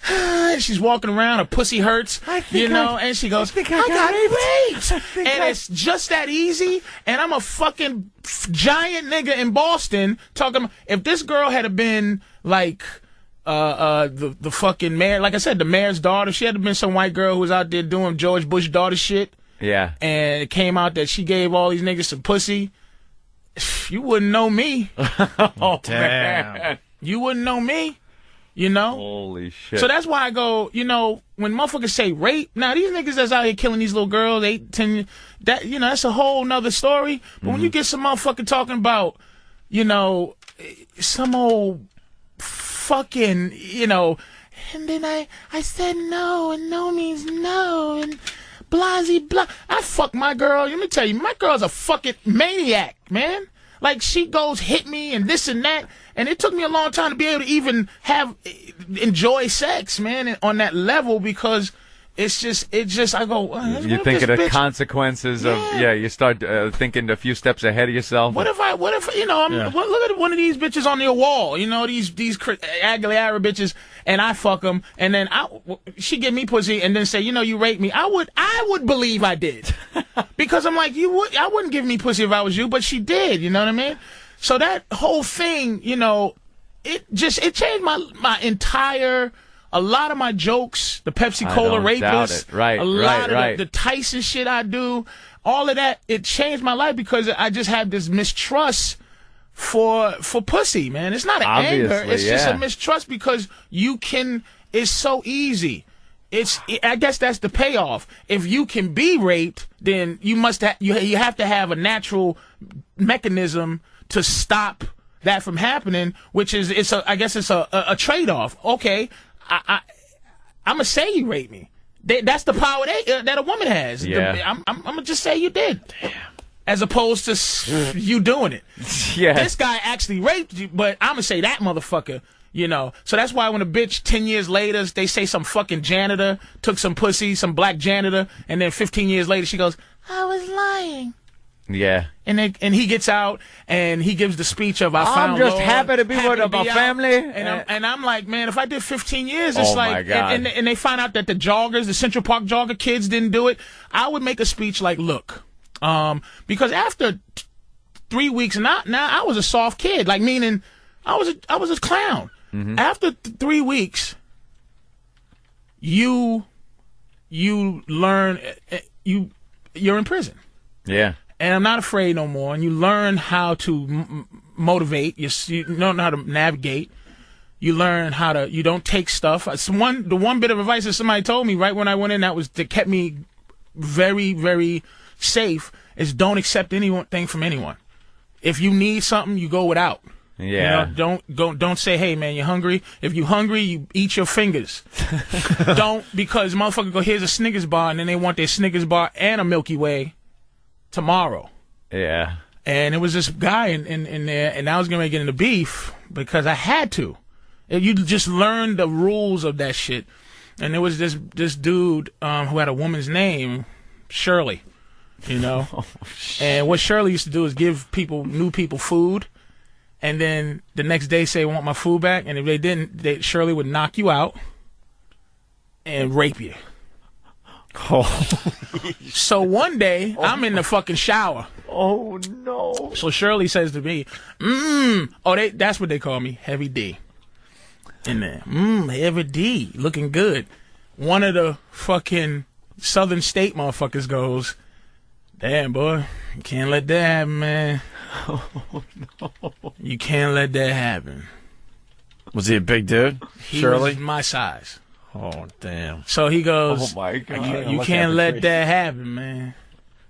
and she's walking around, her pussy hurts, and she goes, I got raped. And it's just that easy, and I'm a fucking giant nigga in Boston talking, if this girl had been like, the fucking mayor, like I said, the mayor's daughter, she had been some white girl who was out there doing George Bush daughter shit. Yeah. And it came out that she gave all these niggas some pussy. You wouldn't know me. Oh, damn. You wouldn't know me, you know? Holy shit. So that's why I go, when motherfuckers say rape, now these niggas that's out here killing these little girls, 8, 10, that's a whole nother story. But when you get some motherfucker talking about, some old fucking, and then I said no, and no means no, and blasey blah. I fuck my girl. Let me tell you, my girl's a fucking maniac, man. Like, she goes hit me and this and that, and it took me a long time to be able to even enjoy sex, man, on that level, because it's just I go. You think of the consequences of you start thinking a few steps ahead of yourself. What if look at one of these bitches on your wall, these Aguilera bitches, and I fuck them, and then she give me pussy, and then say, you raped me. I would believe I did, because I'm like, I wouldn't give me pussy if I was you, but she did. You know what I mean? So that whole thing, it changed my entire. A lot of my jokes, the Pepsi Cola rapist, a lot of the Tyson shit I do, all of that, it changed my life because I just had this mistrust for pussy, man. It's not an anger, it's just a mistrust because it's so easy. I guess that's the payoff. If you can be raped, then you have to have a natural mechanism to stop that from happening, which is I guess it's a trade-off. Okay. I'm gonna say you raped me. That's the power that a woman has. Yeah. I'm gonna just say you did. Damn. As opposed to you doing it. Yeah. This guy actually raped you, but I'm gonna say that motherfucker. So that's why when a bitch 10 years later they say some fucking janitor took some pussy, some black janitor, and then 15 years later she goes, I was lying. Yeah. And he gets out and he gives the speech of I'm just happy to be with my family. And I'm like, man, if I did 15 years, it's my like, God. And they find out that the Central Park jogger kids didn't do it. I would make a speech like, look, because after 3 weeks, now I was a soft kid, like meaning I was a clown. Mm-hmm. After 3 weeks, you learn, you're in prison. Yeah. And I'm not afraid no more. And you learn how to motivate. You learn how to navigate. You learn how to. You don't take stuff. The one bit of advice that somebody told me right when I went in that kept me very, very safe is don't accept anything from anyone. If you need something, you go without. Yeah. Don't say, hey man, you hungry? If you hungry, you eat your fingers. because motherfucker go, here's a Snickers bar, and then they want their Snickers bar and a Milky Way tomorrow. Yeah. And it was this guy in there, and I was going to get into beef because I had to. And you just learn the rules of that shit. And there was this dude who had a woman's name, Shirley, And what Shirley used to do is give new people food, and then the next day say, I want my food back. And if they didn't, Shirley would knock you out and rape you. Oh. So one day, I'm in the fucking shower. Oh, no. So Shirley says to me, that's what they call me, Heavy D. In there, Heavy D, looking good. One of the fucking Southern State motherfuckers goes, damn, boy, you can't let that happen, man. Oh, no. You can't let that happen. Was he a big dude? Shirley? Was my size. Oh, damn. So he goes, oh my God. You can't let that happen, man.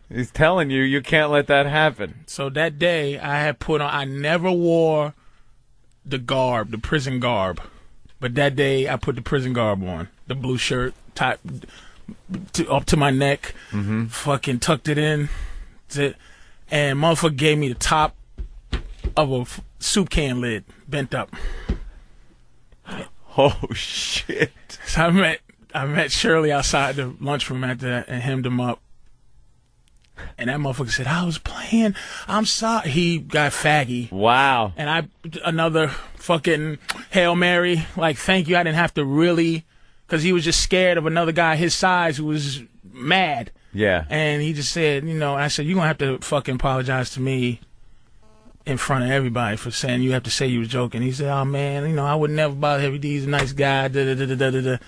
He's telling you can't let that happen. So that day, I never wore the prison garb. But that day, I put the prison garb on. The blue shirt, up to my neck, fucking tucked it in. And motherfucker gave me the top of a soup can lid, bent up. Oh, shit. So I met Shirley outside the lunchroom after that and hemmed him up. And that motherfucker said, I was playing. I'm sorry. He got faggy. Wow. And another fucking Hail Mary, like, thank you. I didn't have to really because he was just scared of another guy his size who was mad. Yeah. And he just said, I said, you're going to have to fucking apologize to me in front of everybody for saying you have to say you was joking. He said, oh, man, I would never bother Heavy D. He's a nice guy. All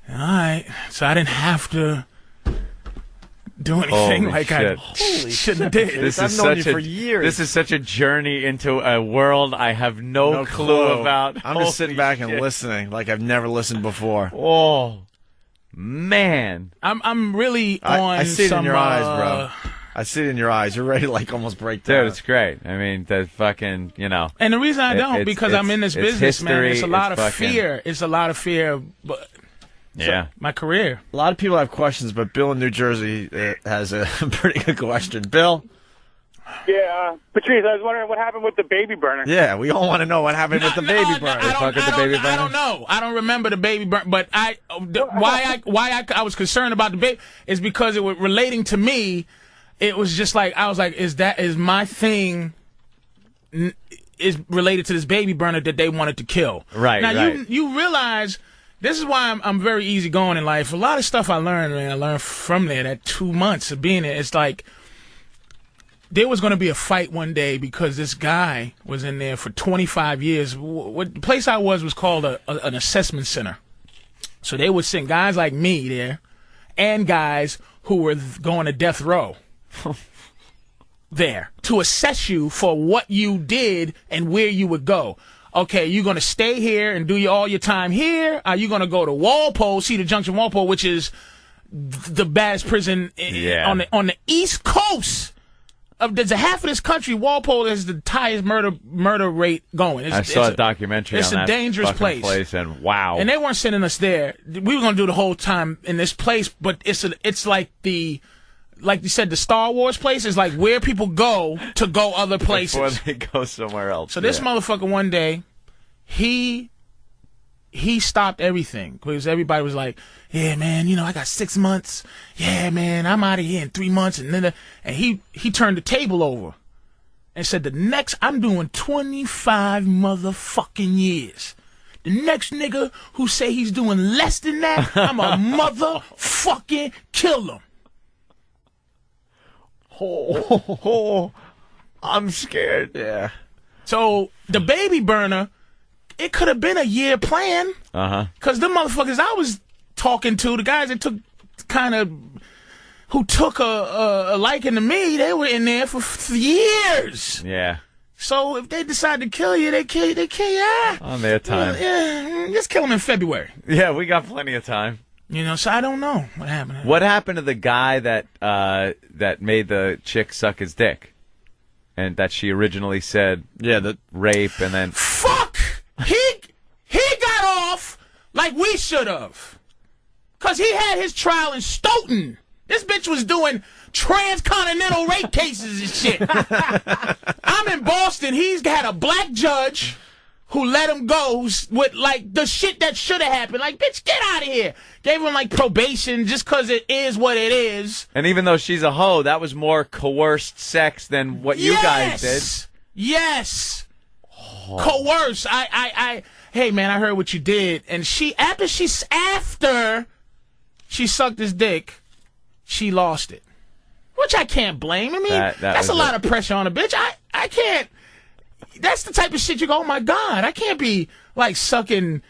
right. So I didn't have to do anything I shouldn't have did. I've known you for years. This is such a journey into a world I have no clue about. I'm just sitting back and listening like I've never listened before. Oh, man. I'm really on I see it in your eyes, bro. I see it in your eyes. You're ready to like almost break down. Dude, it's great. I mean, the fucking, you know. And the reason I don't, because I'm in this business, man, it's a lot of fucking fear. It's a lot of fear. But yeah. My career. A lot of people have questions, but Bill in New Jersey has a pretty good question. Bill? Yeah, Patrice, I was wondering what happened with the baby burner. Yeah, we all want to know what happened with the baby burner. I don't know. I don't remember the baby burner, but why I was concerned about the baby is because it was relating to me. It was just like, I was like, is my thing is related to this baby burner that they wanted to kill? Right. Now right. you realize this is why I'm very easygoing in life. A lot of stuff I learned from there. That 2 months of being there, it's like there was going to be a fight one day because this guy was in there for 25 years. What the place I was called an assessment center. So they would send guys like me there and guys who were going to death row there to assess you for what you did and where you would go. Okay, you're going to stay here and do all your time here? Are you going to go to Walpole, Cedar Junction, Walpole, which is the baddest prison on the East Coast? There's a half of this country. Walpole is the highest murder rate going. I saw a documentary on that. It's a dangerous place. And wow. And they weren't sending us there. We were going to do the whole time in this place, but it's like like you said, the Star Wars place is like where people go to go other places. Before they go somewhere else. So this motherfucker one day, he stopped everything because everybody was like, yeah, man, I got 6 months. Yeah, man, I'm out of here in 3 months. And he turned the table over and said, I'm doing 25 motherfucking years. The next nigga who say he's doing less than that, I'm a motherfucking kill him. Oh, I'm scared. Yeah. So the baby burner, it could have been a year plan. Because the motherfuckers I was talking to, the guys that who took a liking to me, they were in there for years. Yeah. So if they decide to kill you, they kill you. On their time. Yeah, just kill them in February. Yeah, we got plenty of time. So I don't know what happened. What happened to the guy that made the chick suck his dick, and that she originally said rape, and then fuck. He got off like we should have, cause he had his trial in Stoughton. This bitch was doing transcontinental rape cases and shit. I'm in Boston. He's had a black judge who let him go with, like, the shit that should have happened. Like, bitch, get out of here. Gave him, like, probation just because it is what it is. And even though she's a hoe, that was more coerced sex than what you guys did. Yes. Coerce. Hey, man, I heard what you did. And after she sucked his dick, she lost it. Which I can't blame. I mean, that's a lot of pressure on a bitch. I can't. That's the type of shit you go, oh my God, I can't be like sucking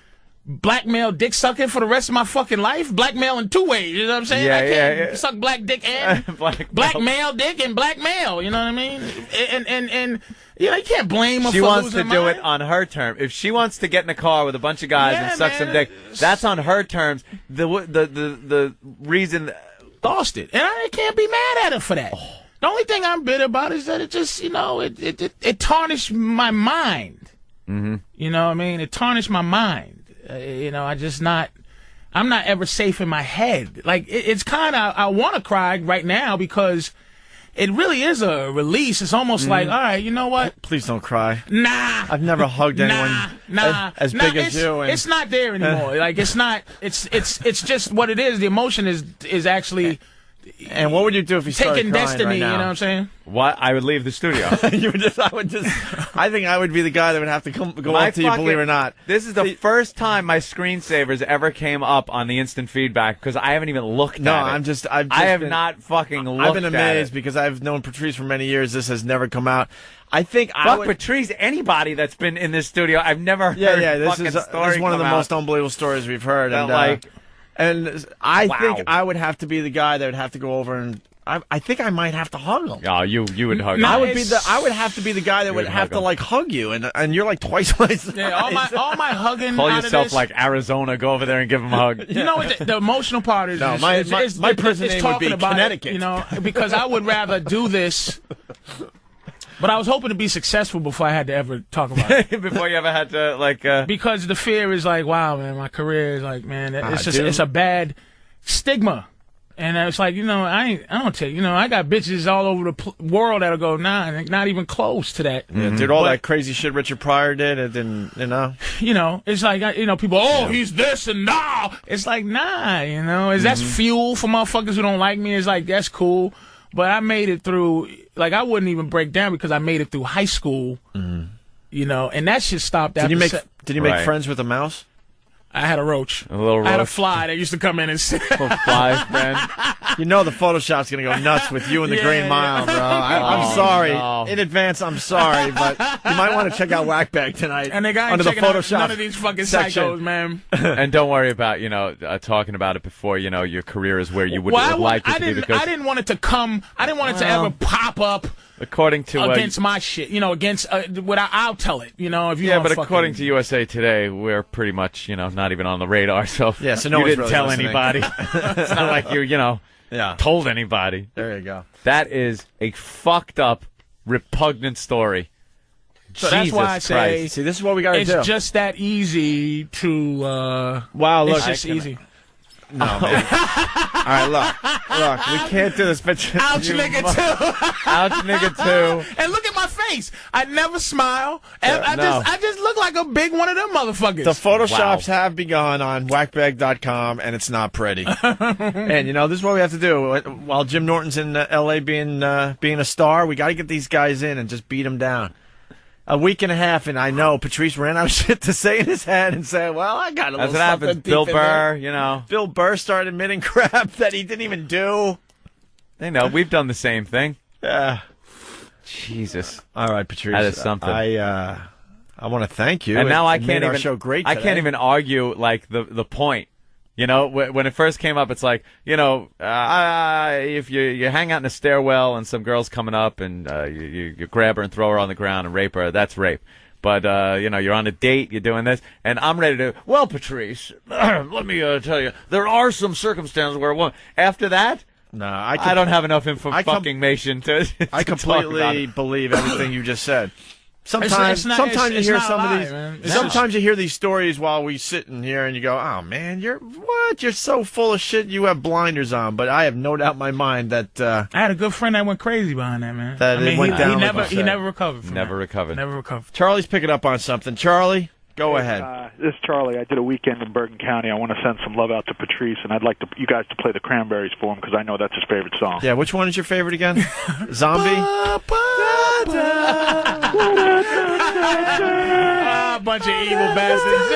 blackmail dick sucking for the rest of my fucking life. Blackmail in two ways, you know what I'm saying? I can't suck black dick and blackmail dick and blackmail, you know what I mean? And you can't blame her for losing She wants to do mine. it on her terms. If she wants to get in a car with a bunch of guys and suck some dick, that's on her terms. The reason lost it, and I can't be mad at her for that. The only thing I'm bitter about is that it just, it tarnished my mind. Mm-hmm. You know what I mean? It tarnished my mind. I'm not ever safe in my head. Like, it's kind of, I want to cry right now because it really is a release. It's almost like, all right, you know what? Please don't cry. Nah. I've never hugged anyone as big as you. It's not there anymore. Like, it's not, it's just what it is. The emotion is actually And what would you do if he started taking crying destiny? right You now? know what I'm saying? What? I would leave the studio. I think I would be the guy that would have to go up to you, believe it or not. This is the first time my screensavers ever came up on the instant feedback because I haven't even looked at it. I have not fucking looked at it. I've been amazed because I've known Patrice for many years. This has never come out. I think Fuck Patrice, anybody that's been in this studio, I've never heard this fucking is story one of the come out. most unbelievable stories we've heard. That, And I think I would have to be the guy that would have to go over and I think I might have to hug him. Oh, you would hug him. I would have to be the guy that would have to hug you, and you're like twice my size. Yeah, all my hugging. Call out yourself of this, like Arizona. Go over there and give him a hug. You know what the emotional part is? No, my prison name would be Connecticut. It, you know, because I would rather do this. But I was hoping to be successful before I had to ever talk about it. Before you ever had to because the fear is like, wow, man, my career is like, man, it's a bad stigma. And it's like, you know, I don't tell you, you know, I got bitches all over the world that'll go, nah, not even close to that. Yeah, did all that crazy shit Richard Pryor did, it didn't, you know? You know, it's like, you know, people, he's this and nah. It's like, nah, you know, that's fuel for motherfuckers who don't like me. It's like, that's cool. But I made it through, like, I wouldn't even break down because I made it through high school, you know, and that shit stopped after. Did you make friends with a mouse? I had a roach. A little roach. I had a fly that used to come in and sit. Little fly friend. You know the Photoshop's going to go nuts with you and the Green Mile, bro. I'm sorry. No. In advance, I'm sorry, but you might want to check out Whackbag tonight. And they got under the Photoshop. None of these fucking section. psychos, man. And don't worry about, you know, talking about it before, you know, your career is where you would like it to be. Because I didn't want it to come. I didn't want it to ever pop up. According to against my shit, you know, against I'll tell it, you know. If you but according to USA Today, we're pretty much, you know, not even on the radar. So yeah, so no you one's didn't really tell listening. anybody. It's not like you know, told anybody. There you go. That is a fucked up, repugnant story. So Jesus that's why I say, Christ. See, this is what we got to do. It's just that easy to. Wow, look, it's just easy. No, man. All right, look, we can't do this, but ouch, nigga, too. Ouch, nigga, too. And look at my face. I never smile. And I just look like a big one of them motherfuckers. The Photoshops have begun on whackbag.com, and it's not pretty. And, you know, this is what we have to do. While Jim Norton's in L.A. being a star, we got to get these guys in and just beat them down. A week and a half, and I know Patrice ran out of shit to say in his head and said, well, I got a little That's what happens. Bill Burr, you know. Bill Burr started admitting crap that he didn't even do. They know. We've done the same thing. Yeah. Jesus. All right, Patrice. That is something. I want to thank you. And now I made can't our even show great I today. can't even argue like the point. You know, when it first came up, it's like, you know, if you hang out in a stairwell and some girl's coming up and you grab her and throw her on the ground and rape her, that's rape. But, you know, you're on a date, you're doing this, and I'm ready to, well, Patrice, let me tell you, there are some circumstances where after that, no, I don't have enough information to I completely believe everything you just said. Sometimes you hear some of these. Sometimes you hear these stories while we sit in here, and you go, "Oh man, you're so full of shit. You have blinders on." But I have no doubt in my mind that I had a good friend that went crazy behind that, man. That it went down. He never recovered. From Never recovered. Never recovered. Charlie's picking up on something. Charlie, go ahead. This is Charlie. I did a weekend in Bergen County. I want to send some love out to Patrice, and I'd like you guys to play the Cranberries for him because I know that's his favorite song. Yeah, which one is your favorite again? Zombie. Bunch of evil bastards.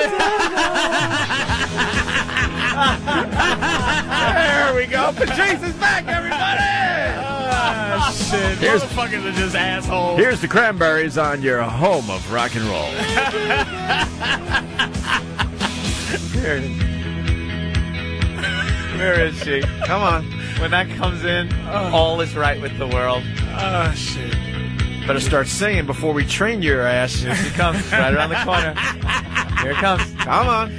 There we go. Patrice is back, everybody. Shit. Motherfuckers are just assholes. Here's the Cranberries on your home of rock and roll. Where is she? Come on. When that comes in, all is right with the world. Oh, shit. Better start singing before we train your ass. Here she comes, right around the corner. Here it comes. Come on.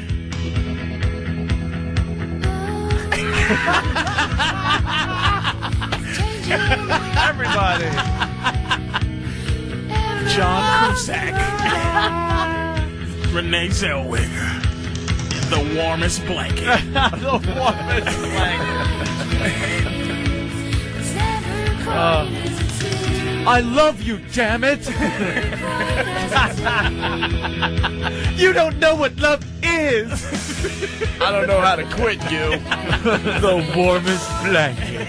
Everybody. John Cusack. Renee Zellweger. The warmest blanket. The warmest blanket. I love you, damn it. You don't know what love is. I don't know how to quit you. The warmest blanket.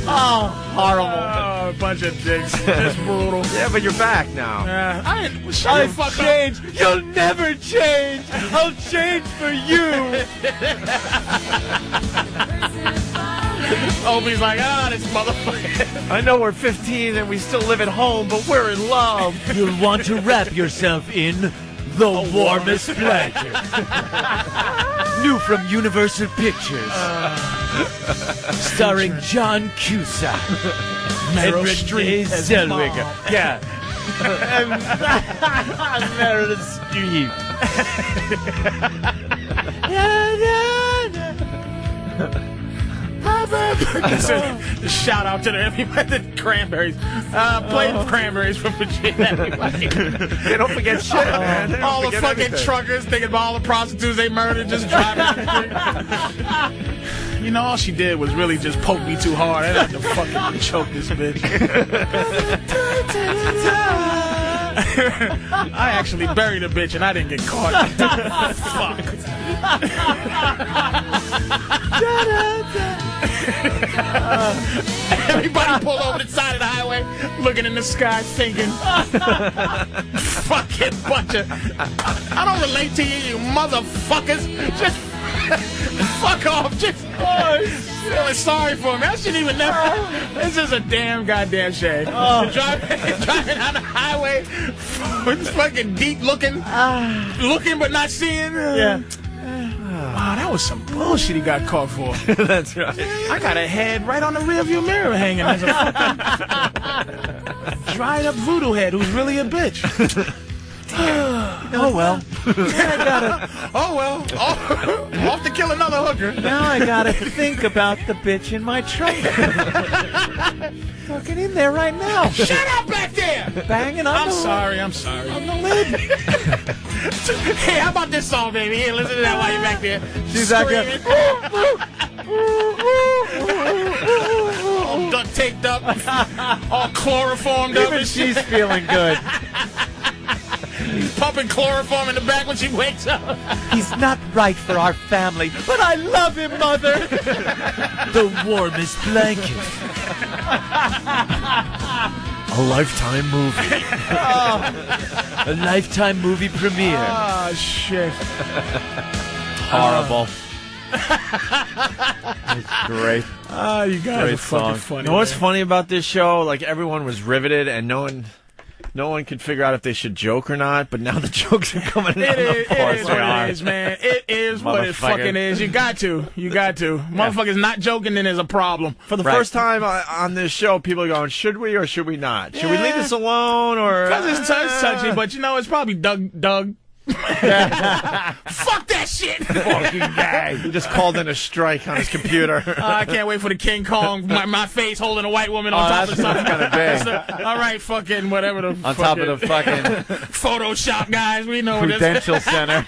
Oh, horrible. Oh, a bunch of dicks. Just brutal. Yeah, but you're back now. I've changed. You'll never change. I'll change for you. Opie's like, this motherfucker. I know we're 15 and we still live at home, but we're in love. You'll want to wrap yourself in the warmest blanket. New from Universal Pictures. Starring John Cusack. Meryl Streep Streep as Zellweger. Mom. Yeah. Meryl Streep. Shout out to everybody, the Cranberries. Play the Cranberries from Virginia. Everybody. They don't forget shit, man. They don't All the forget fucking anything. truckers thinking about all the prostitutes they murdered just driving. You know, all she did was really just poke me too hard. I had to fucking choke this bitch. I actually buried a bitch and I didn't get caught. Fuck. Everybody pulled over the side of the highway, looking in the sky, thinking, fucking bunch of, I don't relate to you, you motherfuckers. Just fuck off. Just feeling sorry for me. I shouldn't even never. It's just a damn goddamn shame. Driving down the highway, fucking deep looking but not seeing. Yeah. Wow, that was some bullshit he got caught for. That's right. I got a head right on the rearview mirror hanging as a fucking dried up voodoo head who's really a bitch. Oh well. Oh well. Off to kill another hooker. Now I gotta think about the bitch in my trunk. Fucking in there right now. Shut up back there! Banging on I'm the sorry. I'm the lid. Hey, how about this song, baby? Here, listen to that while you're back there. She's back there. All duct taped up, all chloroformed up. Even she's feeling good. Pumping chloroform in the back when she wakes up. He's not right for our family, but I love him, Mother. The warmest blanket. A Lifetime movie. A Lifetime movie premiere. Oh, shit. Horrible. It's great. Oh, you guys Great are fucking song. funny. You know what's man. funny about this show? Like, everyone was riveted and no one could figure out if they should joke or not, but now the jokes are coming in. It is Of course what they are. it is, man. It is what it fucking is. You got to. Motherfuckers not joking, then there's a problem. For the first time on this show, people are going, should we or should we not? Should we leave this alone or... Because it's touchy, but you know, it's probably Doug. Fuck that shit! Fucking guy. He just called in a strike on his computer. I can't wait for the King Kong, my face holding a white woman on top of something. Kind of big. All right, fucking whatever the On top of the fucking Photoshop guys, we know what this Prudential Center.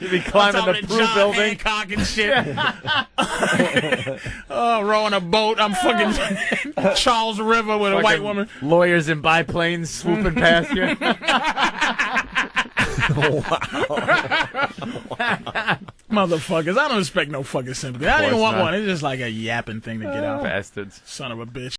You'd be climbing the Prue John building. Hancock and shit. Rowing a boat. I'm fucking Charles River with a white woman. Lawyers in biplanes swooping past you. Motherfuckers, I don't expect no fucking sympathy. I didn't course want not. one. It's just like a yapping thing to get out. Bastards. Son of a bitch.